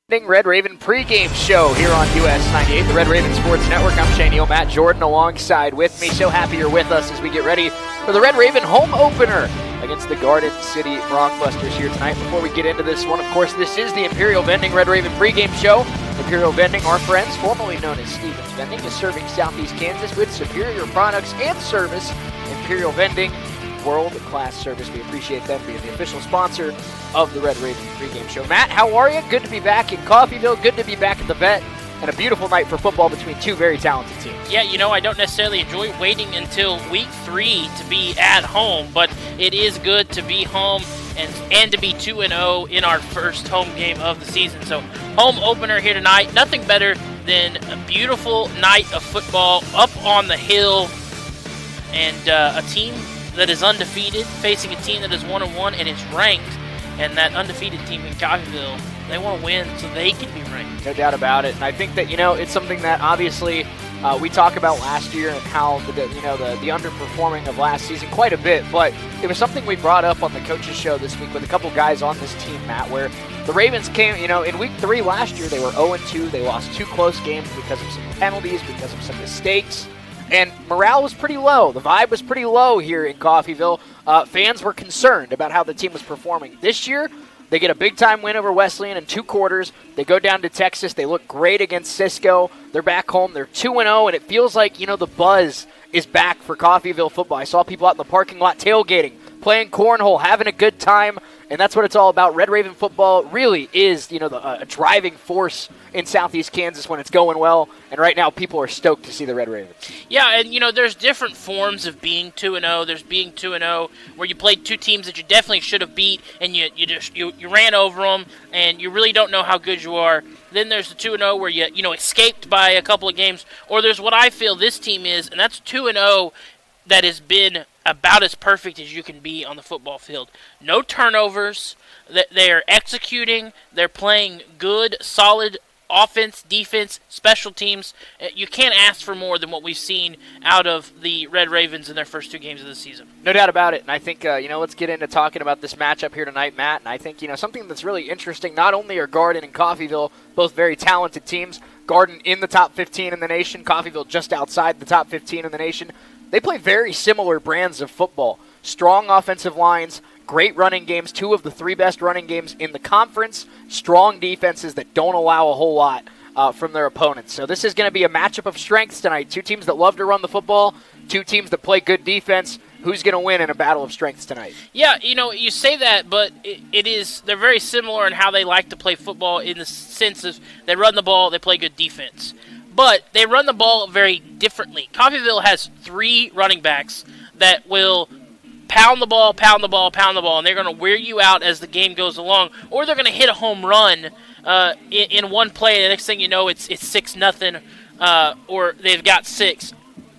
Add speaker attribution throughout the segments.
Speaker 1: Red Raven pregame show here on US 98, the Red Raven Sports Network. I'm Shane Neal, Matt Jordan alongside with me. So happy you're with us as we get ready for the Red Raven home opener against the Garden City Broncbusters here tonight. Before we get into this one, of course, this is the Imperial Vending Red Raven pregame show. Imperial Vending, our friends, formerly known as Stevens Vending, is serving Southeast Kansas with superior products and service. Imperial Vending, world-class service. We appreciate them being the official sponsor of the Red Raven pregame show. Matt, how are you? Good to be back in Coffeyville. Good to be back at the vet. And a beautiful night for football between two very talented teams.
Speaker 2: Yeah, I don't necessarily enjoy waiting until week 3 to be at home, but it is good to be home and to be 2-0 in our first home game of the season. So, home opener here tonight. Nothing better than a beautiful night of football up on the hill, and a team that is undefeated facing a team that is 1-1 and is ranked. And that undefeated team in Coffeyville, they want to win so they can be ranked.
Speaker 1: No doubt about it. And I think that, it's something that obviously we talk about last year and how the underperforming of last season quite a bit. But it was something we brought up on the coaches show this week with a couple guys on this team, Matt, where the Ravens came, in week 3 last year, they were 0-2. They lost 2 close games because of some penalties, because of some mistakes. And morale was pretty low. The vibe was pretty low here in Coffeyville. Fans were concerned about how the team was performing. This year, they get a big-time win over Wesleyan in 2 quarters. They go down to Texas. They look great against Cisco. They're back home. They're 2-0, and it feels like, the buzz is back for Coffeyville football. I saw people out in the parking lot tailgating, playing cornhole, having a good time, and that's what it's all about. Red Raven football really is, a driving force in Southeast Kansas when it's going well, and right now people are stoked to see the Red Ravens.
Speaker 2: Yeah, and there's different forms of being 2-0. There's being 2-0 where you played 2 teams that you definitely should have beat, and you ran over them, and you really don't know how good you are. Then there's the 2-0 where you escaped by a couple of games, or there's what I feel this team is, and that's 2-0 that has been about as perfect as you can be on the football field. No turnovers. They're executing. They're playing good, solid offense, defense, special teams. You can't ask for more than what we've seen out of the Red Ravens in their first 2 games of the season.
Speaker 1: No doubt about it. And I think, let's get into talking about this matchup here tonight, Matt. And I think, something that's really interesting, not only are Garden and Coffeyville both very talented teams, Garden in the top 15 in the nation, Coffeyville just outside the top 15 in the nation. They play very similar brands of football. Strong offensive lines, great running games, 2 of the 3 best running games in the conference, strong defenses that don't allow a whole lot from their opponents. So this is going to be a matchup of strengths tonight. 2 teams that love to run the football, 2 teams that play good defense. Who's going to win in a battle of strengths tonight?
Speaker 2: Yeah, you say that, but they're very similar in how they like to play football in the sense of they run the ball, they play good defense. But they run the ball very differently. Coffeyville has 3 running backs that will pound the ball, and they're going to wear you out as the game goes along, or they're going to hit a home run in one play, and the next thing you know, it's 6-0, or they've got 6.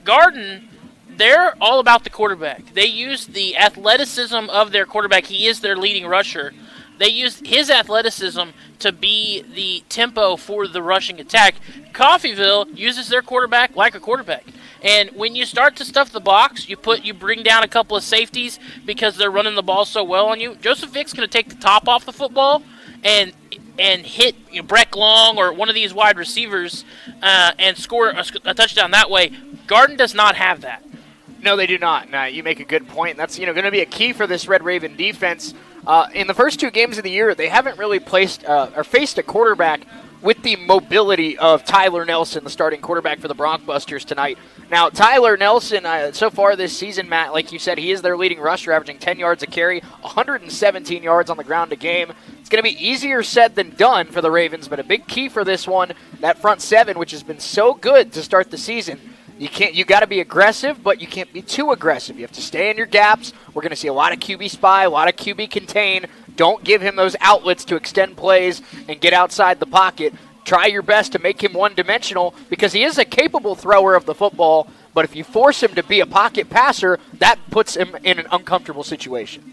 Speaker 2: Garden, they're all about the quarterback. They use the athleticism of their quarterback. He is their leading rusher. They use his athleticism to be the tempo for the rushing attack. Coffeyville uses their quarterback like a quarterback. And when you start to stuff the box, you bring down a couple of safeties because they're running the ball so well on you. Joseph Vick's going to take the top off the football and hit Breck Long or one of these wide receivers and score a touchdown that way. Garden does not have that.
Speaker 1: No, they do not. Now, you make a good point. That's going to be a key for this Red Raven defense. In the first 2 games of the year, they haven't really faced a quarterback with the mobility of Tyler Nelson, the starting quarterback for the Broncbusters tonight. Now, Tyler Nelson, so far this season, Matt, like you said, he is their leading rusher, averaging 10 yards a carry, 117 yards on the ground a game. It's going to be easier said than done for the Ravens, but a big key for this one, that front 7, which has been so good to start the season. You got to be aggressive, but you can't be too aggressive. You have to stay in your gaps. We're going to see a lot of QB spy, a lot of QB contain. Don't give him those outlets to extend plays and get outside the pocket. Try your best to make him one-dimensional because he is a capable thrower of the football, but if you force him to be a pocket passer, that puts him in an uncomfortable situation.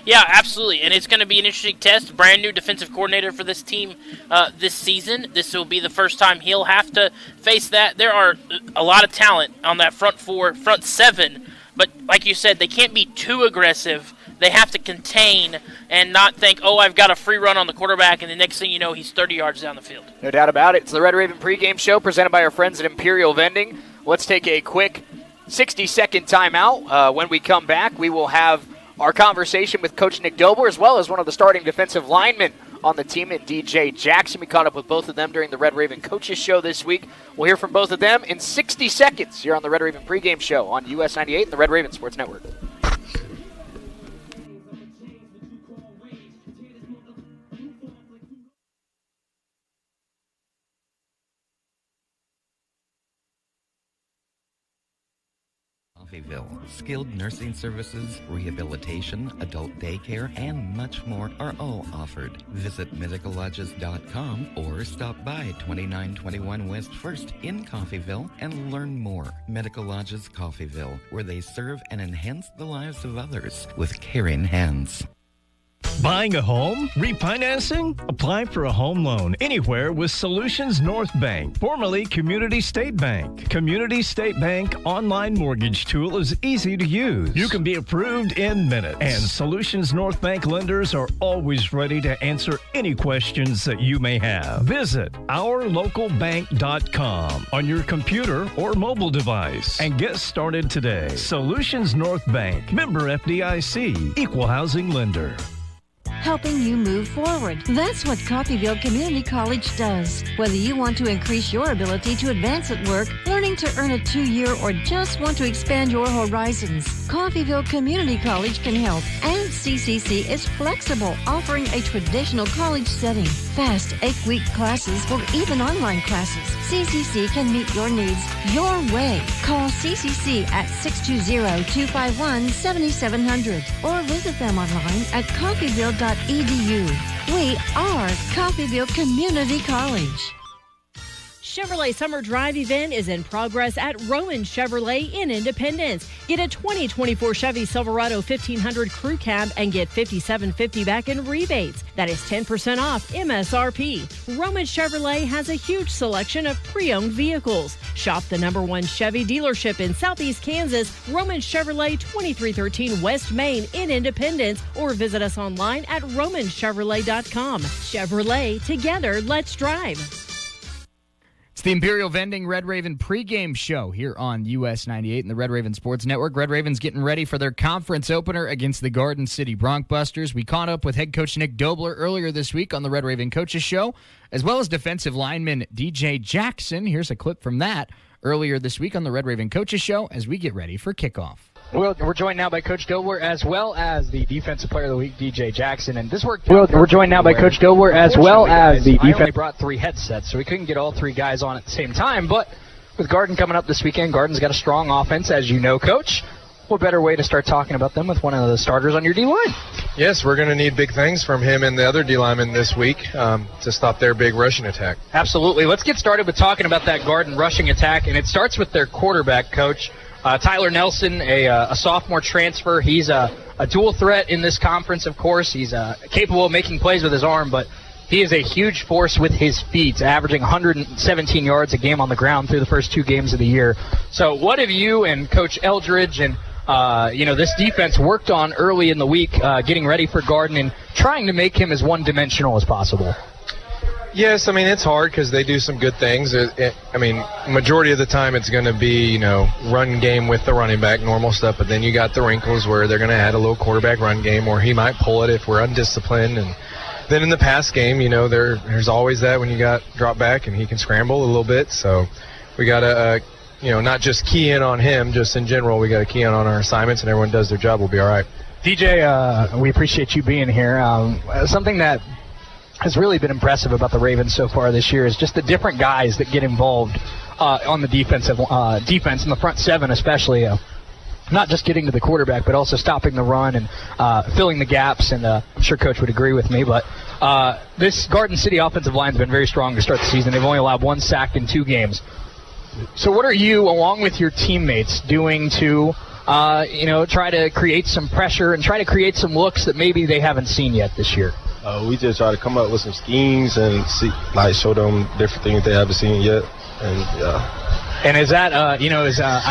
Speaker 2: Yeah, absolutely, and it's going to be an interesting test. Brand new defensive coordinator for this team this season. This will be the first time he'll have to face that. There are a lot of talent on that front 7, but like you said, they can't be too aggressive they have to contain and not think, oh, I've got a free run on the quarterback, and the next thing you know, he's 30 yards down the field.
Speaker 1: No doubt about it. It's the Red Raven pregame show presented by our friends at Imperial Vending. Let's take a quick 60-second timeout. When we come back, we will have our conversation with Coach Nick Dobler, as well as one of the starting defensive linemen on the team in DJ Jackson. We caught up with both of them during the Red Raven Coaches Show this week. We'll hear from both of them in 60 seconds here on the Red Raven pregame show on US 98 and the Red Raven Sports Network.
Speaker 3: Coffeyville. Skilled nursing services, rehabilitation, adult daycare, and much more are all offered. Visit medicallodges.com or stop by 2921 West 1st in Coffeyville and learn more. Medical Lodges Coffeyville, where they serve and enhance the lives of others with caring hands.
Speaker 4: Buying a home? Refinancing? Apply for a home loan anywhere with Solutions North Bank, formerly Community State Bank. Community State Bank online mortgage tool is easy to use. You can be approved in minutes. And Solutions North Bank lenders are always ready to answer any questions that you may have. Visit ourlocalbank.com on your computer or mobile device and get started today. Solutions North Bank, member FDIC, equal housing lender.
Speaker 5: Helping you move forward. That's what Coffeyville Community College does. Whether you want to increase your ability to advance at work, learning to earn a 2-year, or just want to expand your horizons, Coffeyville Community College can help. And CCC is flexible, offering a traditional college setting. Fast 8-week classes or even online classes. CCC can meet your needs your way. Call CCC at 620-251-7700 or visit them online at coffeyville.edu. We are Coffeyville Community College.
Speaker 6: Chevrolet Summer Drive event is in progress at Roman Chevrolet in Independence. Get a 2024 Chevy Silverado 1500 Crew Cab and get $5,750 back in rebates. That is 10% off MSRP. Roman Chevrolet has a huge selection of pre-owned vehicles. Shop the #1 Chevy dealership in Southeast Kansas, Roman Chevrolet 2313 West Main in Independence, or visit us online at romanchevrolet.com. Chevrolet, together, let's drive.
Speaker 7: It's the Imperial Vending Red Raven pregame show here on US 98 and the Red Raven Sports Network. Red Raven's getting ready for their conference opener against the Garden City Broncbusters. We caught up with head coach Nick Dobler earlier this week on the Red Raven Coaches Show, as well as defensive lineman DJ Jackson. Here's a clip from that earlier this week on the Red Raven Coaches Show as we get ready for kickoff.
Speaker 1: Well, we're joined now by Coach Dobler as well as the Defensive Player of the Week, DJ Jackson. And this worked out. We're joined now by Coach Dobler as well as the defense. I only brought 3 headsets, so we couldn't get all 3 guys on at the same time. But with Garden coming up this weekend, Garden's got a strong offense, as you know, Coach. What better way to start talking about them with one of the starters on your D-line?
Speaker 8: Yes, we're going to need big things from him and the other D-linemen this week to stop their big rushing attack.
Speaker 1: Absolutely. Let's get started with talking about that Garden rushing attack, and it starts with their quarterback, Coach. Tyler Nelson, a sophomore transfer. He's a dual threat in this conference, of course. He's capable of making plays with his arm, but he is a huge force with his feet, averaging 117 yards a game on the ground through the first 2 games of the year. So what have you and Coach Eldridge and this defense worked on early in the week, getting ready for Garden and trying to make him as one-dimensional as possible?
Speaker 8: Yes, I mean, it's hard because they do some good things. Majority of the time it's going to be, run game with the running back, normal stuff, but then you got the wrinkles where they're going to add a little quarterback run game, or he might pull it if we're undisciplined. And then in the pass game, there's always that when you got drop back and he can scramble a little bit. So we got to, not just key in on him, just in general, we got to key in on our assignments, and everyone does their job, we'll be all right.
Speaker 1: DJ, we appreciate you being here. Something that has really been impressive about the Ravens so far this year is just the different guys that get involved on the defense in the front 7 especially. Not just getting to the quarterback, but also stopping the run and filling the gaps. And I'm sure Coach would agree with me, but this Garden City offensive line has been very strong to start the season. They've only allowed 1 sack in 2 games. So what are you, along with your teammates, doing to try to create some pressure and try to create some looks that maybe they haven't seen yet this year?
Speaker 9: We just try to come up with some schemes and show them different things they haven't seen yet. And And is that, I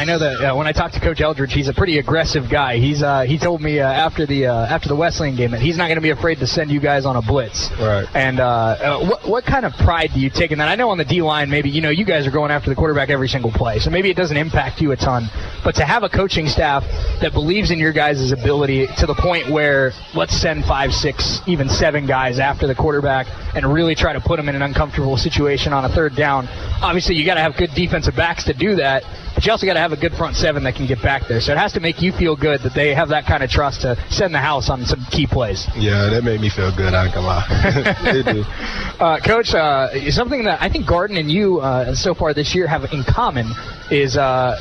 Speaker 9: know that when I talked to Coach Eldridge, he's a pretty aggressive guy. He told me after the Wesleyan game that he's not going to be afraid to send you guys on a blitz.
Speaker 8: Right.
Speaker 9: And what kind of pride do you take in that? I know on the D-line, maybe, you guys are going after the quarterback every single play, so maybe it doesn't impact you a ton. But to have a coaching staff that believes in your guys' ability to the point where let's send 5, 6, even 7 guys after the quarterback and really try to put them in an uncomfortable situation on a third down. Obviously, you got to have good defensive backs to do that, but you also got to have a good front 7 that can get back there. So it has to make you feel good that they have that kind of trust to send the house on some key plays.
Speaker 10: Yeah, that made me feel good, I ain't gonna lie. They do.
Speaker 9: Coach, something that I think Garden and you so far this year have in common is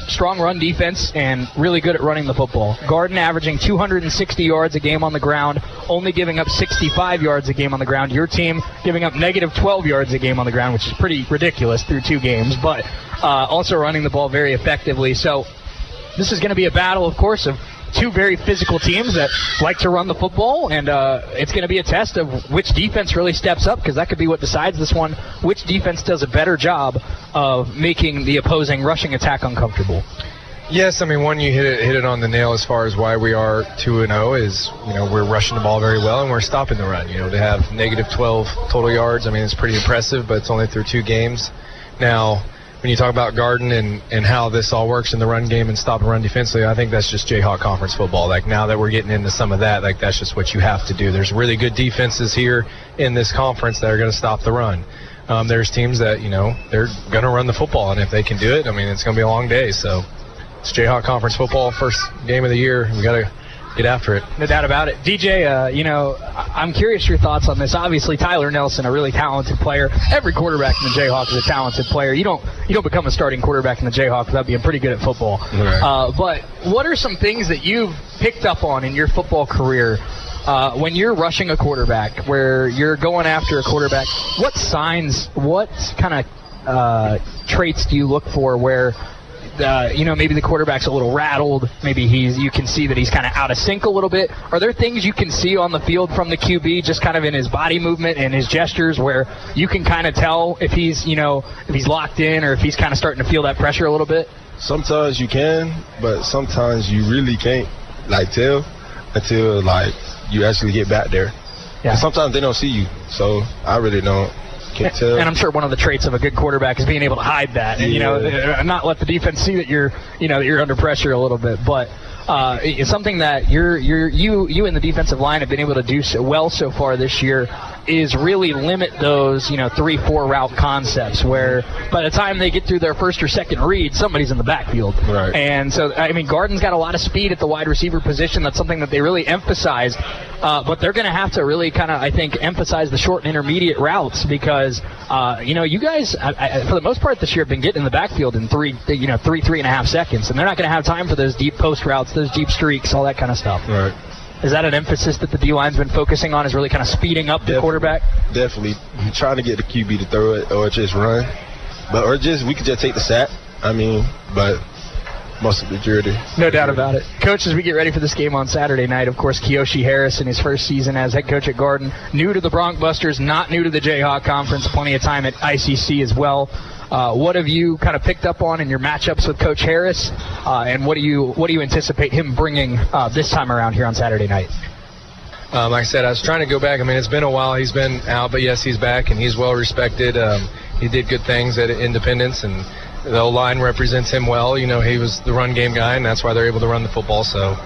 Speaker 9: strong run defense and really good at running the football. Garden averaging 260 yards a game on the ground, only giving up 65 yards a game on the ground. Your team giving up negative 12 yards a game on the ground, which is pretty ridiculous through 2 games, but also running the ball very effectively. So this is going to be a battle, of course, of 2 very physical teams that like to run the football, and it's going to be a test of which defense really steps up, because that could be what decides this one, which defense does a better job of making the opposing rushing attack uncomfortable.
Speaker 8: Yes, I mean, one, you hit it on the nail as far as why we are 2-0 is, we're rushing the ball very well and we're stopping the run. To have negative 12 total yards, I mean, it's pretty impressive, but it's only through 2 games. Now, when you talk about Garden and how this all works in the run game and stop and run defensively, I think that's just Jayhawk Conference football. Like, now that we're getting into some of that, like, that's just what you have to do. There's really good defenses here in this conference that are going to stop the run. There's teams that, they're going to run the football, and if they can do it, I mean, it's going to be a long day. So it's Jayhawk Conference football, first game of the year. We got to get after it.
Speaker 9: No doubt about it. DJ, I'm curious your thoughts on this. Obviously, Tyler Nelson, a really talented player. Every quarterback in the Jayhawks is a talented player. You don't become a starting quarterback in the Jayhawks without being pretty good at football.
Speaker 8: Right.
Speaker 9: But what are some things that you've picked up on in your football career when you're rushing a quarterback, where you're going after a quarterback? What signs, what kind of traits do you look for where maybe the quarterback's a little rattled, maybe you can see that he's kind of out of sync a little bit? Are there things you can see on the field from the QB, just kind of in his body movement and his gestures, where you can kind of tell if he's locked in or if he's kind of starting to feel that pressure a little bit?
Speaker 10: Sometimes you can, but sometimes you really can't tell until you actually get back there.
Speaker 9: Yeah.
Speaker 10: And sometimes they don't see you, so I really can't tell.
Speaker 9: And I'm sure one of the traits of a good quarterback is being able to hide that, and not let the defense see that you're under pressure a little bit. But it's something that you in the defensive line have been able to do so well so far this year is really limit those 3-4 route concepts, where by the time they get through their first or second read, somebody's in the backfield.
Speaker 10: Right.
Speaker 9: And so, I mean, Garden's got a lot of speed at the wide receiver position. That's something that they really emphasize. But they're going to have to really kind of, I think, emphasize the short and intermediate routes, because you guys, for the most part this year, have been getting in the backfield in 3.5 seconds, and they're not going to have time for those deep post routes, those deep streaks, all that kind of stuff.
Speaker 10: Right.
Speaker 9: Is that an emphasis that the D-line's been focusing on, is really kind of speeding up the quarterback?
Speaker 10: Definitely. Trying to get the QB to throw it or just run. We could just take the sack. But most of the majority.
Speaker 9: No doubt about it. Coach, as we get ready for this game on Saturday night, of course, Kiyoshi Harris in his first season as head coach at Garden, new to the Bronc Busters, not new to the Jayhawk Conference, plenty of time at ICC as well. What have you kind of picked up on in your matchups with Coach Harris, and what do you anticipate him bringing this time around here on Saturday night?
Speaker 8: Like I said, I was trying to go back. I mean, it's been a while. He's been out, but yes, he's back, and he's well respected. He did good things at Independence, and the O-line represents him well. He was the run game guy, and that's why they're able to run the football. So,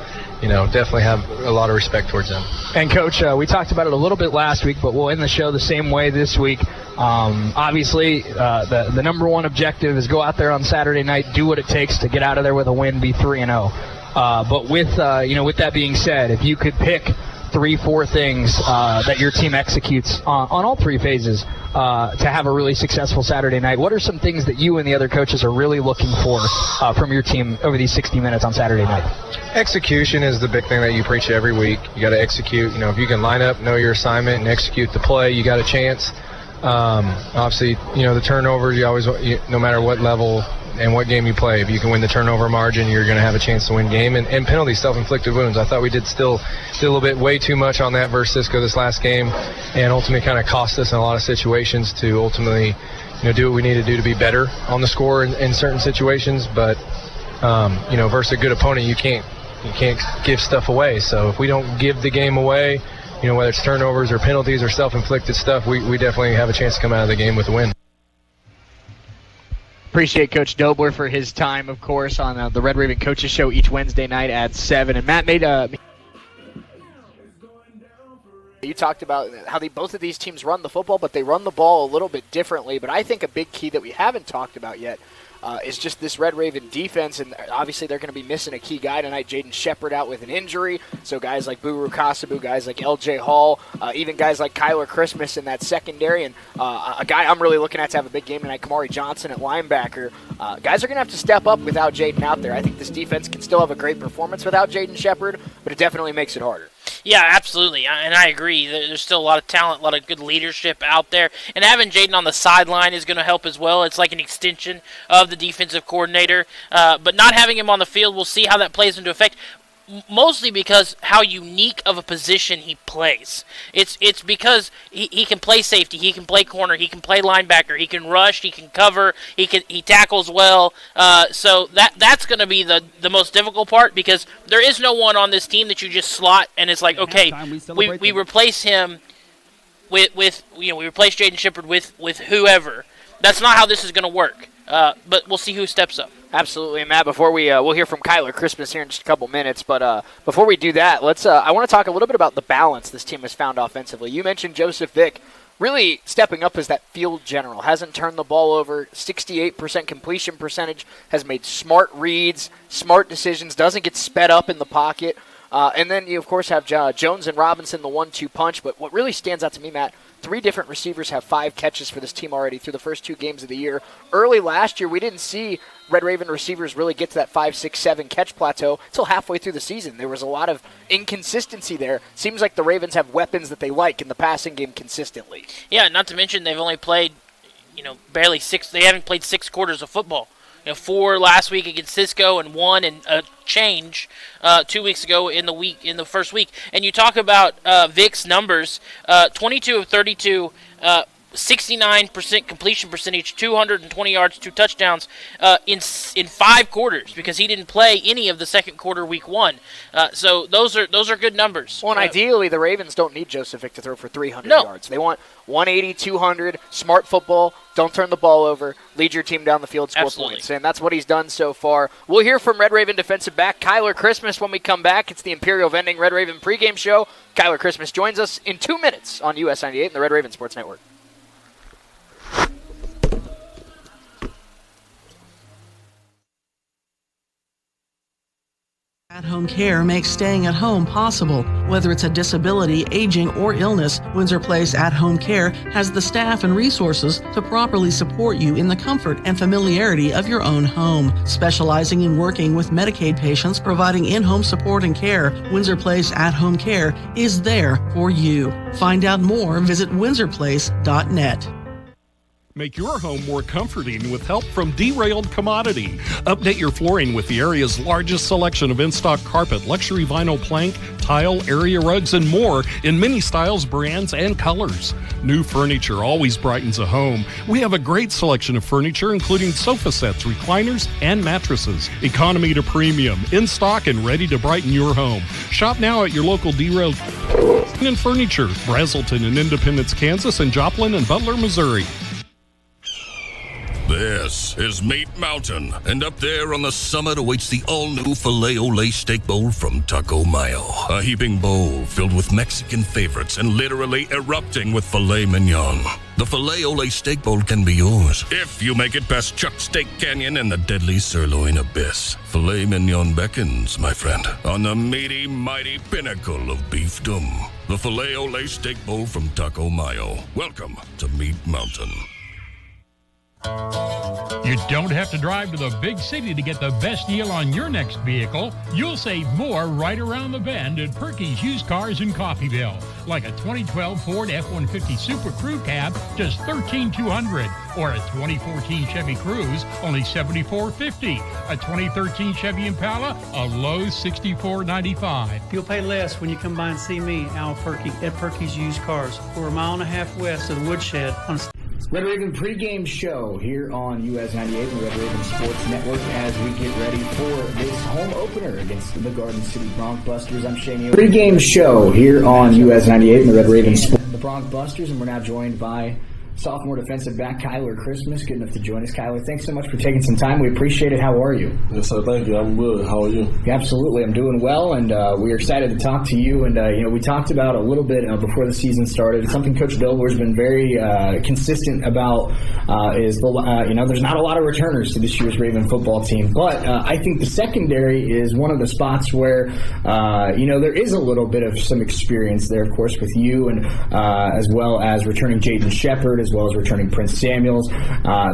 Speaker 8: definitely have a lot of respect towards him.
Speaker 9: And, Coach, we talked about it a little bit last week, but we'll end the show the same way this week. Obviously, the number one objective is go out there on Saturday night, do what it takes to get out of there with a win, be 3-0. But with that being said, if you could pick 3-4 things that your team executes on all 3 phases to have a really successful Saturday night, what are some things that you and the other coaches are really looking for from your team over these 60 minutes on Saturday night?
Speaker 8: Execution is the big thing that you preach every week. You got to execute. If you can line up, know your assignment, and execute the play, you got a chance. Obviously, the turnovers, you always, no matter what level and what game you play. If you can win the turnover margin, you're going to have a chance to win game. And penalties, self-inflicted wounds. I thought we did a little bit way too much on that versus Cisco this last game, and ultimately kind of cost us in a lot of situations to ultimately do what we need to do to be better on the score in certain situations. But versus a good opponent, you can't give stuff away. So if we don't give the game away, whether it's turnovers or penalties or self-inflicted stuff, we definitely have a chance to come out of the game with a win.
Speaker 1: Appreciate Coach Dobler for his time, of course, on the Red Raven Coaches Show each Wednesday night at 7. And Matt made you talked about how both of these teams run the football, but they run the ball a little bit differently. But I think a big key that we haven't talked about yet is just this Red Raven defense, and obviously they're going to be missing a key guy tonight. Jaden Shepard out with an injury, so guys like Buru Kasabu, guys like L.J. Hall, even guys like Kyler Christmas in that secondary, and a guy I'm really looking at to have a big game tonight, Kamari Johnson at linebacker. Guys are going to have to step up without Jaden out there. I think this defense can still have a great performance without Jaden Shepard, but it definitely makes it harder.
Speaker 2: Yeah, absolutely, and I agree. There's still a lot of talent, a lot of good leadership out there, and having Jaden on the sideline is going to help as well. It's like an extension of the defensive coordinator, but not having him on the field, we'll see how that plays into effect. Mostly because how unique of a position he plays. It's because he can play safety, he can play corner, he can play linebacker, he can rush, he can cover, he tackles well. So that's going to be the most difficult part, because there is no one on this team that you just slot and it's like, okay, we replace him with we replace Jaden Shepard with whoever. That's not how this is going to work. But we'll see who steps up.
Speaker 1: Absolutely, Matt. Before we'll hear from Kyler Christmas here in just a couple minutes, but before we do that, I want to talk a little bit about the balance this team has found offensively. You mentioned Joseph Vick really stepping up as that field general. Hasn't turned the ball over, 68% completion percentage, has made smart reads, smart decisions, doesn't get sped up in the pocket. And then you, of course, have Jones and Robinson, the 1-2 punch. But what really stands out to me, Matt, 3 different receivers have 5 catches for this team already through the first 2 games of the year. Early last year, we didn't see Red Raven receivers really get to that 5, 6, 7 catch plateau until halfway through the season. There was a lot of inconsistency there. Seems like the Ravens have weapons that they like in the passing game consistently.
Speaker 2: Yeah, not to mention they've only played, barely 6. They haven't played 6 quarters of football. 4 last week against Cisco and 1 and a change 2 weeks ago in the first week. And you talk about Vic's numbers, 22 of 32, 69% completion percentage, 220 yards, 2 touchdowns in 5 quarters, because he didn't play any of the second quarter week 1. So those are good numbers.
Speaker 1: Well, and ideally the Ravens don't need Joseph Vick to throw for 300 yards. They want 180, 200, smart football, don't turn the ball over, lead your team down the field, score points. And that's what he's done so far. We'll hear from Red Raven defensive back Kyler Christmas when we come back. It's the Imperial Vending Red Raven pregame show. Kyler Christmas joins us in 2 minutes on US 98 and the Red Raven Sports Network.
Speaker 11: At-home care makes staying at home possible. Whether it's a disability, aging, or illness, Windsor Place At-Home Care has the staff and resources to properly support you in the comfort and familiarity of your own home. Specializing in working with Medicaid patients, providing in-home support and care, Windsor Place At-Home Care is there for you. Find out more, visit windsorplace.net.
Speaker 12: Make your home more comforting with help from Derailed Commodity. Update your flooring with the area's largest selection of in-stock carpet, luxury vinyl plank, tile, area rugs, and more in many styles, brands, and colors. New furniture always brightens a home. We have a great selection of furniture, including sofa sets, recliners, and mattresses. Economy to premium, in stock and ready to brighten your home. Shop now at your local Derailed Furniture, Brazelton in Independence, Kansas, and Joplin and Butler, Missouri.
Speaker 13: This is Meat Mountain, and up there on the summit awaits the all-new Filet-O-Lay Steak Bowl from Taco Mayo. A heaping bowl filled with Mexican favorites and literally erupting with filet mignon. The Filet-O-Lay Steak Bowl can be yours if you make it past Chuck Steak Canyon and the deadly sirloin abyss. Filet mignon beckons, my friend, on the meaty, mighty pinnacle of beefdom. The Filet-O-Lay Steak Bowl from Taco Mayo. Welcome to Meat Mountain.
Speaker 14: You don't have to drive to the big city to get the best deal on your next vehicle. You'll save more right around the bend at Perky's Used Cars in Coffeyville. Like a 2012 Ford F-150 Super Crew Cab, just $13,200. Or a 2014 Chevy Cruze, only $74.50. A 2013 Chevy Impala, a low $64.95.
Speaker 15: You'll pay less when you come by and see me, Al Perky, at Perky's Used Cars. We're a mile and a half west of the Woodshed on
Speaker 7: Red Raven pregame show here on US 98 and the Red Raven Sports Network as we get ready for this home opener against the Garden City Bronc Busters. I'm Shane. Pregame show here on US 98 and the Red Raven Sports. The Bronc Busters, and we're now joined by sophomore defensive back Kyler Christmas. Good enough to join us. Kyler, thanks so much for taking some time. We appreciate it. How are you?
Speaker 10: Yes, sir. Thank you. I'm good. How are you?
Speaker 7: Absolutely. I'm doing well, and we're excited to talk to you. And, we talked about a little bit before the season started. Something Coach Dilwor's been very consistent about is, there's not a lot of returners to this year's Raven football team. But I think the secondary is one of the spots where, there is a little bit of some experience there, of course, with you, and as well as returning Jaden Shepard, as well as returning Prince Samuels.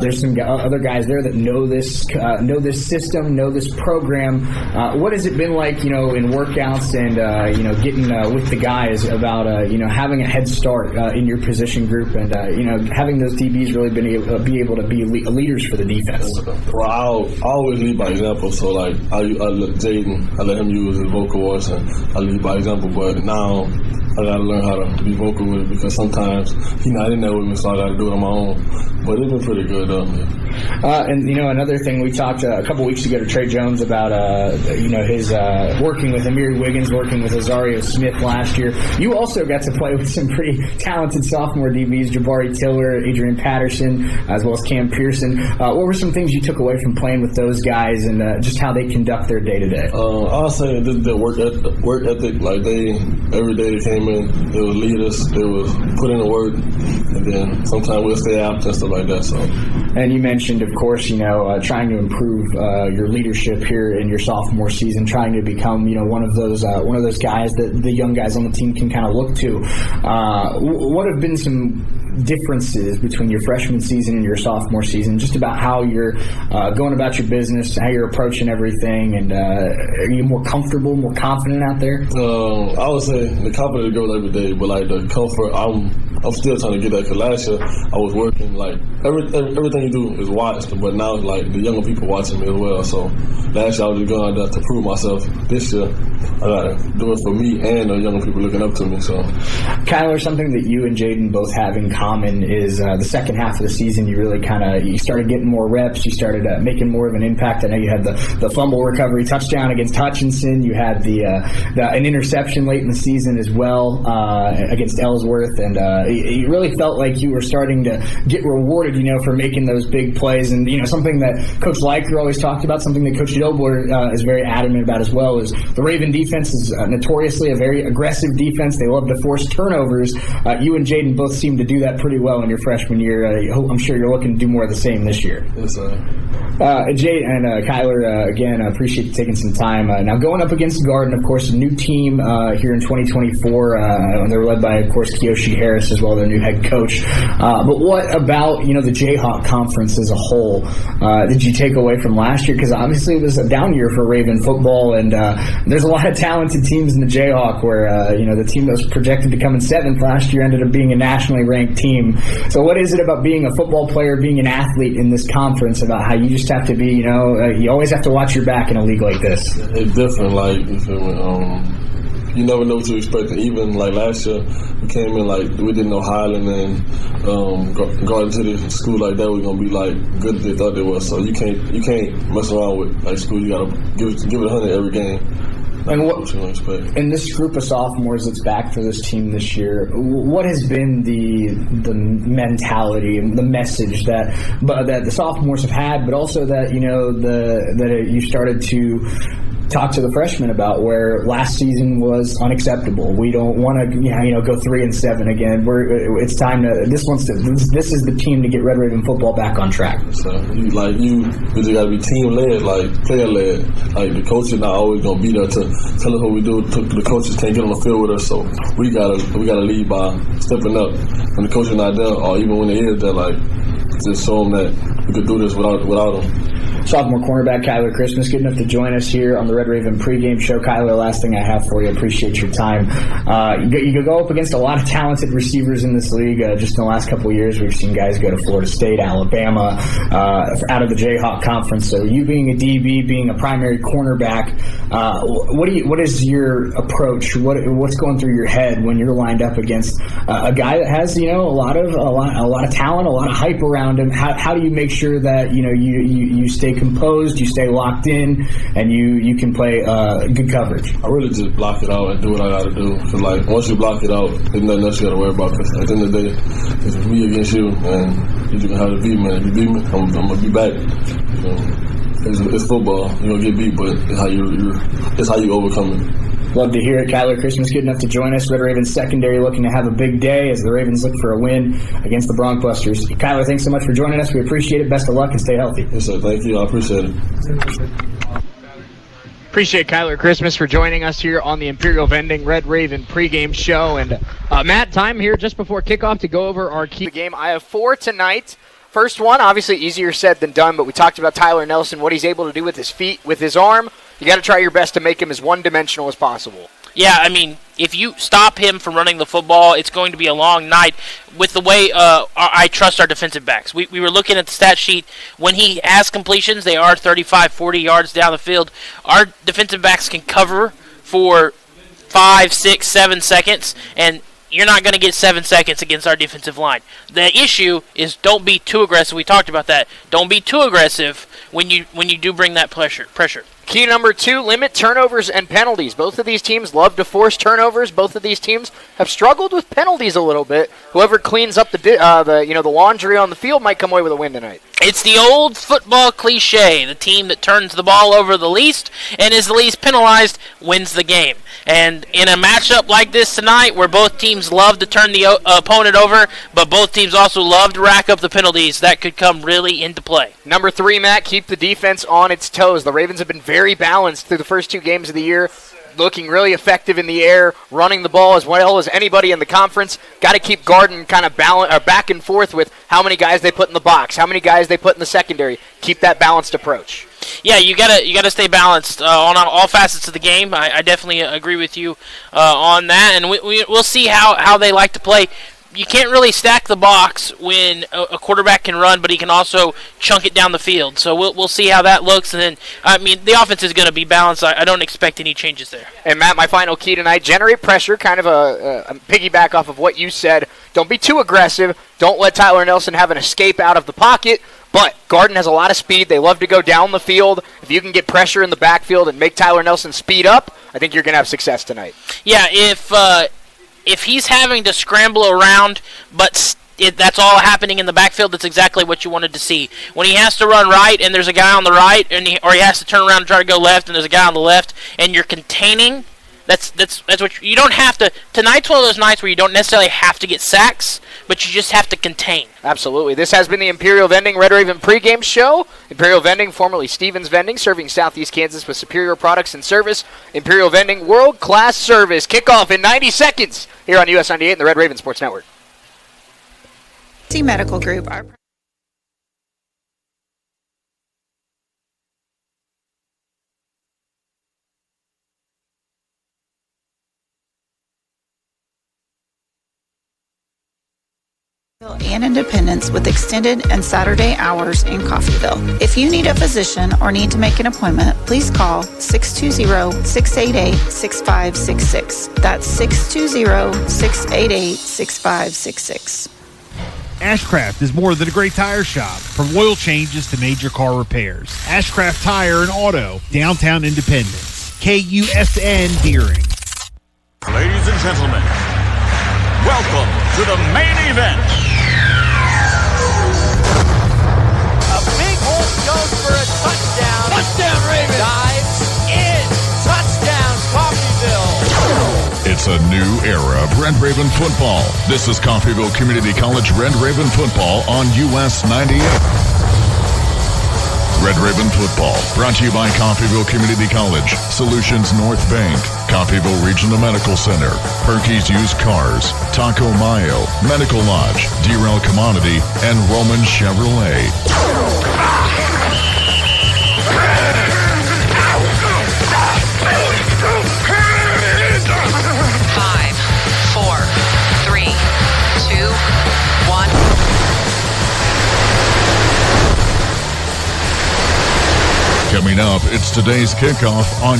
Speaker 7: There's some other guys there that know this system, know this program. What has it been like, in workouts and getting with the guys about having a head start in your position group and having those DBs really be able to be leaders for the defense?
Speaker 10: Well, I always lead by example. So like I let Jaden, I let him use his vocal voice, and I lead by example. But now I got to learn how to be vocal with it because sometimes he's not in there with me, so I got to do it on my own. But it's been pretty good, though.
Speaker 7: And another thing, we talked a couple weeks ago to Trey Jones about his working with Amiri Wiggins, working with Azario Smith last year. You also got to play with some pretty talented sophomore DBs, Jabari Tiller, Adrian Patterson, as well as Cam Pearson. What were some things you took away from playing with those guys and just how they conduct their day-to-day?
Speaker 10: I'll say the work ethic, like every day they came in, they would lead us, they would put in the work, and then sometimes we'll stay out and stuff like that. So.
Speaker 7: And you mentioned, of course, trying to improve your leadership here in your sophomore season, trying to become, one of those guys that the young guys on the team can kind of look to. What have been some differences between your freshman season and your sophomore season, just about how you're going about your business, how you're approaching everything, and are you more comfortable, more confident out there?
Speaker 10: I would say the confidence goes every day, but like the comfort, I'm still trying to get that. Because last year I was working like everything you do is watched, but now like the younger people watching me as well. So last year I was just going out there to prove myself. This year I gotta do it for me and the younger people looking up to me. So,
Speaker 7: Kyler, something that you and Jaden both have in common is the second half of the season. You really you started getting more reps. You started making more of an impact. I know you had the fumble recovery touchdown against Hutchinson. You had an interception late in the season as well against Ellsworth, and you really felt like you were starting to get rewarded, for making those big plays. And something that Coach Leiker always talked about, something that Coach Dobler is very adamant about as well, is the Raven defense is notoriously a very aggressive defense. They love to force turnovers. You and Jaden both seem to do that pretty well in your freshman year. I'm sure you're looking to do more of the same this year.
Speaker 10: Yes, sir.
Speaker 7: Jay and Kyler, again, I appreciate you taking some time. Now, going up against Garden, of course, a new team here in 2024. They're led by, of course, Kiyoshi Harris as well, their new head coach. But what about, the Jayhawk Conference as a whole did you take away from last year? Because obviously it was a down year for Raven football, and there's a lot of talented teams in the Jayhawk where, the team that was projected to come in 7th last year ended up being a nationally ranked team. So what is it about being a football player, being an athlete in this conference, about how you just have to be, you always have to watch your back in a league like this?
Speaker 10: It's different, like, you never know what to expect. Even like last year, we came in like we didn't know Highland and going to the school like that was gonna be like good as they thought they was. So you can't mess around with like school. You gotta give it 100 every game.
Speaker 7: And what you expect? In this group of sophomores that's back for this team this year, what has been the mentality and the message that the sophomores have had, but also that that you started to talk to the freshmen about, where last season was unacceptable. We don't want to go 3-7 again. It's time to this is the team to get Red Raven football back on track.
Speaker 10: So you just gotta be team led, like player led. Like the coaches not always gonna be there to tell us what we do. The coaches can't get on the field with us, so we gotta lead by stepping up. When the coach is not there, or even when they is there, like just show them that we could do this without them.
Speaker 7: Sophomore cornerback Kyler Christmas, good enough to join us here on the Red Raven pregame show. Kyler, last thing I have for you, appreciate your time. You go up against a lot of talented receivers in this league. Just in the last couple of years, we've seen guys go to Florida State, Alabama, out of the Jayhawk Conference. So you being a DB, being a primary cornerback, what is your approach? What's going through your head when you're lined up against a guy that has a lot of talent, a lot of hype around him? How do you make sure that you stay composed, you stay locked in, and you can play good coverage?
Speaker 10: I really just block it out and do what I got to do. Because once you block it out, there's nothing else you got to worry about. Because at the end of the day, it's me against you, and you can have to beat me. If you beat me, I'm gonna be back. It's football. You're gonna get beat, but it's how you overcome it.
Speaker 7: Love to hear it. Kyler Christmas, good enough to join us. Red Ravens secondary looking to have a big day as the Ravens look for a win against the Broncbusters. Kyler, thanks so much for joining us. We appreciate it. Best of luck and stay healthy.
Speaker 10: Yes, sir. Thank you. I appreciate it.
Speaker 1: Appreciate Kyler Christmas for joining us here on the Imperial Vending Red Raven pregame show. And Matt, time here just before kickoff to go over our key game. I have 4 tonight. First one, obviously easier said than done, but we talked about Tyler Nelson, what he's able to do with his feet, with his arm. You got to try your best to make him as one-dimensional as possible.
Speaker 2: Yeah, I mean, if you stop him from running the football, it's going to be a long night. With the way I trust our defensive backs. We were looking at the stat sheet. When he has completions, they are 35, 40 yards down the field. Our defensive backs can cover for 5, 6, 7 seconds, and you're not going to get 7 seconds against our defensive line. The issue is don't be too aggressive. We talked about that. Don't be too aggressive when you do bring that pressure.
Speaker 1: Key number 2, limit turnovers and penalties. Both of these teams love to force turnovers. Both of these teams have struggled with penalties a little bit. Whoever cleans up the laundry on the field might come away with a win tonight.
Speaker 2: It's the old football cliche. The team that turns the ball over the least and is the least penalized wins the game. And in a matchup like this tonight, where both teams love to turn the opponent over, but both teams also love to rack up the penalties, that could come really into play.
Speaker 1: Number 3, Matt, keep the defense on its toes. The Ravens have been very balanced through the first 2 games of the year, looking really effective in the air, running the ball as well as anybody in the conference. Got to keep Garden kind of back and forth with how many guys they put in the box, how many guys they put in the secondary. Keep that balanced approach.
Speaker 2: Yeah, you gotta stay balanced on all facets of the game. I definitely agree with you on that, and we'll see how they like to play. You can't really stack the box when a quarterback can run, but he can also chunk it down the field. So we'll see how that looks. And then, I mean, the offense is going to be balanced. I don't expect any changes there.
Speaker 1: And, Matt, my final key tonight, generate pressure, kind of a piggyback off of what you said. Don't be too aggressive. Don't let Tyler Nelson have an escape out of the pocket. But Garden has a lot of speed. They love to go down the field. If you can get pressure in the backfield and make Tyler Nelson speed up, I think you're going to have success tonight.
Speaker 2: Yeah, if he's having to scramble around, but that's all happening in the backfield, that's exactly what you wanted to see. When he has to run right and there's a guy on the right, or he has to turn around and try to go left and there's a guy on the left, and you're containing, that's what you don't have to. Tonight's one of those nights where you don't necessarily have to get sacks, but you just have to contain.
Speaker 1: Absolutely. This has been the Imperial Vending Red Raven pregame show. Imperial Vending, formerly Stevens Vending, serving Southeast Kansas with superior products and service. Imperial Vending, world-class service. Kickoff in 90 seconds here on US 98 and the Red Raven Sports Network.
Speaker 16: Medical Group. And Independence with extended and Saturday hours in Coffeyville. If you need a physician or need to make an appointment, please call 620-688-6566. That's 620-688-6566.
Speaker 17: Ashcraft is more than a great tire shop. From oil changes to major car repairs. Ashcraft Tire and Auto, downtown Independence. KUSN Deering.
Speaker 18: Ladies and gentlemen, welcome to the main event.
Speaker 19: A big hole goes for a touchdown. Touchdown, Ravens. Dives in. Touchdown, Coffeyville.
Speaker 20: It's a new era of Red Raven football. This is Coffeyville Community College Red Raven football on US 98. Red Raven Football, brought to you by Coffeyville Community College, Solutions North Bank, Coffeyville Regional Medical Center, Perky's Used Cars, Taco Mayo, Medical Lodge, Derail Commodity, and Roman Chevrolet.
Speaker 21: 5, 4, 3, 2, 1.
Speaker 20: Coming up, it's today's kickoff on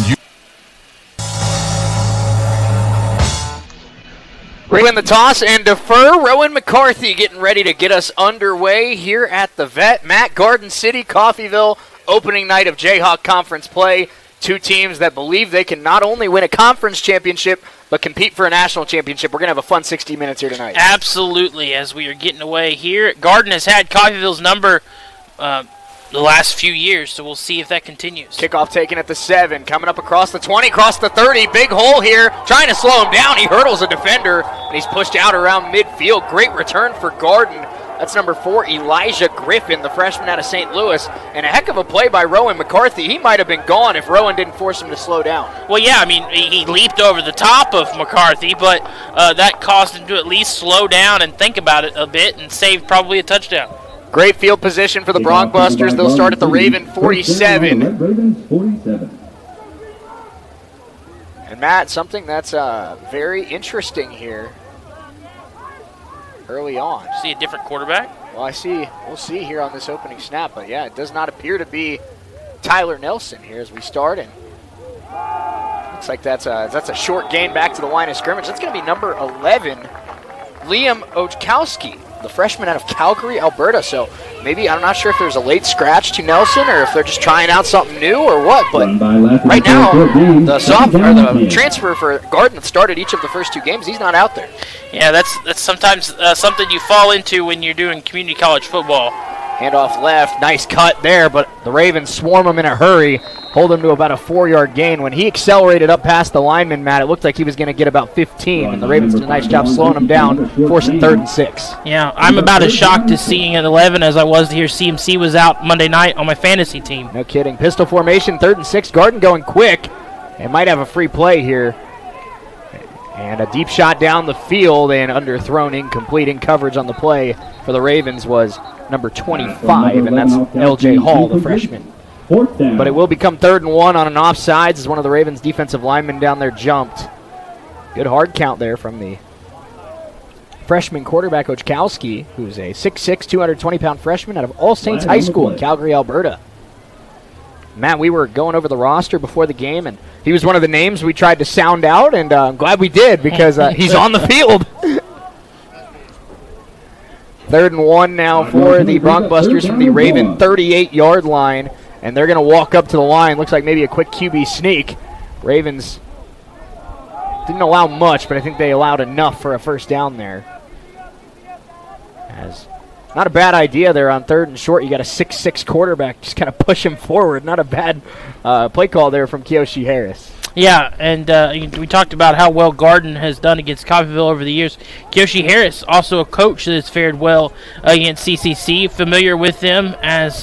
Speaker 1: Win the toss and defer. Rowan McCarthy getting ready to get us underway here at the Vet. Matt, Garden City, Coffeyville, opening night of Jayhawk Conference play. Two teams that believe they can not only win a conference championship, but compete for a national championship. We're going to have a fun 60 minutes here tonight.
Speaker 2: Absolutely, as we are getting away here. Garden has had Coffeyville's number the last few years, so we'll see if that continues.
Speaker 1: Kickoff taken at the 7, coming up across the 20, across the 30. Big hole here, trying to slow him down. He hurdles a defender, and he's pushed out around midfield. Great return for Garden. That's number 4, Elijah Griffin, the freshman out of St. Louis. And a heck of a play by Rowan McCarthy. He might have been gone if Rowan didn't force him to slow down.
Speaker 2: Well, yeah, I mean, he leaped over the top of McCarthy, but that caused him to at least slow down and think about it a bit and saved probably a touchdown.
Speaker 1: Great field position for the Broncbusters. They'll start at the Raven 47. And Matt, something that's very interesting here early on.
Speaker 2: See a different quarterback?
Speaker 1: Well, we'll see here on this opening snap, but yeah, it does not appear to be Tyler Nelson here as we start, and looks like that's a short gain back to the line of scrimmage. That's going to be number 11, Liam Ochkowski, the freshman out of Calgary, Alberta. So maybe, I'm not sure if there's a late scratch to Nelson or if they're just trying out something new or what, but right now, the transfer for Garden that started each of the first 2 games, he's not out there.
Speaker 2: Yeah, that's sometimes something you fall into when you're doing community college football.
Speaker 1: Handoff left, nice cut there, but the Ravens swarm him in a hurry, hold him to about a 4-yard gain. When he accelerated up past the lineman, Matt, it looked like he was going to get about 15, and the Ravens did a nice job slowing him down, forcing 3rd and 6.
Speaker 2: Yeah, I'm about as shocked to seeing at 11 as I was to hear CMC was out Monday night on my fantasy team.
Speaker 1: No kidding. Pistol formation, 3rd and 6. Garden going quick, and might have a free play here. And a deep shot down the field and underthrown, incomplete. In coverage on the play for the Ravens was number 25, and that's L.J. Hall, the freshman. But it will become 3rd and 1 on an offsides as one of the Ravens' defensive linemen down there jumped. Good hard count there from the freshman quarterback, Ochkowski, who's a 6'6", 220-pound freshman out of All Saints High School in Calgary, Alberta. Matt, we were going over the roster before the game, and he was one of the names we tried to sound out, and I'm glad we did because he's on the field. 3rd and 1 now for the Broncbusters from the Raven 38-yard line, and they're going to walk up to the line. Looks like maybe a quick QB sneak. Ravens didn't allow much, but I think they allowed enough for a first down there. Not a bad idea there on 3rd and short. You got a 6'6" quarterback. Just kind of push him forward. Not a bad play call there from Kiyoshi Harris.
Speaker 2: Yeah, and we talked about how well Garden has done against Coffeyville over the years. Kiyoshi Harris, also a coach that has fared well against CCC. Familiar with him as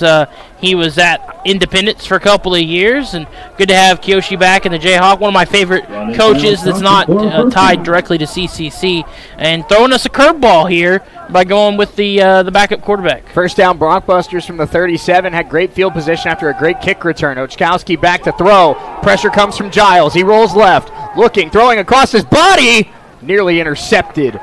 Speaker 2: he was at Independence for a couple of years, and good to have Kiyoshi back in the Jayhawk. One of my favorite coaches that's not tied directly to CCC, and throwing us a curveball here by going with the backup quarterback.
Speaker 1: First down, Broncbusters from the 37. Had great field position after a great kick return. Ochkowski back to throw. Pressure comes from Giles. He rolls left, looking, throwing across his body. Nearly intercepted.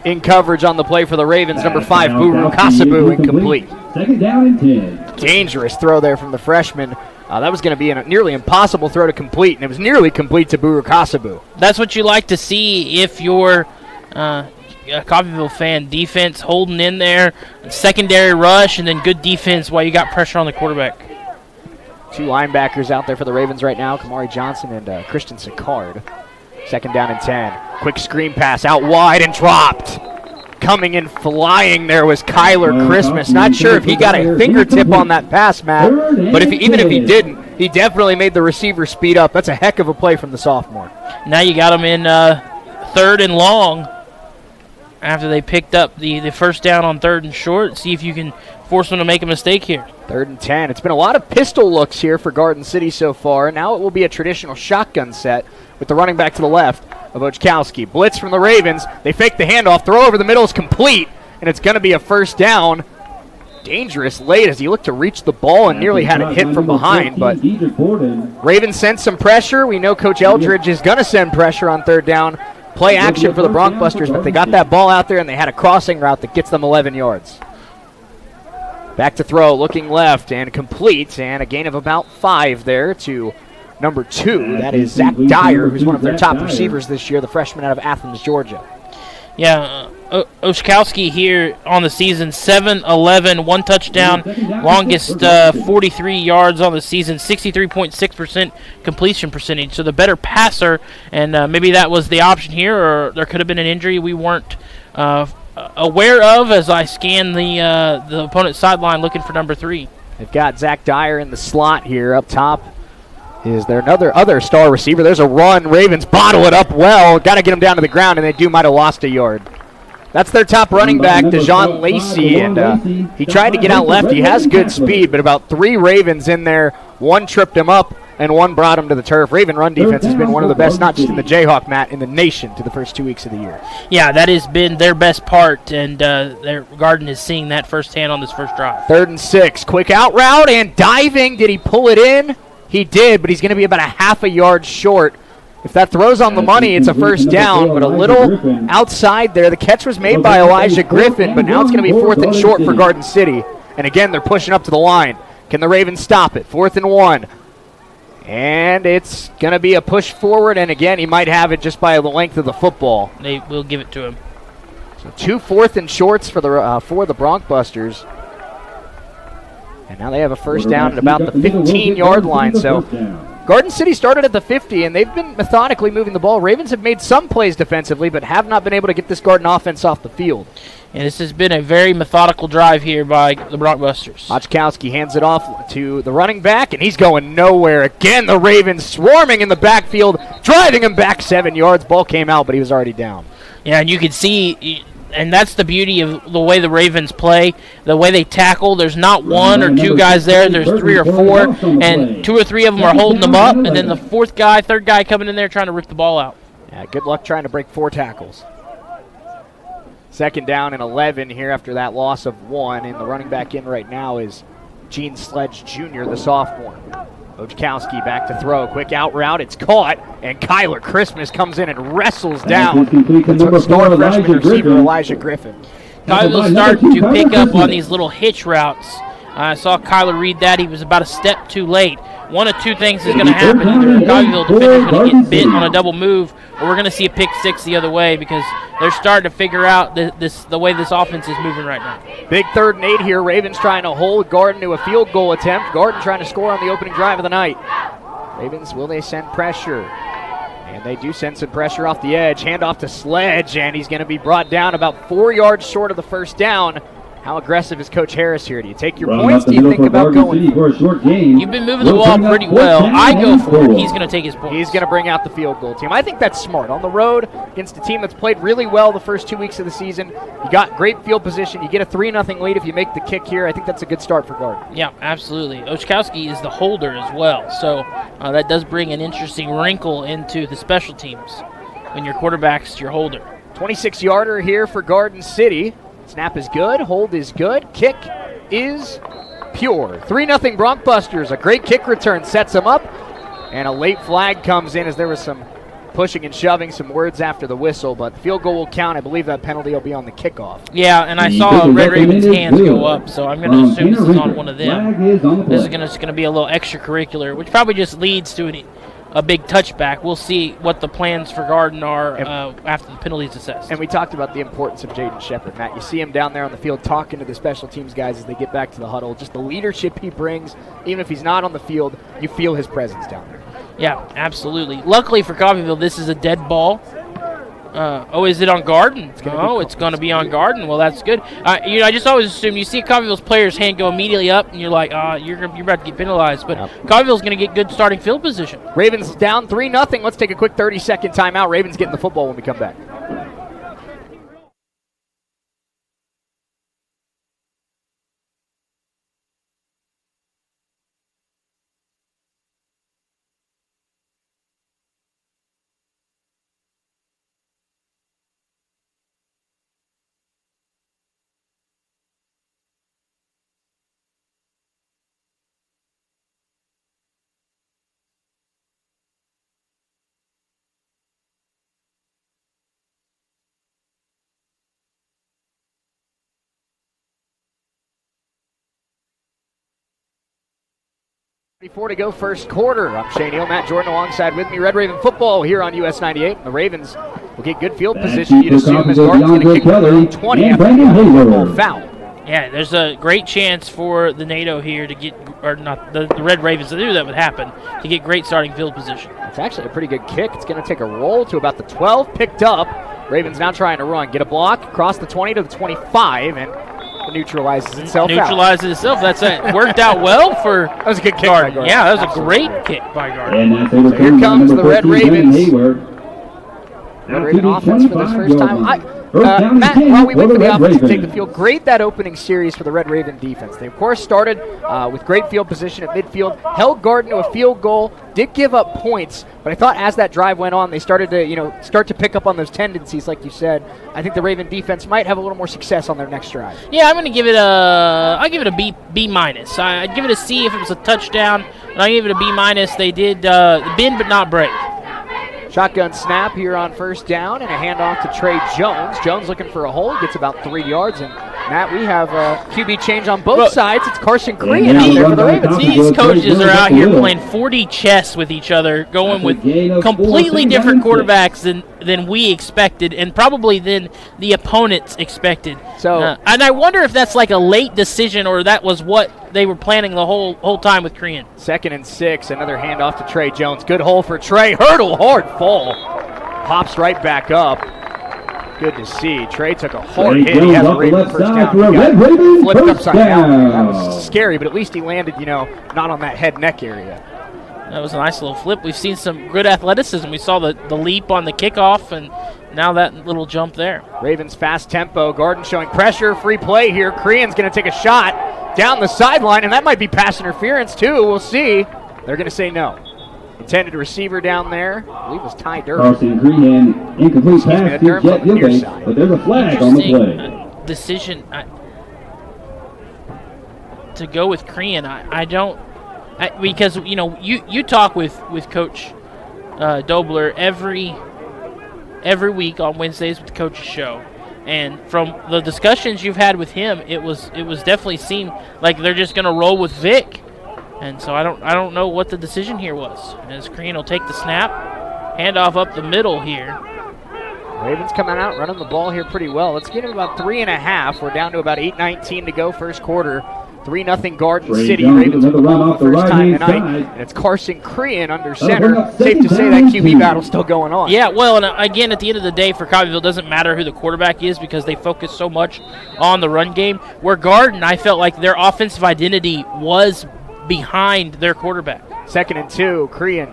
Speaker 1: In coverage on the play for the Ravens, number 5, Buru Kasabu, incomplete.
Speaker 22: 2nd down and 10.
Speaker 1: Dangerous throw there from the freshman. That was going to be a nearly impossible throw to complete, and it was nearly complete to Buru Kasabu.
Speaker 2: That's what you like to see if you're a Coffeyville fan. Defense holding in there, secondary rush, and then good defense while you got pressure on the quarterback.
Speaker 1: 2 linebackers out there for the Ravens right now, Kamari Johnson and Christian Sicard. 2nd down and 10. Quick screen pass out wide and dropped. Coming in flying there was Kyler Christmas. Not sure if he got a fingertip on that pass, Matt, but even if he didn't, he definitely made the receiver speed up. That's a heck of a play from the sophomore.
Speaker 2: Now you got him in 3rd and long after they picked up the first down on 3rd and short. See if you can force them to make a mistake here.
Speaker 1: 3rd and 10. It's been a lot of pistol looks here for Garden City so far. Now it will be a traditional shotgun set with the running back to the left of Ochkowski. Blitz from the Ravens. They fake the handoff. Throw over the middle is complete, and it's going to be a first down. Dangerous late as he looked to reach the ball and nearly had it hit from behind, but Ravens sent some pressure. We know Coach Eldridge is going to send pressure on 3rd down. Play action for the Broncbusters, but they got that ball out there and they had a crossing route that gets them 11 yards. Back to throw, looking left and complete, and a gain of about 5 there to number 2. That is Zach Dyer, who's one of their top receivers this year, the freshman out of Athens, Georgia.
Speaker 2: Yeah, Ochkowski here on the season, 7-11, 1 touchdown, longest 43 yards on the season, 63.6% completion percentage. So the better passer, and maybe that was the option here, or there could have been an injury we weren't aware of as I scan the opponent's sideline looking for number 3.
Speaker 1: They've got Zach Dyer in the slot here up top. Is there other star receiver? There's a run. Ravens bottle it up well. Got to get him down to the ground, and they might have lost a yard. That's their top running back, DeJohn Lacey, and he tried to get out left. He has good speed, but about 3 Ravens in there. 1 tripped him up, and 1 brought him to the turf. Raven run defense has been one of the best, not just in the Jayhawk, Matt, in the nation to the first 2 weeks of the year.
Speaker 2: Yeah, that has been their best part, and their Garden is seeing that firsthand on this first drive.
Speaker 1: 3rd and 6. Quick out route and diving. Did he pull it in? He did, but he's going to be about a half a yard short. If that throws on the money, it's a first down, but a little outside there. The catch was made by Elijah Griffin, but now it's going to be 4th and short for Garden City. And again, they're pushing up to the line. Can the Ravens stop it? 4th and 1. And it's going to be a push forward, and again, he might have it just by the length of the football.
Speaker 2: They will give it to him.
Speaker 1: So 2 4th and shorts for the Broncbusters. And now they have a first down at about the 15-yard line. So Garden City started at the 50, and they've been methodically moving the ball. Ravens have made some plays defensively, but have not been able to get this Garden offense off the field.
Speaker 2: And this has been a very methodical drive here by the Broncbusters.
Speaker 1: Ochkowski hands it off to the running back, and he's going nowhere. Again, the Ravens swarming in the backfield, driving him back 7 yards. Ball came out, but he was already down.
Speaker 2: Yeah, and you can see, and that's the beauty of the way the Ravens play, the way they tackle. There's not 1 or 2 guys there. There's 3 or 4, and 2 or 3 of them are holding them up, and then the 4th guy, 3rd guy coming in there trying to rip the ball out.
Speaker 1: Yeah, good luck trying to break 4 tackles. 2nd down and 11 here after that loss of 1, and the running back in right now is Gene Sledge Jr., the sophomore. Ochkowski back to throw. Quick out route. It's caught, and Kyler Christmas comes in and wrestles down the star freshman receiver Elijah Griffin.
Speaker 2: Kyler's starting to pick up on these little hitch routes. I saw Kyler read that. He was about a step too late. 1 of 2 things is going to happen. Either Coffeyville defender's going to get bit on a double move, or we're going to see a pick 6 the other way because they're starting to figure out the way this offense is moving right now.
Speaker 1: Big 3rd and 8 here. Ravens trying to hold Garden to a field goal attempt. Garden trying to score on the opening drive of the night. Ravens, will they send pressure? And they do send some pressure off the edge. Handoff to Sledge, and he's going to be brought down about 4 yards short of the first down. How aggressive is Coach Harris here? Do you take your points? Do you think about going for it?
Speaker 2: You've been moving the ball pretty well. I go for it. He's going to take his points.
Speaker 1: He's going to bring out the field goal team. I think that's smart. On the road against a team that's played really well the first 2 weeks of the season, you got great field position. You get a 3-0 lead if you make the kick here. I think that's a good start for Garden.
Speaker 2: Yeah, absolutely. Ochkowski is the holder as well, so that does bring an interesting wrinkle into the special teams when your quarterback's your holder.
Speaker 1: 26-yarder here for Garden City. Snap is good. Hold is good. Kick is pure. 3-0 Broncbusters. A great kick return sets them up. And a late flag comes in as there was some pushing and shoving, some words after the whistle. But the field goal will count. I believe that penalty will be on the kickoff.
Speaker 2: Yeah, and I saw Red Raven's hands go up, so I'm going to assume this is on one of them. This is going to be a little extracurricular, which probably just leads to a big touchback. We'll see what the plans for Garden are after the penalties assessed.
Speaker 1: And we talked about the importance of Jaden Shepard, Matt. You see him down there on the field talking to the special teams guys as they get back to the huddle. Just the leadership he brings, even if he's not on the field, you feel his presence down there.
Speaker 2: Yeah, absolutely. Luckily for Coffeyville, this is a dead ball. Is it on Garden? It's going to be on Garden. Well, that's good. I just always assume you see Coffeyville's player's hand go immediately up, and you're like, you're about to get penalized. But Coffeyville's going to get good starting field position.
Speaker 1: Ravens down 3-0. Let's take a quick 30-second timeout. Ravens getting the football when we come back. 34 to go first quarter. I'm Shane Neal, Matt Jordan alongside with me. Red Raven football here on US 98. The Ravens will get good field position, you'd assume, as Gardner's going to kick from 20 after the football foul.
Speaker 2: Yeah, there's a great chance for the NATO here to get, or not, the Red Ravens, I knew that would happen, to get great starting field position.
Speaker 1: It's actually a pretty good kick. It's going to take a roll to about the 12, picked up. Ravens now trying to run. Get a block, across the 20 to the 25, and neutralizes itself
Speaker 2: out. That's it. Worked out well for
Speaker 1: that was a good kick
Speaker 2: Gardner.
Speaker 1: by Gardner.
Speaker 2: Yeah, that was a great kick by Gardner.
Speaker 1: So here comes the Red Ravens. Red Raven offense for this first time. Matt, while we wait for the offense to take the field, great that opening series for the Red Raven defense. They, of course, started with great field position at midfield, held Gardner to a field goal, did give up points, but I thought as that drive went on, they started to pick up on those tendencies, like you said. I think the Raven defense might have a little more success on their next drive.
Speaker 2: Yeah, I'm going to give it a B minus. I'd give it a C if it was a touchdown, and I give it a B minus. They did bend but not break.
Speaker 1: Shotgun snap here on first down and a handoff to Trey Jones. Jones looking for a hole, gets about 3 yards. And Matt, we have a QB change on both sides. It's Carson Crean out there for the Ravens.
Speaker 2: These coaches are out here playing 40 chess with each other, going with completely different quarterbacks than we expected, and probably than the opponents expected.
Speaker 1: So,
Speaker 2: and I wonder if that's like a late decision or that was what they were planning the whole time with Crean.
Speaker 1: 2nd and 6, another handoff to Trey Jones. Good hole for Trey. Hurdle, hard fall. Pops right back up. Good to see. Trey took a hard hit. He has a Raven first down. He got flipped upside down. That was scary, but at least he landed, not on that head-neck area.
Speaker 2: That was a nice little flip. We've seen some good athleticism. We saw the leap on the kickoff, and now that little jump there.
Speaker 1: Ravens fast tempo. Garden showing pressure. Free play here. Crean's going to take a shot down the sideline, and that might be pass interference too. We'll see. They're going to say no. Intended receiver down there, I believe it was Ty Durham.
Speaker 3: Carson Crean, incomplete pass to Jet Gilbay, but there's a flag on the play.
Speaker 2: Decision to go with Crean. I don't, because you talk with Coach Dobler every week on Wednesdays with the coach's show, and from the discussions you've had with him, it was definitely seemed like they're just going to roll with Vic. And so I don't know what the decision here was. As Crean will take the snap, handoff up the middle here.
Speaker 1: Ravens coming out, running the ball here pretty well. Let's get him about 3.5. We're down to about 8:19 to go first quarter. 3-0 Garden City. Ravens with the ball for the first time tonight. And it's Carson Crean under center. Safe to say that QB battle's still going on.
Speaker 2: Yeah, well, and again, at the end of the day for Coffeyville, it doesn't matter who the quarterback is because they focus so much on the run game. Where Garden, I felt like their offensive identity was behind their quarterback.
Speaker 1: 2nd and 2, Crean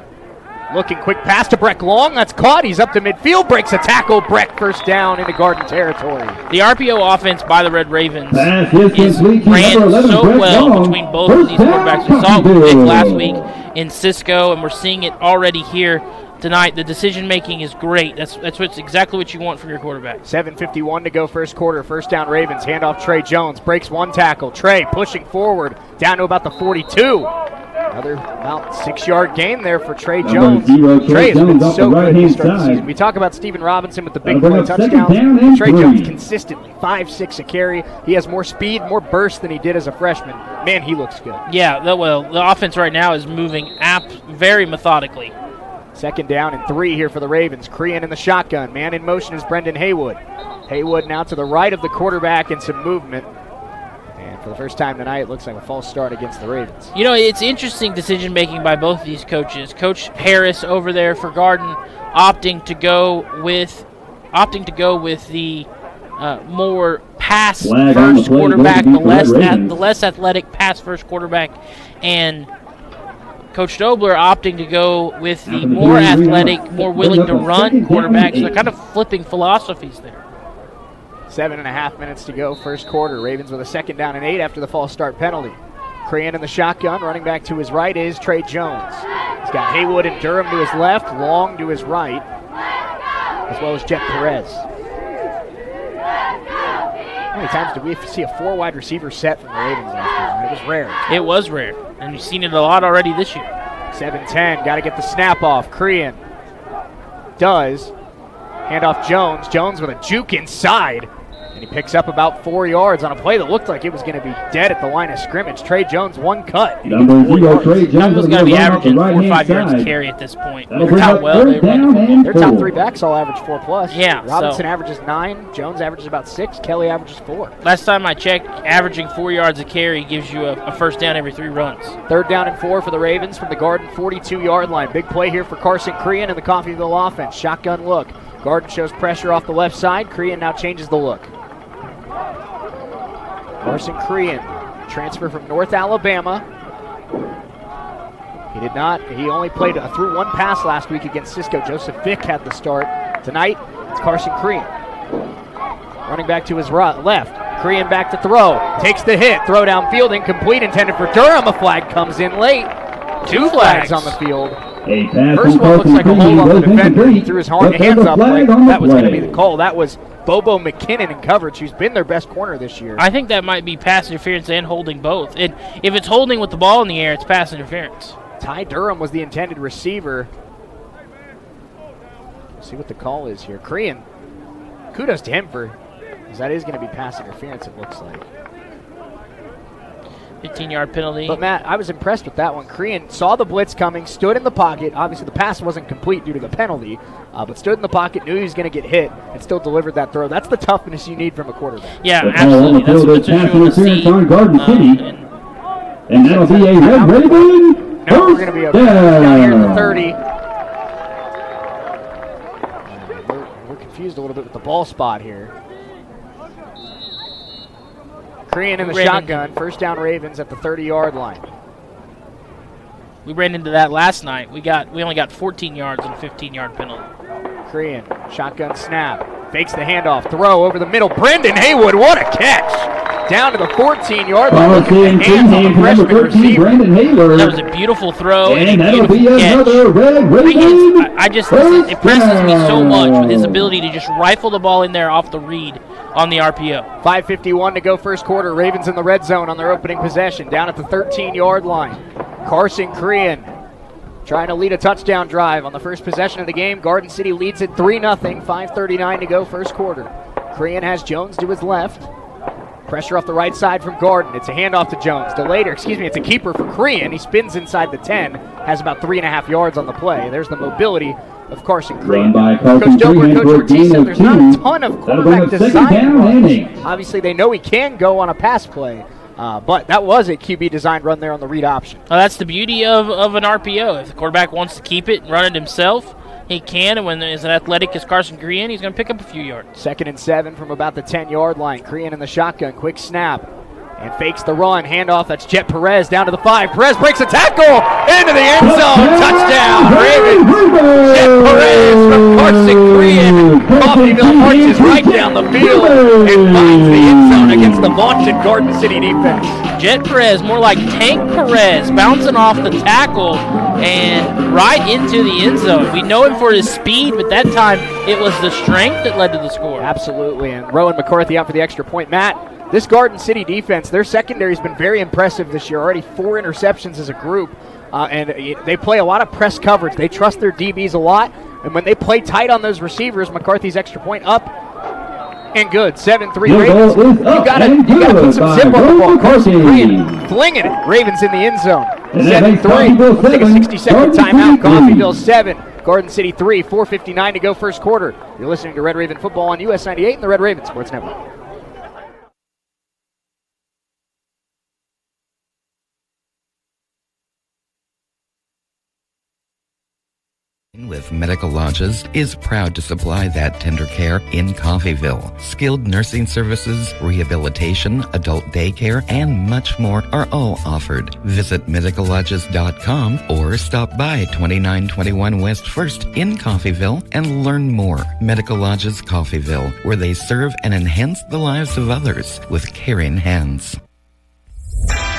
Speaker 1: looking, quick pass to Breck Long. That's caught. He's up to midfield, breaks a tackle. Breck first down into Garden territory.
Speaker 2: The RPO offense by the Red Ravens ran so well between both of these quarterbacks. We saw it with Vic last week in Cisco, and we're seeing it already here tonight. The decision making is great. That's exactly what you want from your quarterback.
Speaker 1: 7:51 to go first quarter. First down Ravens. Handoff Trey Jones. Breaks one tackle. Trey pushing forward down to about the 42. Another about 6-yard gain there for Trey Jones. Trey has been so good to start the season. We talk about Stephen Robinson with the big play touchdowns. Trey Jones consistently 5.6 a carry. He has more speed, more burst than he did as a freshman. Man, he looks good.
Speaker 2: Yeah, the offense right now is moving very methodically.
Speaker 1: 2nd down and 3 here for the Ravens. Crean in the shotgun. Man in motion is Brendan Haywood. Haywood now to the right of the quarterback and some movement. And for the first time tonight, it looks like a false start against the Ravens.
Speaker 2: It's interesting decision-making by both of these coaches. Coach Harris over there for Garden opting to go with the more pass-first quarterback, the less athletic pass-first quarterback, and Coach Dobler opting to go with the more athletic, more willing to run quarterback. So they're kind of flipping philosophies there.
Speaker 1: 7.5 minutes to go first quarter. Ravens with a 2nd down and 8 after the false start penalty. Crean in the shotgun. Running back to his right is Trey Jones. He's got Haywood and Durham to his left, Long to his right, as well as Jet Perez. How many times did we see a 4 wide receiver set from the Ravens last year? It was rare.
Speaker 2: It was rare, and you've seen it a lot already this year.
Speaker 1: 7-10, got to get the snap off. Crean does. Handoff Jones. Jones with a juke inside. And he picks up about 4 yards on a play that looked like it was going to be dead at the line of scrimmage. Trey Jones, one cut.
Speaker 3: Number 0, Trey Jones.
Speaker 2: That was going to be averaging 4 or 5 yards a carry at this point.
Speaker 3: That'll
Speaker 2: Look how well they run the football.
Speaker 1: Their top 3 backs all average 4+.
Speaker 2: Yeah,
Speaker 1: Robinson averages 9. Jones averages about 6. Kelly averages 4.
Speaker 2: Last time I checked, averaging 4 yards a carry gives you a first down every 3 runs.
Speaker 1: 3rd down and 4 for the Ravens from the Garden 42-yard line. Big play here for Carson Crean and the Coffeyville offense. Shotgun look. Garden shows pressure off the left side. Crean now changes the look. Carson Crean, transfer from North Alabama. He only played through 1 pass last week against Cisco. Joseph Vick had the start. Tonight, it's Carson Crean. Running back to his left. Crean back to throw. Takes the hit. Throw downfield, incomplete, intended for Durham. A flag comes in late. 2 flags on the field. First one looks like a hold on the defender. He threw his hands up like that was going to be the call. That was Bobo McKinnon in coverage, who's been their best corner this year.
Speaker 2: I think that might be pass interference and holding both. And if it's holding with the ball in the air, it's pass interference.
Speaker 1: Ty Durham was the intended receiver. Let's see what the call is here. Crean, kudos to him because that is going to be pass interference, it looks like.
Speaker 2: 15-yard penalty.
Speaker 1: But, Matt, I was impressed with that one. Crean saw the blitz coming, stood in the pocket. Obviously, the pass wasn't complete due to the penalty, but stood in the pocket, knew he was going to get hit, and still delivered that throw. That's the toughness you need from a quarterback.
Speaker 2: Yeah, absolutely. That's what you want to see.
Speaker 3: On Garden City. And that'll be a Red Raven.
Speaker 1: Now we're going to be down here at the 30. We're confused a little bit with the ball spot here. Crean in the shotgun. First down Ravens at the 30-yard line.
Speaker 2: We ran into that last night. We only got 14 yards and a 15-yard penalty.
Speaker 1: Crean, shotgun snap. Fakes the handoff. Throw over the middle. Brendan Haywood, what a catch! Down to the 14-yard line. Look at the hands on the freshman receiver.
Speaker 2: That was a beautiful throw.
Speaker 3: And that'll be another Red Raven.
Speaker 2: It impresses me so much with his ability to just rifle the ball in there off the read on the RPO.
Speaker 1: 5:51 to go first quarter. Ravens in the red zone on their opening possession. Down at the 13-yard line. Carson Crean trying to lead a touchdown drive on the first possession of the game. Garden City leads it 3-0. 5:39 to go first quarter. Crean has Jones to his left. Pressure off the right side from Garden. It's a handoff to Jones. It's a keeper for Crean. He spins inside the 10. Has about 3.5 yards on the play. There's the mobility of Carson Crean. Coach Dilbert, Coach Ortiz said there's not a ton of quarterback design runs. Obviously, they know he can go on a pass play. But that was a QB design run there on the read option.
Speaker 2: Well, that's the beauty of an RPO. If the quarterback wants to keep it and run it himself, he can, and when as athletic as Carson Crean, he's going to pick up a few yards.
Speaker 1: 2nd and 7 from about the 10-yard line. Crean in the shotgun, quick snap, and fakes the run. Handoff, that's Jet Perez down to the 5. Perez breaks a tackle into the end zone. Touchdown, Ravens. Jet Perez from Carson Crean. Coffeyville marches right down the field and finds the end zone against the vaunted Garden City defense.
Speaker 2: Jet Perez, more like Tank Perez, bouncing off the tackle and right into the end zone. We know him for his speed, but that time it was the strength that led to the score.
Speaker 1: Absolutely, and Rowan McCarthy out for the extra point. Matt, this Garden City defense, their secondary has been very impressive this year. Already 4 interceptions as a group, and they play a lot of press coverage. They trust their DBs a lot, and when they play tight on those receivers, McCarthy's extra point up and good. 7-3 Ravens. You gotta put some zip on the ball. Carson Crean flinging it. Ravens in the end zone. 7-3. We'll take a 60-second timeout. Coffeyville 7. Garden City 3. 4:59 to go first quarter. You're listening to Red Raven Football on US 98 and the Red Raven Sports Network.
Speaker 4: With Medical Lodges is proud to supply that tender care in Coffeyville. Skilled nursing services, rehabilitation, adult daycare, and much more are all offered. Visit medicallodges.com or stop by 2921 West 1st in Coffeyville and learn more. Medical Lodges Coffeyville, where they serve and enhance the lives of others with caring hands.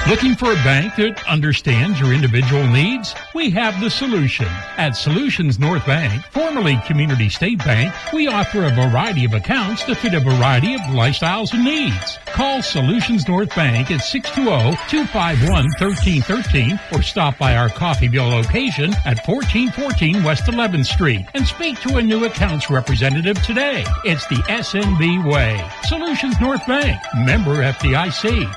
Speaker 14: Looking for a bank that understands your individual needs? We have the solution. At Solutions North Bank, formerly Community State Bank, we offer a variety of accounts to fit a variety of lifestyles and needs. Call Solutions North Bank at 620-251-1313 or stop by our Coffeyville location at 1414 West 11th Street and speak to a new accounts representative today. It's the SNB way. Solutions North Bank, member FDIC.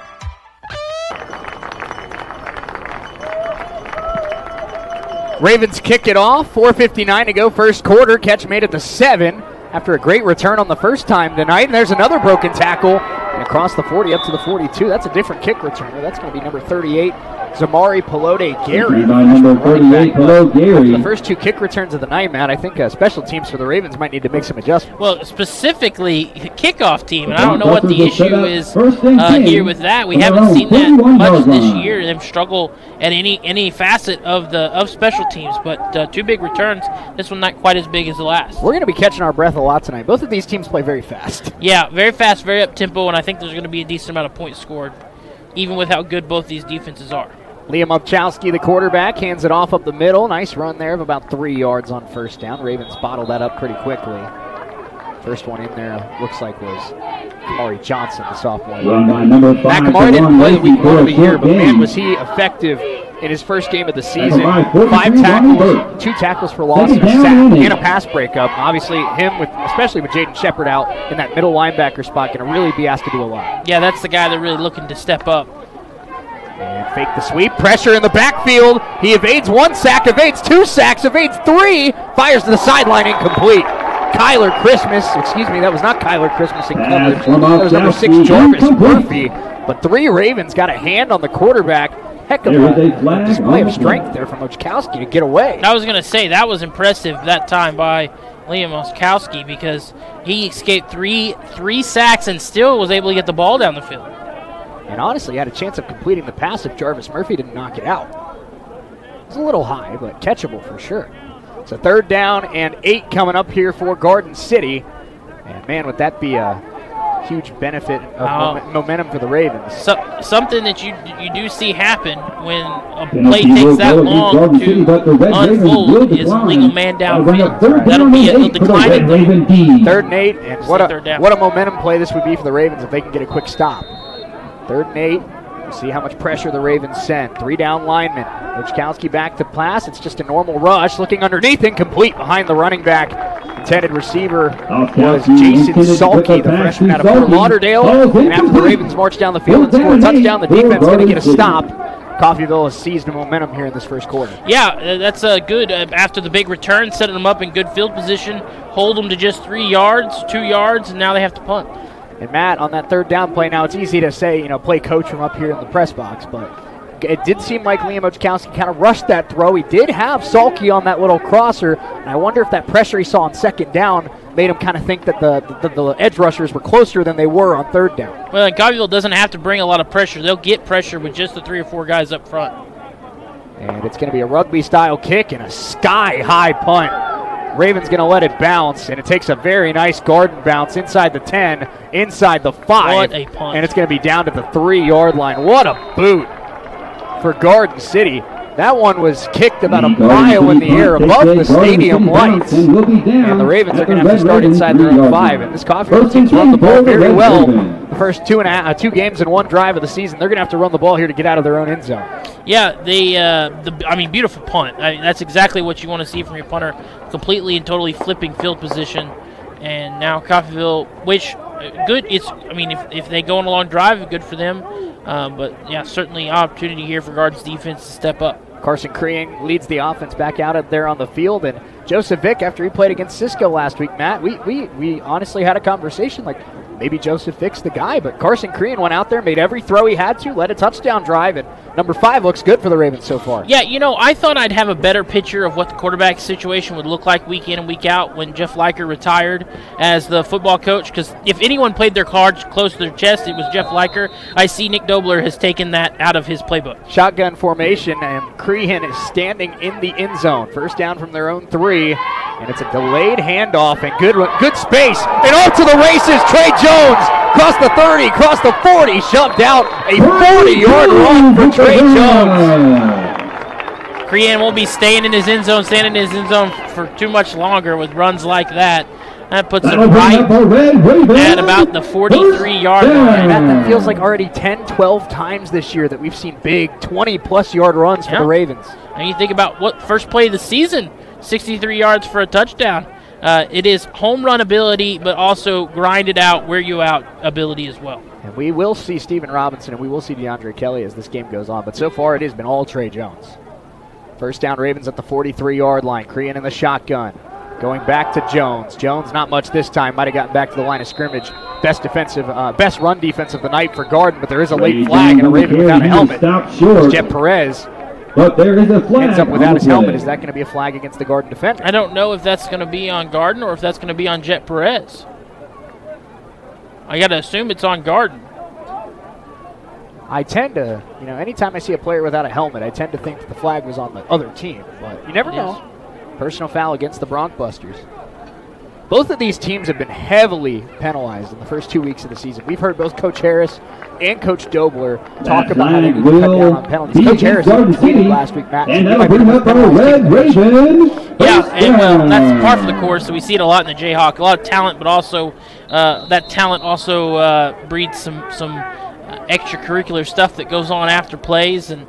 Speaker 1: Ravens kick it off. 4:59 to go, first quarter. Catch made at the 7 after a great return on the first time tonight. And there's another broken tackle. And across the 40 up to the 42. That's a different kick returner. That's going to be number 38, Zamari Pelote-Gary.
Speaker 3: Number 38, Pelote-Gary.
Speaker 1: The first two kick returns of the night, Matt, I think special teams for the Ravens might need to make some adjustments.
Speaker 2: Well, specifically kickoff team, and I don't know what the issue is here with that. We haven't seen that much this year. Them struggle at any facet of special teams, but two big returns. This one not quite as big as the last.
Speaker 1: We're going to be catching our breath a lot tonight. Both of these teams play very fast.
Speaker 2: Yeah, very fast, very up-tempo, and I think there's going to be a decent amount of points scored, even with how good both these defenses are.
Speaker 1: Liam Upchowski, the quarterback, hands it off up the middle. Nice run there of about 3 yards on first down. Ravens bottled that up pretty quickly. First one in there looks like was Kamari Johnson, the sophomore. Matt Kamari didn't play the week one of the year, but man, was he effective in his first game of the season. 5 tackles, 2 tackles for loss, and a sack, and a pass breakup. Obviously, him, especially with Jaden Shepard out in that middle linebacker spot, going to really be asked to do a lot.
Speaker 2: Yeah, that's the guy they're really looking to step up.
Speaker 1: And fake the sweep, pressure in the backfield. He evades 1 sack, evades 2 sacks, evades 3, fires to the sideline, incomplete. Kyler Christmas, that was not Kyler Christmas in coverage. That was number 6, Jarvis Murphy. But 3 Ravens got a hand on the quarterback. Heck of a display of strength there from Ochkowski to get away.
Speaker 2: I was going to say, that was impressive that time by Liam Ochkowski because he escaped three sacks and still was able to get the ball down the field.
Speaker 1: And honestly had a chance of completing the pass if Jarvis Murphy didn't knock it out. It was a little high, but catchable for sure. It's a 3rd down and 8 coming up here for Garden City. And man, would that be a huge benefit of momentum for the Ravens.
Speaker 2: Something that you do see happen when a play takes that long to unfold is a legal man downfield. That'll be a declining thing.
Speaker 1: 3rd and 8, and what a momentum play this would be for the Ravens if they can get a quick stop. 3rd and 8. We'll see how much pressure the Ravens send. 3 down linemen. Ochkowski back to pass. It's just a normal rush. Looking underneath, incomplete behind the running back. Intended receiver was Jason Salke, the freshman out of Fort Lauderdale. And after the Ravens march down the field and score a touchdown, the defense going to get a stop. Coffeyville has seized the momentum here in this first quarter.
Speaker 2: Yeah, that's good. After the big return, setting them up in good field position, hold them to just 3 yards, 2 yards, and now they have to punt.
Speaker 1: And Matt, on that 3rd down play, now it's easy to say, play coach from up here in the press box, but it did seem like Liam Ochkowski kind of rushed that throw. He did have Salke on that little crosser, and I wonder if that pressure he saw on 2nd down made him kind of think that the edge rushers were closer than they were on 3rd down.
Speaker 2: Well, and Coffeyville doesn't have to bring a lot of pressure. They'll get pressure with just the 3 or 4 guys up front.
Speaker 1: And it's going to be a rugby-style kick and a sky-high punt. Ravens going to let it bounce, and it takes a very nice garden bounce inside the 10, inside the 5.
Speaker 2: What a punt.
Speaker 1: And it's going to be down to the 3-yard line. What a boot for Garden City. That one was kicked about a mile in the air above the stadium lights. And the Ravens are going to have to start inside their own 5. And this Coffeyville team's run the ball very well. The first 2 games in 1 drive of the season, they're going to have to run the ball here to get out of their own end zone.
Speaker 2: Yeah, beautiful punt. That's exactly what you want to see from your punter, completely and totally flipping field position. And now Coffeyville, which good. If they go on a long drive, good for them. But yeah, certainly opportunity here for Garden's defense to step up.
Speaker 1: Carson Crean leads the offense back out there on the field, and Joseph Vick, after he played against Cisco last week, Matt, we honestly had a conversation like maybe Joseph Vick's the guy, but Carson Crean went out there, made every throw he had to, led a touchdown drive, and number 5 looks good for the Ravens so far.
Speaker 2: Yeah, I thought I'd have a better picture of what the quarterback situation would look like week in and week out when Jeff Leiker retired as the football coach, because if anyone played their cards close to their chest, it was Jeff Leiker. I see Nick Dobler has taken that out of his playbook.
Speaker 1: Shotgun formation, and Crean is standing in the end zone. First down from their own 3, and it's a delayed handoff, and good space, and off to the races, Trey Jones across the 30, across the 40, shoved out a 40-yard run for Trey Jones.
Speaker 2: Crean won't be staying in his end zone for too much longer with runs like that. That puts him right at about the 43-yard line.
Speaker 1: That feels like already 10, 12 times this year that we've seen big 20-plus yard runs for the Ravens.
Speaker 2: And you think about what first play of the season, 63 yards for a touchdown. It is home run ability, but also grinded out, wear you out ability as well.
Speaker 1: And we will see Steven Robinson and we will see DeAndre Kelly as this game goes on. But so far it has been all Trey Jones. First down, Ravens at the 43-yard line. Crean in the shotgun. Going back to Jones. Jones not much this time. Might have gotten back to the line of scrimmage. Best run defense of the night for Garden, but there is a late flag and a Raven without a helmet. Jet Perez
Speaker 3: But there is a flag.
Speaker 1: ends up without his helmet. Is that going to be a flag against the Garden defender?
Speaker 2: I don't know if that's going to be on Garden or if that's going to be on Jet Perez. I got to assume it's on Garden.
Speaker 1: I tend to, anytime I see a player without a helmet, I tend to think that the flag was on the other team, but you never know. Personal foul against the Broncbusters. Both of these teams have been heavily penalized in the first 2 weeks of the season. We've heard both Coach Harris and Coach Dobler talk about how they need to cut down on penalties. Coach Harris tweeted last week, Matt.
Speaker 3: And that'll bring up our Red Raven.
Speaker 2: Yeah, and that's par for the course. So we see it a lot in the Jayhawk. A lot of talent, but also that talent also breeds some extracurricular stuff that goes on after plays, and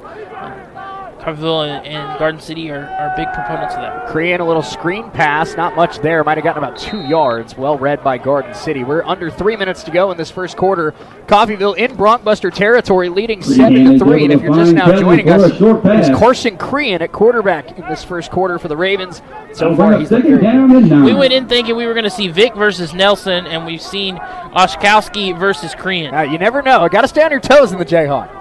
Speaker 2: Coffeyville and Garden City are big proponents of that.
Speaker 1: Crean, a little screen pass, not much there. Might have gotten about 2 yards. Well read by Garden City. We're under 3 minutes to go in this first quarter. Coffeyville in Bronkbuster territory, leading 7-3. And if you're just now joining us, it's Carson Crean at quarterback in this first quarter for the Ravens. So far, he's been very good.
Speaker 2: We went in thinking we were going to see Vic versus Nelson, and we've seen Oshkowski versus Crean.
Speaker 1: You never know. Got to stay on your toes in the Jayhawk.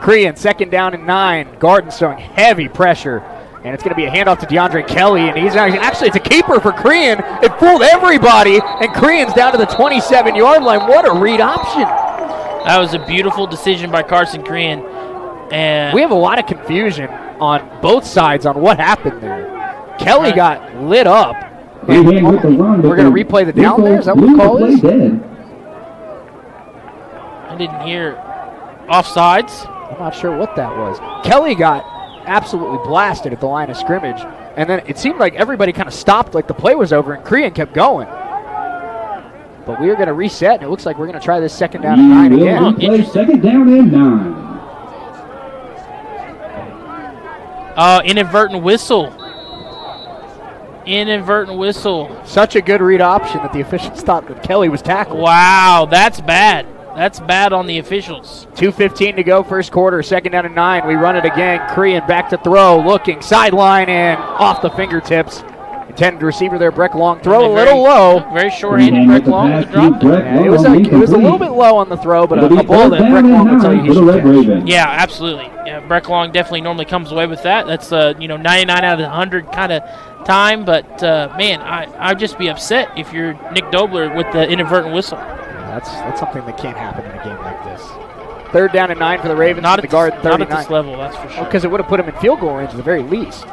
Speaker 1: Crean, 2nd down and 9. Garden showing heavy pressure. And it's going to be a handoff to DeAndre Kelly. And he's actually, it's a keeper for Crean. It fooled everybody. And Crean's down to the 27-yard line. What a read option.
Speaker 2: That was a beautiful decision by Carson Crean. And
Speaker 1: we have a lot of confusion on both sides on what happened there. Kelly got lit up. We're going to replay the down there? Is that what the call is?
Speaker 2: I didn't hear offsides.
Speaker 1: I'm not sure what that was. Kelly got absolutely blasted at the line of scrimmage, and then it seemed like everybody kind of stopped like the play was over, and Crean kept going. But we are going to reset, and it looks like we're going to try this 2nd down and 9 again.
Speaker 3: Second down and 9.
Speaker 2: Inadvertent whistle. Inadvertent whistle.
Speaker 1: Such a good read option that the officials thought that Kelly was tackled.
Speaker 2: Wow, that's bad. That's bad on the officials.
Speaker 1: 2:15 to go, first quarter, 2nd down and 9. We run it again. Crean back to throw, looking sideline and off the fingertips. Intended receiver there, Breck Long. Throw a little low.
Speaker 2: Very short-handed Breck Long with the drop.
Speaker 1: It was a little bit low on the throw, but a ball that Breck Long will tell you he should catch.
Speaker 2: Yeah, absolutely. Yeah, Breck Long definitely normally comes away with that. That's 99 out of 100 kind of time. But man, I'd just be upset if you're Nick Dobler with the inadvertent whistle.
Speaker 1: That's something that can't happen in a game like this. 3rd down and 9 for the Ravens. Not at the Garden 39.
Speaker 2: Not at this level, that's for sure.
Speaker 1: Because it would have put him in field goal range at the very least.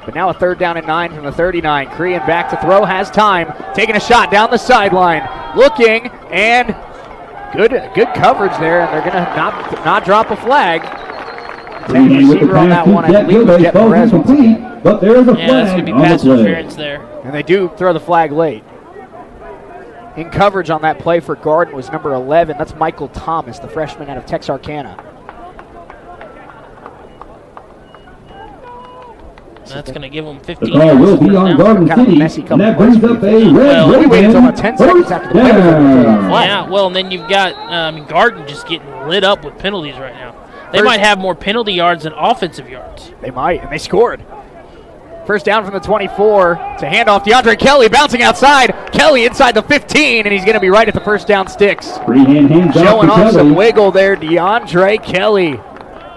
Speaker 1: But now a 3rd down and 9 from the 39. Crean back to throw, has time. Taking a shot down the sideline. Looking, and good coverage there. And they're going to not drop a flag. Receiver on that one, I believe, was Jet Perez.
Speaker 3: But there is a flag.
Speaker 2: Yeah, that's going to be pass interference there.
Speaker 1: And they do throw the flag late. In coverage on that play for Garden was number 11. That's Michael Thomas, the freshman out of Texarkana.
Speaker 2: That's going to give them 15
Speaker 3: The call will be on Garden City, and that brings up a red
Speaker 1: we waited until about 10 seconds after the play was over.
Speaker 2: Yeah, well, and then you've got Garden just getting lit up with penalties right now. They might have more penalty yards than offensive yards.
Speaker 1: They might, and they scored. First down from the 24. It's a handoff. DeAndre Kelly bouncing outside. Kelly inside the 15, and he's going to be right at the first down sticks. Showing off some wiggle there, DeAndre Kelly.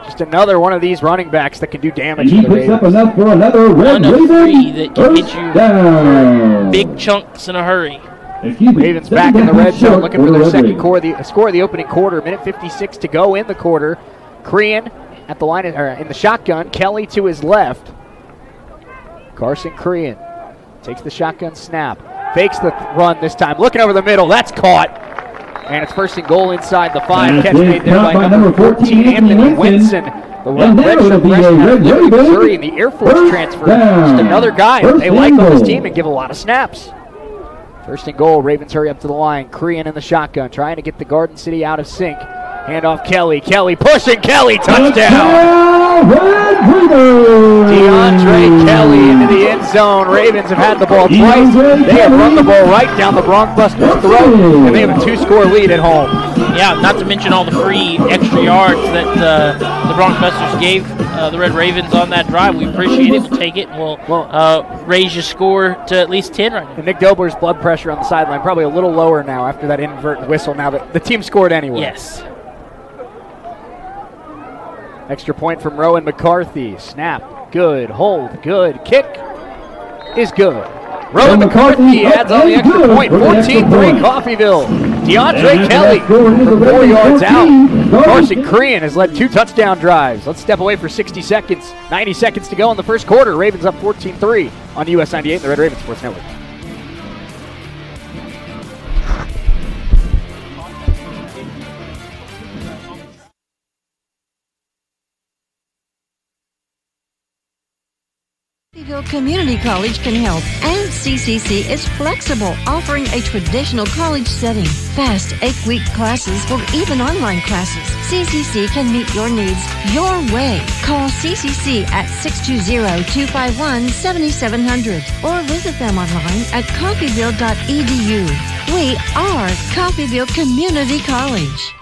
Speaker 1: Just another one of these running backs that can do damage
Speaker 3: And he
Speaker 1: for the
Speaker 3: picks
Speaker 1: Ravens.
Speaker 3: up enough for another Red Raven.
Speaker 2: That can hit you
Speaker 3: down.
Speaker 2: big chunks in a hurry.
Speaker 1: Ravens back in the red zone, looking for their second score of the opening quarter. Minute 56 to go in the quarter. Crean at the line in the shotgun. Kelly to his left. Carson Crean takes the shotgun snap. Fakes the run this time. Looking over the middle. That's caught. And it's first and goal inside the 5.
Speaker 3: And
Speaker 1: Catch made there by number 14, Anthony Winston. The redshirt freshman out of Liberty, Missouri, and the Air Force transfer. Just another guy that they like on this team and give a lot of snaps. First and goal, Ravens hurry up to the line. Crean in the shotgun, trying to get the Garden City out of sync. Handoff Kelly. Kelly pushing. Kelly, touchdown! DeAndre Kelly into the end zone. Ravens have had the ball twice. They have run the ball right down the Broncbusters' throat, and they have a 2-score lead at home.
Speaker 2: Yeah, not to mention all the free extra yards that the Broncbusters gave the Red Ravens on that drive. We appreciate it. We'll take it, and we'll raise your score to at least 10 right now.
Speaker 1: And Nick Dobler's blood pressure on the sideline probably a little lower now after that inadvertent whistle. Now that the team scored anyway.
Speaker 2: Yes.
Speaker 1: Extra point from Rowan McCarthy. Snap, good. Hold, good. Kick is good. Rowan McCarthy adds on the extra point. 14-3 Coffeyville. DeAndre Kelly from 4 yards out. Carson Crean has led 2 touchdown drives. Let's step away for 60 seconds. 90 seconds to go in the first quarter. Ravens up 14-3 on US 98 and the Red Raven Sports Network.
Speaker 5: Coffeyville Community College can help, and CCC is flexible, offering a traditional college setting, fast 8-week classes or even online classes. CCC can meet your needs your way. Call CCC at 620-251-7700 or visit them online at coffeyville.edu. We are Coffeyville Community College.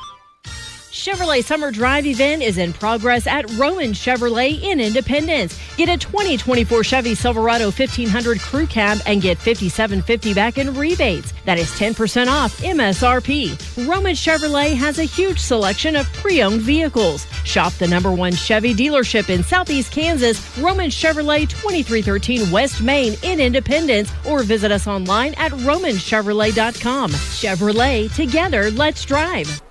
Speaker 6: Chevrolet Summer Drive event is in progress at Roman Chevrolet in Independence. Get a 2024 Chevy Silverado 1500 Crew Cab and get $57.50 back in rebates. That is 10% off MSRP. Roman Chevrolet has a huge selection of pre-owned vehicles. Shop the #1 Chevy dealership in Southeast Kansas, Roman Chevrolet 2313 West Main in Independence, or visit us online at romanchevrolet.com. Chevrolet, together, let's drive.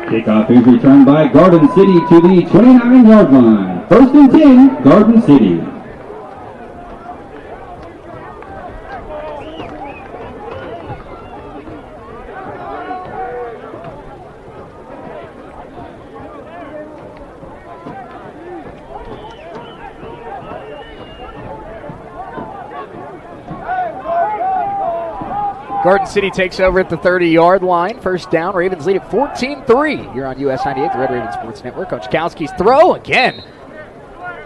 Speaker 3: Kickoff is returned by Garden City to the 29-yard line. First and 10, Garden City.
Speaker 1: Garden City takes over at the 30-yard line. First down, Ravens lead at 14-3. You're on US 98, the Red Raven Sports Network. Coach Kowski's throw again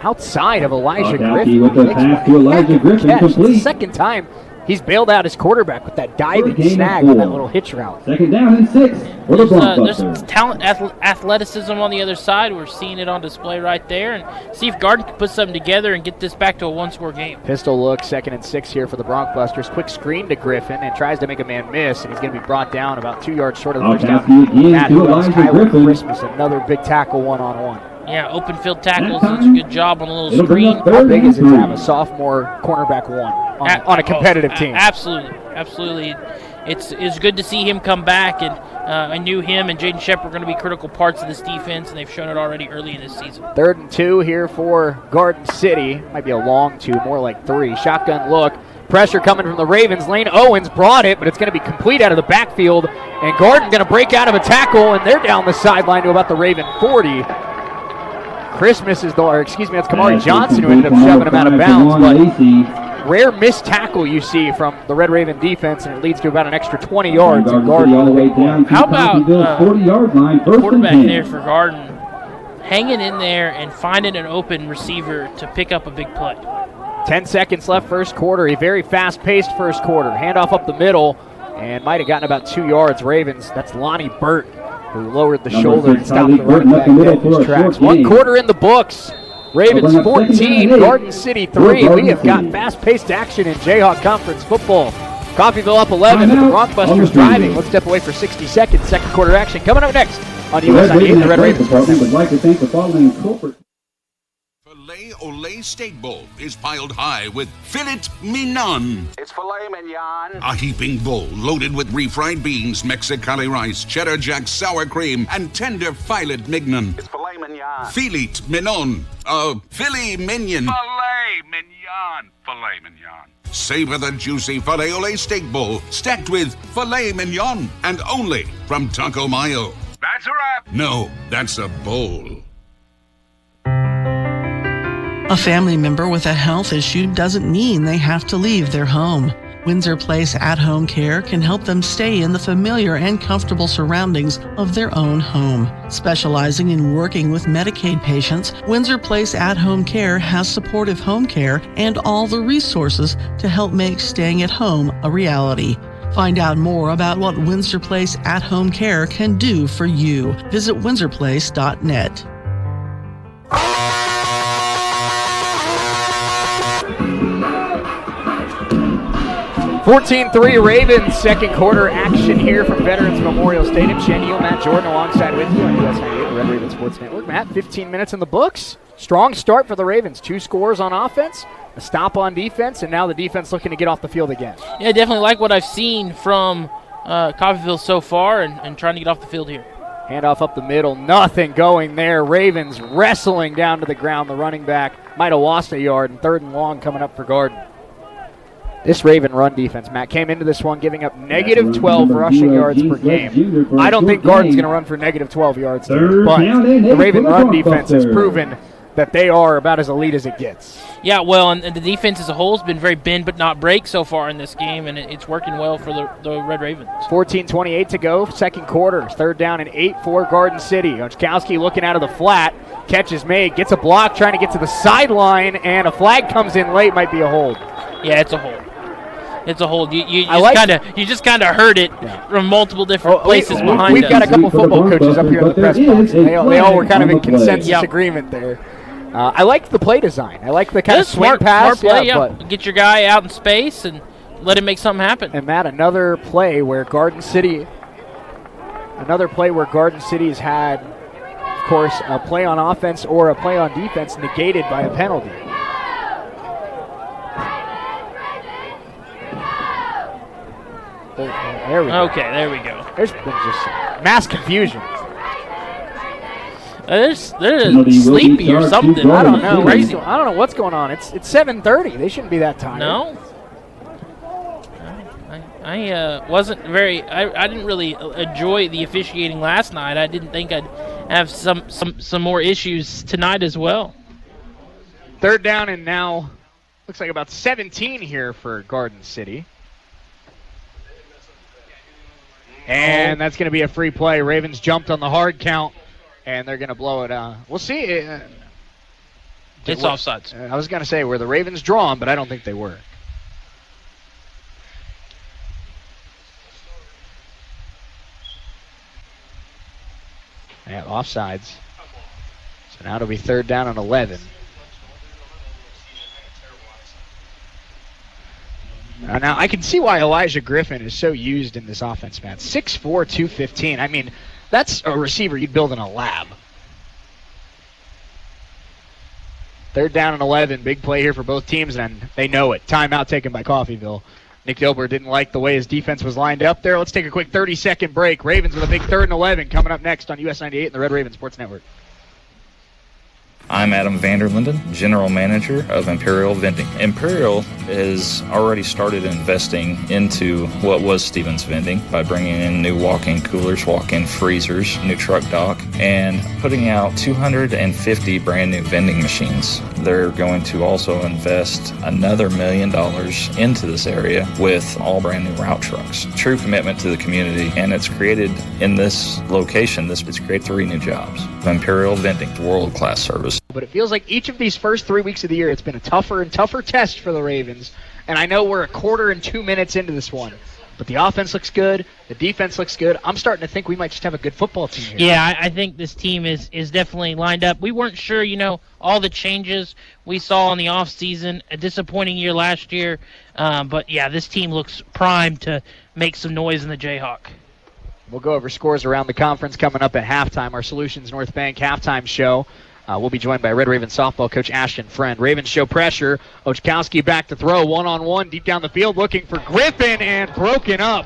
Speaker 1: outside of Elijah Griffin.
Speaker 3: With the pass to Elijah Griffin, complete.
Speaker 1: Second time he's bailed out his quarterback with that diving snag on that little hitch route.
Speaker 3: Second down and 6 for the
Speaker 2: There's
Speaker 3: Broncbusters.
Speaker 2: talent, athleticism on the other side. We're seeing it on display right there, and see if Garden can put something together and get this back to a 1-score game.
Speaker 1: Pistol look, 2nd and 6 here for the Broncbusters. Quick screen to Griffin and tries to make a man miss, and he's going to be brought down about 2 yards short of the first down. Matt Tyler Christmas, another big tackle one-on-one.
Speaker 2: Yeah, open field tackles, does a good job on the little screen.
Speaker 1: How big is it to have a sophomore cornerback one on a competitive team?
Speaker 2: Absolutely. It's good to see him come back, and I knew him and Jaden Shepard were going to be critical parts of this defense, and they've shown it already early in this season.
Speaker 1: 3rd and 2 here for Garden City. Might be a long 2, more like 3. Shotgun look. Pressure coming from the Ravens. Lane Owens brought it, but it's going to be complete out of the backfield, and Garden going to break out of a tackle, and they're down the sideline to about the Raven 40. Christmas is that's Kamari Johnson who ended up shoving him out of bounds, but rare missed tackle you see from the Red Raven defense, and it leads to about an extra 20 yards.
Speaker 3: All the way down to
Speaker 2: how about
Speaker 3: 40-yard line,
Speaker 2: the quarterback there for Garden hanging in there and finding an open receiver to pick up a big play?
Speaker 1: 10 seconds left first quarter, a very fast-paced first quarter. Handoff up the middle, and might have gotten about 2 yards. Ravens, that's Lonnie Burt, who lowered the shoulder and stopped the running back dead in his tracks. 1 quarter in the books. Ravens 14, Garden City 3. We have got fast-paced action in Jayhawk Conference football. Coffeyville up 11, but the Broncbusters driving. Let's step away for 60 seconds. Second quarter action coming up next on US 98, the Red Ravens.
Speaker 3: Would like to thank the following corporate.
Speaker 22: Filet Olay Steak Bowl is piled high with filet mignon.
Speaker 23: It's filet mignon.
Speaker 22: A heaping bowl loaded with refried beans, Mexicali rice, cheddar jack, sour cream, and tender filet mignon.
Speaker 23: It's filet mignon.
Speaker 22: Filet mignon. Filet mignon.
Speaker 23: Filet mignon.
Speaker 22: mignon, filet mignon. Savor the juicy filet ole steak bowl stacked with filet mignon and only from Taco Mayo. That's a wrap. No, that's a bowl.
Speaker 11: A family member with a health issue doesn't mean they have to leave their home. Windsor Place At-Home Care can help them stay in the familiar and comfortable surroundings of their own home. Specializing in working with Medicaid patients, Windsor Place At-Home Care has supportive home care and all the resources to help make staying at home a reality. Find out more about what Windsor Place At-Home Care can do for you. Visit windsorplace.net.
Speaker 1: 14-3 Ravens, second quarter action here from Veterans Memorial Stadium. Shanny Hill, Matt Jordan alongside with you on US 98, the Red Raven Sports Network. Matt, 15 minutes in the books. Strong start for the Ravens. 2 scores on offense, a stop on defense, and now the defense looking to get off the field again.
Speaker 2: Yeah, definitely like what I've seen from Coffeyville so far and trying to get off the field here.
Speaker 1: Handoff up the middle, nothing going there. Ravens wrestling down to the ground. The running back might have lost a yard, and 3rd and long coming up for Garden. This Raven run defense, Matt, came into this one giving up negative 12 rushing yards per game. I don't think Garden's going to run for negative 12 yards here, but the Raven run defense has proven that they are about as elite as it gets.
Speaker 2: Yeah, well, and the defense as a whole has been very bend but not break so far in this game, and it's working well for the Red Ravens.
Speaker 1: 14:28 to go, second quarter. 3rd down and 8 for Garden City. Oczkowski looking out of the flat. Catch is made, gets a block, trying to get to the sideline, and a flag comes in late, might be a hold.
Speaker 2: Yeah, it's a hold. It's a hold. You just kind of heard it from multiple different places behind us.
Speaker 1: We've got a couple football coaches up here in the press box. They all were kind of in consensus agreement there. I like the play design. I like the kind of swing pass.
Speaker 2: Smart play, But get your guy out in space and let him make something happen.
Speaker 1: And Matt, another play where Garden City has had, of course, a play on offense or a play on defense negated by a penalty. There we go.
Speaker 2: Okay, there we go.
Speaker 1: There's been just mass confusion.
Speaker 2: They're sleepy or something.
Speaker 1: I don't know. Crazy. I don't know what's going on. It's 7:30. They shouldn't be that tired.
Speaker 2: No. I wasn't very. I didn't really enjoy the officiating last night. I didn't think I'd have some more issues tonight as well.
Speaker 1: 3rd down and now looks like about 17 here for Garden City. And that's going to be a free play. Ravens jumped on the hard count, and they're going to blow it out. We'll see.
Speaker 2: It's offsides.
Speaker 1: I was going to say, were the Ravens drawn, but I don't think they were. Yeah, offsides. So now it'll be 3rd down and 11. Now, I can see why Elijah Griffin is so used in this offense, Matt. 6'4", 215. I mean, that's a receiver you'd build in a lab. 3rd down and 11. Big play here for both teams, and they know it. Timeout taken by Coffeyville. Nick Dilber didn't like the way his defense was lined up there. Let's take a quick 30-second break. Ravens with a big 3rd and 11 coming up next on US 98 and the Red Raven Sports Network.
Speaker 8: I'm Adam Vanderlinden, General Manager of Imperial Vending. Imperial has already started investing into what was Stevens Vending by bringing in new walk-in coolers, walk-in freezers, new truck dock, and putting out 250 brand new vending machines. They're going to also invest another $1 million into this area with all brand new route trucks. True commitment to the community, and it's created in this location. It's created 3 new jobs. Imperial Vending, world-class service.
Speaker 1: But it feels like each of these first 3 weeks of the year, it's been a tougher and tougher test for the Ravens. And I know we're a quarter and 2 minutes into this one. But the offense looks good. The defense looks good. I'm starting to think we might just have a good football team here.
Speaker 2: Yeah, I think this team is definitely lined up. We weren't sure, all the changes we saw in the offseason. A disappointing year last year. But, yeah, this team looks primed to make some noise in the Jayhawk.
Speaker 1: We'll go over scores around the conference coming up at halftime. Our Solutions North Bank halftime show. We'll be joined by Red Raven softball coach Ashton Friend. Ravens show pressure. Oczkowski back to throw. One-on-one deep down the field looking for Griffin and broken up.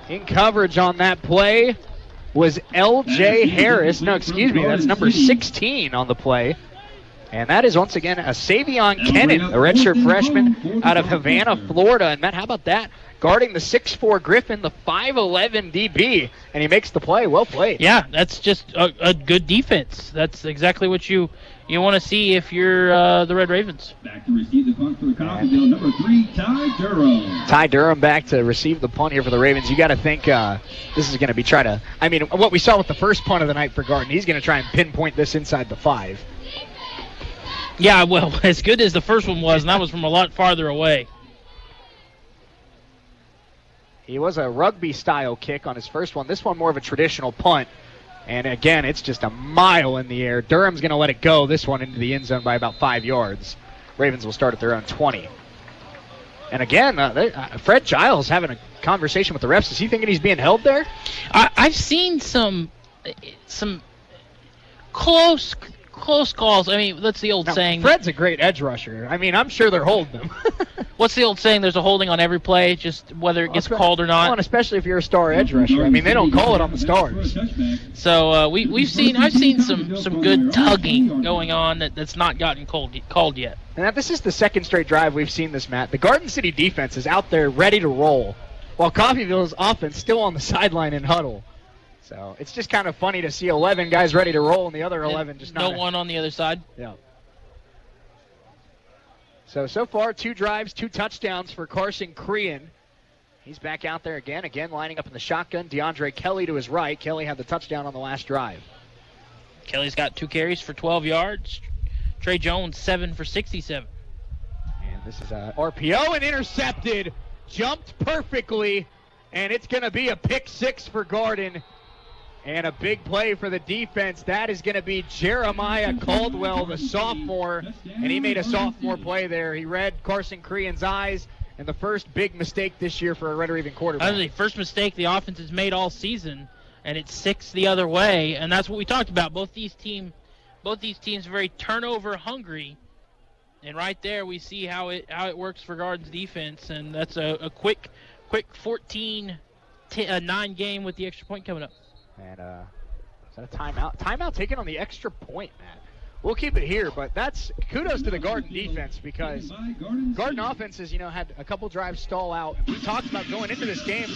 Speaker 1: In coverage on that play was L.J. Harris. No, excuse me, that's number 16 on the play. And that is once again a Savion Kennan, a redshirt freshman out of Havana, Florida. And Matt, how about that? Guarding the 6'4 Griffin, the 5'11 DB, and he makes the play. Well played.
Speaker 2: Yeah, that's just a good defense. That's exactly what you want to see if you're the Red Ravens.
Speaker 3: Back to receive the punt for Coffeyville, number 3, Ty Durham.
Speaker 1: Ty Durham back to receive the punt here for the Ravens. You got to think this is going to be what we saw with the first punt of the night for Garden, he's going to try and pinpoint this inside the 5.
Speaker 2: Yeah, well, as good as the first one was, and that was from a lot farther away.
Speaker 1: He was a rugby-style kick on his first one. This one more of a traditional punt. And again, it's just a mile in the air. Durham's going to let it go, this one into the end zone by about 5 yards. Ravens will start at their own 20. And again, Fred Giles having a conversation with the refs. Is he thinking he's being held there?
Speaker 2: I've seen some close calls. I mean, that's the old saying.
Speaker 1: Fred's a great edge rusher. I mean, I'm sure they're holding him.
Speaker 2: What's the old saying? There's a holding on every play, just whether it gets called or not.
Speaker 1: Well, and especially if you're a star edge rusher. I mean, they don't call it on the stars.
Speaker 2: So I've seen some good tugging going on that's not gotten called yet.
Speaker 1: And this is the second straight drive we've seen this, Matt. The Garden City defense is out there ready to roll, while Coffeyville's offense still on the sideline in huddle. So it's just kind of funny to see 11 guys ready to roll and the other 11 just not.
Speaker 2: No one on the other side.
Speaker 1: Yeah. So far, 2 drives, 2 touchdowns for Carson Crean. He's back out there again lining up in the shotgun. DeAndre Kelly to his right. Kelly had the touchdown on the last drive.
Speaker 2: Kelly's got 2 carries for 12 yards. Trey Jones, 7 for 67.
Speaker 1: And this is a RPO and intercepted. Jumped perfectly, and it's going to be a pick 6 for Garden. And a big play for the defense. That is going to be Jeremiah Caldwell, the sophomore. And he made a sophomore play there. He read Carson Crean's eyes. And the first big mistake this year for a Red Raven quarterback.
Speaker 2: That was the first mistake the offense has made all season. And it's 6 the other way. And that's what we talked about. Both these teams are very turnover hungry. And right there we see how it works for Garden's defense. And that's a quick 14-9 game with the extra point coming up.
Speaker 1: And is that a timeout? Timeout taken on the extra point, Matt. We'll keep it here, but that's kudos to the Garden defense because Garden offense has, had a couple drives stall out. We talked about going into this game,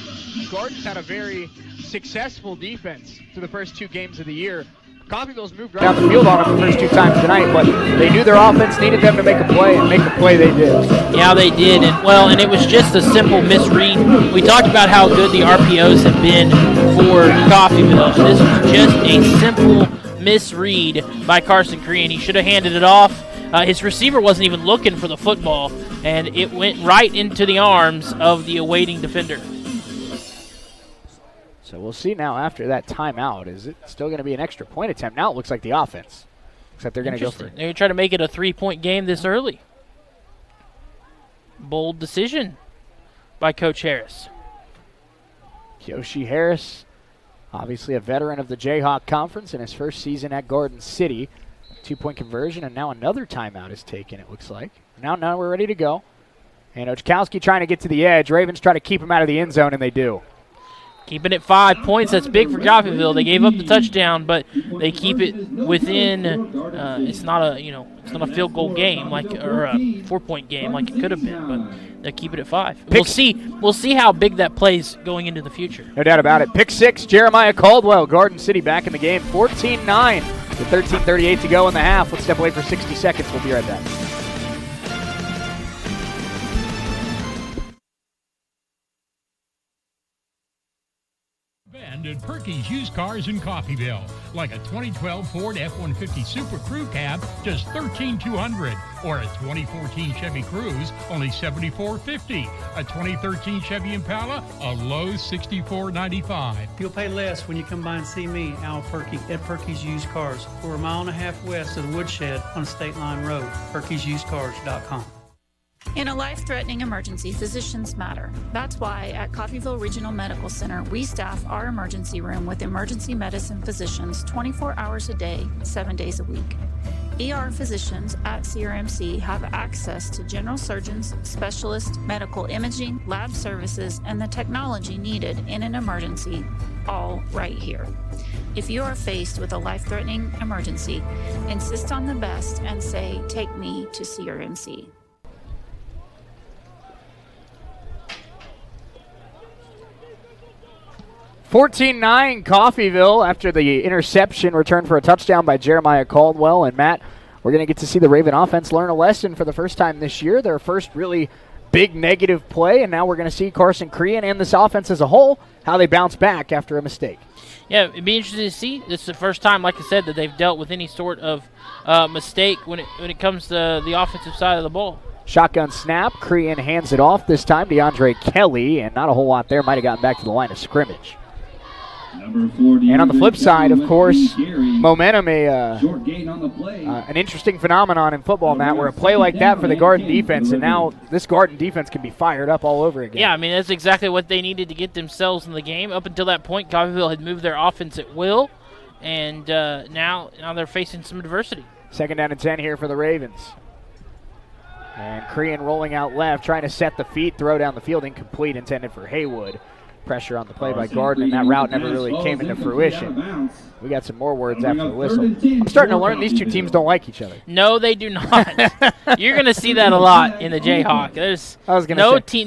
Speaker 1: Garden's had a very successful defense through the first 2 games of the year. Coffeyville's moved right down the field on them the first 2 times tonight, but they knew their offense needed them to make a play, and make a play they did.
Speaker 2: Yeah, they did, and it was just a simple misread. We talked about how good the RPOs have been for Coffeyville. This was just a simple misread by Carson Crean. He should have handed it off. His receiver wasn't even looking for the football, and it went right into the arms of the awaiting defender.
Speaker 1: So we'll see now after that timeout. Is it still going to be an extra point attempt? Now it looks like the offense. Except they're going to go for it.
Speaker 2: They're going to try to make it a 3-point game this early. Bold decision by Coach Harris.
Speaker 1: Yoshi Harris, obviously a veteran of the Jayhawk Conference in his first season at Garden City. 2-point conversion, and now another timeout is taken, it looks like. Now we're ready to go. And Ochkowski trying to get to the edge. Ravens try to keep him out of the end zone, and they do.
Speaker 2: Keeping it 5 points, that's big for Coffeyville. They gave up the touchdown, but they keep it within. It's not a field goal game or a 4-point game like it could have been, but they keep it at 5. We'll see how big that plays going into the future.
Speaker 1: No doubt about it. Pick 6, Jeremiah Caldwell, Garden City back in the game, 14-9 with 13:38 to go in the half. Let's step away for 60 seconds. We'll be right back.
Speaker 14: At Perky's Used Cars in Coffeyville, like a 2012 Ford F-150 Super Crew Cab, just $13,200, or a 2014 Chevy Cruze, only $74.50. A 2013 Chevy Impala, a low $64.95.
Speaker 15: You'll pay less when you come by and see me, Al Perky, at Perky's Used Cars. We're a mile and a half west of the Woodshed on State Line Road. Perky'sUsedCars.com.
Speaker 16: In a life-threatening emergency, physicians matter. That's why at Coffeyville Regional Medical Center, we staff our emergency room with emergency medicine physicians 24 hours a day, 7 days a week. ER physicians at CRMC have access to general surgeons, specialists, medical imaging, lab services, and the technology needed in an emergency, all right here. If you are faced with a life-threatening emergency, insist on the best and say, "Take me to CRMC."
Speaker 1: (14-9) Coffeyville after the interception returned for a touchdown by Jeremiah Caldwell. And Matt, we're going to get to see the Raven offense learn a lesson for the first time this year. Their first really big negative play, and now we're going to see Carson Crean and this offense as a whole, how they bounce back after a mistake.
Speaker 2: Yeah, it'd be interesting to see. This is the first time, like I said, that they've dealt with any sort of mistake when it comes to the offensive side of the ball.
Speaker 1: Shotgun snap. Crean hands it off this time. DeAndre Kelly, and not a whole lot there. Might have gotten back to the line of scrimmage. And on the flip side, of course, momentum, an interesting phenomenon in football, Matt, where a play like that for the Garden defense, and now this Garden defense can be fired up all over again.
Speaker 2: Yeah, I mean, that's exactly what they needed to get themselves in the game. Up until that point, Coffeyville had moved their offense at will, and now they're facing some adversity.
Speaker 1: 2nd down and 10 here for the Ravens. And Crean rolling out left, trying to set the feet, throw down the field, incomplete, intended for Haywood. Pressure on the play by Garden, and that route never really came into fruition. We got some more words after the whistle. I'm starting to learn these two teams don't like each other.
Speaker 2: No, they do not. You're going to see that a lot in the Jayhawk. There's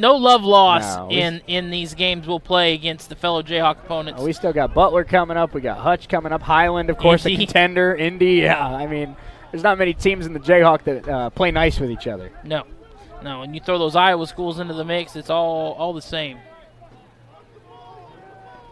Speaker 2: no love loss in these games we'll play against the fellow Jayhawk opponents.
Speaker 1: We still got Butler coming up. We got Hutch coming up. Highland, of course, a contender. Indy, yeah. I mean, there's not many teams in the Jayhawk that play nice with each other.
Speaker 2: No. When you throw those Iowa schools into the mix, it's all the same.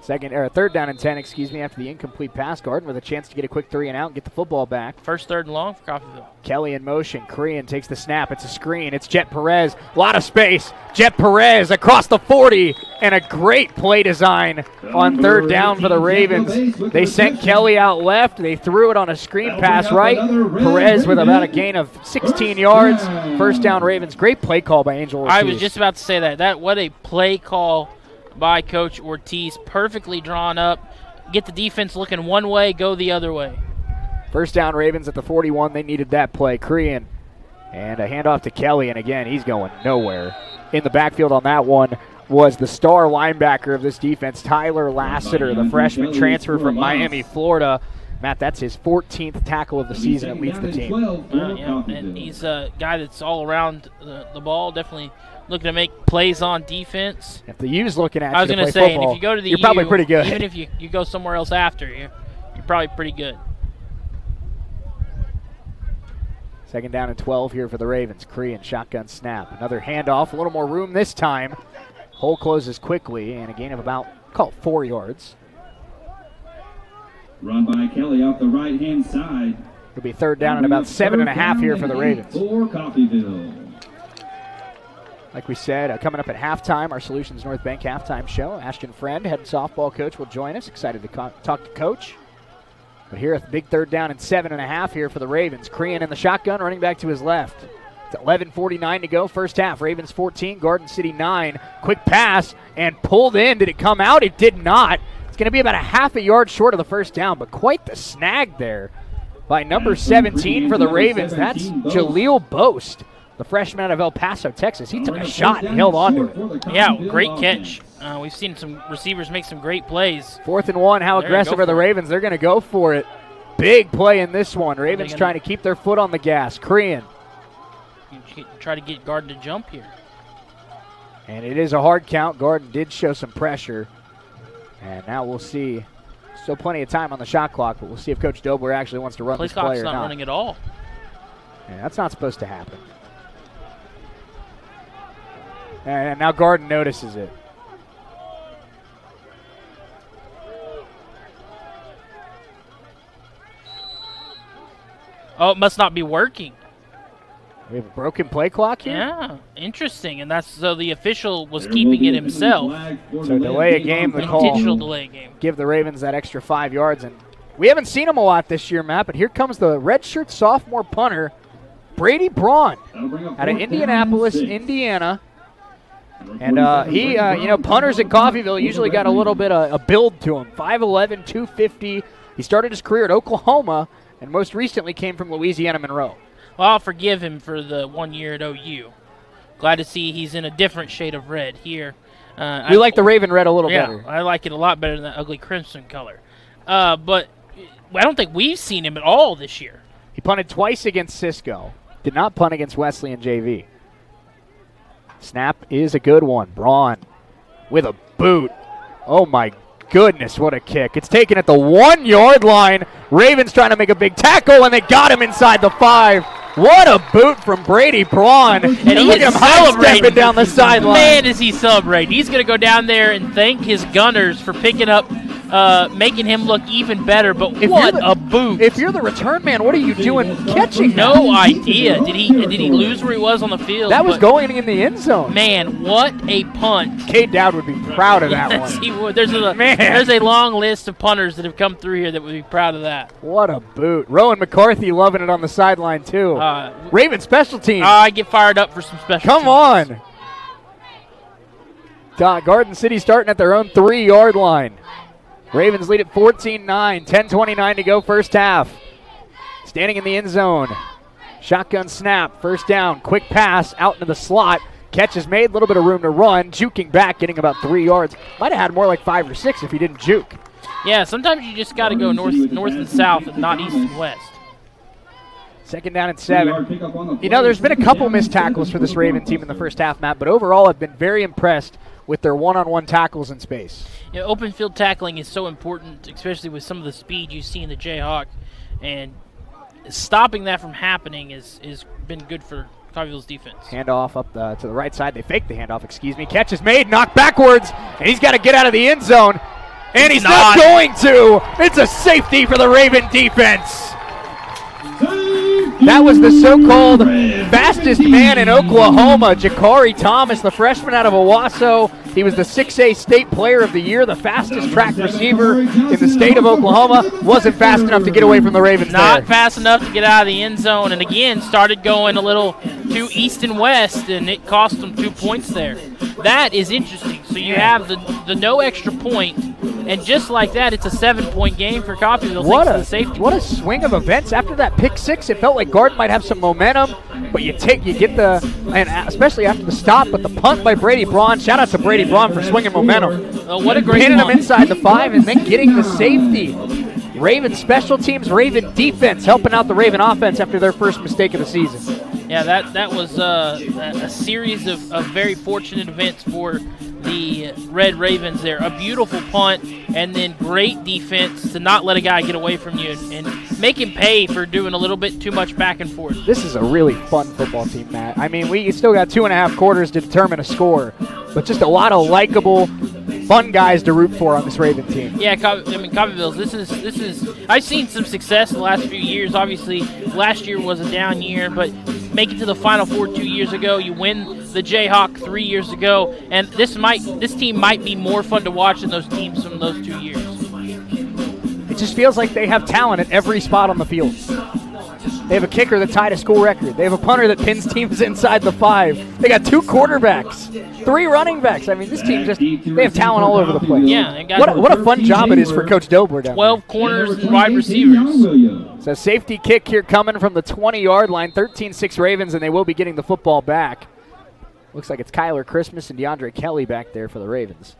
Speaker 1: 3rd down and 10, after the incomplete pass. Garden with a chance to get a quick 3 and out and get the football back.
Speaker 2: First 3rd and long for Coffeyville.
Speaker 1: Kelly in motion. Crean takes the snap. It's a screen. It's Jet Perez. A lot of space. Jet Perez across the 40, and a great play design on 3rd down for the Ravens. They sent Kelly out left. They threw it on a screen pass right. Perez with about a gain of 16 yards. First down Ravens. Great play call by Angel Ortiz.
Speaker 2: I was just about to say that. What a play call by Coach Ortiz, perfectly drawn up. Get the defense looking one way, go the other way.
Speaker 1: First down Ravens at the 41. They needed that play. Crean, and a handoff to Kelly, and again, he's going nowhere. In the backfield on that one was the star linebacker of this defense, Tyler Lassiter, the freshman transfer from Miami, Florida. Matt, that's his 14th tackle of the season and leads the team.
Speaker 2: And he's a guy that's all around the ball, definitely looking to make plays on defense.
Speaker 1: If the U's looking at you,
Speaker 2: I was going to say,
Speaker 1: football,
Speaker 2: and if you go to the
Speaker 1: you're probably pretty good.
Speaker 2: Even if you go somewhere else after, you're probably pretty good.
Speaker 1: 2nd down and 12 here for the Ravens. Crean, shotgun snap. Another handoff, a little more room this time. Hole closes quickly, and a gain of about, 4 yards.
Speaker 3: Run by Kelly off the right-hand side.
Speaker 1: It'll be 3rd down and about 7.5 here for the Ravens.
Speaker 3: For Coffeyville.
Speaker 1: Like we said, coming up at halftime, our Solutions North Bank halftime show. Ashton Friend, head softball coach, will join us. Excited to talk to Coach. But here at the big 3rd down and 7.5 here for the Ravens. Crean in the shotgun, running back to his left. It's 11:49 to go, first half. Ravens 14, Garden City 9. Quick pass and pulled in. Did it come out? It did not. It's going to be about a half a yard short of the first down, but quite the snag there by number 17 for the Ravens. That's Jaleel Boast, the freshman out of El Paso, Texas. He took a shot and held on to it.
Speaker 2: Yeah, great catch. We've seen some receivers make some great plays.
Speaker 1: 4th and 1. How aggressive are the Ravens? They're going to go for it. Big play in this one. Ravens trying to keep their foot on the gas. Crean.
Speaker 2: Try to get Garden to jump here.
Speaker 1: And it is a hard count. Garden did show some pressure. And now we'll see. Still plenty of time on the shot clock, but we'll see if Coach Dobler actually wants to run this play or not.
Speaker 2: Play clock's not running at all.
Speaker 1: Yeah, that's not supposed to happen. And now Garden notices it.
Speaker 2: Oh, it must not be working.
Speaker 1: We have a broken play clock here?
Speaker 2: Yeah, interesting. And that's so the official was keeping it himself.
Speaker 1: So delay a game, the call.
Speaker 2: Intentional delay game.
Speaker 1: Give the Ravens that extra 5 yards. And we haven't seen him a lot this year, Matt, but here comes the redshirt sophomore punter, Brady Braun, out of Indianapolis, Indiana. And he, punters at Coffeyville usually got a little bit of a build to him. 5'11", 250. He started his career at Oklahoma and most recently came from Louisiana Monroe.
Speaker 2: Well, I'll forgive him for the 1 year at OU. Glad to see he's in a different shade of red here.
Speaker 1: We like the Raven red a little better.
Speaker 2: I like it a lot better than that ugly crimson color. but I don't think we've seen him at all this year.
Speaker 1: He punted twice against Cisco. Did not punt against Wesley and JV. Snap is a good one. Braun with a boot. Oh, my goodness, what a kick. It's taken at the 1-yard line. Ravens trying to make a big tackle, and they got him inside the 5. What a boot from Brady Braun. And look at him high-stepping down the sideline.
Speaker 2: Man, is he celebrating. He's going to go down there and thank his gunners for picking up, making him look even better. But what a boot.
Speaker 1: If you're the return man, what are you doing catching
Speaker 2: No idea. Did he lose where he was on the field?
Speaker 1: That was going in the end zone.
Speaker 2: Man, what a punt.
Speaker 1: Cade Dowd would be proud of that
Speaker 2: Yes,
Speaker 1: one.
Speaker 2: he would. There's a long list of punters that have come through here that would be proud of that.
Speaker 1: What a boot. Rowan McCarthy loving it on the sideline, too. Raven special teams.
Speaker 2: I get fired up for some special
Speaker 1: Come
Speaker 2: teams.
Speaker 1: on. Garden City starting at their own 3-yard line. Ravens lead at 14-9. 10:29 to go first half. Standing in the end zone. Shotgun snap. First down. Quick pass out into the slot. Catch is made. A little bit of room to run. Juking back. Getting about 3 yards. Might have had more like 5 or 6 if he didn't juke.
Speaker 2: Yeah, sometimes you just got to go north and south and not east and west.
Speaker 1: Second down and 7. You know, there's been a couple missed tackles for this Raven team in the first half, Matt, but overall I've been very impressed with their one-on-one tackles in space.
Speaker 2: Yeah, open field tackling is so important, especially with some of the speed you see in the Jayhawk, and stopping that from happening is been good for Coffeyville's defense.
Speaker 1: Handoff up to the right side. They fake the handoff, Catch is made, knocked backwards, and he's got to get out of the end zone, and he's not going to. It's a safety for the Raven defense. That was the so-called fastest man in Oklahoma, Jakari Thomas, the freshman out of Owasso. He was the 6A State Player of the Year, the fastest track receiver in the state of Oklahoma. Wasn't fast enough to get away from the Ravens.
Speaker 2: Not fast enough to get out of the end zone, and again started going a little too east and west, and it cost them 2 points there. That is interesting. So you have the no extra point, and just like that, it's a 7-point game for Coffeyville.
Speaker 1: What a swing of events. After that pick six, it felt like Garden might have some momentum, but you get and especially after the stop, but the punt by Brady Braun. Shout out to Brady Braun for swinging momentum.
Speaker 2: What a great
Speaker 1: Pinning
Speaker 2: punt.
Speaker 1: him inside the 5 and then getting the safety. Raven special teams, Raven defense helping out the Raven offense after their first mistake of the season.
Speaker 2: Yeah, that was a series of very fortunate events for the Red Ravens there. A beautiful punt and then great defense to not let a guy get away from you and make him pay for doing a little bit too much back and forth.
Speaker 1: This is a really fun football team, Matt. I mean, we still got 2.5 quarters to determine a score, but just a lot of likable, fun guys to root for on this Raven team.
Speaker 2: Yeah, Coffeyville's. This is. I've seen some success in the last few years. Obviously, last year was a down year, but make it to the Final Four 2 years ago. You win the Jayhawk 3 years ago, and this team might be more fun to watch than those teams from those 2 years.
Speaker 1: It just feels like they have talent at every spot on the field. They have a kicker that tied a school record. They have a punter that pins teams inside the 5. They got 2 quarterbacks, 3 running backs. I mean, this team they have talent all over the place.
Speaker 2: Yeah,
Speaker 1: what a fun job it is for Coach Dobler down
Speaker 2: 12 corners and wide receivers.
Speaker 1: So safety kick here coming from the 20-yard line. 13-6 Ravens, and they will be getting the football back. Looks like it's Kyler Christmas and DeAndre Kelly back there for the Ravens.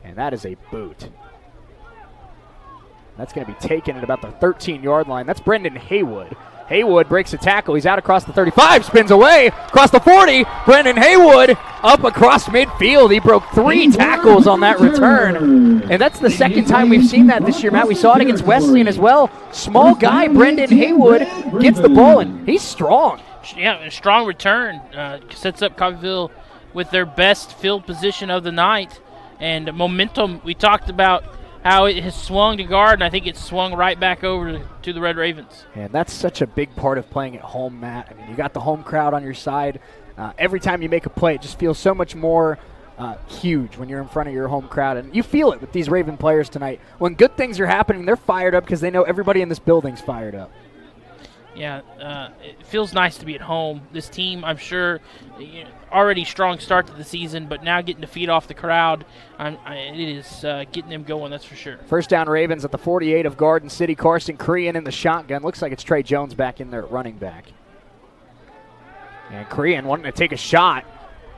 Speaker 1: And that is a boot. That's going to be taken at about the 13-yard line. That's Brendan Haywood. Haywood breaks a tackle. He's out across the 35, spins away, across the 40. Brendan Haywood up across midfield. He broke 3 tackles on that return. And that's the second time we've seen that this year, Matt. We saw it against Wesleyan as well. Small guy, Brendan Haywood, gets the ball, and he's strong.
Speaker 2: Yeah, a strong return. Sets up Coffeyville with their best field position of the night. And momentum, we talked about how it has swung to guard, and I think it's swung right back over to the Red Ravens.
Speaker 1: And that's such a big part of playing at home, Matt. I mean, you got the home crowd on your side. Every time you make a play, it just feels so much more huge when you're in front of your home crowd. And you feel it with these Raven players tonight. When good things are happening, they're fired up because they know everybody in this building's fired up.
Speaker 2: Yeah, it feels nice to be at home. This team, I'm sure, already strong start to the season, but now getting to feed off the crowd, it is getting them going, that's for sure.
Speaker 1: First down Ravens at the 48 of Garden City. Carson Crean in the shotgun. Looks like it's Trey Jones back in there at running back. And Crean wanting to take a shot,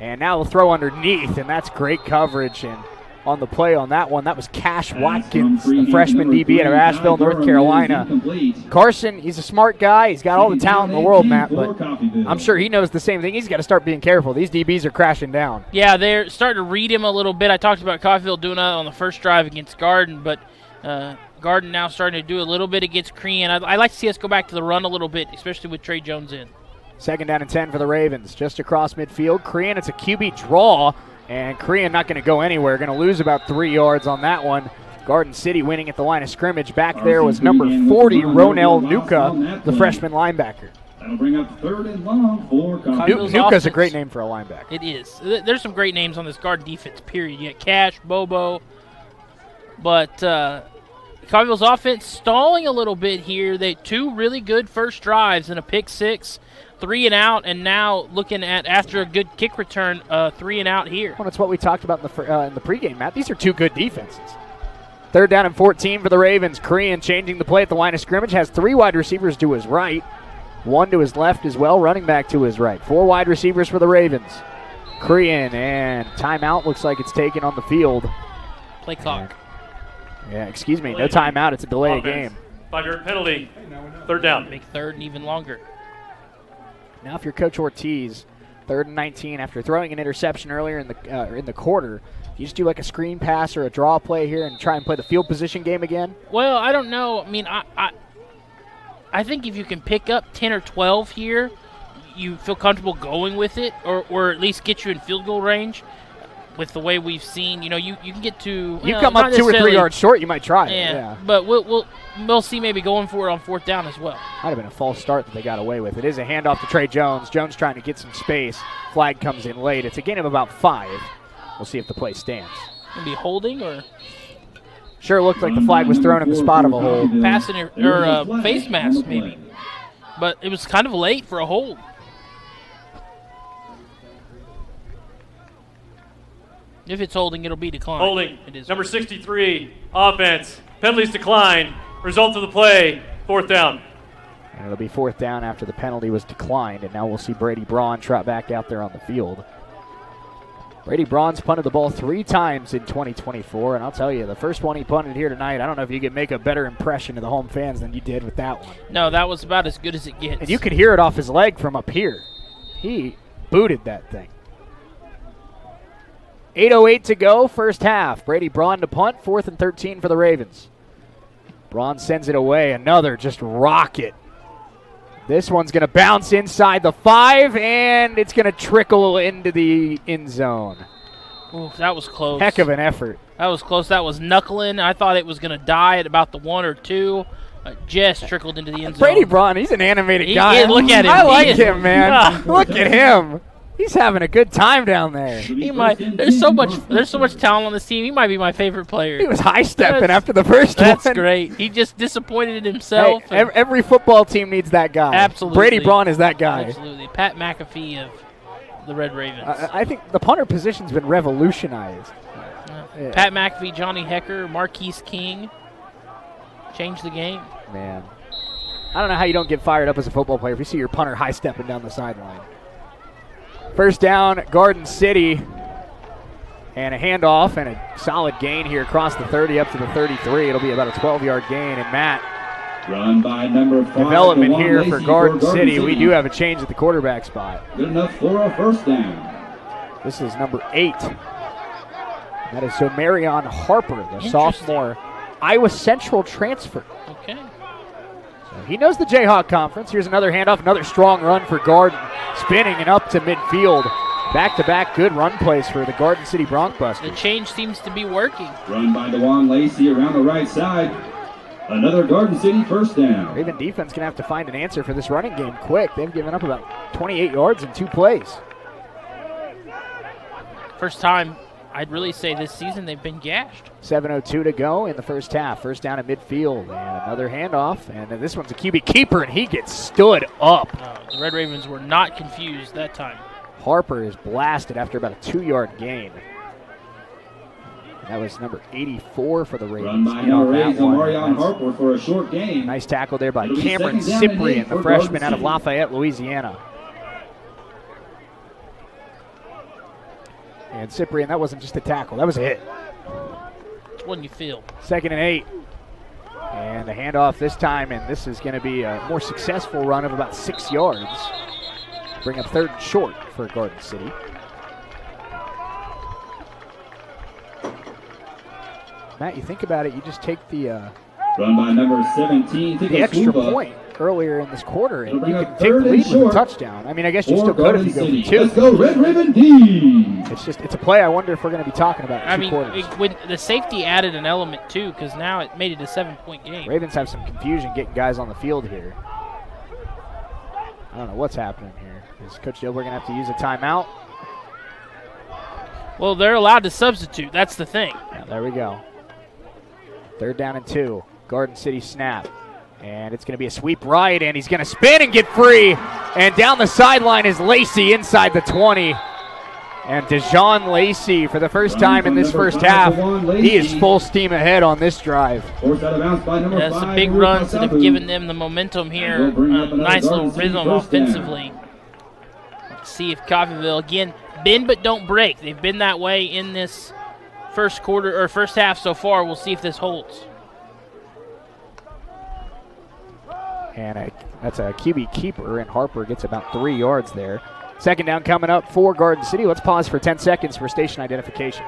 Speaker 1: and now he'll throw underneath, and that's great coverage. And on the play on that one. That was Cash Watkins, the freshman DB out of Asheville, North Carolina. Carson, he's a smart guy. He's got all the talent in the world, Matt, but I'm sure he knows the same thing. He's got to start being careful. These DBs are crashing down.
Speaker 2: Yeah, they're starting to read him a little bit. I talked about Coffeyville doing that on the first drive against Garden, but Garden now starting to do a little bit against Crean. I'd like to see us go back to the run a little bit, especially with Trey Jones in.
Speaker 1: 2nd down and 10 for the Ravens, just across midfield. Crean, it's a QB draw. And Crean not going to go anywhere. Going to lose about 3 yards on that one. Garden City winning at the line of scrimmage. Back there was number 40, Ronell Nuka, the freshman linebacker.
Speaker 3: That'll bring up 3rd and long for
Speaker 1: Nuka's a great name for a linebacker.
Speaker 2: It is. There's some great names on this Garden defense, period. You got Cash, Bobo. But Coffeyville's offense stalling a little bit here. They 2 really good first drives and a pick 6. 3 and out, and now looking at, after a good kick return, 3 and out here.
Speaker 1: Well, that's what we talked about in the pregame, Matt. These are 2 good defenses. 3rd down and 14 for the Ravens. Crean changing the play at the line of scrimmage. Has 3 wide receivers to his right. 1 to his left as well, running back to his right. 4 wide receivers for the Ravens. Crean, and timeout looks like it's taken on the field.
Speaker 2: Play clock.
Speaker 1: Yeah, excuse me, no timeout. It's a delay of game.
Speaker 9: 5-yard penalty. 3rd down.
Speaker 2: Make 3rd and even longer.
Speaker 1: Now if you're Coach Ortiz, 3rd and 19 after throwing an interception earlier in the quarter, you just do like a screen pass or a draw play here and try and play the field position game again?
Speaker 2: Well, I don't know. I mean, I think if you can pick up 10 or 12 here, you feel comfortable going with it, or at least get you in field goal range. With the way we've seen, you can get to.
Speaker 1: You come up 2 or 3 yards short, you might try it. Yeah.
Speaker 2: But we'll see maybe going for it on 4th down as well.
Speaker 1: Might have been a false start that they got away with. It is a handoff to Trey Jones. Jones trying to get some space. Flag comes in late. It's a gain of about 5. We'll see if the play stands.
Speaker 2: Maybe holding or.
Speaker 1: Sure looked like the flag was thrown in the spot of a hold.
Speaker 2: Passing or face mask maybe, but it was kind of late for a hold. If it's holding, it'll be declined.
Speaker 9: Holding. It is number 63, offense. Penalties declined. Result of the play, 4th down.
Speaker 1: And it'll be 4th down after the penalty was declined, and now we'll see Brady Braun trot back out there on the field. Brady Braun's punted the ball 3 times in 2024, and I'll tell you, the first one he punted here tonight, I don't know if you could make a better impression to the home fans than you did with that one.
Speaker 2: No, that was about as good as it gets.
Speaker 1: And you could hear it off his leg from up here. He booted that thing. 8:08 to go, first half. Brady Braun to punt, 4th and 13 for the Ravens. Braun sends it away, another just rocket. This one's going to bounce inside the 5, and it's going to trickle into the end zone.
Speaker 2: Ooh, that was close.
Speaker 1: Heck of an effort.
Speaker 2: That was close. That was knuckling. I thought it was going to die at about the 1 or 2. Just trickled into the end zone.
Speaker 1: Brady Braun, he's an animated guy.
Speaker 2: Look at him.
Speaker 1: I like him, man. Look at him. He's having a good time down there.
Speaker 2: He might. There's so much talent on this team. He might be my favorite player.
Speaker 1: He was high-stepping after the first one.
Speaker 2: That's great. He just disappointed in himself.
Speaker 1: Hey, every football team needs that guy.
Speaker 2: Absolutely.
Speaker 1: Brady Braun is that guy.
Speaker 2: Absolutely. Pat McAfee of the Red Ravens.
Speaker 1: I think the punter position's been revolutionized.
Speaker 2: Yeah. Pat McAfee, Johnny Hecker, Marquise King. Changed the game.
Speaker 1: Man. I don't know how you don't get fired up as a football player if you see your punter high-stepping down the sideline. First down, Garden City, and a handoff and a solid gain here across the 30 up to the 33. It'll be about a 12-yard gain, and Matt,
Speaker 3: run by number 5,
Speaker 1: development here for Garden City. We do have a change at the quarterback spot.
Speaker 3: Good enough for a first down.
Speaker 1: This is number 8. That is Marion Harper, the sophomore Iowa Central transfer.
Speaker 2: Okay.
Speaker 1: So he knows the Jayhawk Conference. Here's another handoff, another strong run for Garden. Spinning and up to midfield. Back-to-back good run plays for the Garden City Broncbusters.
Speaker 2: The change seems to be working.
Speaker 3: Run by DeJuan Lacey around the right side. Another Garden City first down.
Speaker 1: Raven defense going to have to find an answer for this running game quick. They've given up about 28 yards in 2 plays.
Speaker 2: First time, I'd really say this season, they've been gashed.
Speaker 1: 7:02 to go in the first half. First down at midfield. And another handoff. And this one's a QB keeper, and he gets stood up.
Speaker 2: The Red Ravens were not confused that time.
Speaker 1: Harper is blasted after about a 2-yard gain. That was number 84 for the Ravens.
Speaker 3: Run by number 8, Marion Harper for a short gain.
Speaker 1: Nice tackle there by Cameron Cyprian, the freshman out of Lafayette, Louisiana. And Cyprian, that wasn't just a tackle. That was a hit.
Speaker 2: That's one you feel.
Speaker 1: 2nd and 8. And a handoff this time, and this is going to be a more successful run of about 6 yards. Bring up 3rd and short for Garden City. Matt, you think about it, you just take the
Speaker 3: run by number 17.
Speaker 1: The extra point earlier in this quarter, and you can take the lead with a touchdown. I mean, I guess you still could if you go for 2.
Speaker 3: Let's go, Red Raven D.
Speaker 1: It's a play I wonder if we're going to be talking about in 2 quarters.
Speaker 2: When the safety added an element too, because now it made it a 7-point game.
Speaker 1: Ravens have some confusion getting guys on the field here. I don't know what's happening here. Is Coach Dilber going to have to use a timeout?
Speaker 2: Well, they're allowed to substitute. That's the thing.
Speaker 1: Yeah, there we go. 3rd down and 2. Garden City snap. And it's going to be a sweep right, and he's going to spin and get free. And down the sideline is Lacey inside the 20. And DeJohn Lacey, for the first time in this first half, he is full steam ahead on this drive.
Speaker 2: Some big runs that have given them the momentum here. Nice little rhythm offensively. Let's see if Coffeyville, again, bend but don't break. They've been that way in this first quarter or first half so far. We'll see if this holds.
Speaker 1: And that's a QB keeper, and Harper gets about 3 yards there. 2nd down coming up for Garden City. Let's pause for 10 seconds for station identification.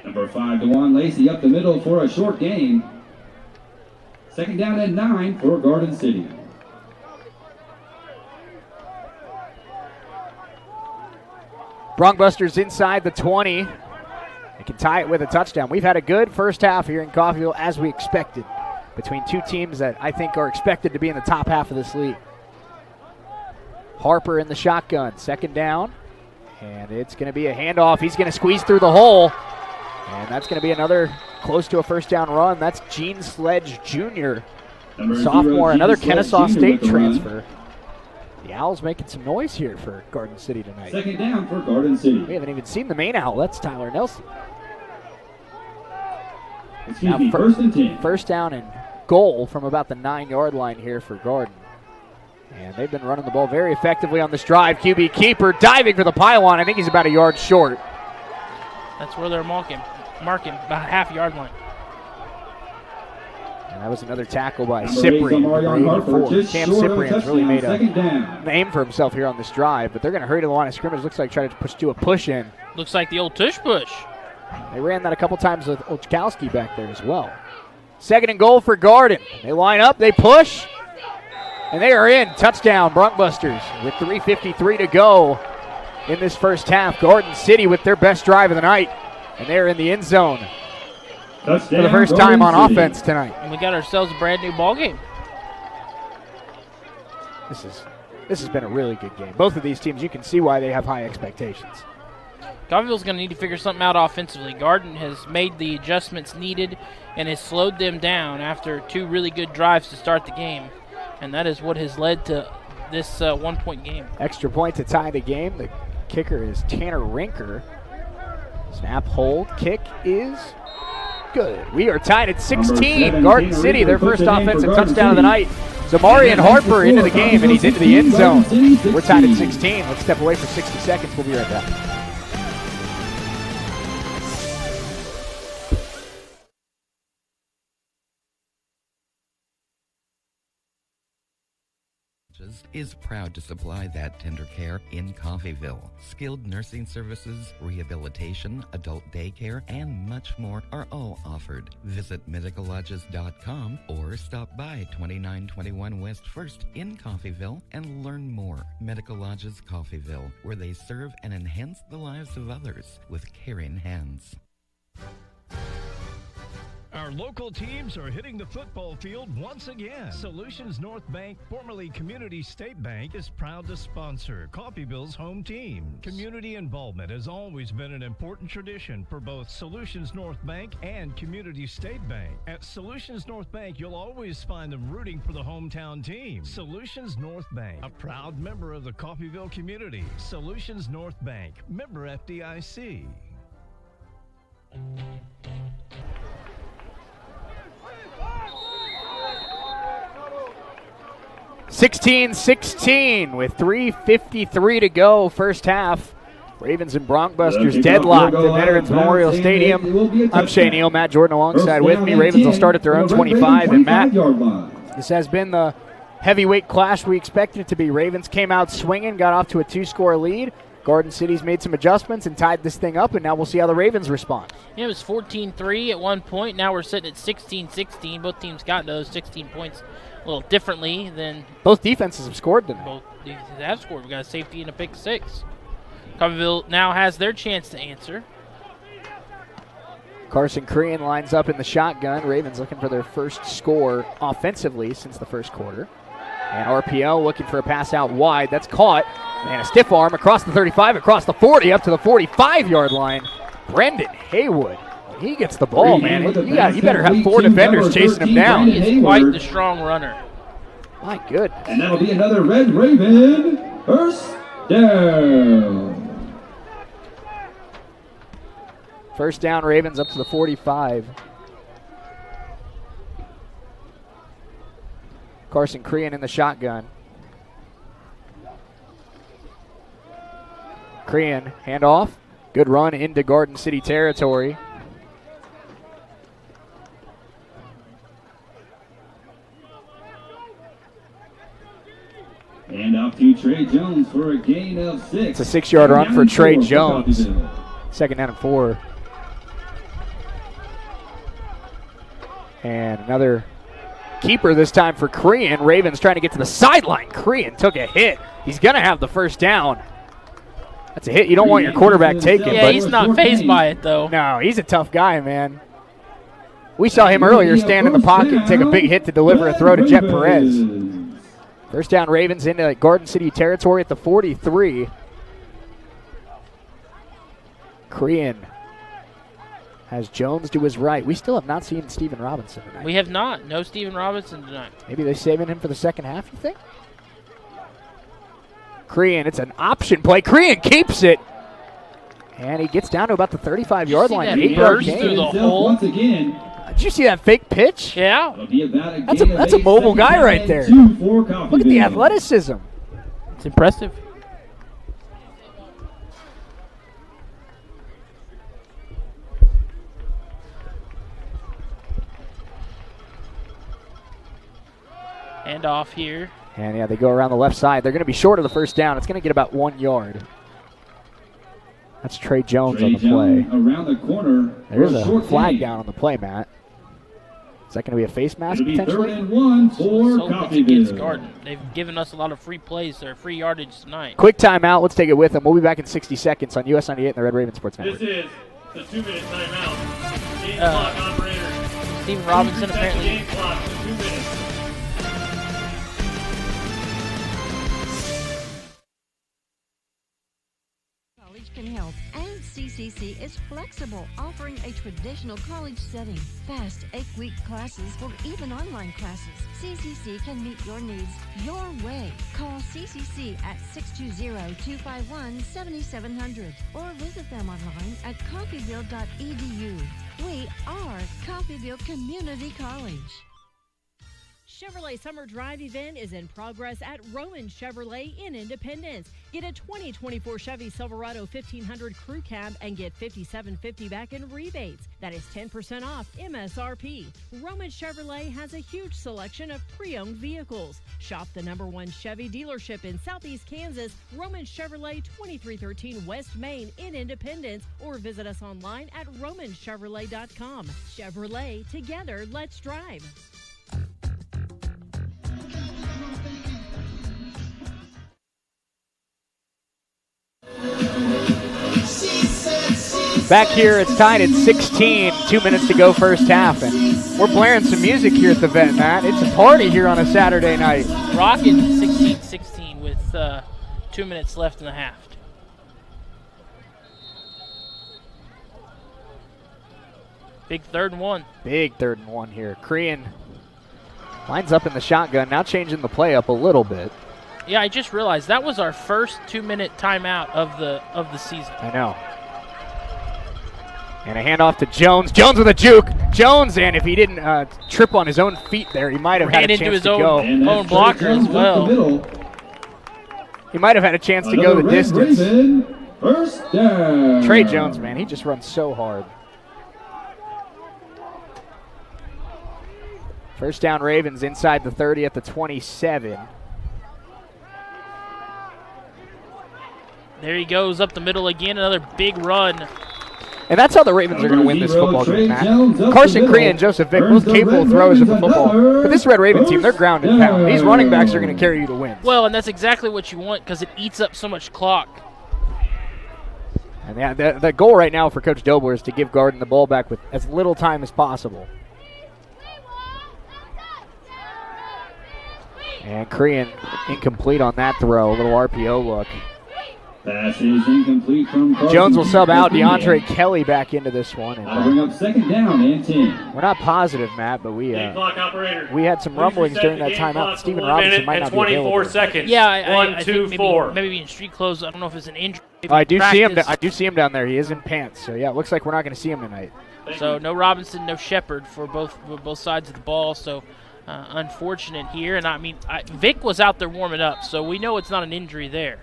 Speaker 3: Number 5, DeJuan Lacey up the middle for a short gain. 2nd down and 9 for Garden City.
Speaker 1: Broncbusters inside the 20. They can tie it with a touchdown. We've had a good first half here in Coffeyville, as we expected, between 2 teams that I think are expected to be in the top half of this league. Harper in the shotgun, 2nd down, and it's going to be a handoff. He's going to squeeze through the hole, and that's going to be another close to a 1st down run. That's Gene Sledge Jr., sophomore, another Kennesaw State transfer. The Owls making some noise here for Garden City tonight.
Speaker 3: 2nd down for Garden City.
Speaker 1: We haven't even seen the main owl. That's Tyler Nelson.
Speaker 3: Excuse me, 1st and 10.
Speaker 1: 1st down and goal from about the 9-yard line here for Garden. And they've been running the ball very effectively on this drive. QB keeper diving for the pylon. I think he's about a yard short.
Speaker 2: That's where they're marking about half-yard line.
Speaker 1: And that was another tackle by Cyprian. Cam Cyprian's really made a name for himself here on this drive, but they're going to hurry to the line of scrimmage. Looks like trying to do a push in.
Speaker 2: Looks like the old tush push.
Speaker 1: They ran that a couple times with Olchkowski back there as well. 2nd and goal for Garden. They line up, they push, and they are in. Touchdown, Broncbusters, with 3:53 to go in this first half. Garden City with their best drive of the night, and they're in the end zone for the first time on offense tonight.
Speaker 2: And we got ourselves a brand new ball game.
Speaker 1: This has been a really good game. Both of these teams, you can see why they have high expectations.
Speaker 2: Coffeyville's going to need to figure something out offensively. Garden has made the adjustments needed and has slowed them down after 2 really good drives to start the game. And that is what has led to this 1-point game.
Speaker 1: Extra point to tie the game. The kicker is Tanner Rinker. Snap, hold, kick is good. We are tied at 16. Garden City, their first offensive touchdown of the night. Zamarian Harper into the game, and he's into the end zone. We're tied at 16. Let's step away for 60 seconds. We'll be right back.
Speaker 4: is proud to supply that tender care in Coffeyville. Skilled nursing services, rehabilitation, adult daycare, and much more are all offered. Visit medicallodges.com or stop by 2921 West 1st in Coffeyville and learn more. Medical Lodges Coffeyville, where they serve and enhance the lives of others with caring hands.
Speaker 12: Our local teams are hitting the football field once again. Solutions North Bank, formerly Community State Bank, is proud to sponsor Coffeyville's home teams. Community involvement has always been an important tradition for both Solutions North Bank and Community State Bank. At Solutions North Bank, you'll always find them rooting for the hometown team. Solutions North Bank, a proud member of the Coffeyville community. Solutions North Bank, member FDIC.
Speaker 1: 16-16 with 3:53 to go first half. Ravens and Broncbusters deadlocked at Veterans Memorial Stadium. I'm Shane Neal, Matt Jordan alongside with me. Ravens will start at their own 25. And Matt, this has been the heavyweight clash we expected it to be. Ravens came out swinging, got off to a 2-score lead. Garden City's made some adjustments and tied this thing up, and now we'll see how the Ravens respond.
Speaker 2: Yeah, it was 14-3 at one point. Now we're sitting at 16-16. Both teams got those 16 points a little differently than
Speaker 1: both defenses have scored tonight.
Speaker 2: Both defenses have scored. We got a safety and a pick six. Coffeyville now has their chance to answer.
Speaker 1: Carson Crean lines up in the shotgun. Ravens looking for their first score offensively since the first quarter. And RPO looking for a pass out wide. That's caught. And a stiff arm across the 35, across the 40, up to the 45-yard line. Brendan Haywood. He gets the ball, man. You better have 4 defenders chasing him down.
Speaker 2: He is quite the strong runner.
Speaker 1: My goodness.
Speaker 3: And that'll be another Red Raven first down.
Speaker 1: First down, Ravens up to the 45. Carson Crean in the shotgun. Crean, handoff. Good run into Garden City territory.
Speaker 3: And off to Trey Jones for a gain of 6.
Speaker 1: It's a 6-yard run for Trey Jones. Second down and 4. And another keeper this time for Crean. Ravens trying to get to the sideline. Crean took a hit. He's going to have the first down. That's a hit you don't want your quarterback taking.
Speaker 2: Yeah, he's not fazed by it, though.
Speaker 1: No, he's a tough guy, man. We saw him earlier stand in the pocket and take a big hit to deliver a throw to Jet Perez. First down, Ravens into Garden City territory at the 43. Crean has Jones to his right. We still have not seen Steven Robinson tonight.
Speaker 2: We have not. No Steven Robinson tonight.
Speaker 1: Maybe they're saving him for the second half, you think? Crean, it's an option play. Crean keeps it. And he gets down to about the 35-yard line. 8-yard gain.
Speaker 2: Through the hole.
Speaker 3: Once again.
Speaker 1: Did you see that fake pitch?
Speaker 2: Yeah.
Speaker 1: That's a mobile guy right there. Look at the athleticism.
Speaker 2: It's impressive. And off here.
Speaker 1: And yeah, they go around the left side. They're going to be short of the first down. It's going to get about 1 yard. That's Trey Jones on the play.
Speaker 3: Around the corner.
Speaker 1: There's a flag down on the play, Matt. Is that going to be a face mask potentially?
Speaker 3: 3rd and 1 for Coffeyville.
Speaker 2: They've given us a lot of free plays or free yardage tonight.
Speaker 1: Quick timeout. Let's take it with them. We'll be back in 60 seconds on US 98 and the Red Raven Sports Network.
Speaker 9: This is the 2-minute timeout. Game clock operator.
Speaker 2: Steven Robinson apparently.
Speaker 9: Game clock, 2 minutes.
Speaker 5: Can help, and CCC is flexible, offering a traditional college setting. Fast 8-week classes or even online classes. CCC can meet your needs your way. Call CCC at 620-251-7700 or visit them online at coffeyville.edu. We are Coffeyville Community College.
Speaker 6: Chevrolet Summer Drive event is in progress at Roman Chevrolet in Independence. Get a 2024 Chevy Silverado 1500 Crew Cab and get $57.50 back in rebates. That is 10% off MSRP. Roman Chevrolet has a huge selection of pre-owned vehicles. Shop the #1 Chevy dealership in Southeast Kansas, Roman Chevrolet, 2313 West Main in Independence, or visit us online at romanchevrolet.com. Chevrolet, together, let's drive.
Speaker 1: Back here, it's tied at 16, 2 minutes to go first half, and we're blaring some music here at the Vet, Matt. It's a party here on a Saturday night.
Speaker 2: Rocking 16-16 with 2 minutes left in the half. Big 3rd and 1.
Speaker 1: Big 3rd and 1 here. Crean lines up in the shotgun, now changing the play up a little bit.
Speaker 2: Yeah, I just realized that was our first 2-minute timeout of the season.
Speaker 1: I know. And a handoff to Jones. Jones with a juke. Jones, and if he didn't trip on his own feet there, he might have had a chance to go.
Speaker 2: Own blocker as well.
Speaker 1: He might have had a chance to go the distance.
Speaker 3: First down.
Speaker 1: Trey Jones, man, he just runs so hard. First down Ravens inside the 30 at the 27.
Speaker 2: There he goes up the middle again, another big run.
Speaker 1: And that's how the Ravens are going to win this football game, Matt. Carson Cree and Joseph Vick, both capable throwers of the football. But this Red Raven team, they're ground and pound. These running backs are going to carry you to wins.
Speaker 2: Well, and that's exactly what you want because it eats up so much clock.
Speaker 1: And the goal right now for Coach Dobler is to give Garden the ball back with as little time as possible. And Cree incomplete on that throw, a little RPO look.
Speaker 3: Pass is incomplete from Carson.
Speaker 1: Jones will sub out DeAndre Kelly back into this one. And,
Speaker 3: bring up second down and 10.
Speaker 1: We're not positive, Matt, but we had some rumblings during that timeout. Steven Robinson might not be available.
Speaker 9: 24 seconds.
Speaker 2: Yeah, I
Speaker 9: 1, 2,
Speaker 2: think
Speaker 9: 4.
Speaker 2: Maybe in street clothes. I don't know if it's an injury.
Speaker 1: I do see him. I do see him down there. He is in pants. So yeah, it looks like we're not going to see him tonight.
Speaker 2: So no Robinson, no Shepard for both sides of the ball. So unfortunate here. And I mean, Vic was out there warming up, so we know it's not an injury there.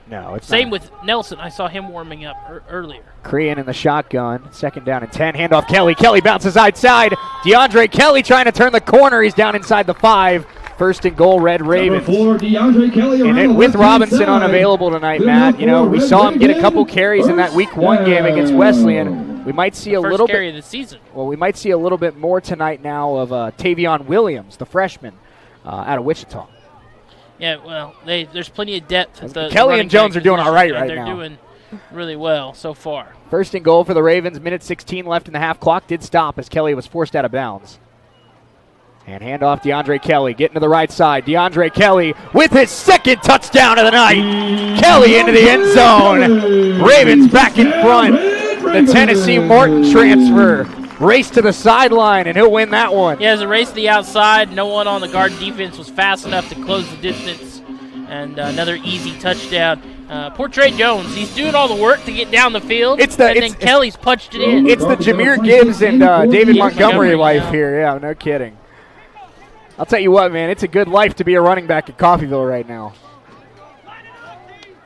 Speaker 1: No, it's
Speaker 2: Same
Speaker 1: not.
Speaker 2: with Nelson. I saw him warming up earlier.
Speaker 1: Crean in the shotgun. Second down and 10. Handoff Kelly. Kelly bounces outside. DeAndre Kelly trying to turn the corner. He's down inside the 5. First and goal, Red Ravens.
Speaker 3: Number 4, DeAndre Kelly.
Speaker 1: And with Robinson unavailable tonight, Matt, we saw him get a couple carries in that Week 1 game against Wesleyan. We might see a little bit.
Speaker 2: First carry of the season.
Speaker 1: Well, we might see a little bit more tonight now of Tavion Williams, the freshman out of Wichita.
Speaker 2: Yeah, well, there's plenty of depth. At the
Speaker 1: Kelly and Jones are doing all right right
Speaker 2: now. They're doing really well so far.
Speaker 1: First and goal for the Ravens. Minute 16 left in the half. Clock did stop as Kelly was forced out of bounds. And handoff DeAndre Kelly. Getting to the right side. DeAndre Kelly with his second touchdown of the night. Kelly into the end zone. Ravens back in front. The Tennessee Martin transfer. Race to the sideline, and he'll win that one.
Speaker 2: Yeah, it was a race to the outside. No one on the guard defense was fast enough to close the distance. And another easy touchdown. Poor Trey Jones. He's doing all the work to get down the field, then Kelly's punched it in.
Speaker 1: It's the Jameer Gibbs and David Montgomery life here. Yeah, no kidding. I'll tell you what, man, it's a good life to be a running back at Coffeyville right now.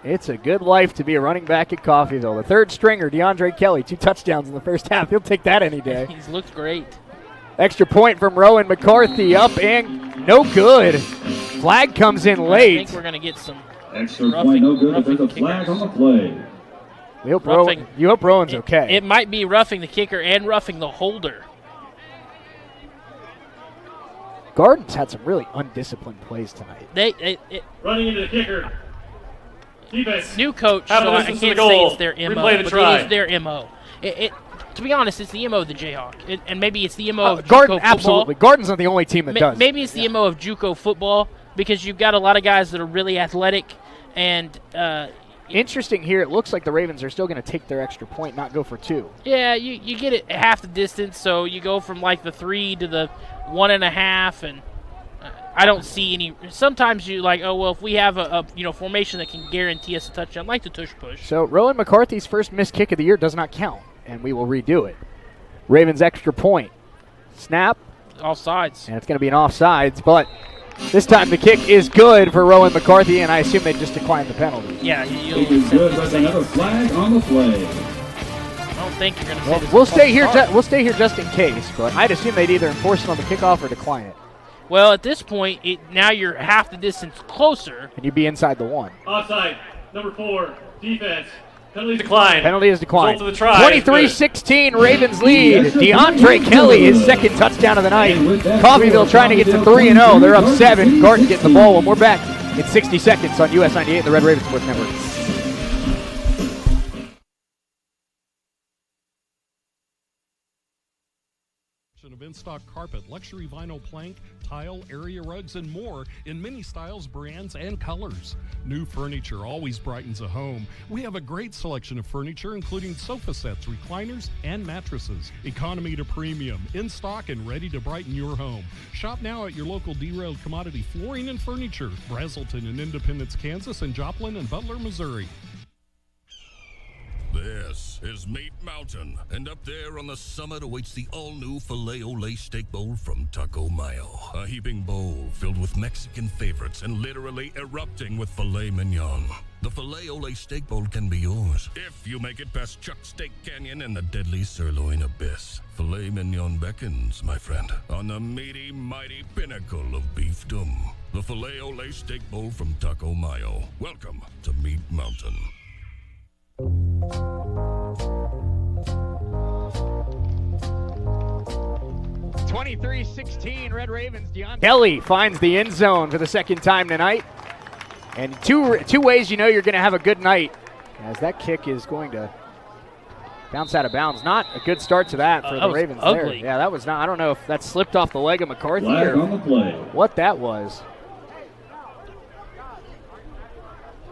Speaker 1: It's a good life to be a running back at Coffeyville. The third stringer, DeAndre Kelly, 2 touchdowns in the first half. He'll take that any day.
Speaker 2: He's looked great.
Speaker 1: Extra point from Rowan McCarthy, up and no good. Flag comes in late.
Speaker 2: I think we're going to get some
Speaker 3: extra point, no good if there's a flag on the play.
Speaker 1: You hope Rowan's okay.
Speaker 2: It might be roughing the kicker and roughing the holder.
Speaker 1: Garden's had some really undisciplined plays tonight.
Speaker 9: Running into the kicker. Defense.
Speaker 2: New coach, so I can't say it's their MO, but it is their MO. To be honest, it's the MO of the Jayhawk, and maybe it's the MO of
Speaker 1: Garden,
Speaker 2: JUCO football.
Speaker 1: Absolutely. Garden's not the only team that does.
Speaker 2: Maybe it's the MO of JUCO football because you've got a lot of guys that are really athletic and
Speaker 1: interesting here, it looks like the Ravens are still going to take their extra point, not go for 2.
Speaker 2: Yeah, you get it half the distance, so you go from like the 3 to the 1.5, and I don't see any. Sometimes you like, oh well, if we have a formation that can guarantee us a touchdown, like the tush push.
Speaker 1: So Rowan McCarthy's first missed kick of the year does not count, and we will redo it. Ravens extra point, snap,
Speaker 2: offsides,
Speaker 1: and it's going to be an offsides, but this time the kick is good for Rowan McCarthy, and I assume they just declined the penalty.
Speaker 2: Yeah,
Speaker 3: it is good. There's another flag on the play.
Speaker 2: I don't think you're going to say this.
Speaker 1: We'll stay here. We'll stay here just in case, but I'd assume they'd either enforce it on the kickoff or decline it.
Speaker 2: Well, at this point, now you're half the distance closer.
Speaker 1: And you'd be inside the 1.
Speaker 9: Offside, number 4, defense. Penalty declined.
Speaker 1: Penalty is declined.
Speaker 9: 23-16,
Speaker 1: Ravens lead. DeAndre Kelly, his second touchdown of the night. Coffeyville trying to get to 3-0. They're up 7. Garden getting the ball, and we're back in 60 seconds on US 98, the Red Raven Sports Network.
Speaker 7: Of in-stock carpet, luxury vinyl plank, tile, area rugs, and more in many styles, brands, and colors. New furniture always brightens a home. We have a great selection of furniture, including sofa sets, recliners, and mattresses. Economy to premium, in stock and ready to brighten your home. Shop now at your local Derailed Commodity Flooring and Furniture, Brazelton in Independence, Kansas, and Joplin and Butler, Missouri.
Speaker 18: This is Meat Mountain, and up there on the summit awaits the all-new Filet-O-Lay Steak Bowl from Taco Mayo. A heaping bowl filled with Mexican favorites and literally erupting with filet mignon. The Filet-O-Lay Steak Bowl can be yours if you make it past Chuck Steak Canyon and the deadly sirloin abyss. Filet mignon beckons, my friend, on the meaty, mighty pinnacle of beefdom. The Filet-O-Lay Steak Bowl from Taco Mayo. Welcome to Meat Mountain.
Speaker 1: 23-16, Red Ravens. Kelly finds the end zone for the second time tonight. And two ways you know you're going to have a good night, as that kick is going to bounce out of bounds. Not a good start to that for the Ravens
Speaker 2: ugly.
Speaker 1: there. Yeah, that was not. I don't know if that slipped off the leg of McCarthy
Speaker 3: Flag
Speaker 1: or
Speaker 3: on the play.
Speaker 1: what that was.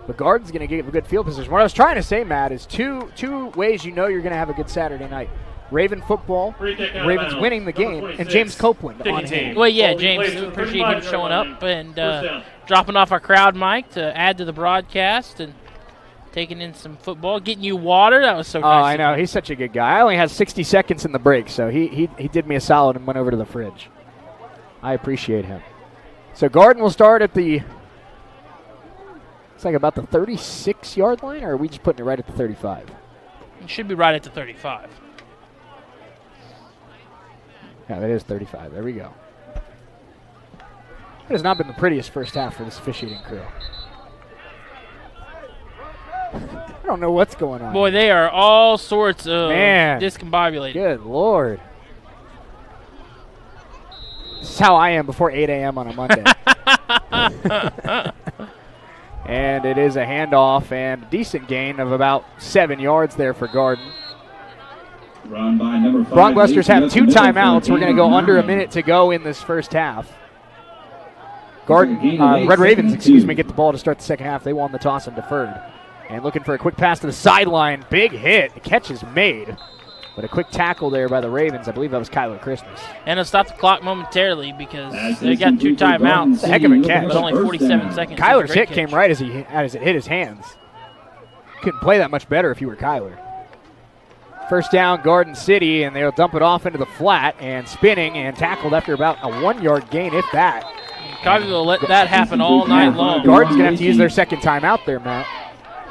Speaker 1: But Garden's going to get a good field position. What I was trying to say, Matt, is two ways you know you're going to have a good Saturday night. Raven football, Ravens winning the game, and James Copeland on hand.
Speaker 2: Well, yeah, James, appreciate him showing up and dropping off our crowd mic to add to the broadcast and taking in some football, getting you water. That was so nice.
Speaker 1: Oh, I know. He's such a good guy. I only had 60 seconds in the break, so he did me a solid and went over to the fridge. I appreciate him. So Garden will start at the, it's like about the 36-yard line, or are we just putting it right at the 35?
Speaker 2: It should be right at the 35.
Speaker 1: Yeah, that is 35. There we go. It has not been the prettiest first half for this officiating crew. I don't know what's going on.
Speaker 2: Boy, they are all sorts of discombobulated.
Speaker 1: Good Lord. This is how I am before 8 a.m. on a Monday. And it is a handoff and a decent gain of about 7 yards there for Garden.
Speaker 3: Run by number 5.
Speaker 1: Bronxbusters have 2 timeouts. We're going to go under a minute to go in this first half. Red Ravens, get the ball to start the second half. They won the toss and deferred. And looking for a quick pass to the sideline. Big hit. The catch is made. But a quick tackle there by the Ravens. I believe that was Kyler Christmas.
Speaker 2: And it'll stop the clock momentarily because they got 2 timeouts.
Speaker 1: It's a heck of a catch.
Speaker 2: But only 47 seconds.
Speaker 1: Kyler's hit came right as it hit his hands. Couldn't play that much better if you were Kyler. First down, Garden City, and they'll dump it off into the flat and spinning and tackled after about a 1-yard gain, if that.
Speaker 2: Coffeyville let that happen all night long.
Speaker 1: Garden's going to have to use their second timeout there, Matt.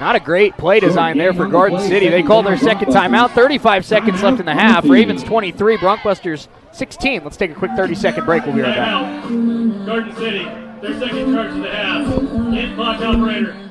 Speaker 1: Not a great play design there for Garden City. They called their second timeout. 35 seconds left in the half. Ravens 23, Bronxbusters 16. Let's take a quick 30-second break. We'll be right back.
Speaker 9: Garden City, their second charge of the half. In clock operator.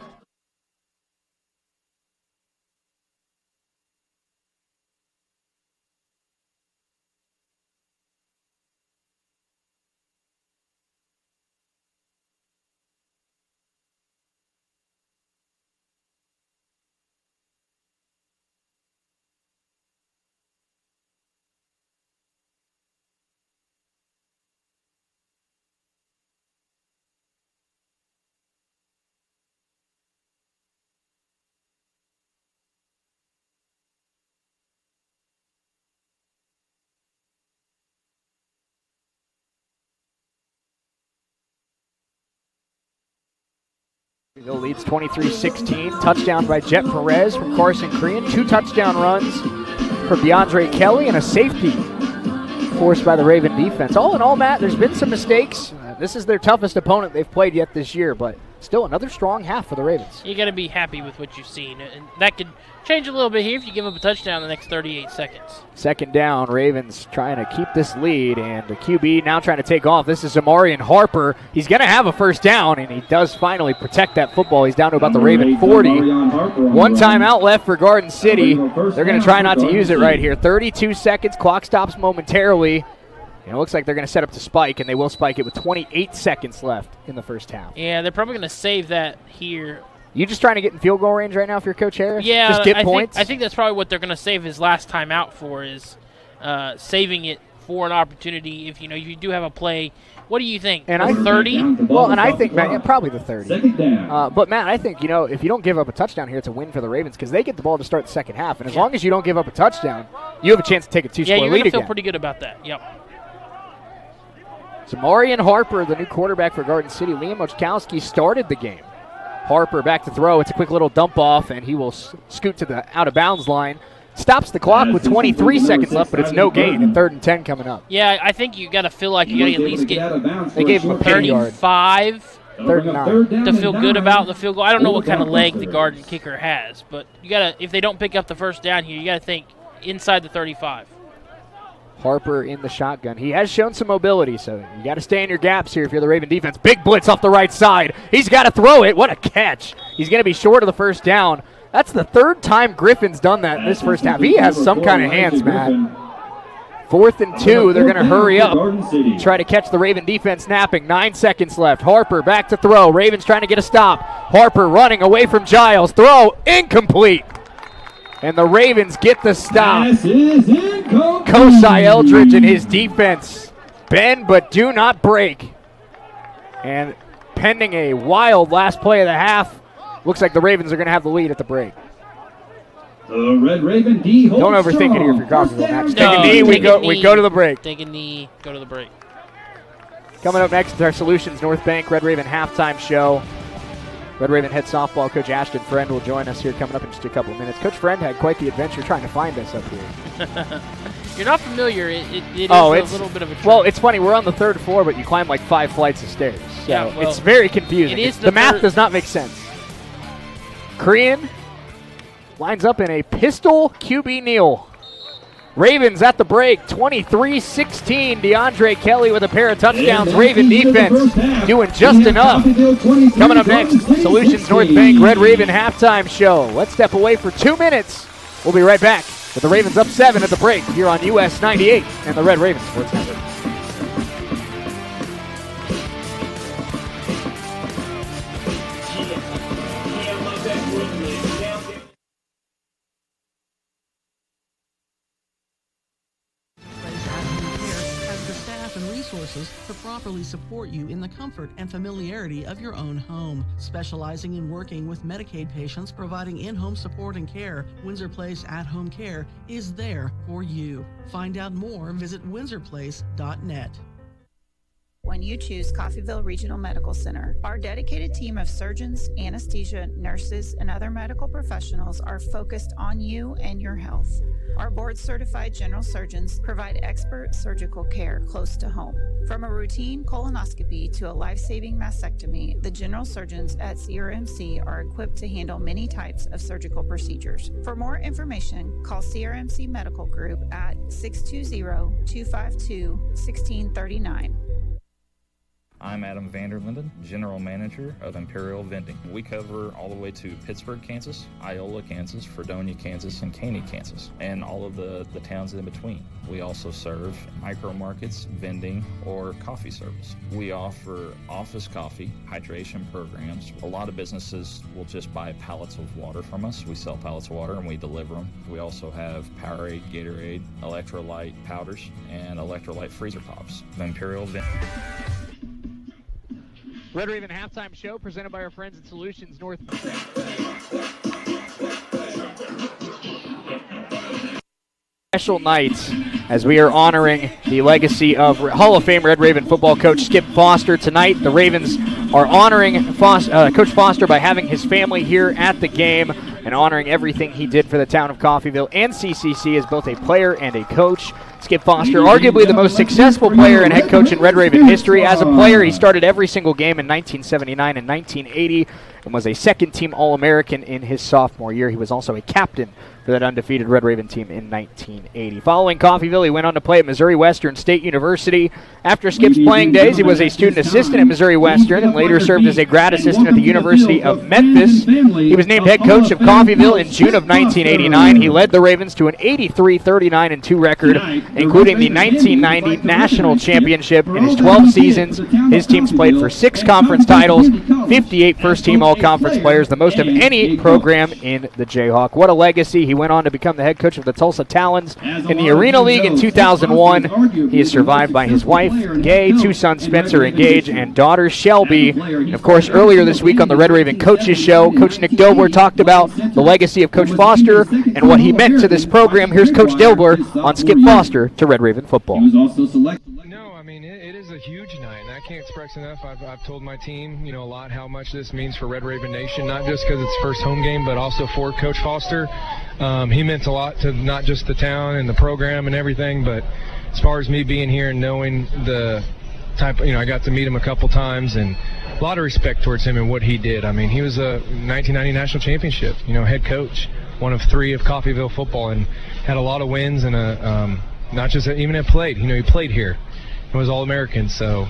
Speaker 1: Coffeyville leads 23-16. Touchdown by Jet Perez from Carson Crean. 2 touchdown runs for DeAndre Kelly and a safety forced by the Raven defense. All in all, Matt, there's been some mistakes. This is their toughest opponent they've played yet this year, but still another strong half for the Ravens.
Speaker 2: You got to be happy with what you've seen, and that could change a little bit here if you give up a touchdown in the next 38 seconds.
Speaker 1: Second down, Ravens trying to keep this lead, and the QB now trying to take off. This is Amarian Harper. He's going to have a first down, and he does finally protect that football. He's down to about the Raven 40. 1 timeout left for Garden City. They're going to try not to use it right here. 32 seconds, clock stops momentarily. And it looks like they're going to set up to spike, and they will spike it with 28 seconds left in the first half.
Speaker 2: Yeah, they're probably going to save that here.
Speaker 1: You just trying to get in field goal range right now if you're Coach Harris?
Speaker 2: Yeah,
Speaker 1: just get points?
Speaker 2: I think that's probably what they're going to save his last time out for is saving it for an opportunity. If you do have a play, what do you think?
Speaker 1: And
Speaker 2: 30?
Speaker 1: Well, and I think, Matt, probably the 30. But, Matt, I think, if you don't give up a touchdown here, it's a win for the Ravens because they get the ball to start the second half. And as long as you don't give up a touchdown, you have a chance to take a 2-score lead again.
Speaker 2: Yeah, you're going to feel pretty good about that. Yep.
Speaker 1: So Marion Harper, the new quarterback for Garden City. Liam Ochkowski started the game. Harper back to throw. It's a quick little dump off, and he will scoot to the out-of-bounds line. Stops the clock with 23 seconds left, but it's no gain, and 3rd and 10 coming up.
Speaker 2: Yeah, I think you got to feel like you got to at least get.
Speaker 1: They gave him a
Speaker 2: 35
Speaker 1: 3rd and 9
Speaker 2: to feel good about the field goal. I don't know what kind of leg the guard and kicker has, but you got to. If they don't pick up the first down here, you got to think inside the 35.
Speaker 1: Harper in the shotgun. He has shown some mobility, so you got to stay in your gaps here if you're the Raven defense. Big blitz off the right side. He's got to throw it. What a catch. He's going to be short of the first down. That's the 3rd time Griffin's done that in this first half. He has some kind of hands, Matt. 4th and 2. They're going to hurry up. Try to catch the Raven defense napping. 9 seconds left. Harper back to throw. Ravens trying to get a stop. Harper running away from Giles. Throw incomplete. And the Ravens get the stop. Kosai Eldridge and his defense bend but do not break. And pending a wild last play of the half, looks like the Ravens are going to have the lead at the break.
Speaker 3: The Red Raven D holds
Speaker 1: Don't overthink it here for Coffeyville, Max. Take a knee, we go to the break.
Speaker 2: Take a knee, go to the break.
Speaker 1: Coming up next is our Solutions North Bank Red Raven halftime show. Red Raven head softball coach Ashton Friend will join us here coming up in just a couple of minutes. Coach Friend had quite the adventure trying to find us up here.
Speaker 2: You're not familiar. It is a little bit of a trip.
Speaker 1: Well, it's funny. We're on the 3rd floor, but you climb like 5 flights of stairs. So
Speaker 2: yeah, well,
Speaker 1: it's very confusing. The math does not make sense. Korean lines up in a pistol QB kneel. Ravens at the break, 23-16. DeAndre Kelly with a pair of touchdowns. Raven defense doing just enough. Coming up next, Solutions North Bank Red Raven halftime show. Let's step away for 2 minutes. We'll be right back with the Ravens up 7 at the break here on US 98 and the Red Raven Sports Network.
Speaker 11: To properly support you in the comfort and familiarity of your own home. Specializing in working with Medicaid patients, providing in-home support and care, Windsor Place At-Home Care is there for you. Find out more, visit windsorplace.net.
Speaker 16: When you choose Coffeyville Regional Medical Center, our dedicated team of surgeons, anesthesia, nurses, and other medical professionals are focused on you and your health. Our board-certified general surgeons provide expert surgical care close to home. From a routine colonoscopy to a life-saving mastectomy, the general surgeons at CRMC are equipped to handle many types of surgical procedures. For more information, call CRMC Medical Group at 620-252-1639.
Speaker 8: I'm Adam Vanderlinden, General Manager of Imperial Vending. We cover all the way to Pittsburgh, Kansas, Iola, Kansas, Fredonia, Kansas, and Caney, Kansas, and all of the towns in between. We also serve micro markets, vending, or coffee service. We offer office coffee, hydration programs. A lot of businesses will just buy pallets of water from us. We sell pallets of water and we deliver them. We also have Powerade, Gatorade, electrolyte powders, and electrolyte freezer pops. Imperial Vending.
Speaker 1: Red Raven halftime show presented by our friends at Solutions North. Special nights as we are honoring the legacy of Hall of Fame Red Raven football coach Skip Foster. Tonight, the Ravens are honoring Coach Foster by having his family here at the game and honoring everything he did for the town of Coffeyville and CCC as both a player and a coach. Skip Foster, arguably the most successful player and head coach in Red Raven history. As a player, he started every single game in 1979 and 1980 and was a second-team All-American in his sophomore year. He was also a captain for that undefeated Red Raven team in 1980. Following Coffeyville, he went on to play at Missouri Western State University. After Skip's playing days, he was a student assistant at Missouri Western and later served as a grad assistant at the University of Memphis. He was named head coach of Coffeyville in June of 1989. He led the Ravens to an 83-39-2 record, including the 1990 National Championship. In his 12 seasons, his teams played for 6 conference titles, 58 first-team all-conference players, the most of any program in the Jayhawk. What a legacy. He went on to become the head coach of the Tulsa Talons in the Arena League in 2001. He is survived by his wife, Gay, 2 sons, Spencer and Gage, and daughter, Shelby. And of course, earlier this week on the Red Raven Coaches Show, Coach Nick Dobler talked about the legacy of Coach Foster and what he meant to this program. Here's Coach Dobler on Skip Foster to Red Raven football.
Speaker 10: No, I mean, it is a huge night, and that can't express enough. I've told my team, a lot how much this means for Red Raven Nation, not just because it's first home game, but also for Coach Foster. He meant a lot to not just the town and the program and everything, but as far as me being here and knowing the type, I got to meet him a couple times, and a lot of respect towards him and what he did. I mean, he was a 1990 national championship, head coach, one of 3 of Coffeyville football, and had a lot of wins and not just even had played. He played here. It was All-American, so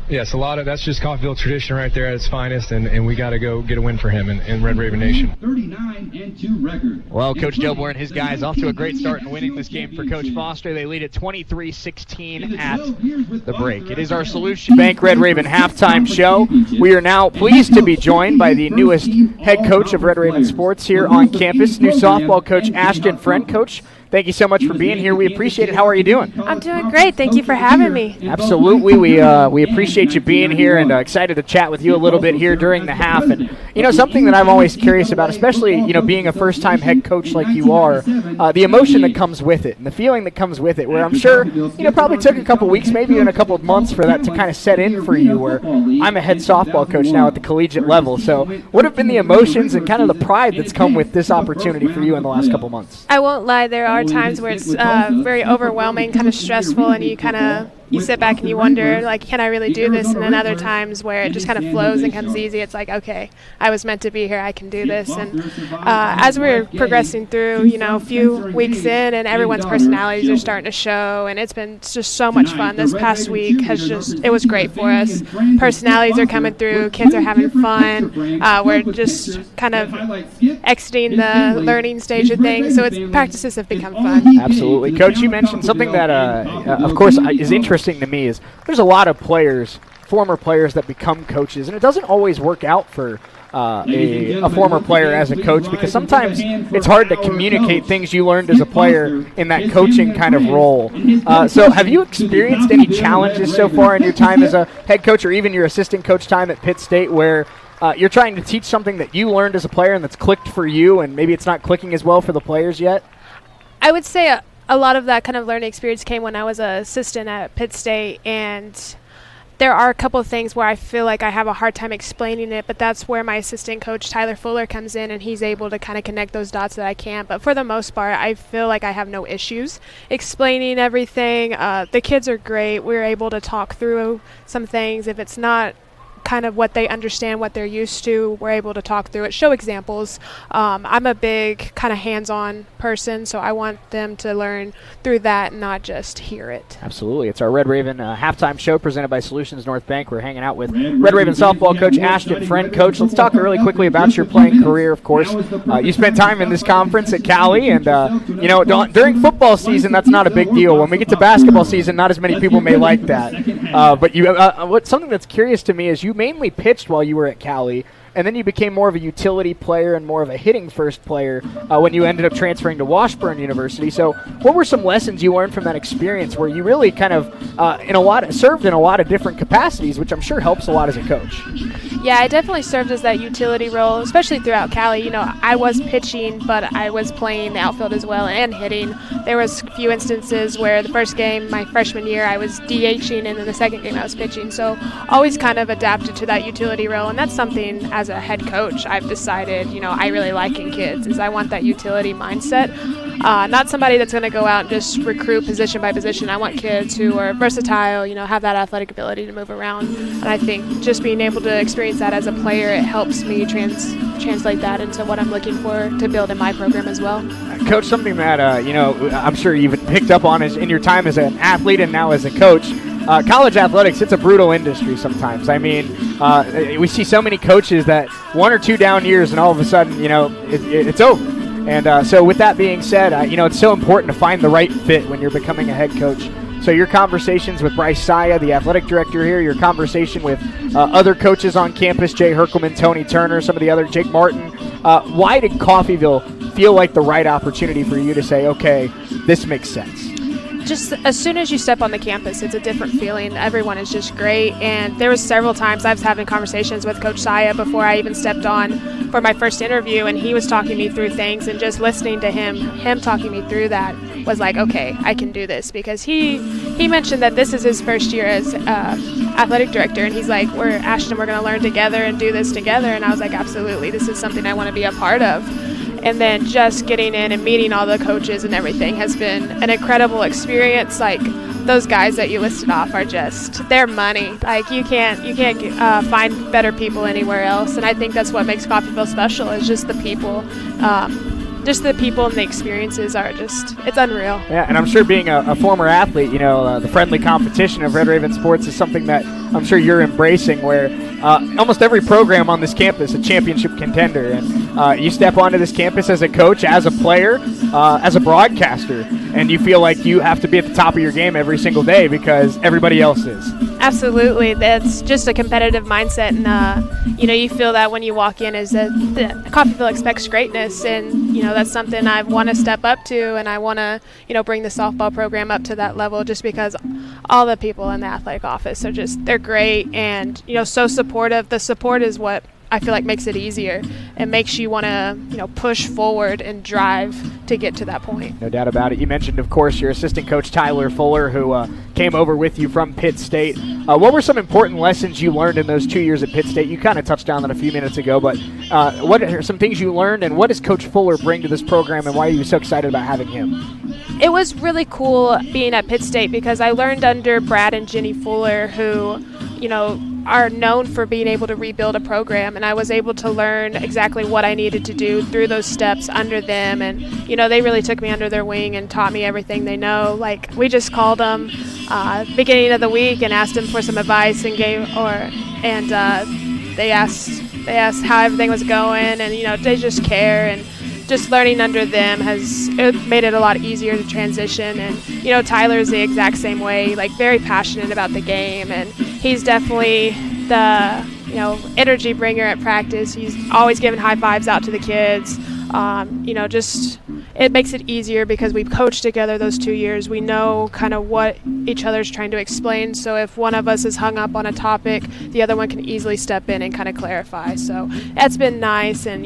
Speaker 10: yes, that's just Coffeyville tradition right there at its finest, and we got to go get a win for him in Red Raven Nation.
Speaker 3: 39-2 record.
Speaker 1: Well, Coach Delbour and his guys off to a great start in winning this game for Coach Foster. They lead at 23-16 at the break. It is our Solution Bank Red Raven halftime show. We are now pleased to be joined by the newest head coach of Red Raven sports here on campus, new softball coach Ashton Friend. Coach, thank you so much for being here. We appreciate it. How are you doing?
Speaker 13: I'm doing great. Thank you for having me.
Speaker 1: Absolutely. We appreciate you being here and excited to chat with you a little bit here during the half. And, something that I'm always curious about, especially, being a first-time head coach like you are, the emotion that comes with it and the feeling that comes with it, where I'm sure, probably took a couple weeks, maybe even a couple of months for that to kind of set in for you, where I'm a head softball coach now at the collegiate level. So what have been the emotions and kind of the pride that's come with this opportunity for you in the last couple months?
Speaker 13: I won't lie, there are times where it's very overwhelming, kind of stressful, and you sit back and you wonder, can I really do this? And then other times where it just kind of flows and comes easy, it's like, okay, I was meant to be here, I can do this. And as we're progressing through, a few weeks in, and everyone's personalities are starting to show, and it's been just so much fun. This past week it was great for us. Personalities are coming through, kids are having fun. We're just kind of exiting the learning stage of things, so practices have become fun.
Speaker 1: Absolutely. Coach, you mentioned something that, of course, is interesting to me is there's a lot of former players that become coaches, and it doesn't always work out for a former player as a coach, because sometimes it's hard to communicate things you learned as a player in that coaching kind of role. So have you experienced any challenges so far in your time as a head coach, or even your assistant coach time at Pitt State, where you're trying to teach something that you learned as a player and that's clicked for you, and maybe it's not clicking as well for the players yet?
Speaker 13: I would say a lot of that kind of learning experience came when I was an assistant at Pitt State, and there are a couple of things where I feel like I have a hard time explaining it, but that's where my assistant coach, Tyler Fuller, comes in, and he's able to kind of connect those dots that I can't. But for the most part, I feel like I have no issues explaining everything. The kids are great. We're able to talk through some things. If it's not kind of what they understand, what they're used to, we're able to talk through it, show examples. I'm a big kind of hands-on person, so I want them to learn through that, not just hear it.
Speaker 1: Absolutely. It's our Red Raven halftime show presented by Solutions North Bank. We're hanging out with Red Raven softball coach Ashton Friend. Coach, let's talk really quickly about your playing career, of course. You spent time in this conference at Cali, and during football season, that's not a big deal. When we get to basketball season, not as many people may like that. But something that's curious to me is you mainly pitched while you were at Cali, and then you became more of a utility player and more of a hitting first player when you ended up transferring to Washburn University. So what were some lessons you learned from that experience where you really kind of served in a lot of different capacities, which I'm sure helps a lot as a coach?
Speaker 13: Yeah, I definitely served as that utility role, especially throughout Cali. I was pitching, but I was playing the outfield as well and hitting. There was a few instances where the first game, my freshman year, I was DHing, and then the second game I was pitching. So always kind of adapted to that utility role, and that's something as a head coach I've decided, I really like in kids, is I want that utility mindset. Not somebody that's going to go out and just recruit position by position. I want kids who are versatile, have that athletic ability to move around. And I think just being able to experience that as a player, it helps me translate that into what I'm looking for to build in my program as well.
Speaker 1: Coach, something that, I'm sure you've picked up on is in your time as an athlete and now as a coach, college athletics, it's a brutal industry sometimes. I mean, we see so many coaches that 1 or 2 down years and all of a sudden, it's over. And so with that being said, it's so important to find the right fit when you're becoming a head coach. So your conversations with Bryce Saya, the athletic director here, your conversation with other coaches on campus, Jay Herkelman, Tony Turner, some of the other, Jake Martin, why did Coffeyville feel like the right opportunity for you to say, okay, this makes sense?
Speaker 13: Just as soon as you step on the campus, it's a different feeling. Everyone is just great, and there was several times I was having conversations with Coach Saya before I even stepped on for my first interview, and he was talking me through things, and just listening to him talking me through that, was like, okay, I can do this, because he mentioned that this is his first year as athletic director, and he's like, Ashton, we're going to learn together and do this together. And I was like, absolutely, this is something I want to be a part of. And then just getting in and meeting all the coaches and everything has been an incredible experience. Like, those guys that you listed off are just, they're money. Like, you can't find better people anywhere else. And I think that's what makes Coffeyville special, is just the people. Just the people and the experiences are just, it's unreal.
Speaker 1: Yeah, and I'm sure being a former athlete, the friendly competition of Red Raven sports is something that I'm sure you're embracing, where almost every program on this campus is a championship contender. And you step onto this campus as a coach, as a player, as a broadcaster, and you feel like you have to be at the top of your game every single day because everybody else is.
Speaker 13: Absolutely. That's just a competitive mindset. And, you feel that when you walk in, is that Coffeyville expects greatness. And, that's something I want to step up to. And I want to, bring the softball program up to that level, just because all the people in the athletic office are they're great and, so supportive. The support is what I feel like makes it easier and makes you want to, push forward and drive to get to that point.
Speaker 1: No doubt about it. You mentioned, of course, your assistant coach, Tyler Fuller, who came over with you from Pitt State. What were some important lessons you learned in those 2 years at Pitt State? You kind of touched on that a few minutes ago, but what are some things you learned, and what does Coach Fuller bring to this program, and why are you so excited about having him?
Speaker 13: It was really cool being at Pitt State, because I learned under Brad and Jenny Fuller, who, are known for being able to rebuild a program, and I was able to learn exactly what I needed to do through those steps under them. And they really took me under their wing and taught me everything they know. Like, we just called them beginning of the week and asked them for some advice, and they asked how everything was going, and they just care. And just learning under them has made it a lot easier to transition. And Tyler's the exact same way, like, very passionate about the game, and he's definitely the energy bringer at practice. He's always giving high fives out to the kids. Just it makes it easier because we've coached together those 2 years. We know kind of what each other's trying to explain. So if one of us is hung up on a topic, the other one can easily step in and kind of clarify. So that's been nice, and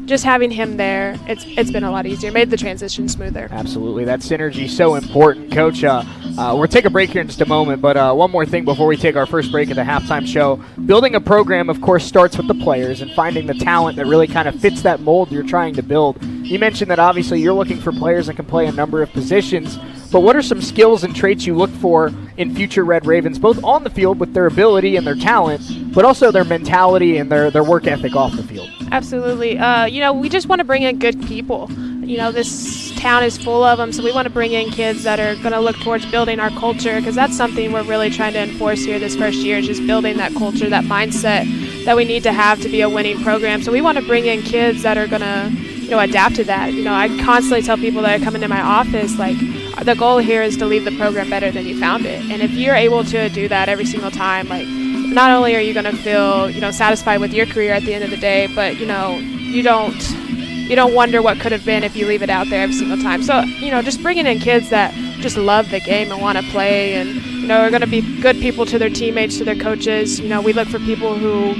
Speaker 13: just having him there, it's been a lot easier, made the transition smoother.
Speaker 1: Absolutely, that synergy so important, Coach. We'll take a break here in just a moment, but one more thing before we take our first break of the halftime show. Building a program, of course, starts with the players and finding the talent that really kind of fits that mold you're trying to build. You mentioned that obviously you're looking for players that can play a number of positions, but what are some skills and traits you look for in future Red Ravens, both on the field with their ability and their talent, but also their mentality and their work ethic off the field?
Speaker 13: Absolutely. We just want to bring in good people. This town is full of them, so we want to bring in kids that are going to look towards building our culture, because that's something we're really trying to enforce here this first year, is just building that culture, that mindset that we need to have to be a winning program. So we want to bring in kids that are going to adapt to that. I constantly tell people that are coming to my office, like, the goal here is to leave the program better than you found it. And if you're able to do that every single time, like, not only are you going to feel, satisfied with your career at the end of the day, but, you don't wonder what could have been if you leave it out there every single time. So, just bringing in kids that just love the game and want to play, and, are going to be good people to their teammates, to their coaches. We look for people who,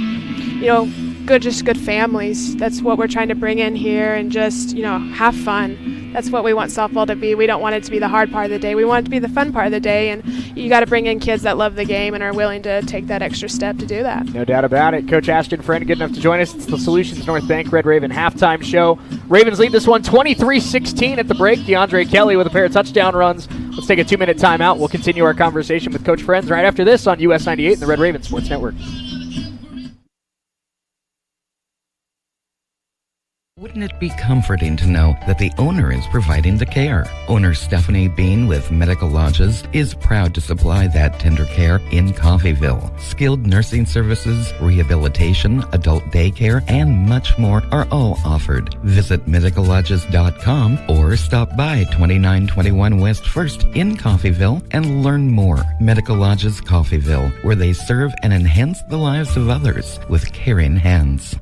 Speaker 13: good families. That's what we're trying to bring in here, and just, have fun. That's what we want softball to be. We don't want it to be the hard part of the day. We want it to be the fun part of the day, and you got to bring in kids that love the game and are willing to take that extra step to do that.
Speaker 1: No doubt about it. Coach Ashton Friend, good enough to join us. It's the Solutions North Bank Red Raven halftime show. Ravens lead this one 23-16 at the break. DeAndre Kelly with a pair of touchdown runs. Let's take a 2-minute timeout. We'll continue our conversation with Coach Friends right after this on US 98 and the Red Raven Sports Network.
Speaker 4: Wouldn't it be comforting to know that the owner is providing the care? Owner Stephanie Bean with Medical Lodges is proud to supply that tender care in Coffeyville. Skilled nursing services, rehabilitation, adult daycare, and much more are all offered. Visit medicallodges.com or stop by 2921 West 1st in Coffeyville and learn more. Medical Lodges Coffeyville, where they serve and enhance the lives of others with caring hands.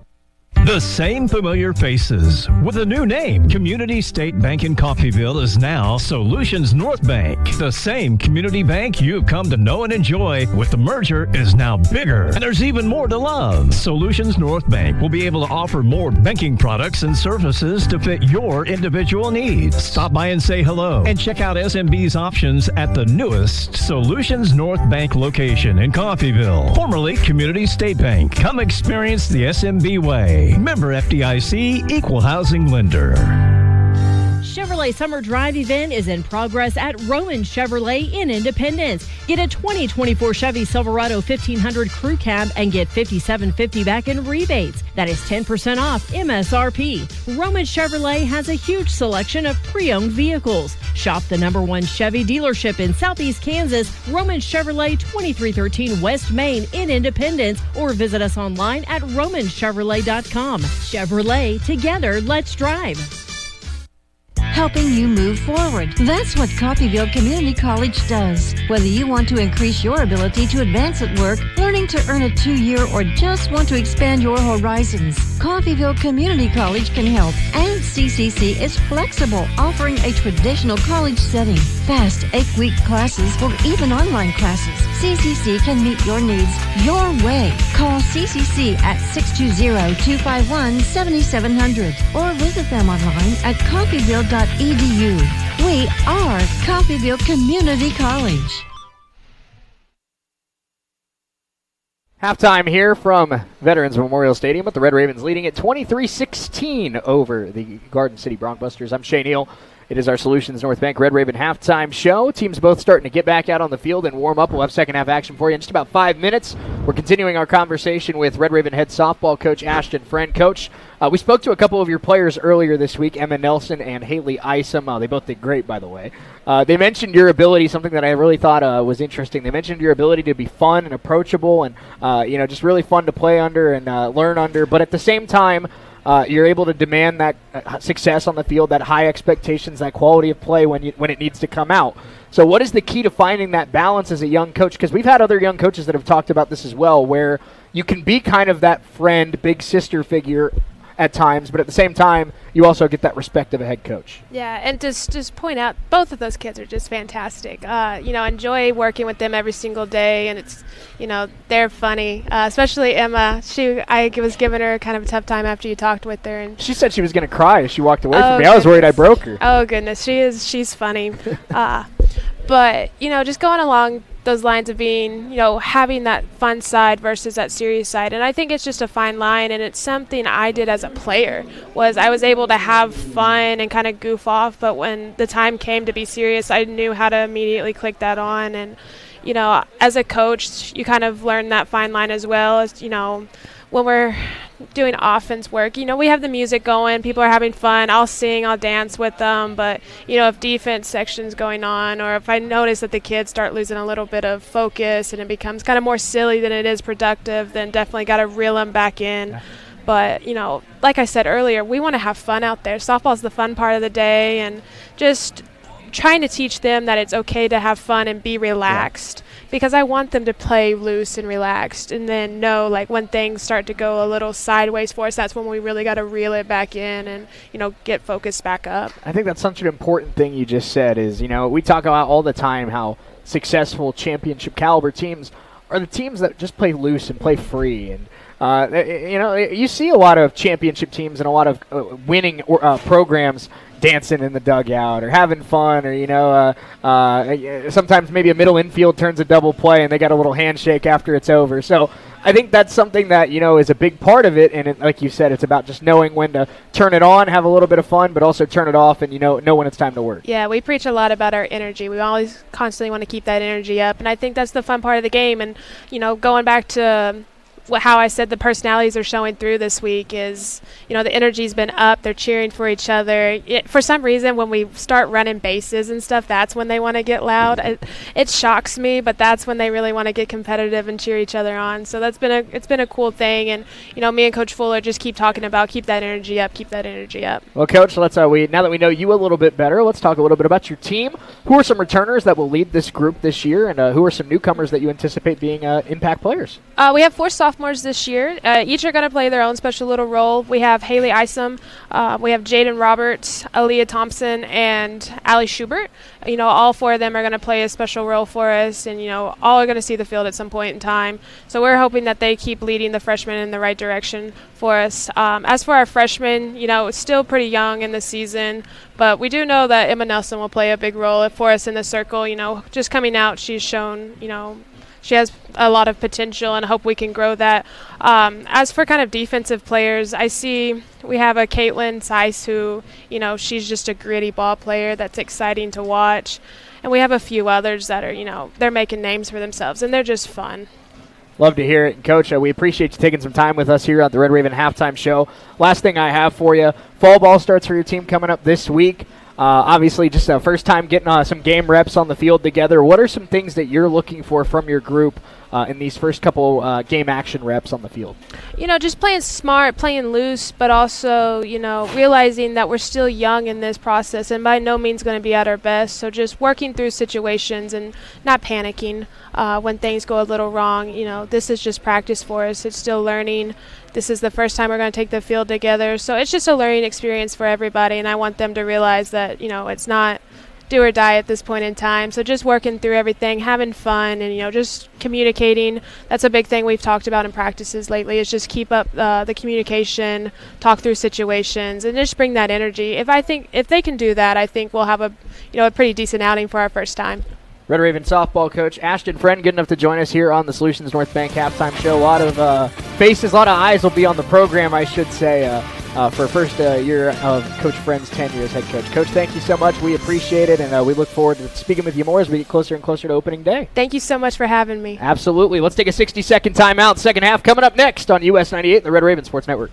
Speaker 12: The same familiar faces with a new name. Community State Bank in Coffeyville is now Solutions North Bank. The same community bank you've come to know and enjoy with the merger is now bigger, and there's even more to love. Solutions North Bank will be able to offer more banking products and services to fit your individual needs. Stop by and say hello and check out SMB's options at the newest Solutions North Bank location in Coffeyville, formerly Community State Bank. Come experience the SMB way. Member FDIC, Equal Housing Lender.
Speaker 6: Chevrolet Summer Drive event is in progress at Roman Chevrolet in Independence. Get a 2024 Chevy Silverado 1500 Crew Cab and get $57.50 back in rebates. That is 10% off MSRP. Roman Chevrolet has a huge selection of pre-owned vehicles. Shop the #1 Chevy dealership in Southeast Kansas, Roman Chevrolet 2313 West Main in Independence, or visit us online at romanchevrolet.com. Chevrolet, together, let's drive.
Speaker 5: Helping you move forward. That's what Coffeyville Community College does. Whether you want to increase your ability to advance at work, learning to earn a 2-year, or just want to expand your horizons, Coffeyville Community College can help. And CCC is flexible, offering a traditional college setting, fast 8-week classes, or even online classes. CCC can meet your needs your way. Call CCC at 620-251-7700 or visit them online at coffeyville.edu. We are Coffeyville Community College.
Speaker 1: Halftime here from Veterans Memorial Stadium with the Red Ravens leading at 23-16 over the Garden City Broncbusters. I'm Shea Neal. It is our Solutions North Bank Red Raven halftime show. Teams both starting to get back out on the field and warm up. We'll have second half action for you in just about 5 minutes. We're continuing our conversation with Red Raven head softball coach Ashton Friend. Coach, we spoke to a couple of your players earlier this week, Emma Nelson and Haley Isom. They both did great, by the way. They mentioned your ability, something that I really thought was interesting. They mentioned your ability to be fun and approachable and, just really fun to play under and learn under. But at the same time, you're able to demand that success on the field, that high expectations, that quality of play when it needs to come out. So what is the key to finding that balance as a young coach? Because we've had other young coaches that have talked about this as well, where you can be kind of that friend, big sister figure at times, but at the same time, you also get that respect of a head coach.
Speaker 13: Yeah, and just point out, both of those kids are just fantastic. Enjoy working with them every single day, and it's, they're funny. Especially Emma. I was giving her kind of a tough time after you talked with her, and
Speaker 1: she said she was going to cry as she walked away from me. I was worried I broke her.
Speaker 13: Oh goodness, she's funny. But just going along those lines of being, having that fun side versus that serious side. And I think it's just a fine line, and it's something I did as a player, was I was able to have fun and kind of goof off, but when the time came to be serious, I knew how to immediately click that on. And, as a coach, you kind of learn that fine line as well as, when we're doing offense work, we have the music going, people are having fun, I'll sing, I'll dance with them, but, if defense section's going on, or if I notice that the kids start losing a little bit of focus and it becomes kind of more silly than it is productive, then definitely got to reel them back in. But, like I said earlier, we want to have fun out there. Softball's the fun part of the day, and just trying to teach them that it's okay to have fun and be relaxed. Yeah. Because I want them to play loose and relaxed, and then know, when things start to go a little sideways for us, that's when we really got to reel it back in and, get focused back up.
Speaker 1: I think that's such an important thing you just said is, we talk about all the time how successful championship caliber teams are the teams that just play loose and play free. And, you see a lot of championship teams and a lot of winning programs dancing in the dugout or having fun, or sometimes maybe a middle infield turns a double play and they got a little handshake after it's over. So I think that's something that is a big part of it, and like you said, it's about just knowing when to turn it on, have a little bit of fun, but also turn it off, and know when it's time to work.
Speaker 13: Yeah, we preach a lot about our energy. We always constantly want to keep that energy up, and I think that's the fun part of the game. And going back to how I said the personalities are showing through this week is, the energy's been up. They're cheering for each other. For some reason, when we start running bases and stuff, that's when they want to get loud. It shocks me, but that's when they really want to get competitive and cheer each other on. So it's been a cool thing. And, me and Coach Fuller just keep talking about keep that energy up. Well,
Speaker 1: Coach, let's now that we know you a little bit better, let's talk a little bit about your team. Who are some returners that will lead this group this year, and who are some newcomers that you anticipate being impact players?
Speaker 13: We have 4 sophomores sophomores this year. Each are going to play their own special little role. We have Haley Isom, we have Jaden Roberts, Aaliyah Thompson, and Allie Schubert. All 4 of them are going to play a special role for us, and, all are going to see the field at some point in time. So we're hoping that they keep leading the freshmen in the right direction for us. As for our freshmen, it's still pretty young in the season, but we do know that Emma Nelson will play a big role for us in the circle. Just coming out, she's shown, she has a lot of potential, and I hope we can grow that. As for kind of defensive players, I see we have a Caitlin Seiss who, she's just a gritty ball player that's exciting to watch. And we have a few others that are, they're making names for themselves, and they're just fun.
Speaker 1: Love to hear it. Coach, we appreciate you taking some time with us here on the Red Raven Halftime Show. Last thing I have for you, fall ball starts for your team coming up this week. Obviously, just the first time getting some game reps on the field together. What are some things that you're looking for from your group in these first couple game action reps on the field?
Speaker 13: Just playing smart, playing loose, but also, realizing that we're still young in this process and by no means going to be at our best. So just working through situations and not panicking when things go a little wrong. This is just practice for us. It's still learning. This is the first time we're going to take the field together. So it's just a learning experience for everybody, and I want them to realize that, it's not do or die at this point in time. So just working through everything, having fun, and, just communicating. That's a big thing we've talked about in practices lately, is just keep up the communication, talk through situations, and just bring that energy. If they can do that, I think we'll have a pretty decent outing for our first time.
Speaker 1: Red Raven softball coach Ashton Friend, good enough to join us here on the Solutions North Bank Halftime Show. A lot of faces, a lot of eyes will be on the program, I should say, for first year of Coach Friend's tenure as head coach. Coach, thank you so much. We appreciate it, and we look forward to speaking with you more as we get closer and closer to opening day.
Speaker 13: Thank you so much for having me.
Speaker 1: Absolutely. Let's take a 60-second timeout. Second half coming up next on US 98 and the Red Raven Sports Network.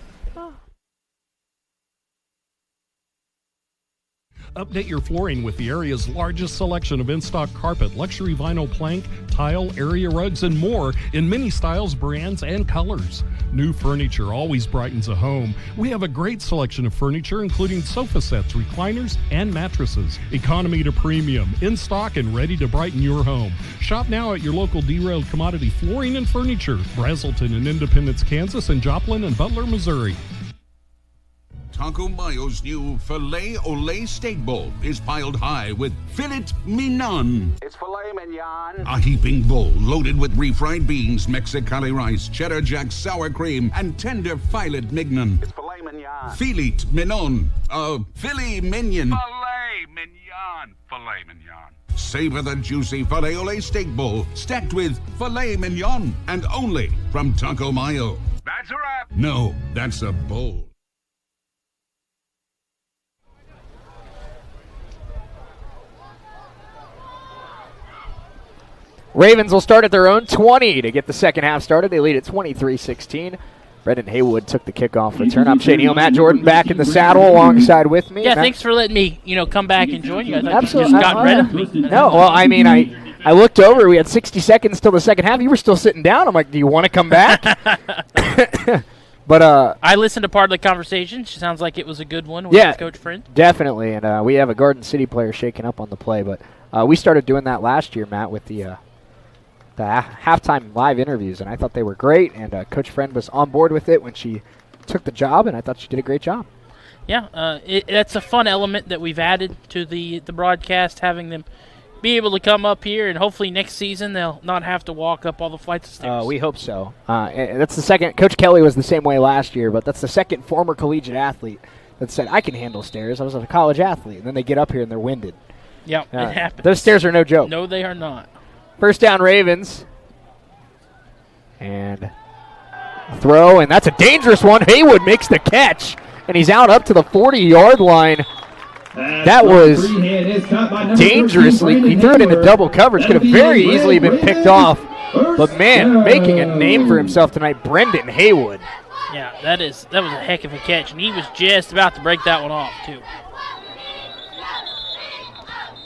Speaker 7: Update your flooring with the area's largest selection of in-stock carpet, luxury vinyl plank, tile, area rugs, and more in many styles, brands, and colors. New furniture always brightens a home. We have a great selection of furniture, including sofa sets, recliners, and mattresses. Economy to premium, in stock and ready to brighten your home. Shop now at your local Derailed Commodity Flooring and Furniture, Brazelton in Independence, Kansas, and Joplin and Butler, Missouri.
Speaker 22: Taco Mayo's new filet ole steak bowl is piled high with filet mignon.
Speaker 17: It's filet mignon.
Speaker 22: A heaping bowl loaded with refried beans, Mexicali rice, cheddar jack sour cream, and tender filet mignon.
Speaker 17: It's filet mignon.
Speaker 22: Filet mignon. Filet mignon.
Speaker 17: Filet mignon. Filet mignon.
Speaker 22: Savor the juicy filet ole steak bowl stacked with filet mignon and only from Taco Mayo.
Speaker 17: That's a wrap.
Speaker 22: No, that's a bowl.
Speaker 1: Ravens will start at their own 20 to get the second half started. They lead at 23-16. Brendan Haywood took the kickoff return. I'm Shane Neal. Matt Jordan back in the saddle alongside with me.
Speaker 2: Yeah,
Speaker 1: Matt,
Speaker 2: thanks for letting me, come back and join you. I thought
Speaker 1: absolutely.
Speaker 2: you just got rid of me.
Speaker 1: No, well, I mean, I looked over. We had 60 seconds till the second half. You were still sitting down. I'm like, do you want to come back? But
Speaker 2: I listened to part of the conversation. Sounds like it was a good one with Coach Friend.
Speaker 1: Definitely. And we have a Garden City player shaking up on the play. But we started doing that last year, Matt, with the halftime live interviews, and I thought they were great, and Coach Friend was on board with it when she took the job, and I thought she did a great job.
Speaker 2: Yeah, that's a fun element that we've added to the broadcast, having them be able to come up here, and hopefully next season they'll not have to walk up all the flights of stairs.
Speaker 1: We hope so. That's the second. Coach Kelly was the same way last year, but that's the second former collegiate athlete that said, I can handle stairs. I was a college athlete, and then they get up here and they're winded.
Speaker 2: Yeah, it happens.
Speaker 1: Those stairs are no joke.
Speaker 2: No, they are not.
Speaker 1: First down, Ravens. And throw, and that's a dangerous one. Haywood makes the catch, and he's out up to the 40-yard line. That was dangerously. He threw it into double coverage. Could have very easily been picked off. But, man, making a name for himself tonight, Brendan Haywood.
Speaker 2: Yeah, that was a heck of a catch, and he was just about to break that one off, too.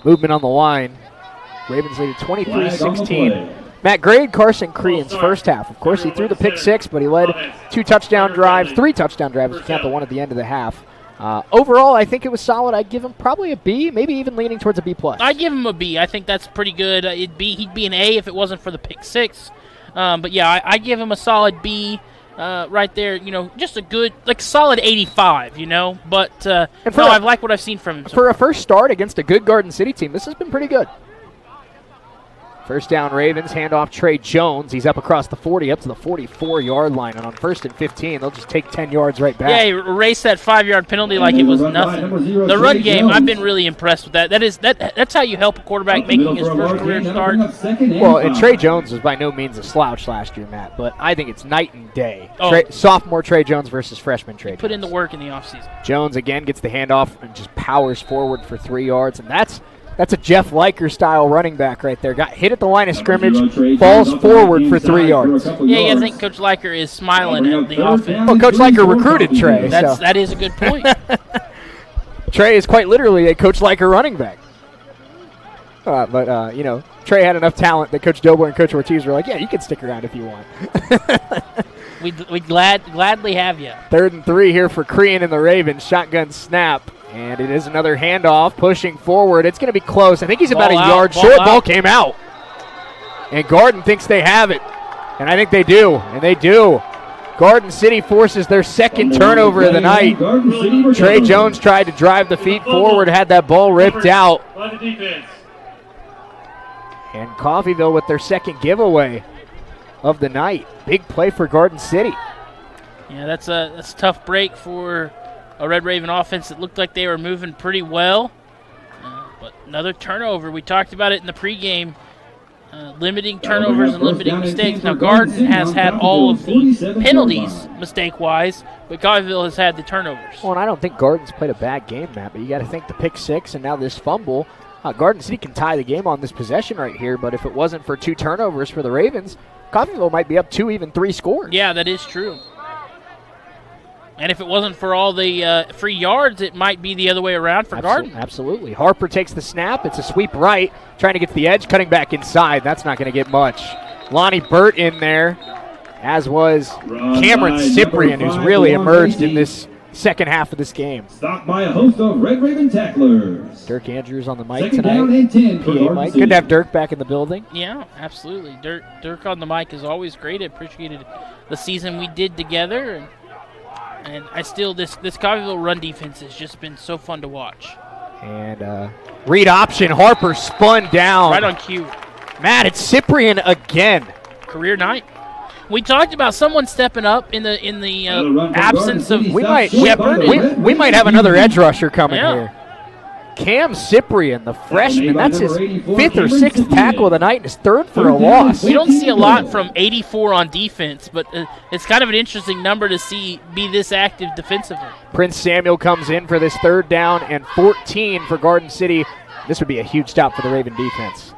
Speaker 1: Movement on the line. Ravens lead at 23-16. Matt, grade Carson Crean's first half. Of course, he threw the pick six, but he led three touchdown drives, if you count the one at the end of the half. Overall, I think it was solid. I'd give him probably a B, maybe even leaning towards a B+.
Speaker 2: I'd give him a B. I think that's pretty good. He'd be an A if it wasn't for the pick six. But yeah, I give him a solid B. Right there, just a good, solid 85, But I like what I've seen from him.
Speaker 1: For a first start against a good Garden City team, this has been pretty good. First down, Ravens, handoff Trey Jones. He's up across the 40, up to the 44-yard line. And on 1st and 15, they'll just take 10 yards right back.
Speaker 2: Yeah, he erased that 5-yard penalty like it was nothing. The run game, I've been really impressed with that. That's how you help a quarterback making his first career start.
Speaker 1: Well, and Trey Jones was by no means a slouch last year, Matt, but I think it's night and day. Sophomore Trey Jones versus freshman Trey Jones.
Speaker 2: Put in the work in the offseason.
Speaker 1: Jones, again, gets the handoff and just powers forward for 3 yards, and that's a Jeff Liker-style running back right there. Got hit at the line of scrimmage, falls forward for 3 yards.
Speaker 2: Yeah, I think Coach Liker is smiling at the offense.
Speaker 1: Well, Coach Liker recruited Trey.
Speaker 2: That is a good point.
Speaker 1: Trey is quite literally a Coach Liker running back. Trey had enough talent that Coach Dobler and Coach Ortiz were like, yeah, you can stick around if you want.
Speaker 2: We'd gladly have you.
Speaker 1: 3rd and 3 here for Crean and the Ravens. Shotgun snap. And it is another handoff, pushing forward. It's going to be close. I think he's about a yard short. Ball came out. And Garden thinks they have it. And I think they do. And they do. Garden City forces their second turnover of the night. Trey Jones tried to drive the feet forward, had that ball ripped out. And Coffeyville with their second giveaway of the night. Big play for Garden City.
Speaker 2: Yeah, that's a tough break for a Red Raven offense that looked like they were moving pretty well. But another turnover. We talked about it in the pregame. Limiting turnovers and limiting mistakes. Now, Garden has had all of the penalties mistake-wise, but Coffeyville has had the turnovers.
Speaker 1: Well, and I don't think Garden's played a bad game, Matt, but you got to think the pick six and now this fumble. Garden City can tie the game on this possession right here, but if it wasn't for 2 turnovers for the Ravens, Coffeyville might be up 2, even 3 scores.
Speaker 2: Yeah, that is true. And if it wasn't for all the free yards, it might be the other way around for Garden.
Speaker 1: Absolutely. Harper takes the snap. It's a sweep right, trying to get to the edge, cutting back inside. That's not going to get much. Lonnie Burt in there, as was Cameron Cyprian, who's really emerged in this second half of this game.
Speaker 3: Stopped by a host of Red Raven tacklers.
Speaker 1: Dirk Andrews on the mic
Speaker 3: Second
Speaker 1: tonight.
Speaker 3: down and 10 for Garden
Speaker 1: Mike.
Speaker 3: City.
Speaker 1: Good to have Dirk back in the building.
Speaker 2: Yeah, absolutely. Dirk on the mic is always great. I appreciated the season we did together. And I still, this Coffeyville run defense has just been so fun to watch.
Speaker 1: And read option, Harper spun down.
Speaker 2: Right on cue.
Speaker 1: Matt, it's Cyprian again.
Speaker 2: Career night. We talked about someone stepping up in the absence of
Speaker 1: Shepard. We might have another edge rusher coming here. Cam Cyprian, the freshman, that's his 5th or 6th tackle of the night and his 3rd for a loss.
Speaker 2: We don't see a lot from 84 on defense, but it's kind of an interesting number to see be this active defensively.
Speaker 1: Prince Samuel comes in for this 3rd down and 14 for Garden City. This would be a huge stop for the Raven defense.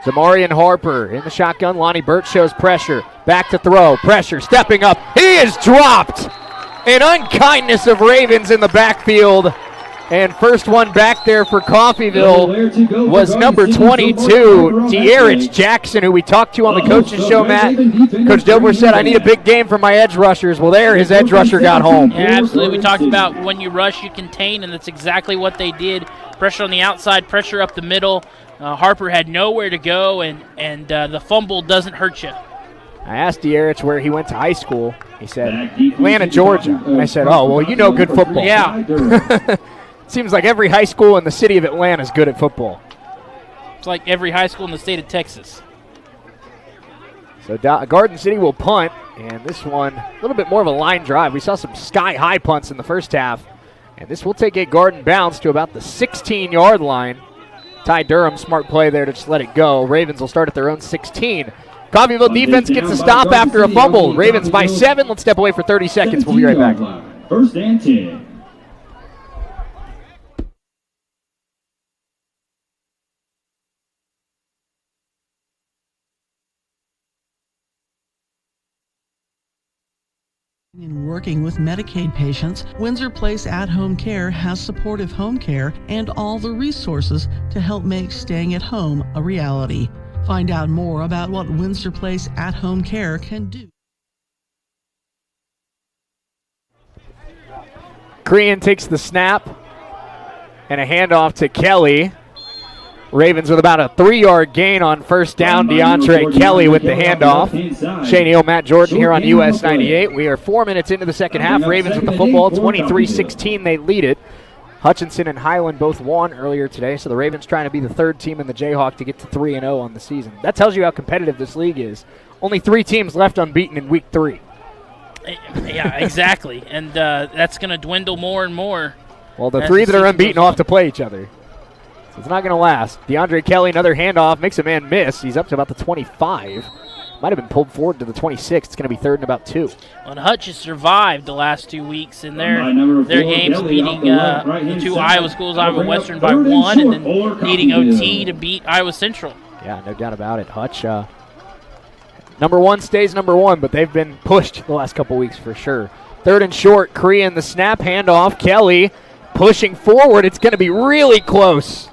Speaker 1: Zamarian Harper in the shotgun. Lonnie Burt shows pressure. Back to throw. Pressure. Stepping up. He is dropped. An unkindness of Ravens in the backfield. And first one back there for Coffeyville was number 22, De'Arich Jackson, who we talked to on the coaches show, Matt. Coach Dobler said, I need a big game for my edge rushers. Well, there, his edge rusher got home.
Speaker 2: Yeah, absolutely. We talked about when you rush, you contain, and that's exactly what they did. Pressure on the outside, pressure up the middle. Harper had nowhere to go, and the fumble doesn't hurt you.
Speaker 1: I asked De'Arich where he went to high school. He said, Atlanta, Georgia. And I said, oh, well, you know good football.
Speaker 2: Yeah.
Speaker 1: Seems like every high school in the city of Atlanta is good at football.
Speaker 2: It's like every high school in the state of Texas.
Speaker 1: So Garden City will punt, and this one a little bit more of a line drive. We saw some sky-high punts in the first half, and this will take a Garden bounce to about the 16-yard line. Ty Durham, smart play there to just let it go. Ravens will start at their own 16. Coffeyville defense gets a stop after a fumble. Ravens by 7. Let's step away for 30 seconds. We'll be right back.
Speaker 3: 1st and 10.
Speaker 11: In working with Medicaid patients, Windsor Place At-Home Care has supportive home care and all the resources to help make staying at home a reality. Find out more about what Windsor Place At-Home Care can do.
Speaker 1: Crean takes the snap and a handoff to Kelly. Ravens with about a 3-yard gain on first down. DeAndre Kelly with the handoff. Shane Neal, Matt Jordan here on US 98. We are 4 minutes into the second half. Ravens with the football, 23-16. They lead it. Hutchinson and Highland both won earlier today, so the Ravens trying to be the third team in the Jayhawk to get to 3-0 on the season. That tells you how competitive this league is. Only 3 teams left unbeaten in week 3.
Speaker 2: Yeah, exactly. And that's going to dwindle more and more.
Speaker 1: Well, the 3 that are unbeaten will have to play each other. So it's not going to last. DeAndre Kelly, another handoff, makes a man miss. He's up to about the 25. Might have been pulled forward to the 26. It's going to be third and about 2.
Speaker 2: Well, Hutch has survived the last 2 weeks in their games, beating the 2 Iowa schools, Iowa Western by 1, and then needing OT to beat Iowa Central.
Speaker 1: Yeah, no doubt about it. Hutch, number 1 stays number 1, but they've been pushed the last couple weeks for sure. Third and short, Korean, the snap, handoff. Kelly pushing forward. It's going to be really close.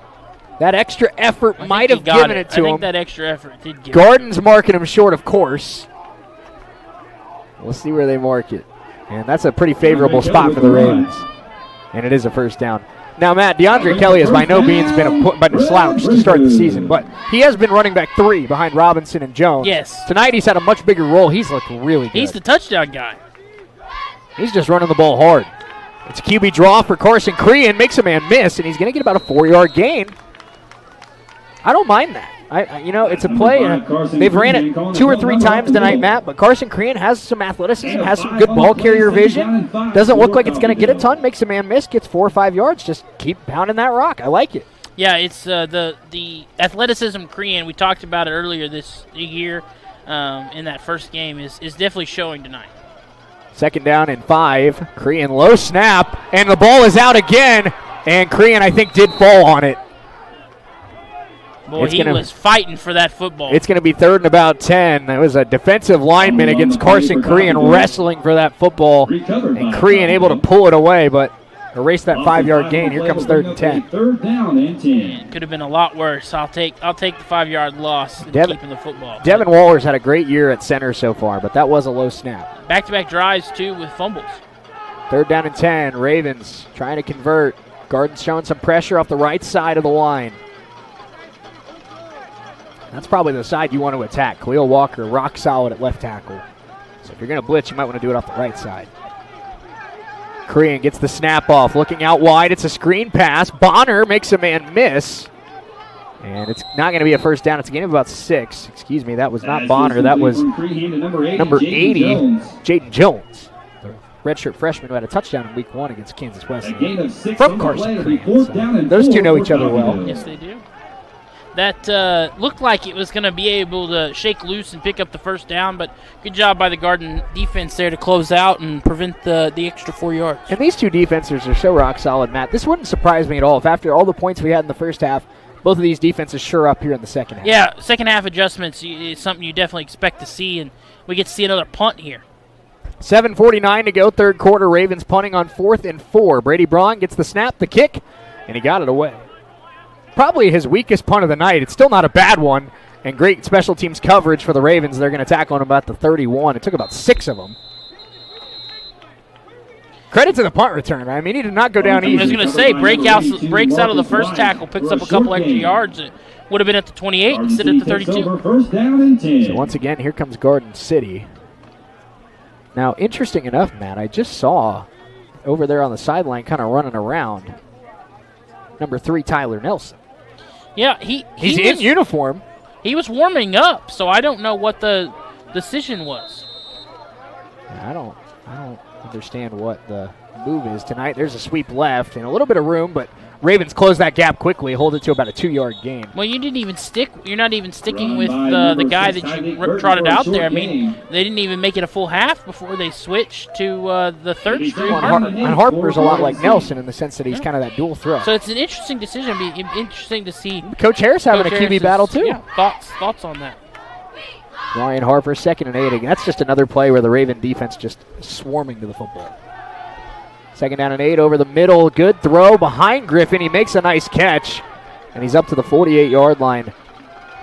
Speaker 1: That extra effort might have given it to him.
Speaker 2: I think that extra effort did give
Speaker 1: Garden's marking him short, of course. We'll see where they mark it. And that's a pretty favorable spot for the Ravens. And it is a first down. Now, Matt, DeAndre Kelly has by no means been a slouch to start the season, but he has been running back 3 behind Robinson and Jones.
Speaker 2: Yes.
Speaker 1: Tonight he's had a much bigger role. He's looked really good.
Speaker 2: He's the touchdown guy.
Speaker 1: He's just running the ball hard. It's a QB draw for Carson Crean. Makes a man miss, and he's going to get about a 4-yard gain. I don't mind that. It's a play. They've ran it 2 or 3 times tonight, Matt, but Carson Crean has some athleticism, has some good ball carrier vision. Doesn't look like it's going to get a ton. Makes a man miss, gets 4 or 5 yards. Just keep pounding that rock. I like it.
Speaker 2: Yeah, it's the athleticism Crean. We talked about it earlier this year in that first game is definitely showing tonight.
Speaker 1: Second down and 5. Crean low snap, and the ball is out again. And Crean, I think, did fall on it.
Speaker 2: Boy, he was fighting for that football.
Speaker 1: It's going to be third and about 10. That was a defensive lineman against Carson Crean wrestling for that football. And Crean able to pull it away, but erase that 5-yard gain. Here comes third and 10.
Speaker 3: Third down and 10.
Speaker 2: It could have been a lot worse. I'll take the 5-yard loss and keeping the football.
Speaker 1: Devin Waller's had a great year at center so far, but that was a low snap.
Speaker 2: Back-to-back drives, too, with fumbles.
Speaker 1: Third down and 10. Ravens trying to convert. Garden's showing some pressure off the right side of the line. That's probably the side you want to attack. Khalil Walker, rock solid at left tackle. So if you're going to blitz, you might want to do it off the right side. Crean gets the snap off, looking out wide. It's a screen pass. Bonner makes a man miss. And it's not going to be a first down. It's a gain of about 6. Excuse me, that was not Bonner. That was number 80, Jaden Jones. The redshirt freshman who had a touchdown in week 1 against Kansas Wesleyan. From Carson Crean. So those two know each other well.
Speaker 2: Yes, they do. That looked like it was going to be able to shake loose and pick up the first down, but good job by the Garden defense there to close out and prevent the extra 4 yards.
Speaker 1: And these two defenses are so rock solid, Matt. This wouldn't surprise me at all if after all the points we had in the first half, both of these defenses sure up here in the second half.
Speaker 2: Yeah, second half adjustments is something you definitely expect to see, and we get to see another punt here.
Speaker 1: 7:49 to go, third quarter. Ravens punting on 4th and 4. Brady Braun gets the snap, the kick, and he got it away. Probably his weakest punt of the night. It's still not a bad one, and great special teams coverage for the Ravens. They're going to tackle him about the 31. It took about 6 of them. Credit to the punt return. I mean, he did not go down easy.
Speaker 2: I was going to say, breaks out of the first tackle, picks up a couple extra yards. It would have been at the 28 instead of the 32.
Speaker 1: So once again, here comes Garden City. Now, interesting enough, Matt, I just saw over there on the sideline kind of running around number 3, Tyler Nelson.
Speaker 2: Yeah,
Speaker 1: he's in uniform.
Speaker 2: He was warming up, so I don't know what the decision was.
Speaker 1: I don't understand what the move is tonight. There's a sweep left and a little bit of room, but Ravens close that gap quickly, hold it to about a 2-yard gain.
Speaker 2: Well, you didn't even stick. You're not even sticking with the guy that you trotted out there. I mean, they didn't even make it a full half before they switched to the third string.
Speaker 1: And Harper's a lot like Nelson in the sense that he's kind of that dual threat.
Speaker 2: So it's an interesting decision. It'd be interesting to see.
Speaker 1: Coach Harris having a QB battle too.
Speaker 2: Yeah, thoughts on that.
Speaker 1: Ryan Harper, 2nd and 8. That's just another play where the Raven defense just swarming to the football. 2nd down and 8 over the middle. Good throw behind Griffin. He makes a nice catch, and he's up to the 48-yard line.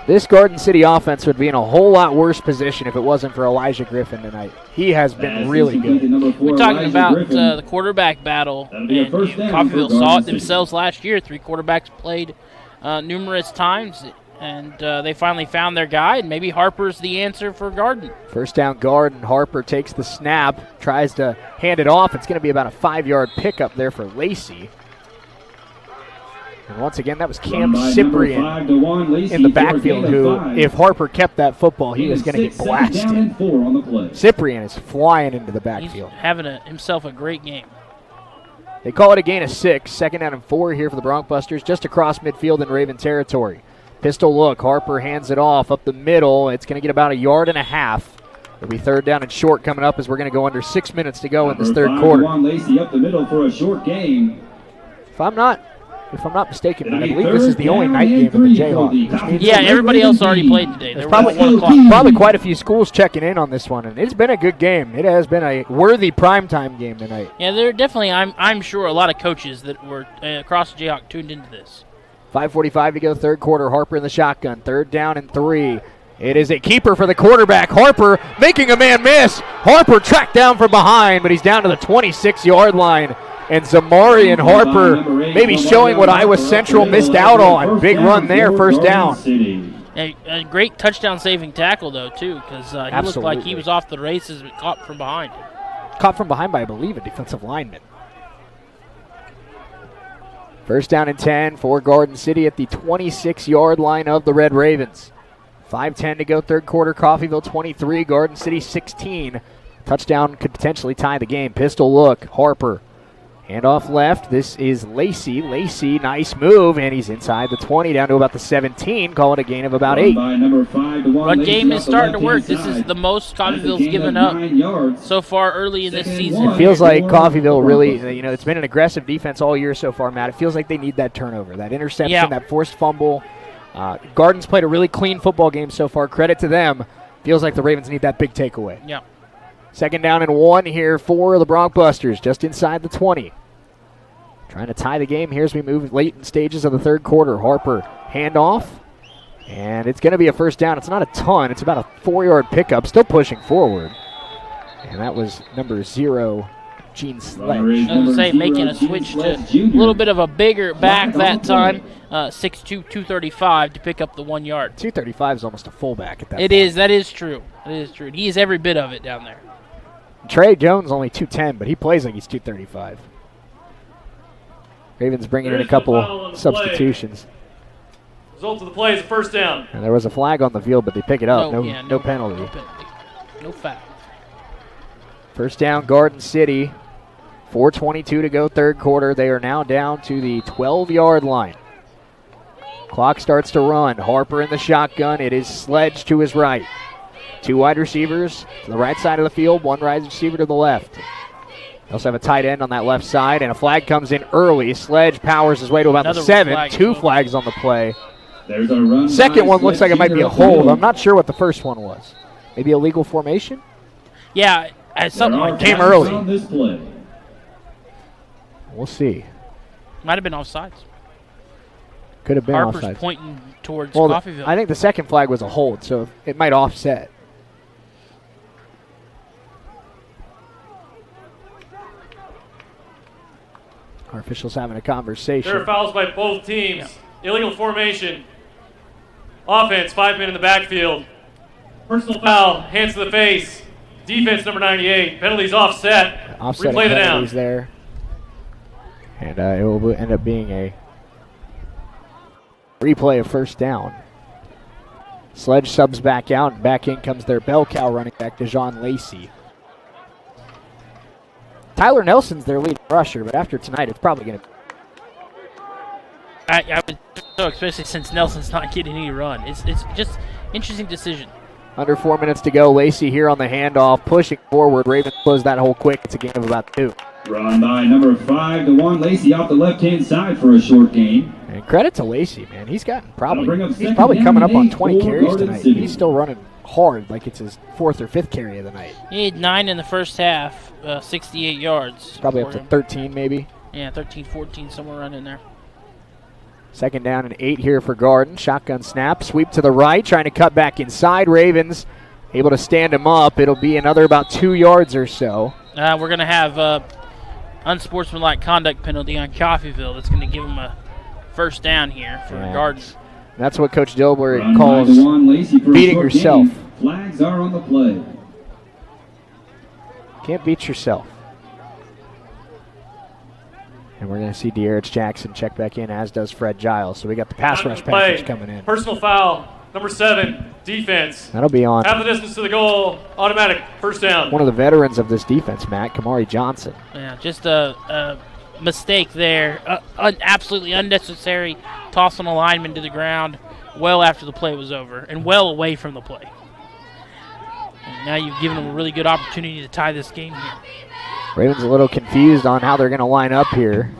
Speaker 1: This Garden City offense would be in a whole lot worse position if it wasn't for Elijah Griffin tonight. He has been really good.
Speaker 2: We're talking about the quarterback battle, and Coffeyville saw it themselves last year. 3 quarterbacks played numerous times, and they finally found their guy, and maybe Harper's the answer for Garden.
Speaker 1: First down, Garden. Harper takes the snap, tries to hand it off. It's going to be about a 5-yard pickup there for Lacey. And once again, that was Cam Cyprian in the backfield who, if Harper kept that football, he was going to get blasted. Cyprian is flying into the backfield.
Speaker 2: He's having himself a great game.
Speaker 1: They call it a gain of 6. Second down and 4 here for the Broncbusters, just across midfield in Raven territory. Pistol look. Harper hands it off up the middle. It's going to get about 1.5 yards. It'll be third down and short coming up as we're going to go under 6 minutes to go in this third quarter.
Speaker 3: Lacey up the middle for a short gain.
Speaker 1: If I'm not mistaken, I believe this is the only night game for the Jayhawks.
Speaker 2: Yeah, everybody else already played today.
Speaker 1: There's probably quite a few schools checking in on this one, and it's been a good game. It has been a worthy primetime game tonight.
Speaker 2: Yeah, there are definitely, I'm sure, a lot of coaches that were across the Jayhawk tuned into this.
Speaker 1: 5:45 to go, third quarter. Harper in the shotgun. Third down and 3. It is a keeper for the quarterback. Harper making a man miss. Harper tracked down from behind, but he's down to the 26-yard line. And Zamarian Harper maybe showing what Iowa Central missed out on. Big run there, first down.
Speaker 2: A great touchdown-saving tackle, though, too, because he looked like he was off the races but caught from behind.
Speaker 1: Caught from behind by, I believe, a defensive lineman. First down and 10 for Garden City at the 26-yard line of the Red Ravens. 5:10 to go, third quarter. Coffeyville 23, Garden City 16. Touchdown could potentially tie the game. Pistol look, Harper. Hand off left. This is Lacey. Lacey, nice move, and he's inside the 20 down to about the 17. Call it a gain of about 8.
Speaker 2: Run game is starting to work. This is the most Coffeyville's given up so far early in this season.
Speaker 1: It feels like Coffeyville really, it's been an aggressive defense all year so far, Matt. It feels like they need that turnover, that interception, that forced fumble. Garden's played a really clean football game so far. Credit to them. Feels like the Ravens need that big takeaway.
Speaker 2: Yeah.
Speaker 1: Second down and 1 here for the Broncbusters, just inside the 20. Trying to tie the game here as we move late in stages of the third quarter. Harper, handoff, and it's going to be a first down. It's not a ton. It's about a 4-yard pickup, still pushing forward. And that was number 0, Gene Sledge.
Speaker 2: I was going to say, making a switch to a little bit of a bigger back that time, 6'2", 235 to pick up the 1 yard.
Speaker 1: 235 is almost a fullback at that point.
Speaker 2: It is. That is true. It is true. He is every bit of it down there.
Speaker 1: Trey Jones only 210, but he plays like he's 235. Ravens bringing in a couple substitutions.
Speaker 9: Result of the play is a first down.
Speaker 1: And there was a flag on the field, but they pick it up. No penalty.
Speaker 2: No penalty. No foul.
Speaker 1: First down, Garden City. 4:22 to go, third quarter. They are now down to the 12-yard line. Clock starts to run. Harper in the shotgun. It is Sledge to his right. 2 wide receivers to the right side of the field, 1 wide receiver to the left. They also have a tight end on that left side, and a flag comes in early. Sledge powers his way to about the 7. 2 flags on the play.
Speaker 3: There's a run.
Speaker 1: Second one looks like it might be a hold. I'm not sure what the first one was. Maybe a legal formation?
Speaker 2: Yeah, something like that.
Speaker 1: Came early. We'll see.
Speaker 2: Might have been offsides.
Speaker 1: Could have been
Speaker 2: Harper's
Speaker 1: offsides.
Speaker 2: pointing towards
Speaker 1: Well,
Speaker 2: Coffeyville.
Speaker 1: I think the second flag was a hold, so it might offset. Our officials having a conversation.
Speaker 9: There are fouls by both teams. Yeah. Illegal formation. Offense, 5 men in the backfield. Personal foul, hands to the face. Defense, number 98. Penalties offset.
Speaker 1: Offset
Speaker 9: Replay the down.
Speaker 1: penalties there. And it will end up being a replay of first down. Sledge subs back out, and back in comes their bell cow running back, DeJohn Lacey. Tyler Nelson's their lead rusher, but after tonight, it's probably going to.
Speaker 2: I would so, especially since Nelson's not getting any run. It's just interesting decision.
Speaker 1: Under 4 minutes to go. Lacey here on the handoff, pushing forward. Ravens close that hole quick. It's a gain of about 2.
Speaker 3: Run by number 5 to 1. Lacey off the left-hand side for a short gain.
Speaker 1: And credit to Lacey, man. He's probably coming up on 20 carries tonight. He's still running hard like it's his 4th or 5th carry of the night.
Speaker 2: He had 9 in the first half, 68 yards.
Speaker 1: Probably up to 13 maybe.
Speaker 2: Yeah, 13, 14, somewhere around in there.
Speaker 1: Second down and 8 here for Garden. Shotgun snap, sweep to the right, trying to cut back inside. Ravens able to stand him up. It'll be another about 2 yards or so.
Speaker 2: We're going to have unsportsmanlike conduct penalty on Coffeyville. That's going to give him a first down here for Garden.
Speaker 1: That's what Coach Dilbury
Speaker 3: Run
Speaker 1: calls
Speaker 3: by DeJuan Lacey for a
Speaker 1: beating
Speaker 3: short
Speaker 1: yourself.
Speaker 3: gain. Flags are on the play.
Speaker 1: Can't beat yourself. And we're going to see De'Aaron Jackson check back in, as does Fred Giles. So we got the pass rush package coming in.
Speaker 9: Personal foul, number 7, defense.
Speaker 1: That'll be on
Speaker 9: half the distance to the goal, automatic, first down.
Speaker 1: one of the veterans of this defense, Matt, Kamari Johnson.
Speaker 2: Yeah, just a mistake there. Absolutely unnecessary toss on a lineman to the ground well after the play was over and well away from the play. And now you've given them a really good opportunity to tie this game here.
Speaker 1: Ravens a little confused on how they're going to line up here.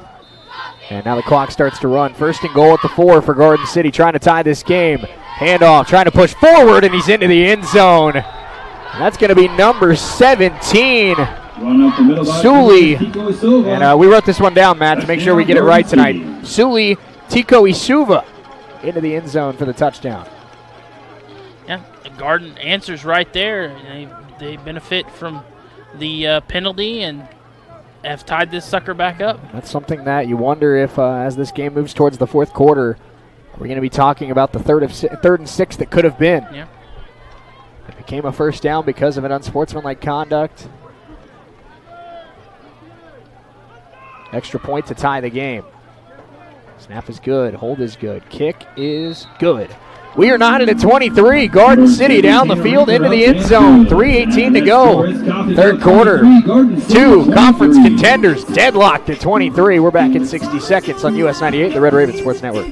Speaker 1: And now the clock starts to run. First and goal at the 4 for Garden City, trying to tie this game. Handoff, trying to push forward, and he's into the end zone. And that's going to be number 17, Suli. And we wrote this one down, Matt, to make sure we get it right tonight. Suli Tico Isuva into the end zone for the touchdown.
Speaker 2: Yeah, the Garden answers right there. They benefit from the penalty and have tied this sucker back up.
Speaker 1: That's something that you wonder if, as this game moves towards the fourth quarter, we're going to be talking about the third and 6 that could have been.
Speaker 2: Yeah.
Speaker 1: It became a first down because of an unsportsmanlike conduct. Extra point to tie the game. Snap is good. Hold is good. Kick is good. We are knotted at 23. Garden City down the field into the end zone. 3:18 to go. Third quarter. 2 conference contenders deadlocked at 23. We're back in 60 seconds on US 98, the Red Raven Sports Network.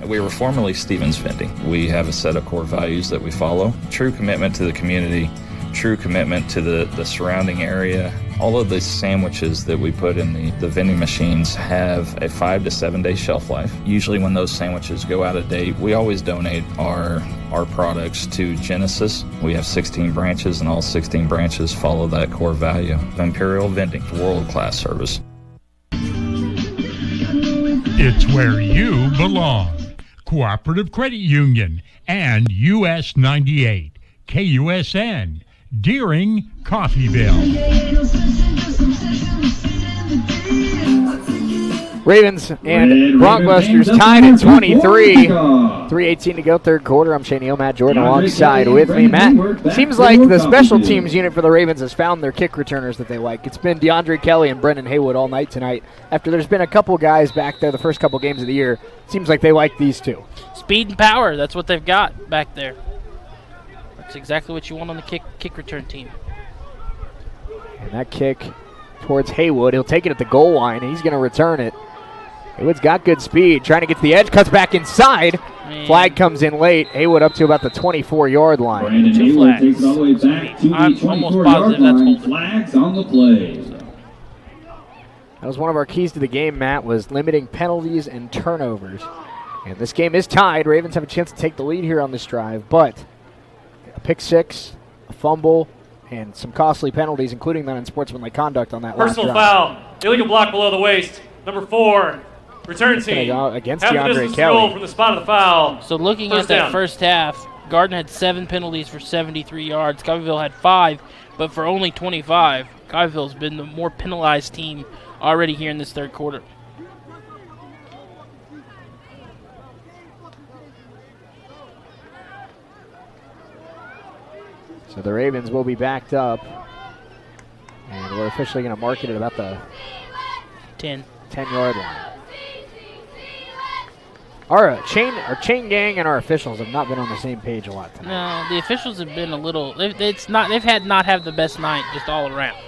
Speaker 8: We were formerly Stevens Vending. We have a set of core values that we follow. True commitment to the community, true commitment to the surrounding area. All of the sandwiches that we put in the vending machines have a 5 to 7 day shelf life. Usually when those sandwiches go out of date, we always donate our products to Genesis. We have 16 branches, and all 16 branches follow that core value. Imperial Vending, world-class service.
Speaker 14: It's where you belong. Cooperative Credit Union and US 98, KUSN, Deering, Coffeyville.
Speaker 1: Ravens and Bronxbusters tied at 23. 3:18 to go, third quarter. I'm Shane Neal, Matt Jordan alongside with me. Matt, seems like the special teams unit for the Ravens has found their kick returners that they like. It's been DeAndre Kelly and Brendan Haywood all night tonight. After there's been a couple guys back there the first couple games of the year, seems like they like these two.
Speaker 2: Speed and power, that's what they've got back there. That's exactly what you want on the kick return team.
Speaker 1: And that kick towards Haywood. He'll take it at the goal line, and he's going to return it. Haywood's got good speed, trying to get to the edge, cuts back inside. Flag comes in late. Haywood up to about the 24-yard line.
Speaker 3: Brandon Haywood takes it all the way back to the 24-yard line. Flags on the play.
Speaker 1: That was one of our keys to the game, Matt, was limiting penalties and turnovers. And this game is tied. Ravens have a chance to take the lead here on this drive, but a pick six, a fumble, and some costly penalties, including that unsportsmanlike conduct on that last drive.
Speaker 9: Personal foul, illegal block below the waist, number 4. Return team.
Speaker 1: Against
Speaker 9: Half
Speaker 1: DeAndre
Speaker 9: the distance
Speaker 1: Kelly.
Speaker 9: goal from the spot of the foul.
Speaker 2: So looking
Speaker 9: First
Speaker 2: at that
Speaker 9: down.
Speaker 2: first half, Garden had 7 penalties for 73 yards. Coffeyville had 5, but for only 25. Coffeyville's been the more penalized team already here in this third quarter.
Speaker 1: So the Ravens will be backed up. And we're officially going to mark it at about the 10-yard line. Our chain gang and our officials have not been on the same page a lot tonight.
Speaker 2: No, the officials have been a little. They've had not have the best night just all around.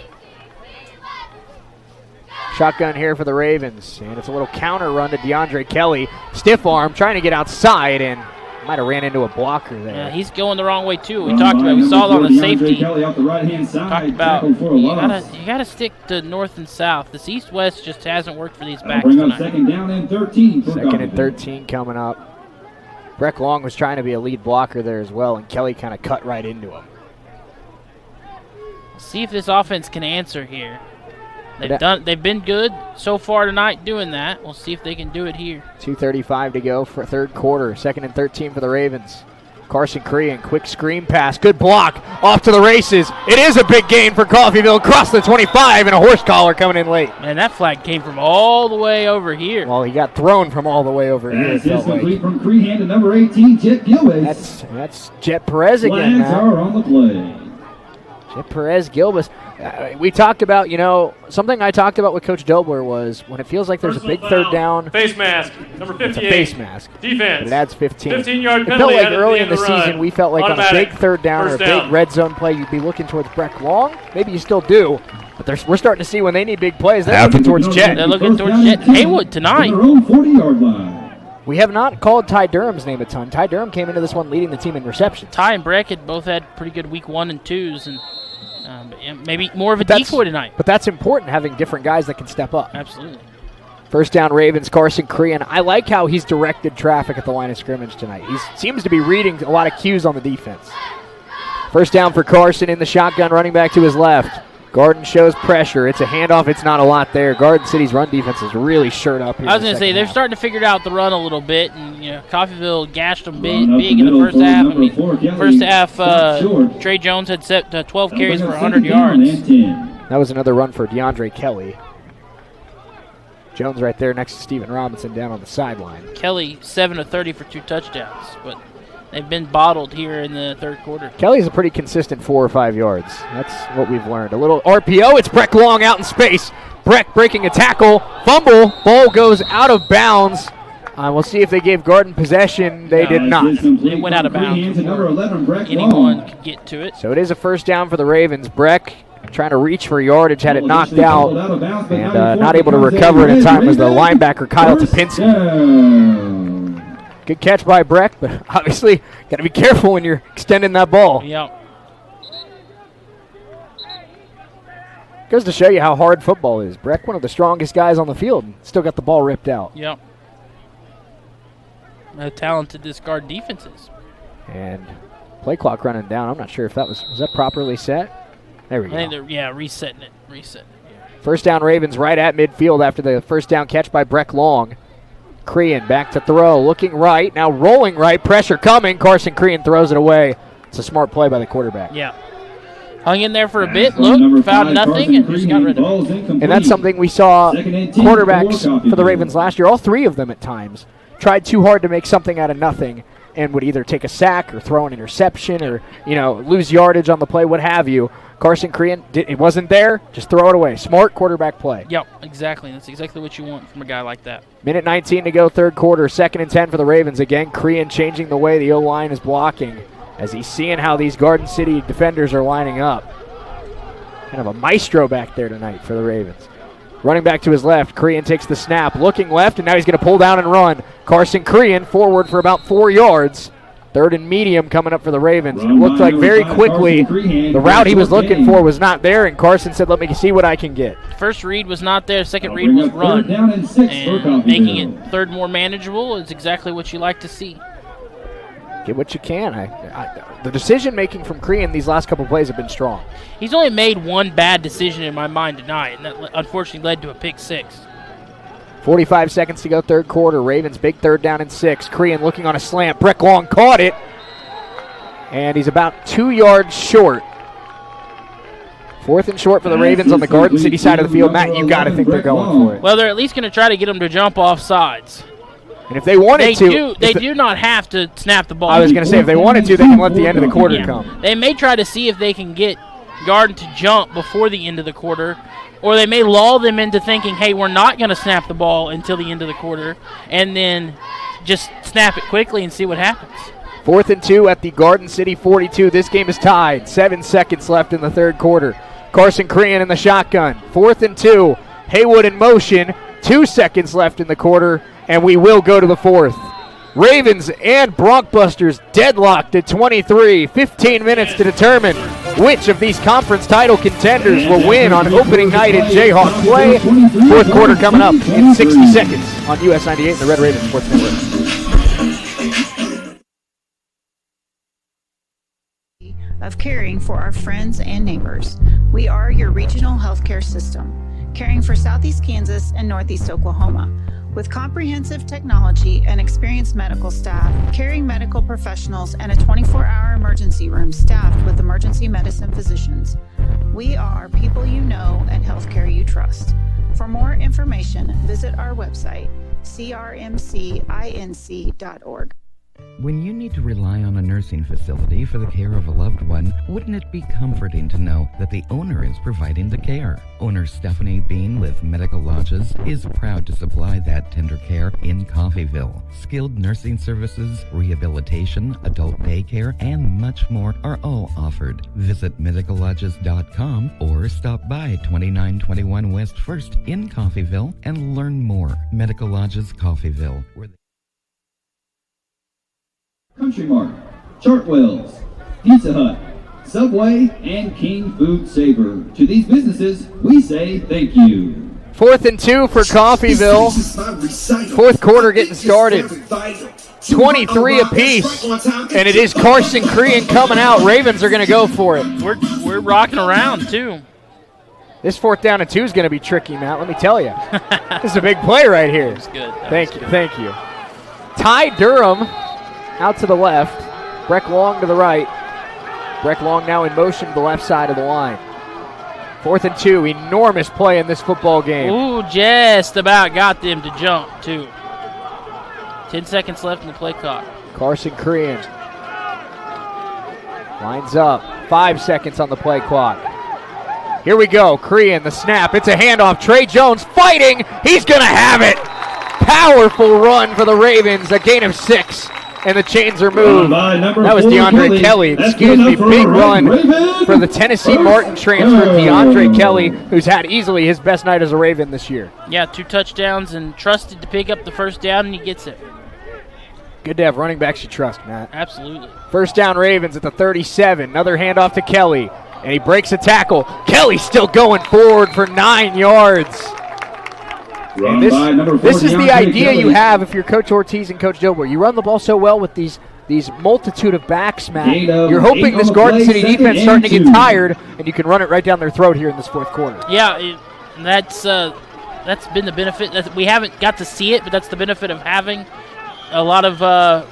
Speaker 1: Shotgun here for the Ravens, and it's a little counter run to DeAndre Kelly. Stiff arm, trying to get outside, and might have ran into a blocker there.
Speaker 2: Yeah, he's going the wrong way too. We talked about. We saw it on the safety. Talked about. You gotta stick to north and south. This east-west just hasn't worked for these backs tonight.
Speaker 3: Second down and 13.
Speaker 1: Second and 13 coming up. Breck Long was trying to be a lead blocker there as well, and Kelly kind of cut right into him.
Speaker 2: See if this offense can answer here. They've been good so far tonight doing that. We'll see if they can do it here.
Speaker 1: 2:35 to go for third quarter. Second and 13 for the Ravens. Carson Crean, quick screen pass. Good block off to the races. It is a big gain for Coffeyville across the 25, and a horse collar coming in late.
Speaker 2: And that flag came from all the way over here.
Speaker 1: Well, he got thrown from all the way over here.
Speaker 3: Pass is complete from Crehan to number 18, Jet Gilbis.
Speaker 1: That's Jet Perez again.
Speaker 3: Flags are on the play.
Speaker 1: Jet Perez Gilbis. We talked about, something I talked about with Coach Dobler was when it feels like there's a big third down.
Speaker 9: Face mask, number 58.
Speaker 1: It's a face mask.
Speaker 9: Defense.
Speaker 1: But it adds 15.
Speaker 9: 15-yard
Speaker 1: It
Speaker 9: penalty.
Speaker 1: felt like early in the season we felt like
Speaker 9: Automatic.
Speaker 1: on a big third down or a big red zone play, you'd be looking towards Breck Long. Maybe you still do. But we're starting to see when they need big plays, they're looking towards Jet.
Speaker 2: They're looking towards Jet Haywood tonight.
Speaker 3: Their own 40-yard line.
Speaker 1: We have not called Ty Durham's name a ton. Ty Durham came into this one leading the team in receptions.
Speaker 2: Ty and Breck had both had pretty good week 1 and 2s, and maybe more of a decoy tonight.
Speaker 1: But that's important, having different guys that can step up.
Speaker 2: Absolutely.
Speaker 1: First down, Ravens, Carson Crean. I like how he's directed traffic at the line of scrimmage tonight. He seems to be reading a lot of cues on the defense. First down for Carson in the shotgun, running back to his left. Garden shows pressure. It's a handoff. It's not a lot there. Garden City's run defense is really shirt up here.
Speaker 2: I was going to say, they're starting to figure out the run a little bit, and Coffeyville gashed them big in the first half. First half, Trey Jones had set 12 carries for 100 yards.
Speaker 1: That was another run for DeAndre Kelly. Jones right there next to Steven Robinson down on the sideline.
Speaker 2: Kelly 7 of 30 for 2 touchdowns, but they've been bottled here in the third quarter.
Speaker 1: Kelly's a pretty consistent 4 or 5 yards. That's what we've learned. A little RPO. It's Breck Long out in space. Breck breaking a tackle. Fumble. Ball goes out of bounds. We'll see if they gave Garden possession. They did not.
Speaker 2: They went out of bounds before anyone could get to it.
Speaker 1: So it is a first down for the Ravens. Breck trying to reach for yardage, had it knocked out, and not able to recover it in time was the linebacker Kyle Topinski. Good catch by Breck, but obviously got to be careful when you're extending that ball.
Speaker 2: Yep.
Speaker 1: Goes to show you how hard football is. Breck, one of the strongest guys on the field, still got the ball ripped out.
Speaker 2: Yep. How talented this guard defense is.
Speaker 1: And play clock running down. I'm not sure if that was that properly set? There we go.
Speaker 2: I think they're, resetting it. Yeah.
Speaker 1: First down Ravens right at midfield after the first down catch by Breck Long. Crean back to throw, looking right, now rolling right, pressure coming. Carson Crean throws it away. It's a smart play by the quarterback.
Speaker 2: Yeah. Hung in there for a bit, looked, found nothing, and just got rid of it.
Speaker 1: And that's something we saw quarterbacks for the Ravens last year, all three of them at times, tried too hard to make something out of nothing and would either take a sack or throw an interception or, lose yardage on the play, what have you. Carson Crean, it wasn't there, just throw it away. Smart quarterback play.
Speaker 2: Yep, exactly. That's exactly what you want from a guy like that.
Speaker 1: Minute 19 to go, third quarter, 2nd and 10 for the Ravens. Again, Crean changing the way the O-line is blocking as he's seeing how these Garden City defenders are lining up. Kind of a maestro back there tonight for the Ravens. Running back to his left, Crean takes the snap, looking left, and now he's going to pull down and run. Carson Crean forward for about 4 yards. 3rd and medium coming up for the Ravens. And it looked like very quickly the route he was looking for was not there, and Carson said, let me see what I can get.
Speaker 2: First read was not there. Second read was run. And making it third more manageable is exactly what you like to see.
Speaker 1: Get what you can. The decision-making from Crean these last couple plays have been strong.
Speaker 2: He's only made one bad decision in my mind tonight, and that unfortunately led to a pick 6.
Speaker 1: 45 seconds to go, third quarter. Ravens big 3rd down and 6. Crean looking on a slant. Breck Long caught it, and he's about 2 yards short. 4th and short for the Ravens on the Garden City side of the field. Matt, you got to think they're going for it.
Speaker 2: Well, they're at least going to try to get him to jump off sides.
Speaker 1: And if they wanted to...
Speaker 2: They do not have to snap the ball.
Speaker 1: I was going to say, if they wanted to, they can let the end of the quarter come.
Speaker 2: They may try to see if they can get Garden to jump before the end of the quarter, or they may lull them into thinking, hey, we're not going to snap the ball until the end of the quarter, and then just snap it quickly and see what happens.
Speaker 1: 4th and 2 at the Garden City 42. This game is tied. 7 seconds left in the third quarter. Carson Crean in the shotgun. 4th and 2. Haywood in motion. 2 seconds left in the quarter, and we will go to the 4th. Ravens and Broncbusters deadlocked at 23. 15 minutes to determine which of these conference title contenders will win on opening night at Jayhawk Play. 4th quarter coming up in 60 seconds on US 98 and the Red Raven Sports Network.
Speaker 16: Of caring for our friends and neighbors. We are your regional healthcare system, caring for Southeast Kansas and Northeast Oklahoma. With comprehensive technology and experienced medical staff, caring medical professionals, and a 24-hour emergency room staffed with emergency medicine physicians, we are people you know and healthcare you trust. For more information, visit our website, crmcinc.org.
Speaker 4: When you need to rely on a nursing facility for the care of a loved one, wouldn't it be comforting to know that the owner is providing the care? Owner Stephanie Bean with Medical Lodges is proud to supply that tender care in Coffeyville. Skilled nursing services, rehabilitation, adult daycare, and much more are all offered. Visit medicallodges.com or stop by 2921 West 1st in Coffeyville and learn more. Medical Lodges Coffeyville.
Speaker 3: Country Mart, Chartwells, Pizza Hut, Subway, and King Food Saver. To these businesses, we say thank you.
Speaker 1: 4th and 2 for Coffeyville. Fourth quarter getting started. 23 apiece. And it is Carson Crean coming out. Ravens are going to go for it.
Speaker 2: We're rocking around, too.
Speaker 1: This 4th down and 2 is going to be tricky, Matt. Let me tell you. This is a big play right here.
Speaker 2: That's good.
Speaker 1: Thank you. Ty Durham out to the left. Breck Long to the right. Breck Long now in motion to the left side of the line. 4th and 2. Enormous play in this football game.
Speaker 2: Ooh, just about got them to jump, too. 10 seconds left in the play clock.
Speaker 1: Carson Crean lines up. 5 seconds on the play clock. Here we go. Crean, the snap. It's a handoff. Trey Jones fighting. He's going to have it. Powerful run for the Ravens. A gain of 6. And the chains are moved. That was DeAndre Kelly. Excuse me. Big run for the Tennessee Martin transfer, DeAndre Kelly, who's had easily his best night as a Raven this year.
Speaker 2: Yeah, 2 touchdowns and trusted to pick up the first down, and he gets it.
Speaker 1: Good to have running backs you trust, Matt.
Speaker 2: Absolutely.
Speaker 1: First down Ravens at the 37. Another handoff to Kelly, and he breaks a tackle. Kelly still going forward for 9 yards. And this is the idea you have if you're Coach Ortiz and Coach Dilbert. You run the ball so well with these multitude of backs, Matt. You're hoping this Garden City defense starting to get tired, and you can run it right down their throat here in this fourth quarter.
Speaker 2: Yeah, that's been the benefit. We haven't got to see it, but that's the benefit of having a lot of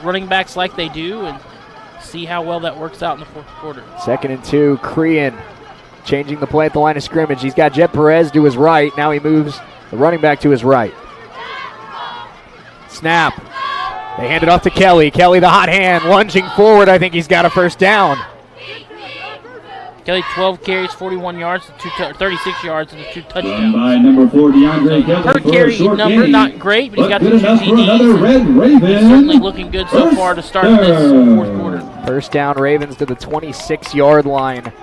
Speaker 2: running backs like they do, and see how well that works out in the fourth quarter.
Speaker 1: 2nd and 2, Crean changing the play at the line of scrimmage. He's got Jet Perez to his right. Now he moves the running back to his right. Snap. They hand it off to Kelly. Kelly, the hot hand, lunging forward. I think he's got a first down.
Speaker 2: Kelly, 12 carries, 41 yards, 36 yards, and 2 touchdowns.
Speaker 3: By number 4, DeAndre Kelly
Speaker 2: per carry number, not great, but he's got the 2 TDs. He's certainly looking good so far to start this fourth quarter.
Speaker 1: First down, Ravens to the 26-yard line.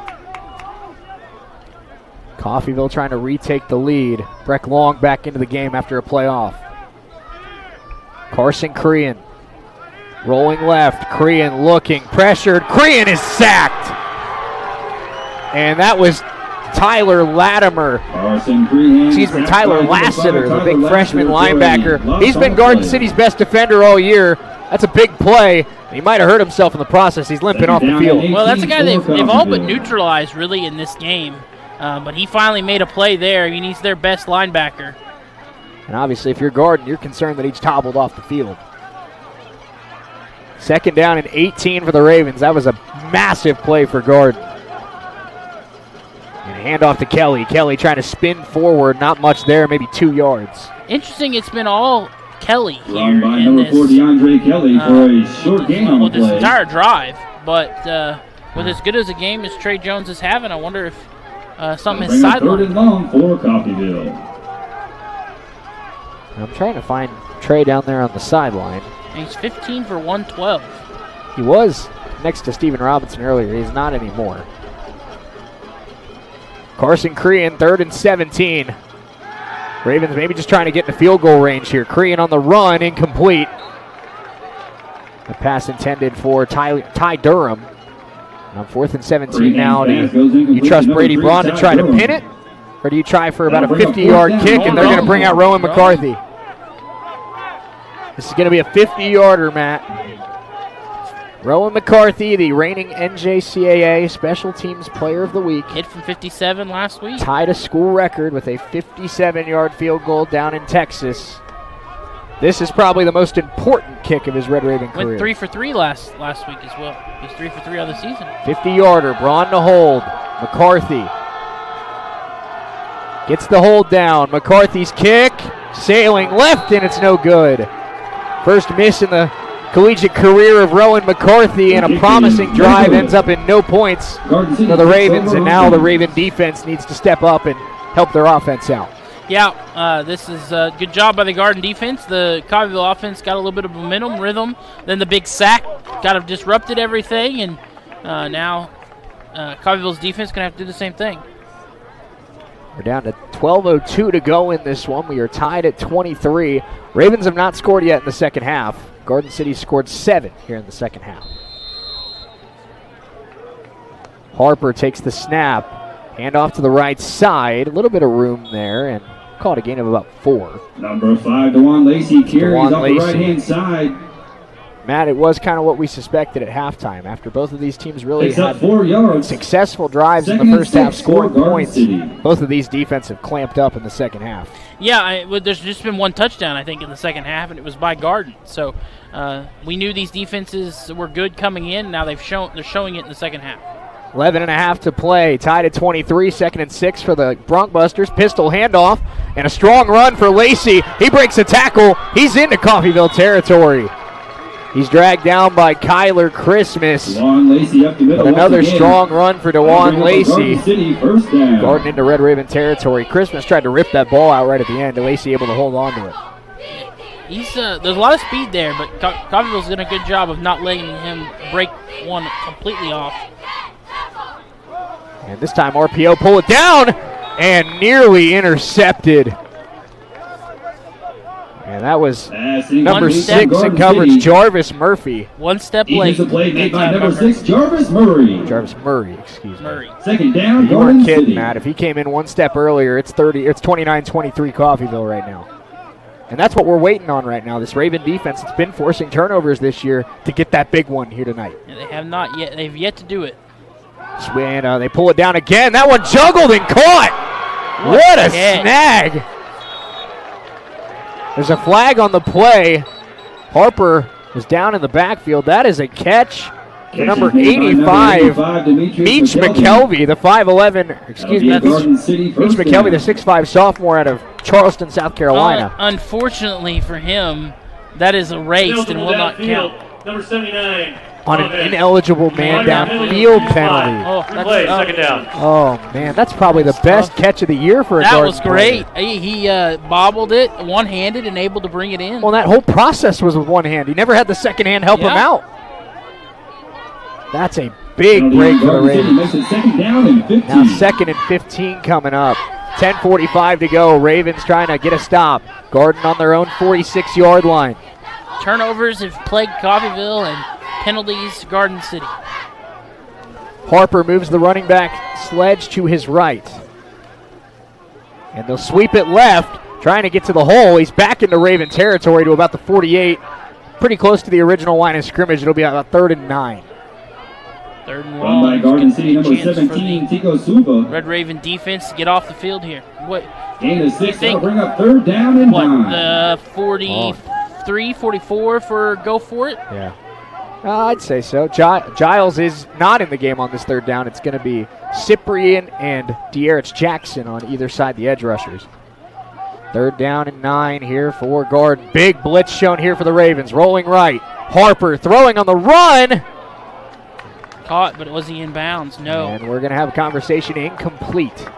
Speaker 1: Coffeyville trying to retake the lead. Breck Long back into the game after a playoff. Carson Crean rolling left. Crean looking, pressured. Crean is sacked. And that was Tyler Latimer. Tyler Lassiter, the big freshman linebacker. He's been Garden City's best defender all year. That's a big play. He might have hurt himself in the process. He's limping off the field.
Speaker 2: Well, that's a guy they've all but neutralized, really, in this game. But he finally made a play there. I mean, he's their best linebacker.
Speaker 1: And obviously, if you're Garden, you're concerned that he's toppled off the field. 2nd down and 18 for the Ravens. That was a massive play for Garden. And handoff to Kelly. Kelly trying to spin forward. Not much there, maybe 2 yards.
Speaker 2: Interesting, it's been all Kelly here.
Speaker 3: Run by number 4, DeAndre Kelly, for a short gain on the play.
Speaker 2: This entire drive. But with as good as a game as Trey Jones is having, I wonder if something is sidelined.
Speaker 3: 3rd and long for Coffeyville.
Speaker 1: I'm trying to find Trey down there on the sideline.
Speaker 2: And he's 15 for 112.
Speaker 1: He was next to Steven Robinson earlier. He's not anymore. Carson Crean, 3rd and 17. Ravens maybe just trying to get in the field goal range here. Crean on the run, incomplete. The pass intended for Ty Durham. On 4th and 17 now. Do you trust Brady Braun to try to pin it? Or do you try for about a 50-yard kick, and they're going to bring out Rowan McCarthy? This is going to be a 50-yarder, Matt. Rowan McCarthy, the reigning NJCAA Special Teams Player of the Week.
Speaker 2: Hit from 57 last week.
Speaker 1: Tied a school record with a 57-yard field goal down in Texas. This is probably the most important kick of his Red Raven career.
Speaker 2: Went 3 for 3 last week as well. He's 3 for 3 on the season.
Speaker 1: 50-yarder, Braun to hold. McCarthy gets the hold down. McCarthy's kick, sailing left, and it's no good. First miss in the collegiate career of Rowan McCarthy, and a promising drive ends up in no points for the Ravens, and now the Raven defense needs to step up and help their offense out.
Speaker 2: Yeah, this is a good job by the Garden defense. The Coffeyville offense got a little bit of momentum, rhythm. Then the big sack kind of disrupted everything, and now Coffeyville's defense going to have to do the same thing.
Speaker 1: We're down to 12:02 to go in this one. We are tied at 23. Ravens have not scored yet in the second half. Garden City scored 7 here in the second half. Harper takes the snap. Hand off to the right side. A little bit of room there, and caught a gain of about 4.
Speaker 3: Number 5, DeJuan Lacey carries off the right-hand side.
Speaker 1: Matt, it was kind of what we suspected at halftime. After both of these teams really had
Speaker 3: 4 yards.
Speaker 1: Successful drives in the first half, scoring points. Both of these defenses have clamped up in the second half.
Speaker 2: Yeah, there's just been one touchdown, I think, in the second half, and it was by Garden. So we knew these defenses were good coming in. Now they're showing it in the second half.
Speaker 1: 11.5 to play. Tied at 23. 2nd and 6 for the Broncbusters. Pistol handoff and a strong run for Lacey. He breaks a tackle. He's into Coffeyville territory. He's dragged down by Kyler Christmas.
Speaker 3: Lacey up the middle.
Speaker 1: Another strong run for DeJuan Lacey.
Speaker 3: First down.
Speaker 1: Garden into Red Raven territory. Christmas tried to rip that ball out right at the end. Lacey able to hold on to it.
Speaker 2: There's a lot of speed there, but Coffeyville's done a good job of not letting him break one completely off.
Speaker 1: And this time RPO pull it down and nearly intercepted. And that was number 6 in coverage, Jarvis Murphy.
Speaker 2: One step late.
Speaker 3: Play made by number 6, Jarvis Murray.
Speaker 1: Jarvis Murray, excuse me.
Speaker 3: Second down,
Speaker 1: you weren't kidding, Matt. If he came in one step earlier, it's 29-23 Coffeyville right now. And that's what we're waiting on right now. This Raven defense that's been forcing turnovers this year to get that big one here tonight.
Speaker 2: Yeah, they have not yet. They've yet to do it.
Speaker 1: And they pull it down again. That one juggled and caught. What a snag. There's a flag on the play. Harper was down in the backfield. That is a catch for number 85, Meach McKelvey, the 5'11", excuse me, Meach McKelvey, the 6'5" sophomore out of Charleston, South Carolina.
Speaker 2: Unfortunately for him, that is erased and will not count.
Speaker 9: Number 79.
Speaker 1: On an ineligible man downfield penalty.
Speaker 2: Oh,
Speaker 9: Replay, second down.
Speaker 1: Oh, man, that's probably the best catch of the year for a
Speaker 2: That
Speaker 1: Garden
Speaker 2: was great. He bobbled it one-handed and able to bring it in.
Speaker 1: Well, that whole process was with one hand. He never had the second hand help him out. That's a big break for the Ravens. Now 2nd and 15 coming up. 10:45 to go. Ravens trying to get a stop. Garden on their own 46-yard line.
Speaker 2: Turnovers have plagued Coffeyville and penalties Garden City.
Speaker 1: Harper moves the running back sledge to his right. And they'll sweep it left, trying to get to the hole. He's back into Raven territory to about the 48. Pretty close to the original line of scrimmage. It'll be about 3rd and 9.
Speaker 2: 3rd and
Speaker 3: Run by Garden City, number 17, Tico Suba.
Speaker 2: Red Raven defense to get off the field here. What?
Speaker 3: Gain of 6, that'll bring up 3rd down and 9.
Speaker 2: The 43, 44 for go for it?
Speaker 1: Yeah. I'd say so. Giles is not in the game on this 3rd down. It's going to be Cyprian and De'Arich Jackson on either side, the edge rushers. 3rd down and 9 here for Garden. Big blitz shown here for the Ravens. Rolling right. Harper throwing on the run.
Speaker 2: Caught, but was he in bounds? No.
Speaker 1: And we're going to have a conversation incomplete.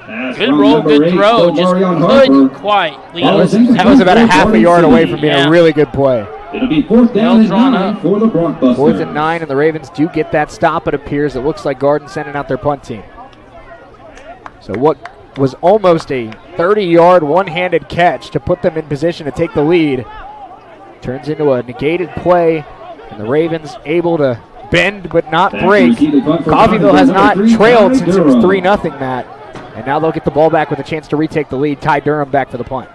Speaker 2: Good roll, good throw. Just couldn't quite lead.
Speaker 1: That was about a half a yard away from being a really good play.
Speaker 3: It'll be 4th down and 9 for the Broncbusters.
Speaker 1: 4th and 9, and the Ravens do get that stop, it appears. It looks like Garden sending out their punt team. So what was almost a 30-yard one-handed catch to put them in position to take the lead turns into a negated play, and the Ravens able to bend but not break. Coffeyville has not trailed since it was 3-0, Matt. And now they'll get the ball back with a chance to retake the lead. Ty Durham back for the punt.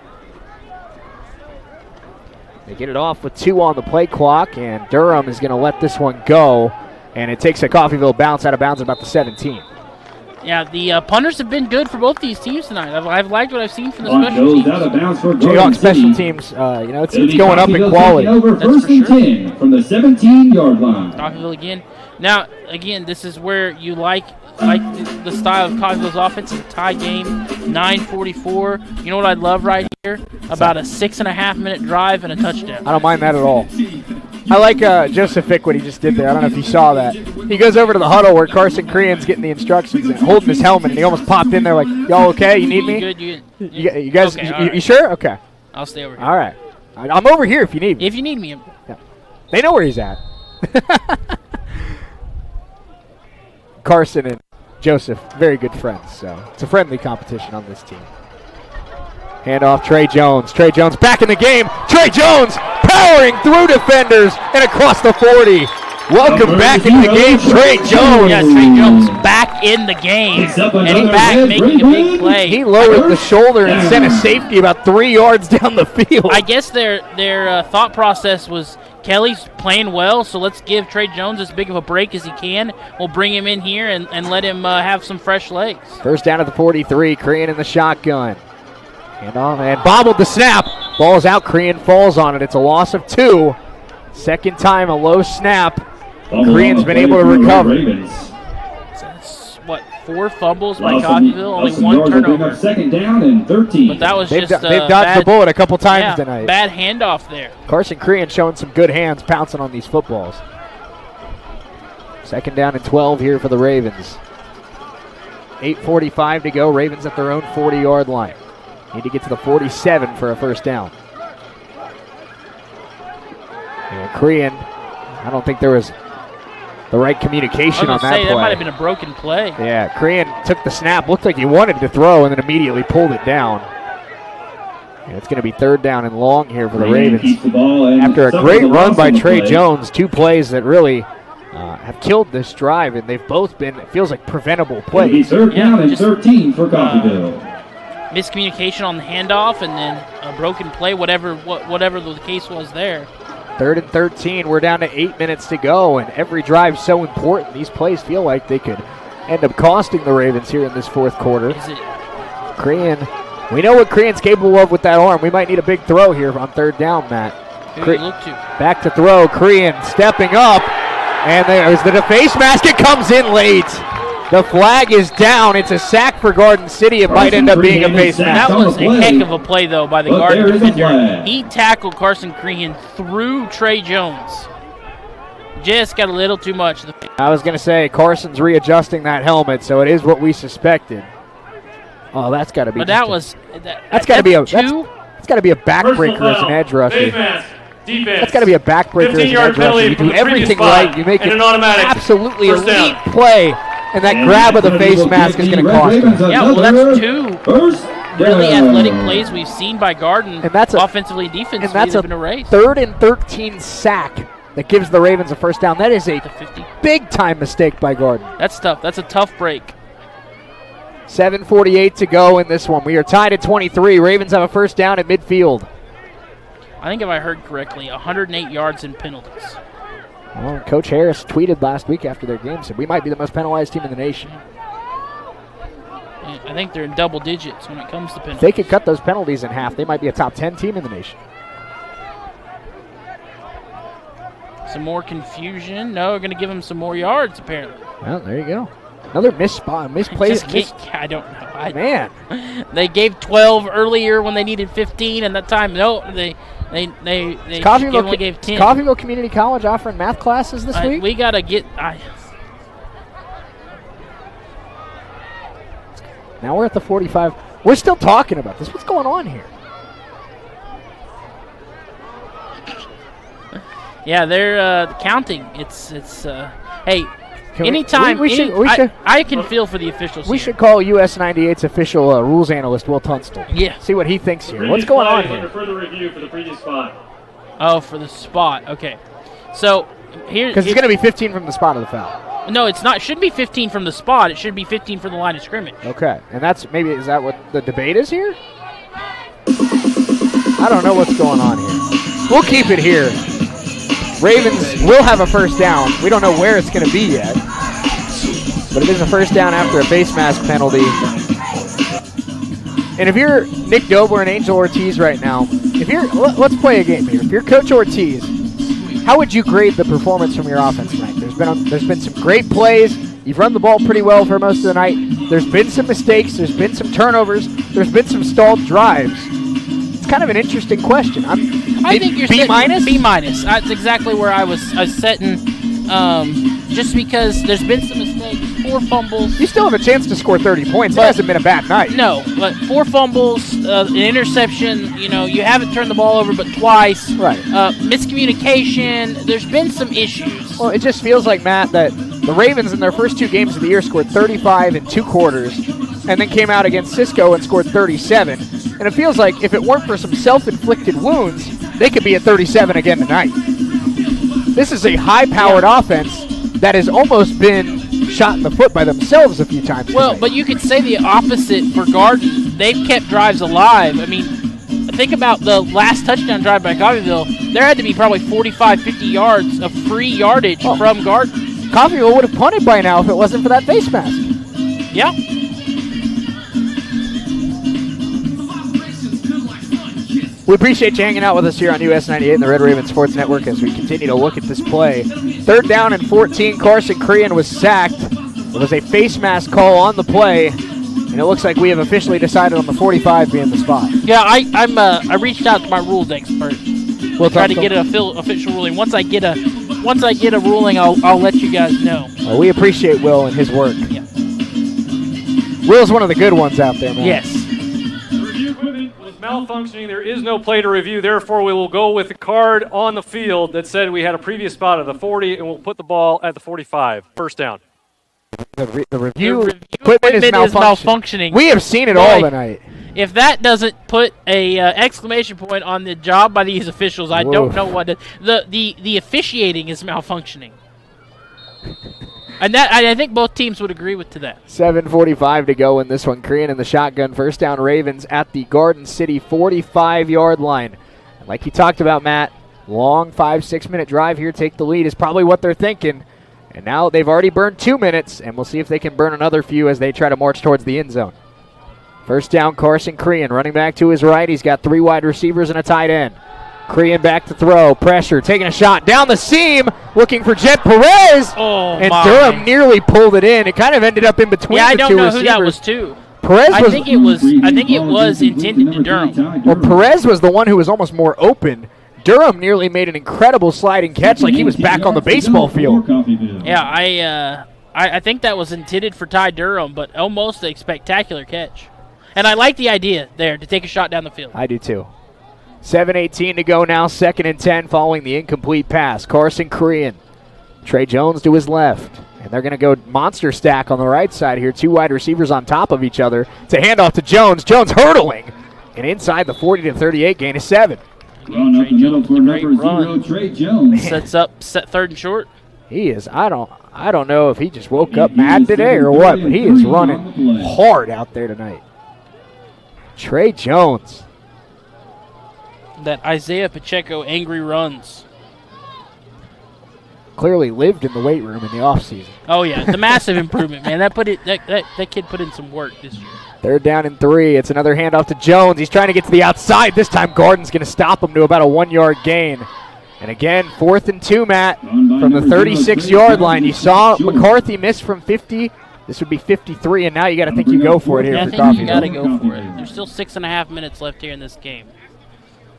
Speaker 1: They get it off with 2 on the play clock, and Durham is going to let this one go, and it takes a Coffeyville bounce out of bounds at about the 17.
Speaker 2: Yeah, the punters have been good for both these teams tonight. I've liked what I've seen from the
Speaker 3: Punt
Speaker 2: special
Speaker 3: goes
Speaker 2: teams.
Speaker 3: out of bounds for
Speaker 1: Jayhawk
Speaker 3: Garden
Speaker 1: special
Speaker 3: City.
Speaker 1: teams, it's
Speaker 3: It'll be
Speaker 1: going up in
Speaker 3: Coffeyville
Speaker 1: quality.
Speaker 3: taking over
Speaker 2: That's
Speaker 3: first
Speaker 2: for
Speaker 3: and
Speaker 2: sure.
Speaker 3: 10 from the 17-yard line.
Speaker 2: Coffeyville again. Now, again, this is where you like the style of Coffeyville's offense. It's a tie game, 9:44. You know what I'd love right here? About a 6.5-minute drive and a touchdown.
Speaker 1: I don't mind that at all. I like Joseph Fick what he just did there. I don't know if you saw that. He goes over to the huddle where Carson Crean's getting the instructions and holding his helmet, and he almost popped in there like, y'all okay? You need me?
Speaker 2: Good,
Speaker 1: You guys,
Speaker 2: okay,
Speaker 1: you,
Speaker 2: all right.
Speaker 1: you sure? Okay.
Speaker 2: I'll stay over here.
Speaker 1: All right. I'm over here if you need me.
Speaker 2: If you need me.
Speaker 1: Yeah. They know where he's at. Carson and Joseph, very good friends, so it's a friendly competition on this team. Handoff, Trey Jones. Trey Jones back in the game. Trey Jones powering through defenders and across the 40. Welcome back into the game, Trey Jones.
Speaker 2: Yeah, Trey Jones back in the game and back making a big play.
Speaker 1: He lowered the shoulder and sent a safety about 3 yards down the field.
Speaker 2: I guess their thought process was Kelly's playing well, so let's give Trey Jones as big of a break as he can. We'll bring him in here and let him have some fresh legs.
Speaker 1: First down at the 43, Crean in the shotgun. Handoff and bobbled the snap. Ball's out, Crean falls on it. It's a loss of 2. Second time a low snap. Crean's been able to recover.
Speaker 2: That's, what, 4 fumbles by Coffeyville, only 1 turnover.
Speaker 3: Second down and 13.
Speaker 2: But that was
Speaker 1: They've
Speaker 2: just
Speaker 1: dodged the bullet a couple times
Speaker 2: yeah,
Speaker 1: tonight.
Speaker 2: bad handoff there.
Speaker 1: Carson Crean showing some good hands pouncing on these footballs. Second down and 12 here for the Ravens. 8:45 to go. Ravens at their own 40-yard line. Need to get to the 47 for a first down. And Crean, I don't think there was the right communication on that play.
Speaker 2: That might have been a broken play.
Speaker 1: Yeah, Crean took the snap, looked like he wanted to throw, and then immediately pulled it down. And it's going to be third down and long here for the Ravens. After a great run by Trey Jones, 2 plays that really have killed this drive, and they've both been, it feels like, preventable plays.
Speaker 3: Third down and 13 for Coffeyville.
Speaker 2: Miscommunication on the handoff and then a broken play, whatever the case was there.
Speaker 1: Third and 13. We're down to 8 minutes to go, and every drive so important. These plays feel like they could end up costing the Ravens here in this fourth quarter.
Speaker 2: Is it?
Speaker 1: Crean, we know what Crean's capable of with that arm. We might need a big throw here on third down, Matt.
Speaker 2: Who do you look to?
Speaker 1: Back to throw. Crean stepping up, and there's the face mask. It comes in late. The flag is down. It's a sack for Garden City. It might end up being a face mask.
Speaker 2: That was a heck of a play, though, by the Garden defender. He tackled Carson Crean through Trey Jones. Just got a little too much.
Speaker 1: I was going to say, Carson's readjusting that helmet, so it is what we suspected. Oh, that's got to be.
Speaker 2: But that was.
Speaker 1: That's got to be a. That's got to be a backbreaker as an edge rusher. That's got to be a backbreaker as an edge rusher. You do everything right. You make it absolutely elite play. And that grab of the face mask is going to cost them.
Speaker 2: Yeah, well, that's 2 really athletic plays we've seen by Garden, and that's offensively and defensively.
Speaker 1: And that's
Speaker 2: a been erased.
Speaker 1: 3rd and 13 sack that gives the Ravens a first down. That is a big-time mistake by Garden.
Speaker 2: That's tough. That's a tough break.
Speaker 1: 7:48 to go in this one. We are tied at 23. Ravens have a first down at midfield.
Speaker 2: I think if I heard correctly, 108 yards in penalties.
Speaker 1: Well, Coach Harris tweeted last week after their game, said we might be the most penalized team in the nation.
Speaker 2: I think they're in double digits when it comes to penalties.
Speaker 1: If they could cut those penalties in half, they might be a top 10 team in the nation.
Speaker 2: Some more confusion. No, we're going to give them some more yards, apparently.
Speaker 1: Well, there you go. Another misplay.
Speaker 2: I don't know.
Speaker 1: Man.
Speaker 2: They gave 12 earlier when they needed 15, and that time, no, they only gave 10.
Speaker 1: Is Coffeyville Community College offering math classes this week?
Speaker 2: We got to get...
Speaker 1: Now we're at the 45. We're still talking about this. What's going on here?
Speaker 2: Yeah, they're counting. Hey, anytime I can feel for the officials.
Speaker 1: We should call US 98's official rules analyst, Will Tunstall.
Speaker 2: Yeah.
Speaker 1: See what he thinks here. What's going on here?
Speaker 9: Under further review for the previous spot.
Speaker 2: Oh, for the spot. Okay. So here,
Speaker 1: because it's going to be 15 from the spot of the foul.
Speaker 2: No, it's not. It shouldn't be 15 from the spot. It should be 15 from the line of scrimmage.
Speaker 1: Okay, and is that what the debate is here? I don't know what's going on here. We'll keep it here. Ravens will have a first down. We don't know where it's going to be yet. but it is a first down after a face mask penalty. And if you're Nick Dobler and Angel Ortiz right now, let's play a game here. If you're Coach Ortiz, how would you grade the performance from your offense tonight? There's been some great plays. You've run the ball pretty well for most of the night. There's been some mistakes. There's been some turnovers. There's been some stalled drives. It's kind of an interesting question.
Speaker 2: I think you're
Speaker 1: B minus.
Speaker 2: B minus. That's exactly where I was setting. Just because there's been some mistakes, 4 fumbles.
Speaker 1: You still have a chance to score 30 points. It hasn't been a bad night.
Speaker 2: No, but 4 fumbles, an interception. You haven't turned the ball over but twice.
Speaker 1: Right.
Speaker 2: Miscommunication. There's been some issues.
Speaker 1: Well, it just feels like, Matt, that the Ravens in their first 2 games of the year scored 35 in 2 quarters and then came out against Cisco and scored 37. And it feels like if it weren't for some self-inflicted wounds, they could be at 37 again tonight. This is a high-powered offense that has almost been shot in the foot by themselves a few times.
Speaker 2: Well, but you could say the opposite for Garden. They've kept drives alive. I mean, think about the last touchdown drive by Coffeyville. There had to be probably 45, 50 yards of free yardage from Garden.
Speaker 1: Coffeyville would have punted by now if it wasn't for that face mask.
Speaker 2: Yeah.
Speaker 1: We appreciate you hanging out with us here on US 98 and the Red Raven Sports Network as we continue to look at this play. 3rd down and 14, Carson Crean was sacked. It was a face mask call on the play, and it looks like we have officially decided on the 45 being the spot.
Speaker 2: Yeah, I reached out to my rules expert. We'll try to get an official ruling. Once I get a ruling, I'll let you guys know.
Speaker 1: Well, we appreciate Will and his work.
Speaker 2: Yeah.
Speaker 1: Will's one of the good ones out there, man.
Speaker 2: Yes.
Speaker 9: Malfunctioning, there is no play to review. Therefore, we will go with the card on the field that said we had a previous spot at the 40, and we'll put the ball at the 45. First down.
Speaker 1: The review equipment is malfunctioning. We have seen it all tonight.
Speaker 2: If that doesn't put a exclamation point on the job by these officials, I don't know what the officiating is malfunctioning. And that I think both teams would agree with to that.
Speaker 1: 7:45 to go in this one. Crean in the shotgun. First down, Ravens at the Garden City 45-yard line. And like you talked about, Matt, long 5-6 minute drive here. Take the lead is probably what they're thinking. And now they've already burned 2 minutes, and we'll see if they can burn another few as they try to march towards the end zone. First down, Carson Crean running back to his right. He's got 3 wide receivers and a tight end. Crean back to throw. Pressure. Taking a shot down the seam. Looking for Jet Perez. And Durham nearly pulled it in. It kind of ended up in between the two receivers.
Speaker 2: Yeah, I don't know who that was to.
Speaker 1: Perez
Speaker 2: I think it was intended to Durham.
Speaker 1: Well, Perez was the one who was almost more open. Durham nearly made an incredible sliding catch like he was back on the baseball field.
Speaker 2: Yeah, I think that was intended for Ty Durham, but almost a spectacular catch. And I like the idea there to take a shot down the field.
Speaker 1: I do too. 7:18 to go now, 2nd and 10 following the incomplete pass. Carson Crean. Trey Jones to his left. And they're going to go monster stack on the right side here. 2 wide receivers on top of each other. It's a handoff to Jones. Jones hurdling. And inside the 40 to 38, gain of 7.
Speaker 3: Run up the middle for number 0, Trey Jones.
Speaker 2: Sets up 3rd and short.
Speaker 1: He is, I don't know if he just woke up mad today or what, but he is running hard out there tonight. Trey Jones.
Speaker 2: That Isaiah Pacheco angry runs.
Speaker 1: Clearly lived in the weight room in the offseason.
Speaker 2: Oh, yeah. The massive improvement, man. That kid put in some work this year.
Speaker 1: 3rd down and 3. It's another handoff to Jones. He's trying to get to the outside. This time Garden's going to stop him to about a 1-yard gain. And again, 4th and 2, Matt, from the 36-yard line. You saw McCarthy miss from 50. This would be 53, and now you got to think you go for it here for Coffeyville.
Speaker 2: I think you got to go for it. There's still 6.5 minutes left here in this game.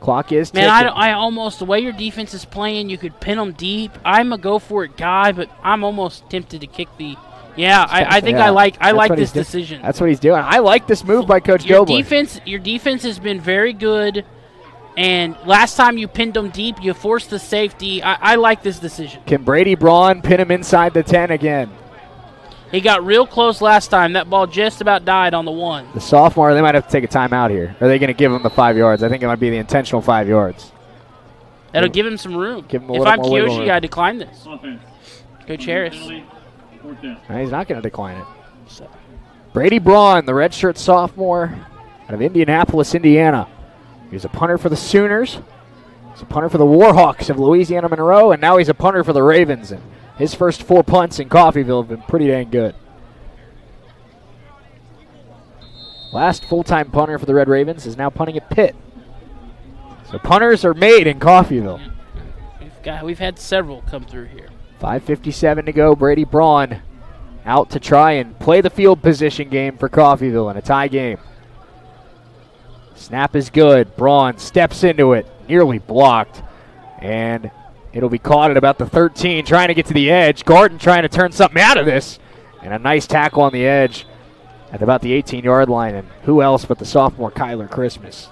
Speaker 1: Clock is ticking.
Speaker 2: Man, I almost, the way your defense is playing, you could pin them deep. I'm a go-for-it guy, but I'm almost tempted to kick the – I think I like this decision.
Speaker 1: That's what he's doing. I like this move by Coach Gobler.
Speaker 2: Your defense has been very good, and last time you pinned them deep, you forced the safety. I like this decision.
Speaker 1: Can Brady Braun pin him inside the 10 again?
Speaker 2: He got real close last time. That ball just about died on the 1.
Speaker 1: The sophomore, they might have to take a timeout here. Are they going to give him the 5 yards? I think it might be the intentional 5 yards.
Speaker 2: That'll give him some room.
Speaker 1: Give him
Speaker 2: if I'm Kiyoshi, I decline this. Coach Harris.
Speaker 1: No, he's not going to decline it. So. Brady Braun, the redshirt sophomore out of Indianapolis, Indiana. He's a punter for the Sooners. He's a punter for the Warhawks of Louisiana Monroe, and now he's a punter for the Ravens. And his first 4 punts in Coffeyville have been pretty dang good. Last full-time punter for the Red Ravens is now punting at Pitt. So punters are made in Coffeyville.
Speaker 2: We've had several come through here.
Speaker 1: 5:57 to go. Brady Braun out to try and play the field position game for Coffeyville in a tie game. Snap is good. Braun steps into it, nearly blocked. And it'll be caught at about the 13, trying to get to the edge. Garden trying to turn something out of this. And a nice tackle on the edge at about the 18-yard line. And who else but the sophomore Kyler Christmas?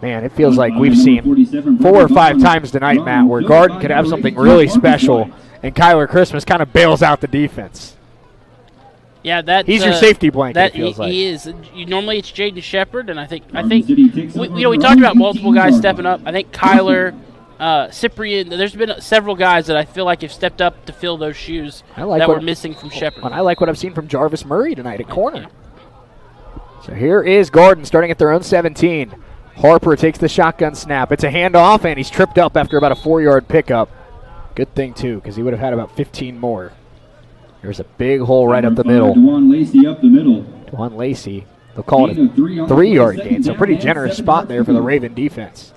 Speaker 1: Man, it feels like we've seen 4 or 5 times tonight, Matt, where Garden could have something really special, and Kyler Christmas kind of bails out the defense.
Speaker 2: Yeah,
Speaker 1: he's your safety blanket. It feels like
Speaker 2: he is. Normally it's Jaden Shepard, and I think we talked about multiple guys stepping up. I think Kyler, Cyprian. There's been several guys that I feel like have stepped up to fill those shoes that were missing from Shepard.
Speaker 1: And I like what I've seen from Jarvis Murray tonight at corner. So here is Garden starting at their own 17. Harper takes the shotgun snap. It's a handoff, and he's tripped up after about a 4-yard pickup. Good thing, too, because he would have had about 15 more. There's a big hole right up the middle.
Speaker 3: Dewan Lacey up the middle.
Speaker 1: Dewan Lacey, they'll call it a 3-yard gain, so pretty generous spot there for the Raven defense.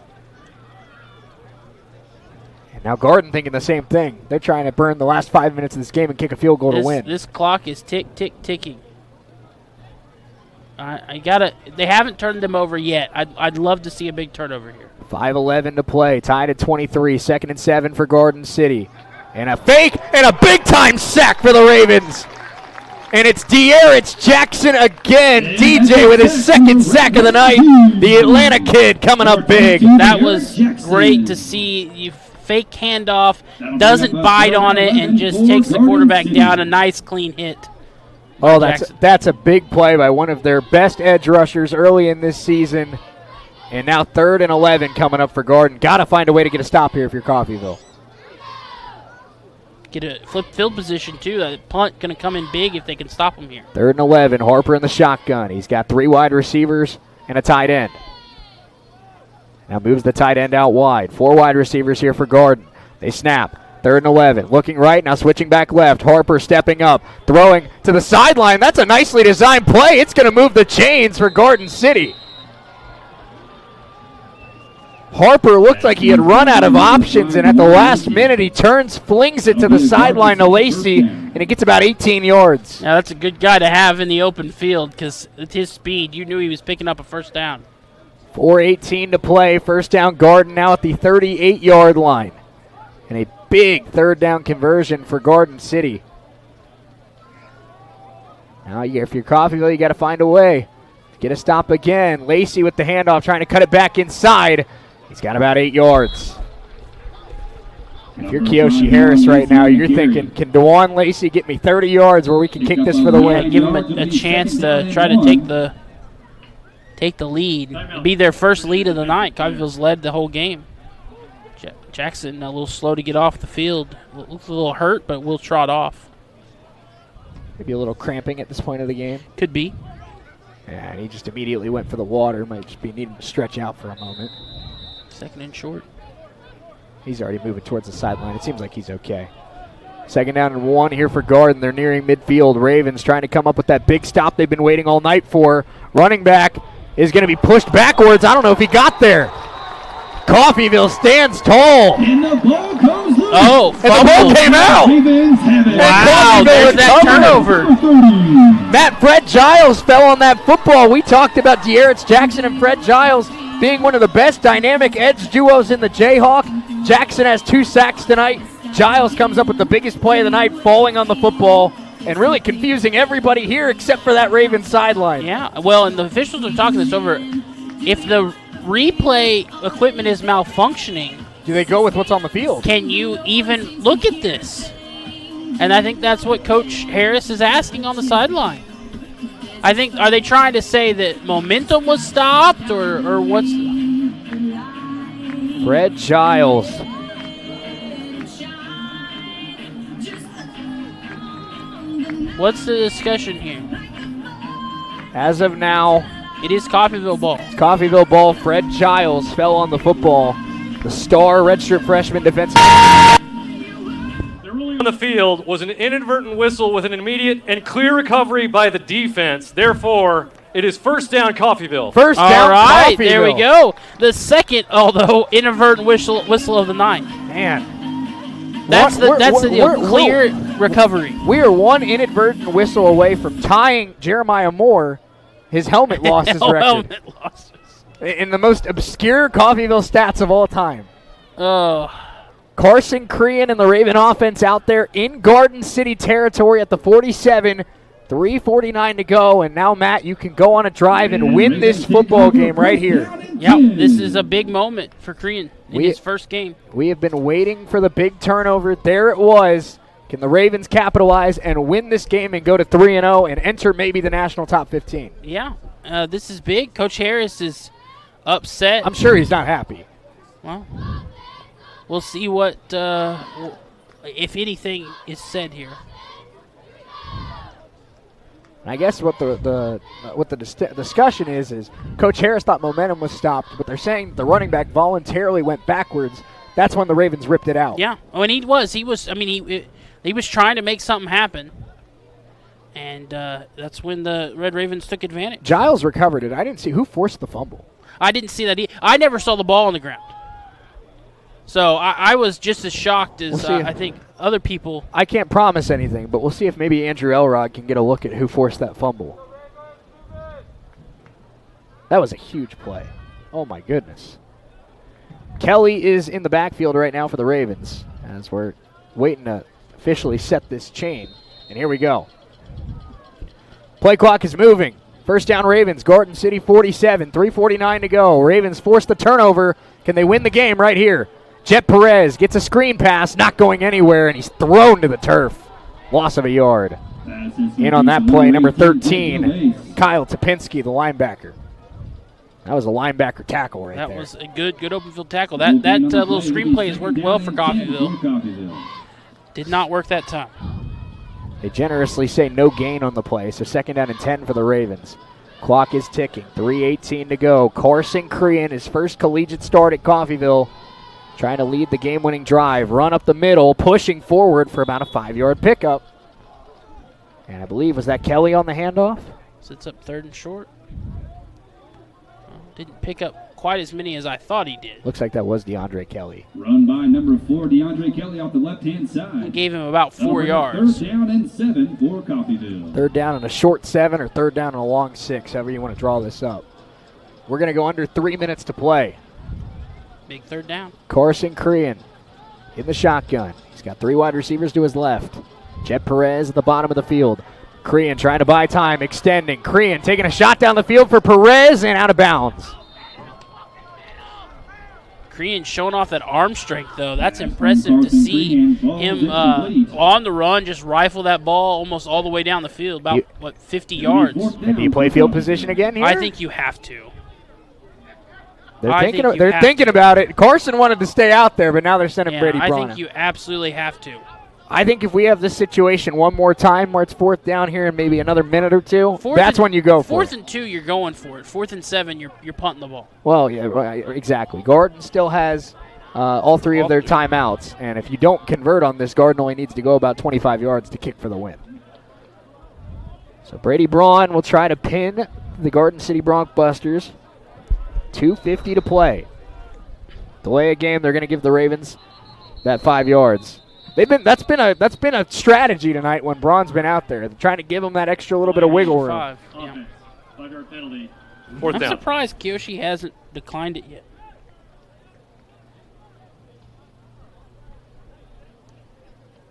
Speaker 1: And now Garden thinking the same thing. They're trying to burn the last 5 minutes of this game and kick a field goal to win.
Speaker 2: This clock is ticking. They haven't turned them over yet. I'd love to see a big turnover here.
Speaker 1: 5:11 to play, tied at 23, 2nd and 7 for Garden City. And a fake and a big-time sack for the Ravens. And it's De'Aaron Jackson again. DJ with his 2nd sack of the night. The Atlanta kid coming up big.
Speaker 2: That was great to see. You fake handoff, doesn't bite on it, and just takes the quarterback down. A nice, clean hit.
Speaker 1: Oh, that's a big play by one of their best edge rushers early in this season. And now 3rd and 11 coming up for Garden. Got to find a way to get a stop here if you're Coffeyville.
Speaker 2: Get a flip field position, too. That punt going to come in big if they can stop him here.
Speaker 1: 3rd and 11. Harper in the shotgun. He's got 3 wide receivers and a tight end. Now moves the tight end out wide. 4 wide receivers here for Garden. They snap. 3rd and 11. Looking right, now switching back left. Harper stepping up, throwing to the sideline. That's a nicely designed play. It's going to move the chains for Garden City. Harper looked like he had run out of options, and at the last minute he turns, flings it to the sideline to Lacey, and it gets about 18 yards.
Speaker 2: Now that's a good guy to have in the open field because at his speed, you knew he was picking up a first down.
Speaker 1: 4:18 to play. First down Garden now at the 38-yard line. And a big 3rd down conversion for Garden City. Now, if you're Coffeyville, you got to find a way. Get a stop again. Lacey with the handoff, trying to cut it back inside. He's got about 8 yards. If you're Kiyoshi Harris right now, you're thinking, can Dewan Lacey get me 30 yards where we can kick this for the win?
Speaker 2: Give him a chance to try to take the lead. Be their first lead of the night. Coffeyville's led the whole game. Jackson a little slow to get off the field. Looks a little hurt, but will trot off.
Speaker 1: Maybe a little cramping at this point of the game.
Speaker 2: Could be.
Speaker 1: Yeah, and he just immediately went for the water. Might just be needing to stretch out for a moment.
Speaker 2: 2nd and short.
Speaker 1: He's already moving towards the sideline. It seems like he's okay. 2nd down and 1 here for Garden. They're nearing midfield. Ravens trying to come up with that big stop they've been waiting all night for. Running back is going to be pushed backwards. I don't know if he got there. Coffeyville stands tall.
Speaker 3: And the ball goes loose.
Speaker 2: Oh,
Speaker 1: and the ball came out.
Speaker 2: Wow, there's that turnover.
Speaker 1: Matt, Fred Giles fell on that football. We talked about De'Aaron Jackson and Fred Giles being one of the best dynamic edge duos in the Jayhawk. Jackson has 2 sacks tonight. Giles comes up with the biggest play of the night, falling on the football and really confusing everybody here except for that Ravens sideline.
Speaker 2: Yeah, well, and the officials are talking this over. If the replay equipment is malfunctioning,
Speaker 1: do they go with what's on the field?
Speaker 2: Can you even look at this? And I think that's what Coach Harris is asking on the sideline. I think, are they trying to say that momentum was stopped or what's?
Speaker 1: Fred Giles.
Speaker 2: What's the discussion here?
Speaker 1: As of now,
Speaker 2: it is Coffeyville ball.
Speaker 1: Coffeyville ball. Fred Giles fell on the football. The star redshirt freshman defensive.
Speaker 9: They're ruling on the field was an inadvertent whistle with an immediate and clear recovery by the defense. Therefore, it is first down Coffeyville.
Speaker 1: First down
Speaker 2: All right,
Speaker 1: Coffeyville.
Speaker 2: there we go. The second, although inadvertent whistle of the night.
Speaker 1: Man.
Speaker 2: That's the clear recovery.
Speaker 1: We are one inadvertent whistle away from tying Jeremiah Moore, his helmet losses record.
Speaker 2: Helmet losses.
Speaker 1: In the most obscure Coffeyville stats of all time.
Speaker 2: Oh.
Speaker 1: Carson Crean and the Raven offense out there in Garden City territory at the 47. 3:49 to go, and now, Matt, you can go on a drive and win this football game right here.
Speaker 2: Yep, this is a big moment for Crean in his first game.
Speaker 1: We have been waiting for the big turnover. There it was. Can the Ravens capitalize and win this game and go to 3-0 and enter maybe the national top 15?
Speaker 2: Yeah, this is big. Coach Harris is upset.
Speaker 1: I'm sure he's not happy.
Speaker 2: Well, we'll see what, if anything, is said here.
Speaker 1: I guess what the discussion is Coach Harris thought momentum was stopped, but they're saying the running back voluntarily went backwards. That's when the Ravens ripped it out.
Speaker 2: Yeah, and he was. I mean, he was trying to make something happen, and that's when the Red Ravens took advantage.
Speaker 1: Giles recovered it. I didn't see who forced the fumble.
Speaker 2: I didn't see that. I never saw the ball on the ground. So I was just as shocked as I think other people.
Speaker 1: I can't promise anything, but we'll see if maybe Andrew Elrod can get a look at who forced that fumble. That was a huge play. Oh, my goodness. Kelly is in the backfield right now for the Ravens as we're waiting to officially set this chain. And here we go. Play clock is moving. First down Ravens, Garden City 47, 3:49 to go. Ravens force the turnover. Can they win the game right here? Jet Perez gets a screen pass, not going anywhere, and he's thrown to the turf. Loss of a yard. In on that play, number 13, Kyle Topinski, the linebacker. That was a linebacker tackle right there.
Speaker 2: That was a good open field tackle. That little screen play has worked well for Coffeyville. Did not work that time.
Speaker 1: They generously say no gain on the play, so second down and 10 for the Ravens. Clock is ticking, 3:18 to go. Carson Crean, his first collegiate start at Coffeyville, trying to lead the game-winning drive. Run up the middle, pushing forward for about a 5-yard pickup. And I believe, was that Kelly on the handoff?
Speaker 2: Sits up third and short. Didn't pick up quite as many as I thought he did.
Speaker 1: Looks like that was DeAndre Kelly.
Speaker 3: Run by number 4, DeAndre Kelly off the left-hand side.
Speaker 2: He gave him about 4 yards.
Speaker 3: Third down and 7 for Coffeyville.
Speaker 1: Third down and a short 7 or third down and a long 6, however you want to draw this up. We're going to go under 3 minutes to play.
Speaker 2: Big third down.
Speaker 1: Carson Crean in the shotgun. He's got 3 wide receivers to his left. Jet Perez at the bottom of the field. Crean trying to buy time, extending. Crean taking a shot down the field for Perez and out of bounds.
Speaker 2: Crean showing off that arm strength, though. That's impressive to see him on the run, just rifle that ball almost all the way down the field, about, 50 yards.
Speaker 1: And do you play field position again here?
Speaker 2: I think you have to.
Speaker 1: They're thinking about it. Carson wanted to stay out there, but now they're sending Brady Braun.
Speaker 2: I think you absolutely have to.
Speaker 1: I think if we have this situation one more time where it's fourth down here in maybe another minute or two, that's when you go for it.
Speaker 2: 4th and 2, you're going for it. 4th and 7, you're punting the ball.
Speaker 1: Well, yeah, right, exactly. Garden still has all 3 of their timeouts, and if you don't convert on this, Garden only needs to go about 25 yards to kick for the win. So Brady Braun will try to pin the Garden City Broncbusters. 2:50 to play. Delay a game, they're going to give the Ravens that 5 yards. That's been a strategy tonight when Braun's been out there. They're trying to give him that extra little bit of wiggle room.
Speaker 9: 5-yard penalty.
Speaker 2: I'm surprised Kiyoshi hasn't declined it yet.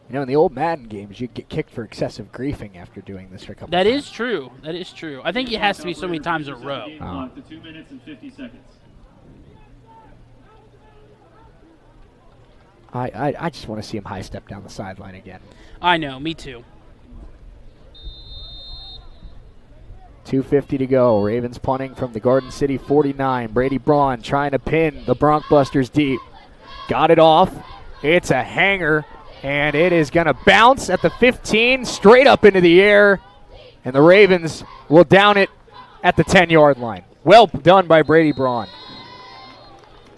Speaker 1: You know, in the old Madden games, you get kicked for excessive griefing after doing this for a couple
Speaker 2: That
Speaker 1: times.
Speaker 2: is true. That is true. I think it has to be so many times in a row.
Speaker 9: To 2 minutes and 50 seconds.
Speaker 1: I just want to see him high step down the sideline again.
Speaker 2: I know, me too.
Speaker 1: 2:50 to go. Ravens punting from the Garden City 49. Brady Braun trying to pin the Broncbusters deep. Got it off. It's a hanger, and it is going to bounce at the 15, straight up into the air, and the Ravens will down it at the 10-yard line. Well done by Brady Braun.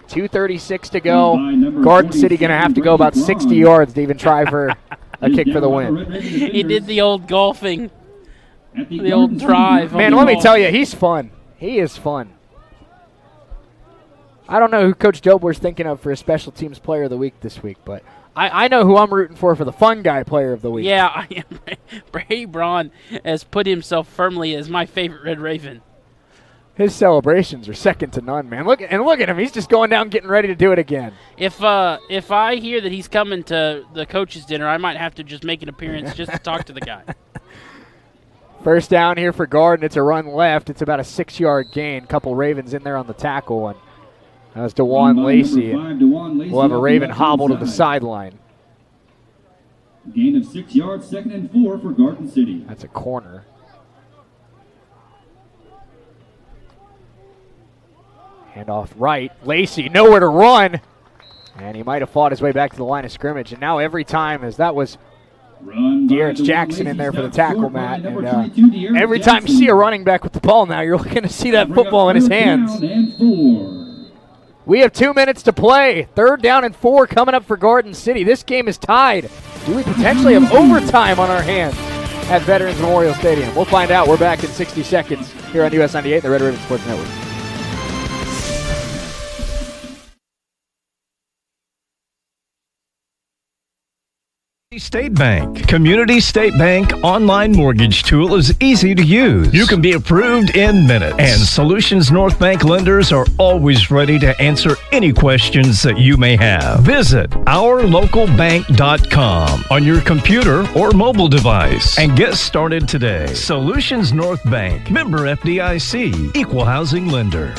Speaker 1: 2:36 to go. Garden City going to have to go about 60 yards to even try for a kick for the win.
Speaker 2: He did the old golfing, the old drive.
Speaker 1: Man, let me tell you, he's fun. He is fun. I don't know who Coach Dobler's thinking of for a special teams player of the week this week, but I know who I'm rooting for the fun guy player of the week.
Speaker 2: Yeah, I am. Brady Braun has put himself firmly as my favorite Red Raven.
Speaker 1: His celebrations are second to none, man. Look at him. He's just going down getting ready to do it again.
Speaker 2: If I hear that he's coming to the coaches' dinner, I might have to just make an appearance just to talk to the guy.
Speaker 1: First down here for Garden. It's a run left. It's about a 6-yard gain. Couple Ravens in there on the tackle, and that was DeJuan Lacey. We'll have a Raven hobble to the sideline.
Speaker 3: Gain of 6 yards, 2nd and 4 for Garden City.
Speaker 1: That's a corner. Hand off right. Lacey, nowhere to run. And he might have fought his way back to the line of scrimmage. And now every time, as that was De'Aaron Jackson in there for the tackle, Matt. And every time you see a running back with the ball now, you're looking to see that football in his hands. We have 2 minutes to play. 3rd down and 4 coming up for Garden City. This game is tied. Do we potentially have overtime on our hands at Veterans Memorial Stadium? We'll find out. We're back in 60 seconds here on US 98, the Red Raven Sports Network.
Speaker 12: State Bank. Community State Bank online mortgage tool is easy to use. You can be approved in minutes. And Solutions North Bank lenders are always ready to answer any questions that you may have. Visit ourlocalbank.com on your computer or mobile device and get started today. Solutions North Bank. Member FDIC. Equal housing lender.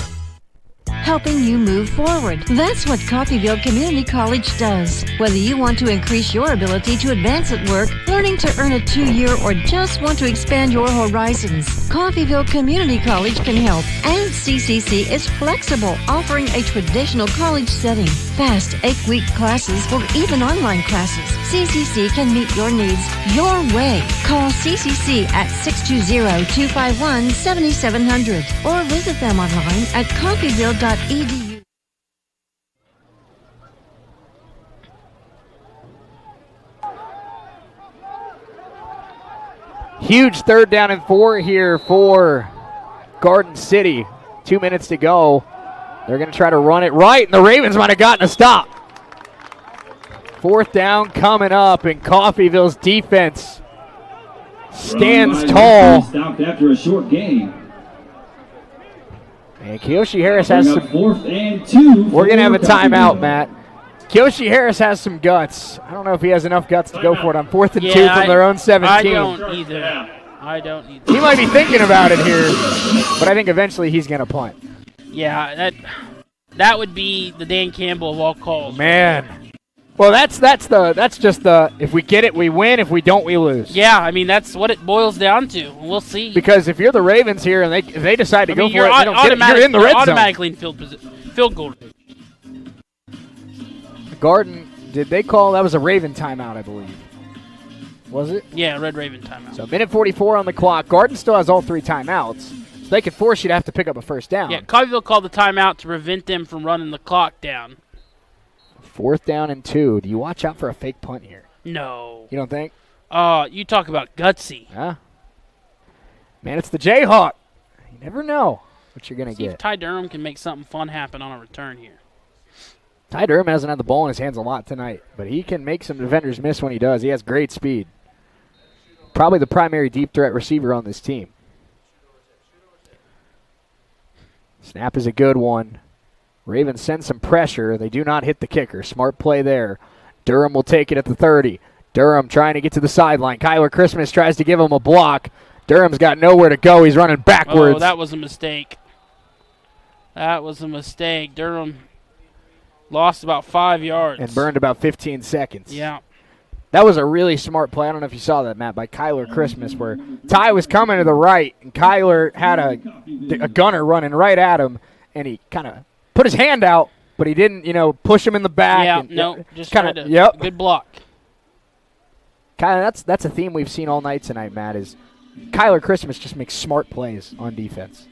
Speaker 5: Helping you move forward. That's what Coffeyville Community College does. Whether you want to increase your ability to advance at work, learning to earn a 2-year, or just want to expand your horizons, Coffeyville Community College can help. And CCC is flexible, offering a traditional college setting. Fast 8-week classes or even online classes. CCC can meet your needs your way. Call CCC at 620-251-7700 or visit them online at coffeyville.edu.
Speaker 1: Huge 3rd down and 4 here for Garden City. 2 minutes to go. They're going to try to run it right, and the Ravens might have gotten a stop. 4th down coming up, and Coffeyville's defense stands tall.
Speaker 3: Stopped after a short gain.
Speaker 1: And Kiyoshi Harris has some.
Speaker 3: 4th and 2.
Speaker 1: We're going to have a timeout, Matt. Kiyoshi Harris has some guts. I don't know if he has enough guts to go for it on 4th and 2 from their own 17.
Speaker 2: I don't either.
Speaker 1: He might be thinking about it here, but I think eventually he's going to punt.
Speaker 2: Yeah, that would be the Dan Campbell of all calls.
Speaker 1: Man. Well, that's just the if we get it, we win. If we don't, we lose.
Speaker 2: Yeah, I mean that's what it boils down to. We'll see.
Speaker 1: Because if you're the Ravens here and if they decide to go for it, they don't get it, you're in the red zone.
Speaker 2: Automatically in field goal.
Speaker 1: Garden, did they call? That was a Raven timeout, I believe. Was it?
Speaker 2: Yeah, Red Raven timeout.
Speaker 1: So minute 44 on the clock. Garden still has all 3 timeouts. So they could force you to have to pick up a 1st down.
Speaker 2: Yeah, Coffeyville called the timeout to prevent them from running the clock down.
Speaker 1: 4th down and 2. Do you watch out for a fake punt here?
Speaker 2: No.
Speaker 1: You don't think?
Speaker 2: You talk about gutsy.
Speaker 1: Yeah. Man, it's the Jayhawk. You never know what you're going to get.
Speaker 2: If Ty Durham can make something fun happen on a return here.
Speaker 1: Ty Durham hasn't had the ball in his hands a lot tonight, but he can make some defenders miss when he does. He has great speed. Probably the primary deep threat receiver on this team. Snap is a good one. Ravens send some pressure. They do not hit the kicker. Smart play there. Durham will take it at the 30. Durham trying to get to the sideline. Kyler Christmas tries to give him a block. Durham's got nowhere to go. He's running backwards.
Speaker 2: Oh, that was a mistake. That was a mistake. Durham lost about 5 yards.
Speaker 1: And burned about 15 seconds.
Speaker 2: Yeah.
Speaker 1: That was a really smart play. I don't know if you saw that, Matt, by Kyler Christmas, where Ty was coming to the right, and Kyler had a gunner running right at him, and he kind of put his hand out, but he didn't, push him in the back.
Speaker 2: Yeah,
Speaker 1: and
Speaker 2: just kind of, good block.
Speaker 1: Kyler, that's a theme we've seen all night tonight, Matt, is Kyler Christmas just makes smart plays on defense.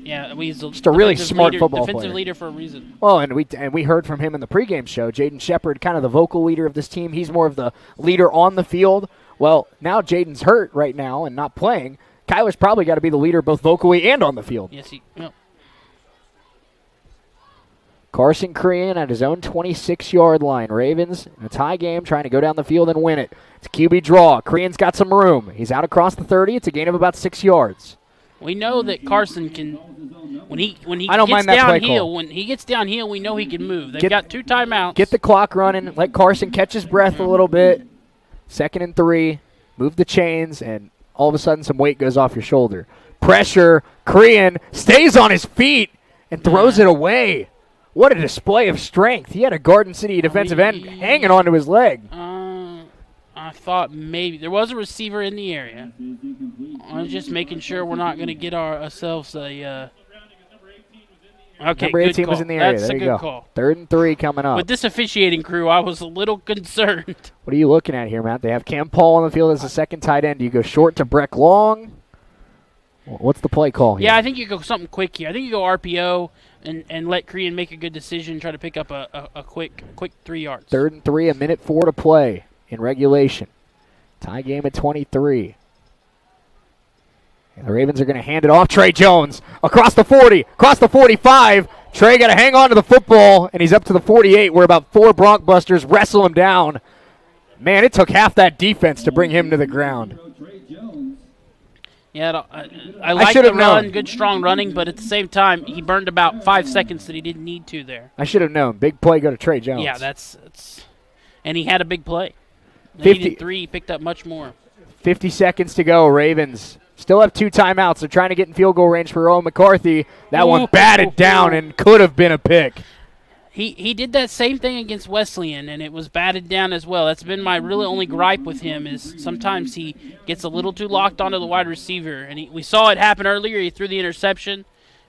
Speaker 2: Yeah, he's
Speaker 1: just a really smart football
Speaker 2: defensive
Speaker 1: player.
Speaker 2: leader for a reason.
Speaker 1: Well, and we heard from him in the pregame show. Jaden Shepard, kind of the vocal leader of this team. He's more of the leader on the field. Well, now Jaden's hurt right now and not playing. Kyler's probably got to be the leader both vocally and on the field.
Speaker 2: Yes,
Speaker 1: Carson Crean at his own 26-yard line. Ravens in a tie game trying to go down the field and win it. It's a QB draw. Crean's got some room. He's out across the 30. It's a gain of about 6 yards.
Speaker 2: We know that Carson can, when he
Speaker 1: I don't
Speaker 2: gets
Speaker 1: mind that play
Speaker 2: downhill,
Speaker 1: call.
Speaker 2: when he gets downhill, we know he can move. They've got 2 timeouts.
Speaker 1: Get the clock running. Let Carson catch his breath a little bit. 2nd and 3. Move the chains, and all of a sudden some weight goes off your shoulder. Pressure. Crean stays on his feet and throws it away. What a display of strength. He had a Garden City defensive end hanging onto his leg.
Speaker 2: I thought maybe there was a receiver in the area. I was just making sure we're not going to get ourselves a. Okay,
Speaker 1: Number 18 was in the area.
Speaker 2: That's
Speaker 1: there
Speaker 2: a
Speaker 1: you
Speaker 2: good
Speaker 1: go.
Speaker 2: call.
Speaker 1: 3rd and 3 coming up.
Speaker 2: With this officiating crew, I was a little concerned.
Speaker 1: What are you looking at here, Matt? They have Cam Paul on the field as the second tight end. Do you go short to Breck Long? What's the play call here?
Speaker 2: Yeah, I think you go something quick here. I think you go RPO and let Crean make a good decision, try to pick up a quick 3 yards.
Speaker 1: 3rd and 3, 1:04 to play in regulation. Tie game at 23. And the Ravens are going to hand it off. Trey Jones across the 40, across the 45. Trey got to hang on to the football, and he's up to the 48 where about 4 Broncbusters wrestle him down. Man, it took half that defense to bring him to the ground.
Speaker 2: Yeah, I like
Speaker 1: should
Speaker 2: the
Speaker 1: have
Speaker 2: run,
Speaker 1: known.
Speaker 2: good strong running, but at the same time, he burned about 5 seconds that he didn't need to there.
Speaker 1: I should have known. Big play go to Trey Jones.
Speaker 2: Yeah, that's and he had a big play. They
Speaker 1: 50
Speaker 2: needed 3, he picked up much more.
Speaker 1: 50 seconds to go. Ravens still have 2 timeouts. They're trying to get in field goal range for Owen McCarthy. That one batted down and could have been a pick.
Speaker 2: He did that same thing against Wesleyan, and it was batted down as well. That's been my really only gripe with him is sometimes he gets a little too locked onto the wide receiver. And we saw it happen earlier. He threw the interception.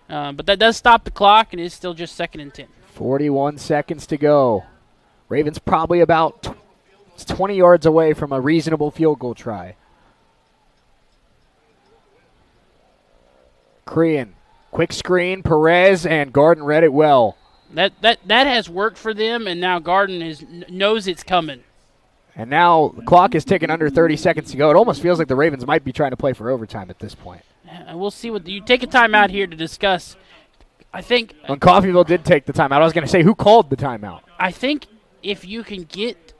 Speaker 2: But that does stop the clock, and it's still just 2nd and 10.
Speaker 1: 41 seconds to go. Ravens probably about 20 yards away from a reasonable field goal try. Crean, quick screen, Perez, and Garden read it well.
Speaker 2: That has worked for them, and now Garden knows it's coming.
Speaker 1: And now the clock is ticking under 30 seconds to go. It almost feels like the Ravens might be trying to play for overtime at this point.
Speaker 2: We'll see what you take a timeout here to discuss. I think
Speaker 1: when Coffeyville did take the timeout, I was going to say who called the timeout.
Speaker 2: I think if you can get,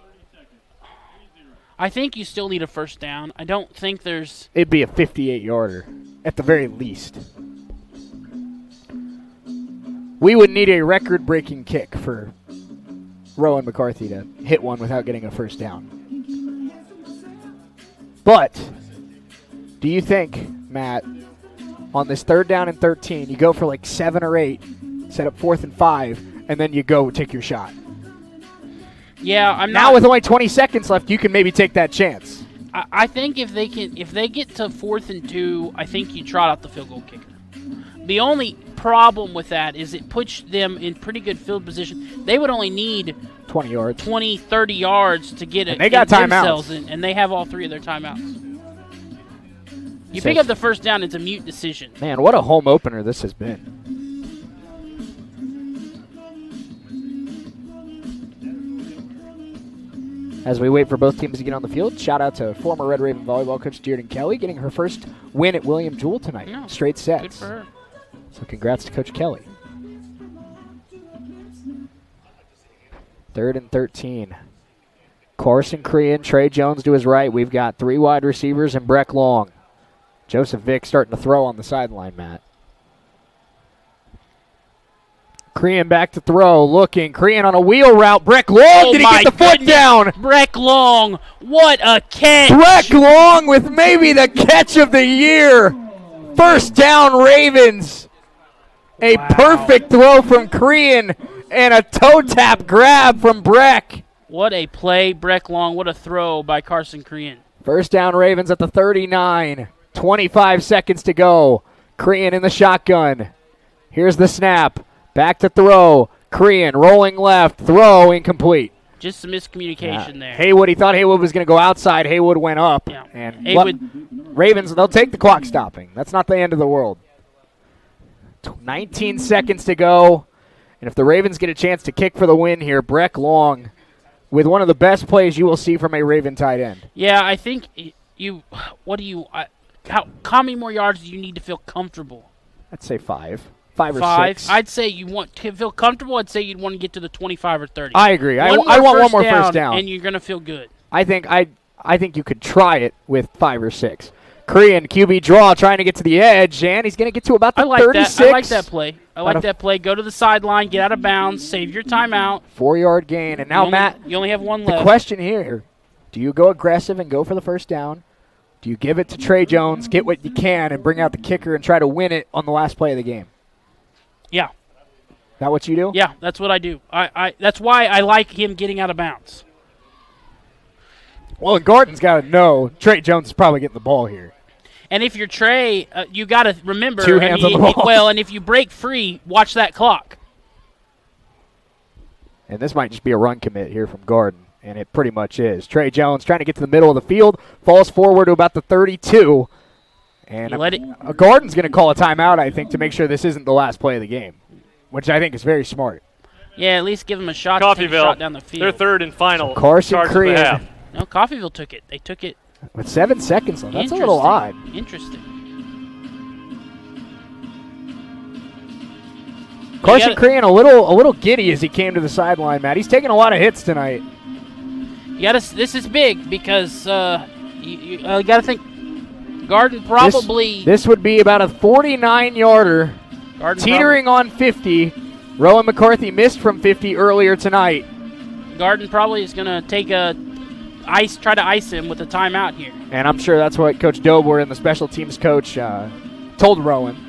Speaker 2: I think you still need a first down. I don't think there's.
Speaker 1: It'd be a 58-yarder at the very least. We would need a record-breaking kick for Rowan McCarthy to hit one without getting a first down. But do you think, Matt, on this 3rd down and 13, you go for like 7 or 8, set up 4th and 5, and then you go take your shot?
Speaker 2: Yeah, I'm
Speaker 1: now with only 20 seconds left, you can maybe take that chance.
Speaker 2: I think if they get to 4th and 2, I think you trot out the field goal kicker. The only problem with that is it puts them in pretty good field position. They would only need
Speaker 1: 20 yards,
Speaker 2: 20, 30 yards to get it.
Speaker 1: They got timeouts,
Speaker 2: and they have all 3 of their timeouts. You pick up the first down, it's a mute decision.
Speaker 1: Man, what a home opener this has been. As we wait for both teams to get on the field, shout out to former Red Raven volleyball coach Dearden Kelly getting her first win at William Jewell tonight.
Speaker 2: No,
Speaker 1: straight sets.
Speaker 2: Good for her.
Speaker 1: So congrats to Coach Kelly. 3rd and 13. Carson Crean, Trey Jones to his right. We've got 3 wide receivers and Breck Long. Joseph Vick starting to throw on the sideline, Matt. Crean back to throw, looking. Crean on a wheel route. Breck Long, did he get the foot down?
Speaker 2: Breck Long, what a catch.
Speaker 1: Breck Long with maybe the catch of the year. First down, Ravens. A perfect throw from Crean and a toe tap grab from Breck.
Speaker 2: What a play, Breck Long. What a throw by Carson Crean.
Speaker 1: First down, Ravens at the 39. 25 seconds to go. Crean in the shotgun. Here's the snap. Back to throw. Crean rolling left. Throw incomplete.
Speaker 2: Just some miscommunication there.
Speaker 1: Haywood, he thought Haywood was going to go outside. Haywood went up.
Speaker 2: Yeah.
Speaker 1: And
Speaker 2: Haywood.
Speaker 1: Ravens, they'll take the clock stopping. That's not the end of the world. 19 seconds to go. And if the Ravens get a chance to kick for the win here, Breck Long with one of the best plays you will see from a Raven tight end.
Speaker 2: Yeah, I think how many more yards do you need to feel comfortable?
Speaker 1: I'd say 5. 5 or 6.
Speaker 2: I'd say you want to feel comfortable. I'd say you'd want to get to the 25 or 30.
Speaker 1: I agree. I want one more first down.
Speaker 2: And you're going to feel good.
Speaker 1: I think you could try it with 5 or 6. Korean QB draw trying to get to the edge, and he's going to get to about the 36.
Speaker 2: I like that play. I like that play. Go to the sideline, get out of bounds, save your timeout.
Speaker 1: 4-yard gain. And now, Matt,
Speaker 2: you only have one left.
Speaker 1: The question here, do you go aggressive and go for the first down? Do you give it to Trey Jones, get what you can, and bring out the kicker and try to win it on the last play of the game?
Speaker 2: Yeah.
Speaker 1: That what you do?
Speaker 2: Yeah, that's what I do. That's why I like him getting out of bounds.
Speaker 1: Well, and Gordon's got to know Trey Jones is probably getting the ball here.
Speaker 2: And if you're Trey, you got to remember.
Speaker 1: 2 hands on the ball.
Speaker 2: Well, and if you break free, watch that clock.
Speaker 1: And this might just be a run commit here from Gordon, and it pretty much is. Trey Jones trying to get to the middle of the field, falls forward to about the 32. And Gordon's going to call a timeout, I think, to make sure this isn't the last play of the game, which I think is very smart.
Speaker 2: Yeah, at least give him a shot to take a shot down the field.
Speaker 9: Their third and final.
Speaker 1: So Carson Crean.
Speaker 2: No, Coffeyville took it. They took it.
Speaker 1: With 7 seconds left. That's a little odd.
Speaker 2: Interesting.
Speaker 1: Carson Crean a little giddy as he came to the sideline, Matt. He's taking a lot of hits tonight.
Speaker 2: This is big because you got to think Garden probably.
Speaker 1: This would be about a 49-yarder, teetering on 50. Rowan McCarthy missed from 50 earlier tonight.
Speaker 2: Garden probably is going to take try to ice him with a timeout here.
Speaker 1: And I'm sure that's what Coach Dobler and the special teams coach told Rowan.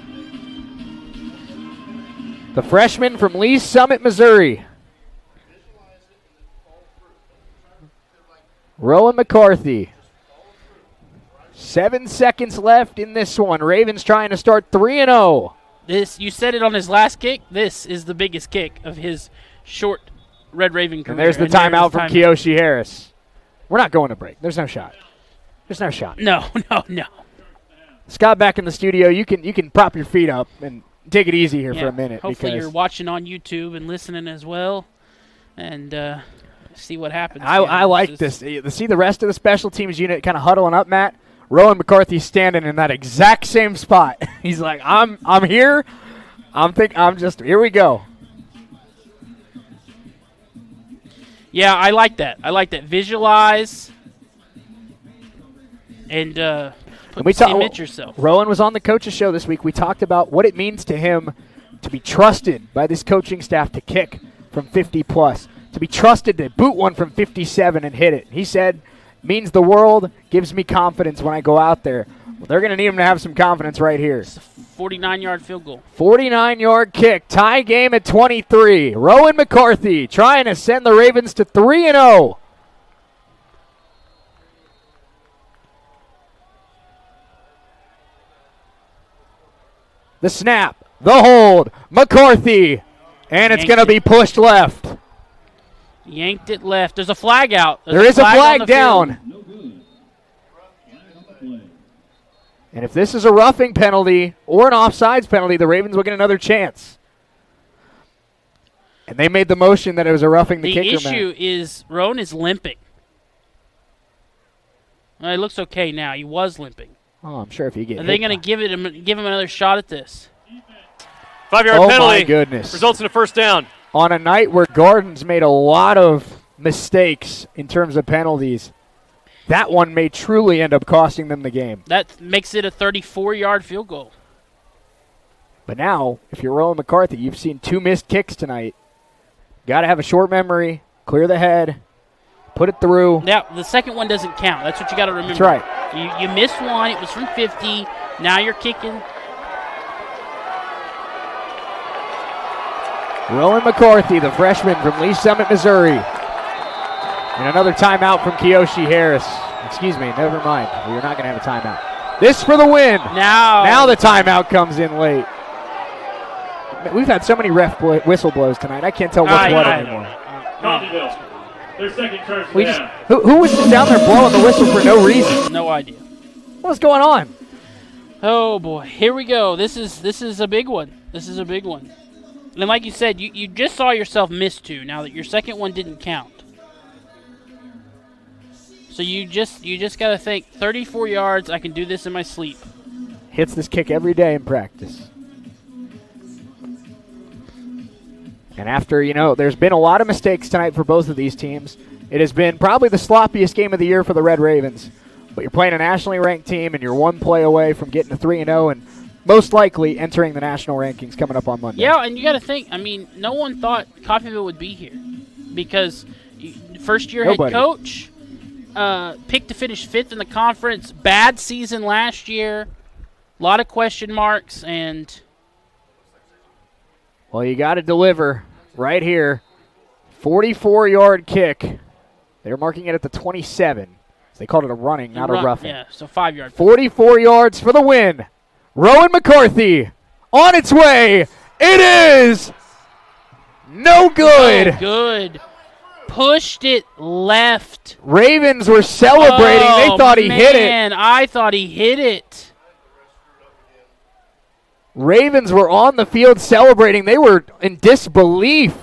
Speaker 1: The freshman from Lee Summit, Missouri. Rowan McCarthy. 7 seconds left in this one. Ravens trying to start 3-0.
Speaker 2: You said it on his last kick. This is the biggest kick of his short Red Raven career.
Speaker 1: And there's the timeout from Kiyoshi Harris. We're not going to break. There's no shot. There's no shot.
Speaker 2: No.
Speaker 1: Scott, back in the studio. You can prop your feet up and take it easy here for a minute.
Speaker 2: Hopefully you're watching on YouTube and listening as well, and see what happens.
Speaker 1: I like this. You see the rest of the special teams unit kind of huddling up, Matt. Rowan McCarthy's standing in that exact same spot. He's like, I'm here. Here we go.
Speaker 2: Yeah, I like that. Visualize and commit yourself.
Speaker 1: Rowan was on the coaches show this week. We talked about what it means to him to be trusted by this coaching staff to kick from 50 plus, to be trusted to boot one from 57 and hit it. He said, means the world, gives me confidence when I go out there. Well, they're going to need him to have some confidence right here.
Speaker 2: It's a 49-yard field goal.
Speaker 1: 49-yard kick. Tie game at 23. Rowan McCarthy trying to send the Ravens to 3-0. The snap. The hold. McCarthy. And it's going to be pushed left.
Speaker 2: Yanked it left. There's a flag out.
Speaker 1: There is a flag down. And if this is a roughing penalty or an offsides penalty, the Ravens will get another chance. And they made the motion that it was a roughing the kicker.
Speaker 2: The issue is Rowan is limping. Well, it looks okay now. He was limping.
Speaker 1: Oh, I'm sure if he gets.
Speaker 2: Are they going to give him another shot at this?
Speaker 9: 5-yard penalty.
Speaker 1: Oh my goodness!
Speaker 9: Results in a first down.
Speaker 1: On a night where Gardens made a lot of mistakes in terms of penalties, that one may truly end up costing them the game.
Speaker 2: That makes it a 34-yard field goal.
Speaker 1: But now, if you're Rowan McCarthy, you've seen 2 missed kicks tonight. Got to have a short memory, clear the head, put it through.
Speaker 2: Now, the second one doesn't count. That's what you got to remember.
Speaker 1: That's right.
Speaker 2: You missed one. It was from 50. Now you're kicking.
Speaker 1: Rowan McCarthy, the freshman from Lee Summit, Missouri. And another timeout from Kiyoshi Harris. Excuse me, never mind. You're not going to have a timeout. This for the win. Now the timeout comes in late. We've had so many ref whistle blows tonight. I can't tell what's what anymore.
Speaker 9: Their second charge
Speaker 1: who was just down there blowing the whistle for no reason?
Speaker 2: No idea.
Speaker 1: What's going on?
Speaker 2: Oh boy, here we go. This is a big one. This is a big one. And like you said, you just saw yourself miss 2 now that your second one didn't count. So you just got to think, 34 yards, I can do this in my sleep.
Speaker 1: Hits this kick every day in practice. And after, there's been a lot of mistakes tonight for both of these teams. It has been probably the sloppiest game of the year for the Red Ravens. But you're playing a nationally ranked team, and you're one play away from getting to 3-0 and most likely entering the national rankings coming up on Monday.
Speaker 2: Yeah, and you got to think, no one thought Coffeyville would be here because first-year head coach, picked to finish 5th in the conference, bad season last year, a lot of question marks, and...
Speaker 1: Well, you got to deliver right here. 44-yard kick. They're marking it at the 27. They called it a running, not a roughing.
Speaker 2: Yeah, so 5-yard.
Speaker 1: 44 yards for the win. Rowan McCarthy on its way. It is no good.
Speaker 2: No good. Pushed it left.
Speaker 1: Ravens were celebrating. They thought he hit it.
Speaker 2: Man, I thought he hit it.
Speaker 1: Ravens were on the field celebrating. They were in disbelief.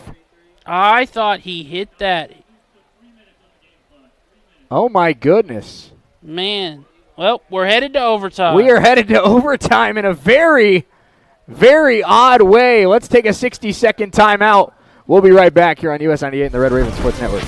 Speaker 2: I thought he hit that.
Speaker 1: Oh, my goodness.
Speaker 2: Man. Well, we're headed to overtime.
Speaker 1: We are headed to overtime in a very, very odd way. Let's take a 60-second timeout. We'll be right back here on US 98 and the Red Raven Sports Network.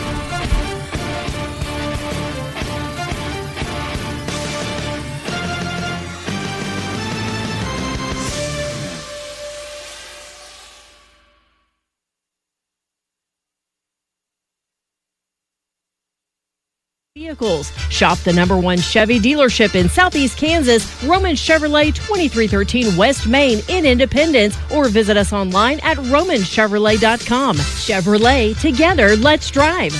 Speaker 6: Vehicles. Shop the #1 Chevy dealership in Southeast Kansas, Roman Chevrolet, 2313 West Main in Independence, or visit us online at romanchevrolet.com. Chevrolet, together, let's drive.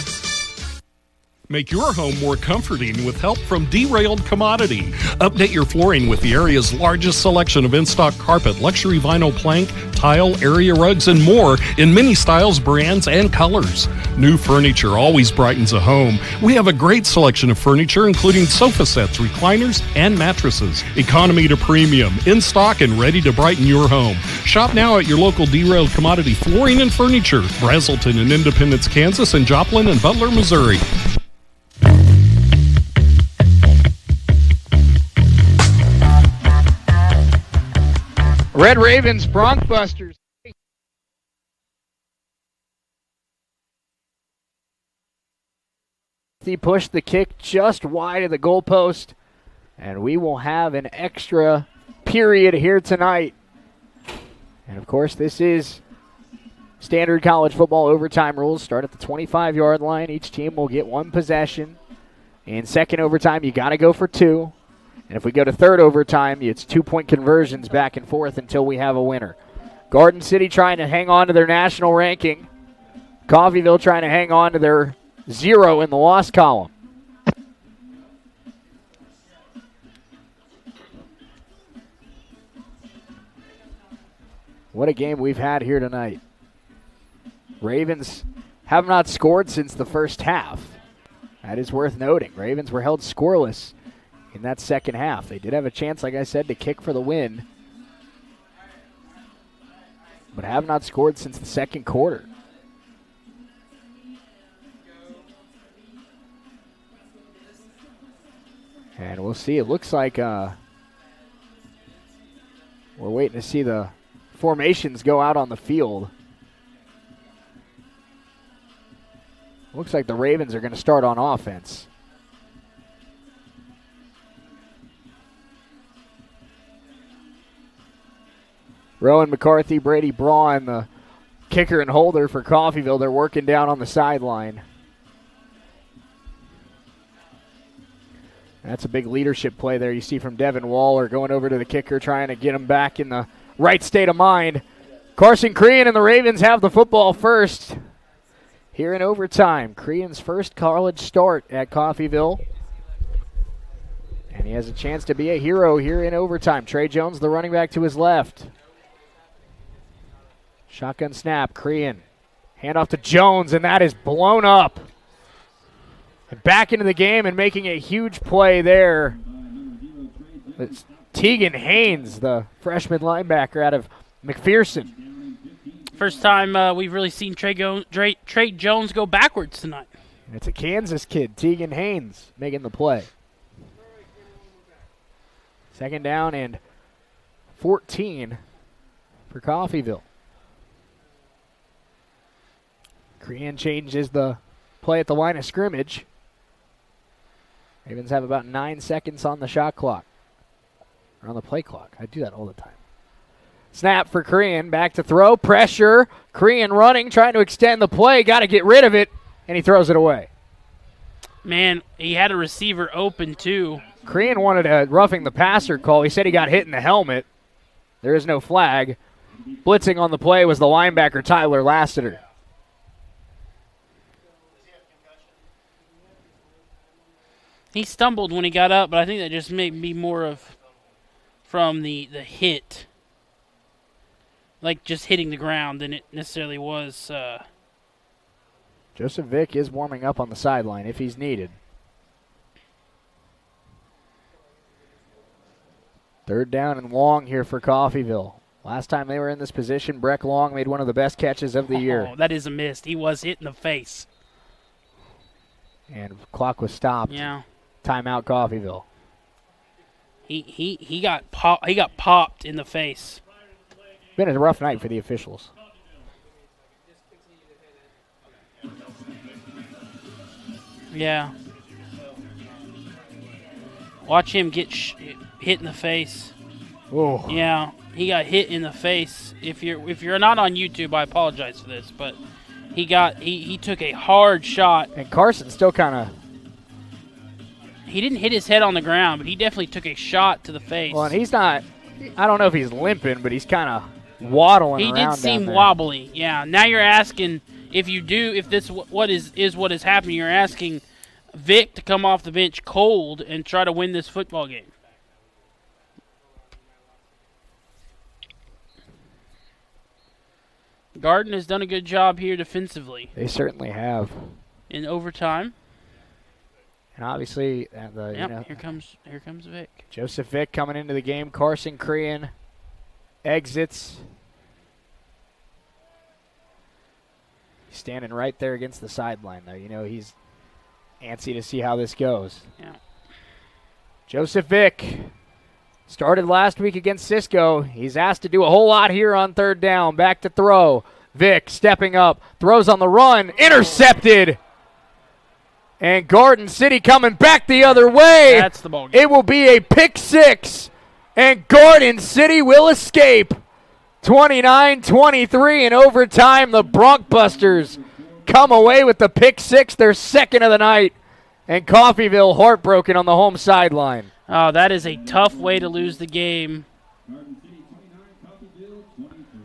Speaker 7: Make your home more comforting with help from Derailed Commodity. Update your flooring with the area's largest selection of in-stock carpet, luxury vinyl plank, tile, area rugs, and more in many styles, brands, and colors. New furniture always brightens a home. We have a great selection of furniture, including sofa sets, recliners, and mattresses. Economy to premium, in stock and ready to brighten your home. Shop now at your local Derailed Commodity Flooring and Furniture, Brazelton in Independence, Kansas, and Joplin and Butler, Missouri.
Speaker 1: Red Ravens, Bronx Busters. He pushed the kick just wide of the goalpost, and we will have an extra period here tonight. And, of course, this is standard college football overtime rules. Start at the 25-yard line. Each team will get one possession. In second overtime, you got to go for 2. And if we go to third overtime, it's 2-point conversions back and forth until we have a winner. Garden City trying to hang on to their national ranking. Coffeyville trying to hang on to their 0 in the loss column. What a game we've had here tonight. Ravens have not scored since the first half. That is worth noting. Ravens were held scoreless in that second half. They did have a chance, like I said, to kick for the win, but have not scored since the second quarter. And we'll see. It looks like we're waiting to see the formations go out on the field. Looks like the Ravens are going to start on offense. Rowan McCarthy, Brady Braun, the kicker and holder for Coffeyville. They're working down on the sideline. That's a big leadership play there you see from Devin Waller going over to the kicker, trying to get him back in the right state of mind. Carson Crean and the Ravens have the football first here in overtime. Crean's first college start at Coffeyville. And he has a chance to be a hero here in overtime. Trey Jones, the running back, to his left. Shotgun snap, Crean. Handoff to Jones, and that is blown up. And back into the game and making a huge play there. It's Tegan Haynes, the freshman linebacker out of McPherson.
Speaker 2: First time we've really seen Trey Jones go backwards tonight.
Speaker 1: It's a Kansas kid, Tegan Haynes, making the play. 2nd down and 14 for Coffeyville. Crean changes the play at the line of scrimmage. Ravens have about 9 seconds on the shot clock. Or on the play clock. I do that all the time. Snap for Crean. Back to throw. Pressure. Crean running, trying to extend the play. Got to get rid of it. And he throws it away.
Speaker 2: Man, he had a receiver open, too.
Speaker 1: Crean wanted a roughing the passer call. He said he got hit in the helmet. There is no flag. Blitzing on the play was the linebacker, Tyler Lassiter.
Speaker 2: He stumbled when he got up, but I think that just may be more of from the hit. Like just hitting the ground than it necessarily was.
Speaker 1: Joseph Vick is warming up on the sideline if he's needed. 3rd down and long here for Coffeyville. Last time they were in this position, Breck Long made one of the best catches of the year.
Speaker 2: That is a miss. He was hit in the face.
Speaker 1: And clock was stopped.
Speaker 2: Yeah.
Speaker 1: Timeout Coffeyville.
Speaker 2: He got popped in the face.
Speaker 1: Been a rough night for the officials.
Speaker 2: Yeah. Watch him get hit in the face.
Speaker 1: Oh.
Speaker 2: Yeah, he got hit in the face. If you're not on YouTube, I apologize for this, but he took a hard shot.
Speaker 1: And Carson still kind of.
Speaker 2: He didn't hit his head on the ground, but he definitely took a shot to the face.
Speaker 1: Well, and he's not. I don't know if he's limping, but he's kind of waddling around.
Speaker 2: He did seem wobbly. Yeah. Now you're asking if this what is happening. You're asking Vic to come off the bench cold and try to win this football game. Garden has done a good job here defensively.
Speaker 1: They certainly have.
Speaker 2: In overtime.
Speaker 1: And obviously,
Speaker 2: here comes Vic.
Speaker 1: Joseph Vick coming into the game. Carson Crean exits. He's standing right there against the sideline, though. You know, he's antsy to see how this goes.
Speaker 2: Yeah.
Speaker 1: Joseph Vick started last week against Cisco. He's asked to do a whole lot here on 3rd down. Back to throw. Vick stepping up. Throws on the run. Intercepted. And Garden City coming back the other way.
Speaker 2: That's the ball game.
Speaker 1: It will be a pick 6. And Garden City will escape. 29-23 in overtime. The Bronkbusters come away with the pick 6, their 2nd of the night. And Coffeyville heartbroken on the home sideline.
Speaker 2: Oh, that is a tough way to lose the game.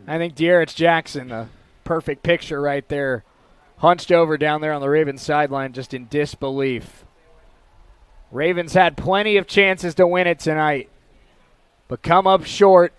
Speaker 1: I think De'Aaron Jackson, a perfect picture right there. Hunched over down there on the Ravens sideline just in disbelief. Ravens had plenty of chances to win it tonight, but come up short.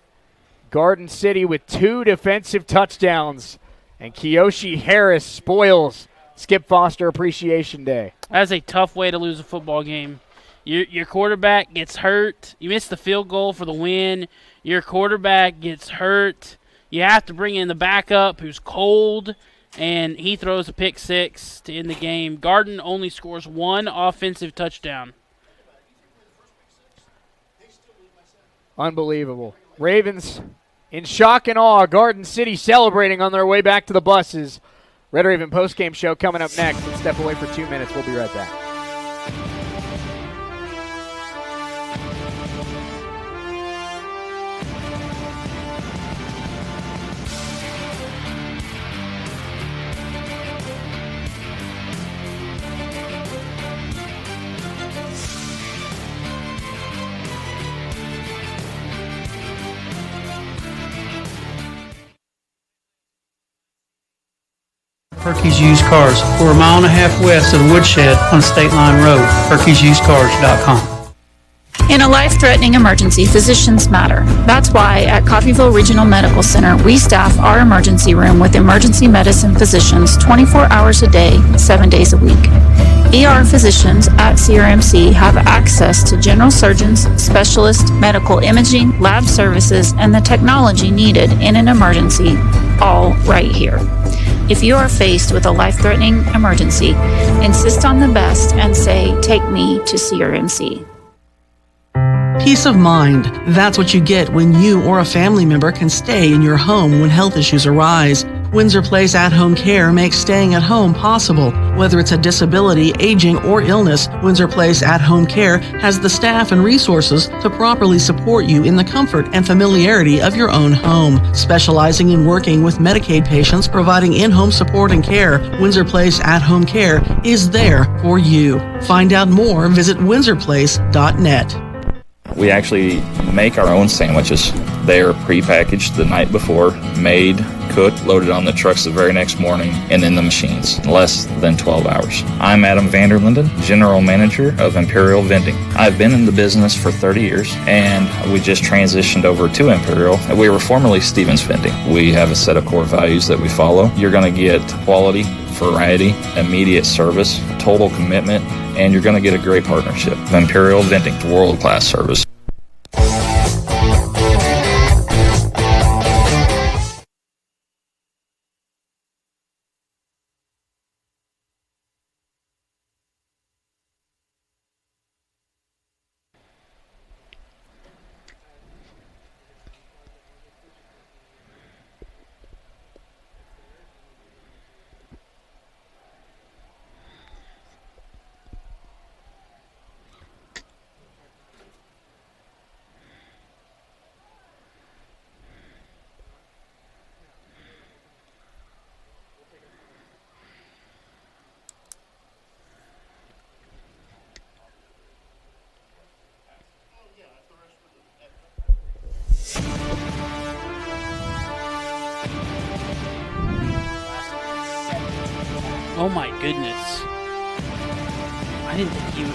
Speaker 1: Garden City with 2 defensive touchdowns, and Kiyoshi Harris spoils Skip Foster Appreciation Day.
Speaker 2: That's a tough way to lose a football game. Your quarterback gets hurt. You miss the field goal for the win. Your quarterback gets hurt. You have to bring in the backup who's cold, and he throws a pick 6 to end the game. Garden only scores 1 offensive touchdown.
Speaker 1: Unbelievable. Ravens in shock and awe. Garden City celebrating on their way back to the buses. Red Raven postgame show coming up next. Let's step away for 2 minutes. We'll be right back.
Speaker 15: Perky's Used Cars. We're a mile and a half west of the Woodshed on State Line Road. Perky'sUsedCars.com.
Speaker 16: In a life-threatening emergency, physicians matter. That's why at Coffeyville Regional Medical Center, we staff our emergency room with emergency medicine physicians 24 hours a day, 7 days a week. ER physicians at CRMC have access to general surgeons, specialists, medical imaging, lab services, and the technology needed in an emergency, all right here. If you are faced with a life-threatening emergency, insist on the best and say, "Take me to CRMC."
Speaker 11: Peace of mind. That's what you get when you or a family member can stay in your home when health issues arise. Windsor Place at-home care makes staying at home possible. Whether it's a disability, aging, or illness, Windsor Place at-home care has the staff and resources to properly support you in the comfort and familiarity of your own home. Specializing in working with Medicaid patients, providing in-home support and care, Windsor Place at-home care is there for you. Find out more, visit windsorplace.net.
Speaker 8: We actually make our own sandwiches. They are prepackaged the night before, made, cooked, loaded on the trucks the very next morning, and in the machines in less than 12 hours. I'm Adam Vanderlinden, General Manager of Imperial Vending. I've been in the business for 30 years, and we just transitioned over to Imperial. We were formerly Stevens Vending. We have a set of core values that we follow. You're going to get quality, variety, immediate service, total commitment, and you're going to get a great partnership. Imperial Vending, world-class service.
Speaker 2: Oh my goodness. I didn't think you...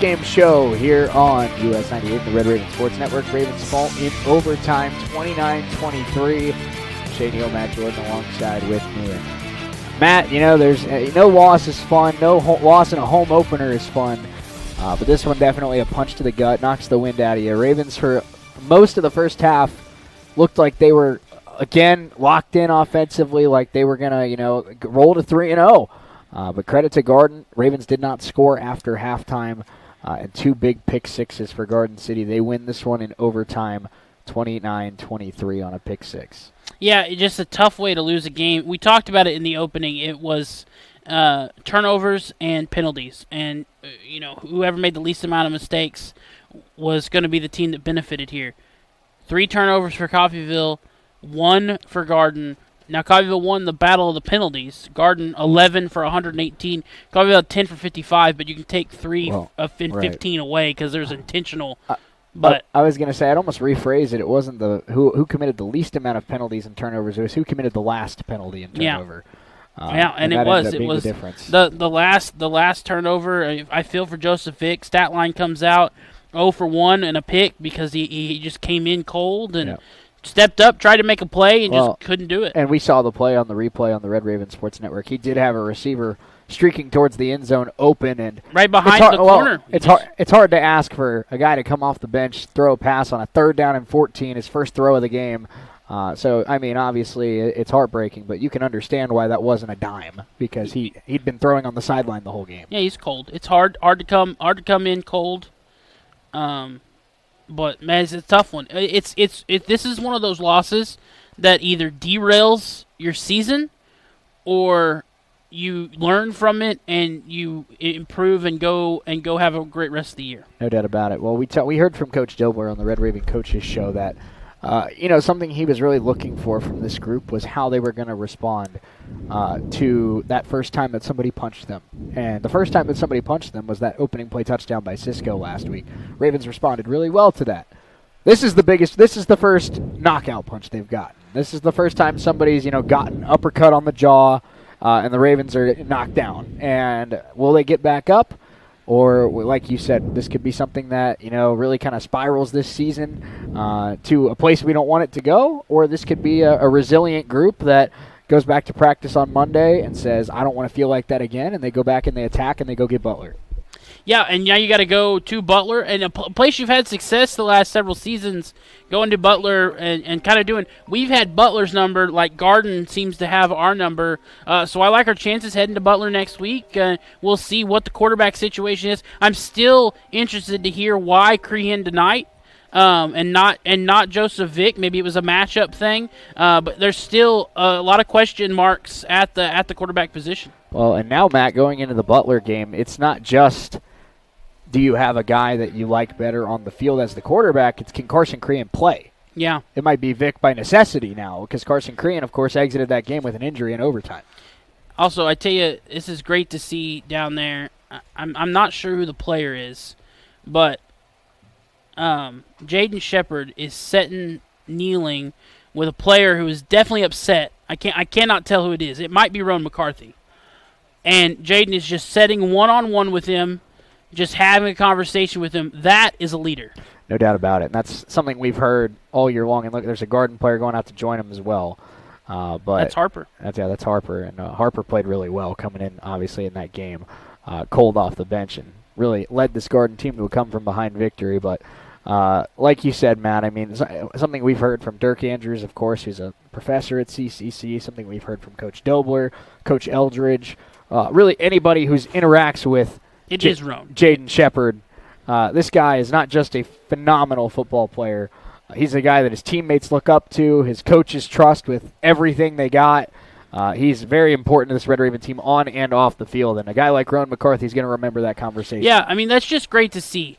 Speaker 1: Game show here on US 98, the Red Raven Sports Network. Ravens fall in overtime, 29-23. Shane Neal, Matt Jordan alongside with me. And Matt, there's no loss is fun. No loss in a home opener is fun. But this one definitely a punch to the gut, knocks the wind out of you. Ravens for most of the first half looked like they were, again, locked in offensively, like they were going to, roll to 3-0. But credit to Garden. Ravens did not score after halftime. And two big pick sixes for Garden City. They win this one in overtime, 29-23 on a pick six.
Speaker 2: Yeah, just a tough way to lose a game. We talked about it in the opening. It was turnovers and penalties. And, whoever made the least amount of mistakes was going to be the team that benefited here. 3 turnovers for Coffeyville, 1 for Garden. Now, Coffeyville won the battle of the penalties. Garden, 11 for 118. Coffeyville, 10 for 55, but you can take 3 of 15 away because there's intentional. But
Speaker 1: I was going to say, I'd almost rephrase it. It wasn't the who committed the least amount of penalties and turnovers. It was who committed the last penalty and turnover.
Speaker 2: And it was the last turnover. I feel for Joseph Vick. Stat line comes out 0 for 1 and a pick because he just came in cold and stepped up, tried to make a play, and just couldn't do it.
Speaker 1: And we saw the play on the replay on the Red Raven Sports Network. He did have a receiver streaking towards the end zone open and
Speaker 2: right behind the corner.
Speaker 1: It's hard to ask for a guy to come off the bench, throw a pass on a 3rd down and 14, his first throw of the game. So, I mean, obviously it's heartbreaking, but you can understand why that wasn't a dime because he'd been throwing on the sideline the whole game.
Speaker 2: Yeah, he's cold. It's hard to come in cold. But man, it's a tough one. This is one of those losses that either derails your season, or you learn from it and you improve and go have a great rest of the year.
Speaker 1: No doubt about it. Well, we heard from Coach Dilber on the Red Raven Coaches Show that something he was really looking for from this group was how they were going to respond to that first time that somebody punched them. And the first time that somebody punched them was that opening play touchdown by Cisco last week. Ravens responded really well to that. This is the first knockout punch they've gotten. This is the first time somebody's, gotten uppercut on the jaw, and the Ravens are knocked down. And will they get back up? Or, like you said, this could be something that, really kind of spirals this season to a place we don't want it to go. Or this could be a resilient group that, goes back to practice on Monday and says, I don't want to feel like that again, and they go back and they attack and they go get Butler.
Speaker 2: Yeah, and now you got to go to Butler, and a place you've had success the last several seasons, going to Butler and kind of doing. We've had Butler's number, like Garden seems to have our number. So I like our chances heading to Butler next week. We'll see what the quarterback situation is. I'm still interested to hear why Crehan tonight. And not Joseph Vick. Maybe it was a matchup thing, but there's still a lot of question marks at the quarterback position.
Speaker 1: Well, and now, Matt, going into the Butler game, it's not just do you have a guy that you like better on the field as the quarterback, it's can Carson Crehan play?
Speaker 2: Yeah.
Speaker 1: It might be Vick by necessity now because Carson Crehan, of course, exited that game with an injury in overtime.
Speaker 2: Also, I tell you, this is great to see down there. I'm not sure who the player is, but Jaden Shepard is kneeling with a player who is definitely upset. I cannot tell who it is. It might be Rowan McCarthy. And Jaden is just sitting one-on-one with him, just having a conversation with him. That is a leader.
Speaker 1: No doubt about it. And that's something we've heard all year long. And look, there's a Garden player going out to join him as well. But
Speaker 2: that's Harper.
Speaker 1: That's Harper. And Harper played really well coming in, obviously, in that game, cold off the bench, and really led this Garden team to a come-from-behind victory. But like you said, Matt, I mean, something we've heard from Dirk Andrews, of course, who's a professor at CCC, something we've heard from Coach Dobler, Coach Eldridge, really anybody who interacts with Jaden Shepard. This guy is not just a phenomenal football player. He's a guy that his teammates look up to, his coaches trust with everything they got. He's very important to this Red Raven team on and off the field, and a guy like Rowan McCarthy is going to remember that conversation.
Speaker 2: Yeah, I mean, that's just great to see.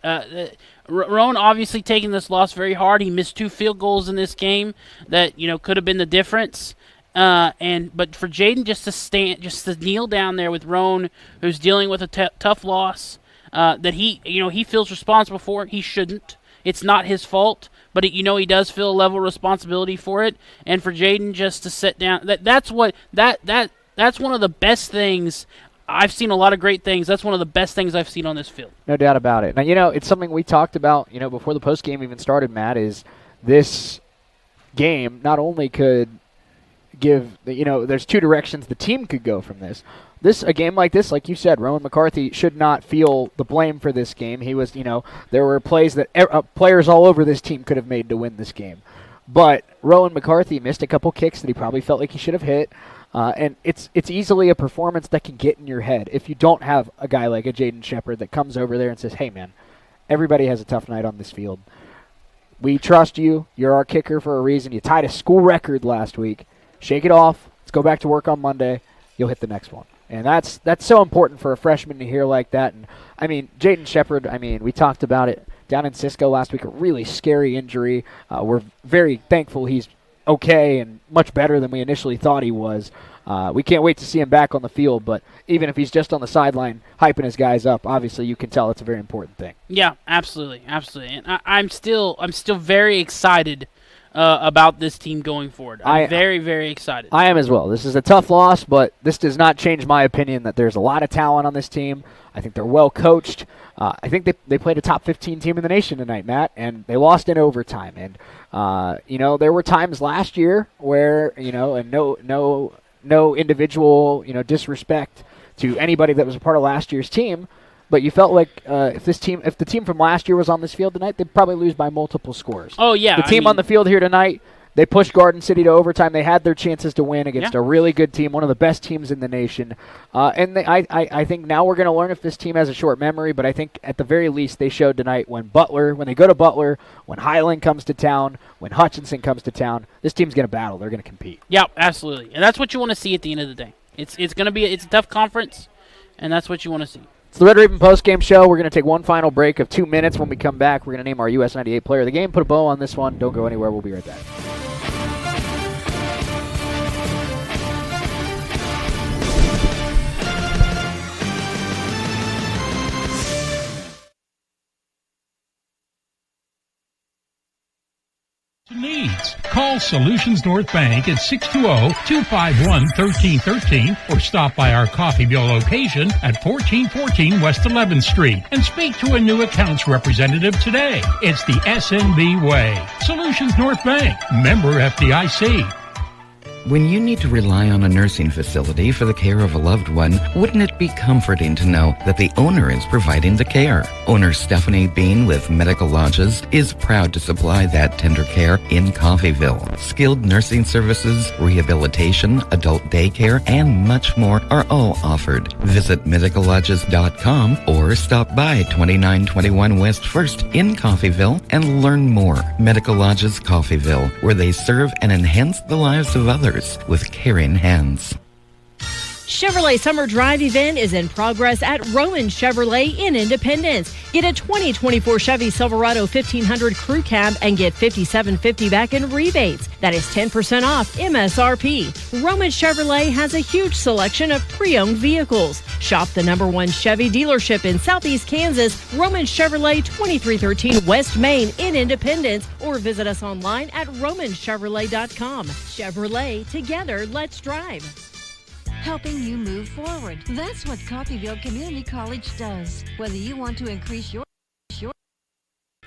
Speaker 2: Rowan obviously taking this loss very hard. He missed 2 field goals in this game that could have been the difference. But for Jaden just to kneel down there with Rowan, who's dealing with a tough loss that he feels responsible for. He shouldn't. It's not his fault, but he does feel a level of responsibility for it. And for Jaden just to sit down, that's one of the best things. I've seen a lot of great things. That's one of the best things I've seen on this field.
Speaker 1: No doubt about it. Now, it's something we talked about, before the post game even started, Matt, is this game not only could give, there's 2 directions the team could go from this. A game like this, like you said, Rowan McCarthy should not feel the blame for this game. He was, there were plays that players all over this team could have made to win this game. But Rowan McCarthy missed a couple kicks that he probably felt like he should have hit. And it's easily a performance that can get in your head if you don't have a guy like a Jaden Shepard that comes over there and says, hey, man, everybody has a tough night on this field. We trust you. You're our kicker for a reason. You tied a school record last week. Shake it off. Let's go back to work on Monday. You'll hit the next one. And that's so important for a freshman to hear like that. And, Jaden Shepard, we talked about it down in Cisco last week, a really scary injury. We're very thankful he's okay and much better than we initially thought he was. We can't wait to see him back on the field, but even if he's just on the sideline hyping his guys up, obviously you can tell it's a very important thing.
Speaker 2: Yeah, absolutely. And I'm still very excited about this team going forward. I'm very, very excited.
Speaker 1: I am as well. This is a tough loss, but this does not change my opinion that there's a lot of talent on this team. I think they're well coached. I think they played a top 15 team in the nation tonight, Matt, and they lost in overtime. And there were times last year where and no individual disrespect to anybody that was a part of last year's team, but you felt like if the team from last year was on this field tonight, they'd probably lose by multiple scores.
Speaker 2: Oh yeah,
Speaker 1: the team on the field here tonight, they pushed Garden City to overtime. They had their chances to win against a really good team, one of the best teams in the nation. I think now we're going to learn if this team has a short memory, but I think at the very least they showed tonight when they go to Butler, when Highland comes to town, when Hutchinson comes to town, this team's going to battle. They're going to compete.
Speaker 2: Yeah, absolutely. And that's what you want to see at the end of the day. It's a tough conference, and that's what you want to see.
Speaker 1: It's the Red Raven postgame show. We're going to take one final break of 2 minutes. When we come back, we're going to name our US 98 player of the game. Put a bow on this one. Don't go anywhere. We'll be right back.
Speaker 14: Needs. Call Solutions North Bank at 620-251-1313 or stop by our Coffeyville location at 1414 West 11th Street and speak to a new accounts representative today. It's the SNB way. Solutions North Bank. Member FDIC.
Speaker 4: When you need to rely on a nursing facility for the care of a loved one, wouldn't it be comforting to know that the owner is providing the care? Owner Stephanie Bean with Medical Lodges is proud to supply that tender care in Coffeyville. Skilled nursing services, rehabilitation, adult daycare, and much more are all offered. Visit medicallodges.com or stop by 2921 West 1st in Coffeyville and learn more. Medical Lodges Coffeyville, where they serve and enhance the lives of others with caring hands.
Speaker 6: Chevrolet Summer Drive event is in progress at Roman Chevrolet in Independence. Get a 2024 Chevy Silverado 1500 Crew Cab and get $57.50 back in rebates. That is 10% off MSRP. Roman Chevrolet has a huge selection of pre-owned vehicles. Shop the #1 Chevy dealership in Southeast Kansas, Roman Chevrolet 2313 West Main in Independence, or visit us online at romanchevrolet.com. Chevrolet, together, let's drive.
Speaker 5: Helping you move forward. That's what Coffeyville Community College does. Whether you want to increase your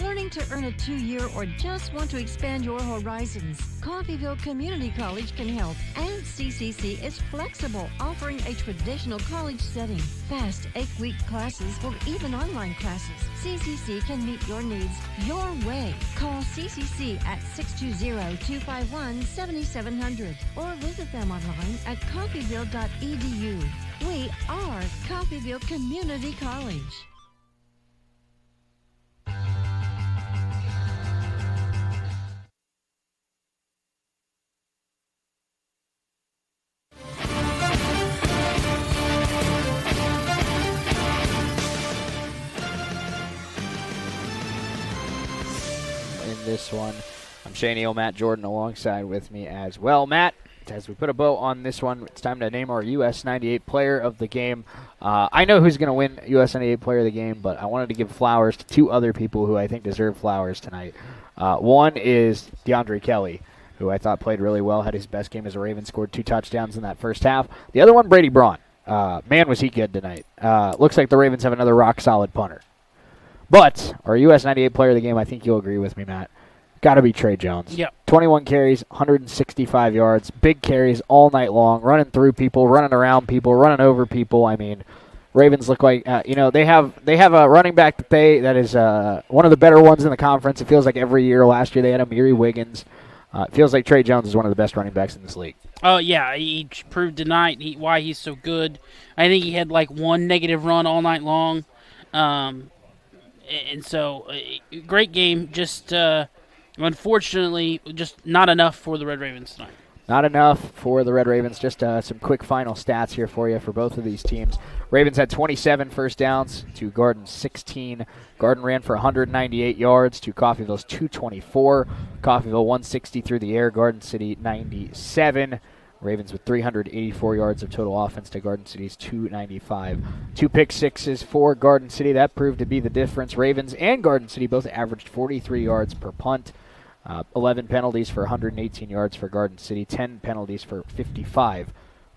Speaker 5: learning to earn a 2-year or just want to expand your horizons, Coffeyville Community College can help. And CCC is flexible, offering a traditional college setting, fast 8-week classes or even online classes. CCC can meet your needs your way. Call CCC at 620-251-7700 or visit them online at coffeyville.edu. We are Coffeyville Community College.
Speaker 1: This one, I'm Shane Neal, Matt Jordan alongside with me as well. Matt, as we put a bow on this one, it's time to name our US 98 player of the game. I know who's going to win US 98 player of the game, but I wanted to give flowers to two other people who I think deserve flowers tonight. One is DeAndre Kelly, who I thought played really well, had his best game as a Raven, scored 2 touchdowns in that first half. The other one, Brady Braun. Man, was he good tonight. Looks like the Ravens have another rock-solid punter. But our US 98 player of the game, I think you'll agree with me, Matt, got to be Trey Jones.
Speaker 2: Yep.
Speaker 1: 21 carries, 165 yards, big carries all night long, running through people, running around people, running over people. I mean, Ravens look like they have a running back that is one of the better ones in the conference. It feels like every year. Last year they had Amiri Wiggins. It feels like Trey Jones is one of the best running backs in this league.
Speaker 2: Oh, yeah, he proved tonight why he's so good. I think he had like one negative run all night long. And so, great game. Just unfortunately, just not enough for the Red Ravens tonight.
Speaker 1: Not enough for the Red Ravens. Just some quick final stats here for you for both of these teams. Ravens had 27 first downs to Garden's 16. Garden ran for 198 yards to Coffeyville's 224. Coffeyville 160 through the air. Garden City 97. Ravens with 384 yards of total offense to Garden City's 295. 2 pick sixes for Garden City. That proved to be the difference. Ravens and Garden City both averaged 43 yards per punt. 11 penalties for 118 yards for Garden City. 10 penalties for 55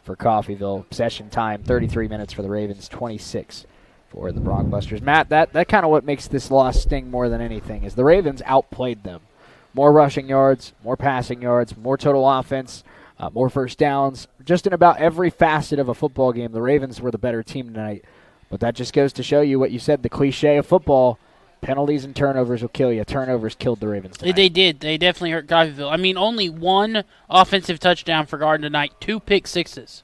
Speaker 1: for Coffeyville. Possession time, 33 minutes for the Ravens, 26 for the Bronxbusters. Matt, that kind of what makes this loss sting more than anything is the Ravens outplayed them. More rushing yards, more passing yards, more total offense, more first downs. Just in about every facet of a football game, the Ravens were the better team tonight. But that just goes to show you what you said, the cliche of football. Penalties and turnovers will kill you. Turnovers killed the Ravens tonight.
Speaker 2: They did. They definitely hurt Coffeyville. I mean, only one offensive touchdown for Garden tonight, 2 pick sixes.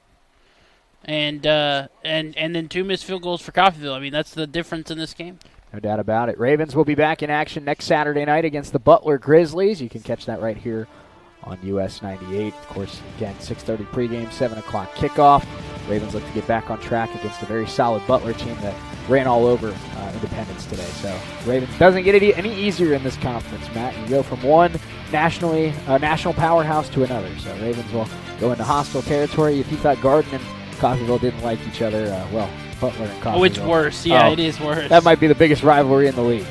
Speaker 2: And then 2 missed field goals for Coffeyville. I mean, that's the difference in this game.
Speaker 1: No doubt about it. Ravens will be back in action next Saturday night against the Butler Grizzlies. You can catch that right here on US 98. Of course, again, 6:30 pregame, 7 o'clock kickoff. Ravens look to get back on track against a very solid Butler team that ran all over Independence today. So Ravens doesn't get any easier in this conference, Matt. You go from one national powerhouse to another. So Ravens will go into hostile territory. If you thought Garden and Coffeyville didn't like each other, Butler and Coffeyville.
Speaker 2: Oh, it's worse. Yeah, it is worse.
Speaker 1: That might be the biggest rivalry in the league.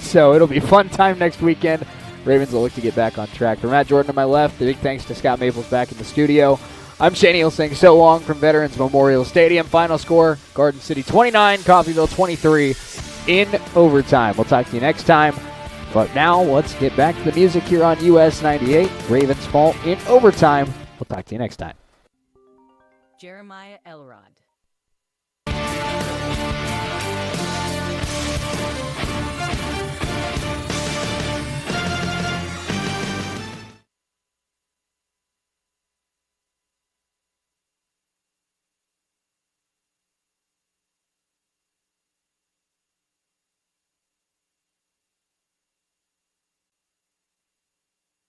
Speaker 1: So it'll be a fun time next weekend. Ravens will look to get back on track. For Matt Jordan to my left, a big thanks to Scott Maples back in the studio. I'm Shane Neal saying so long from Veterans Memorial Stadium. Final score, Garden City 29, Coffeyville 23 in overtime. We'll talk to you next time. But now let's get back to the music here on US 98. Ravens fall in overtime We'll talk to you next time.
Speaker 19: Jeremiah Elrod.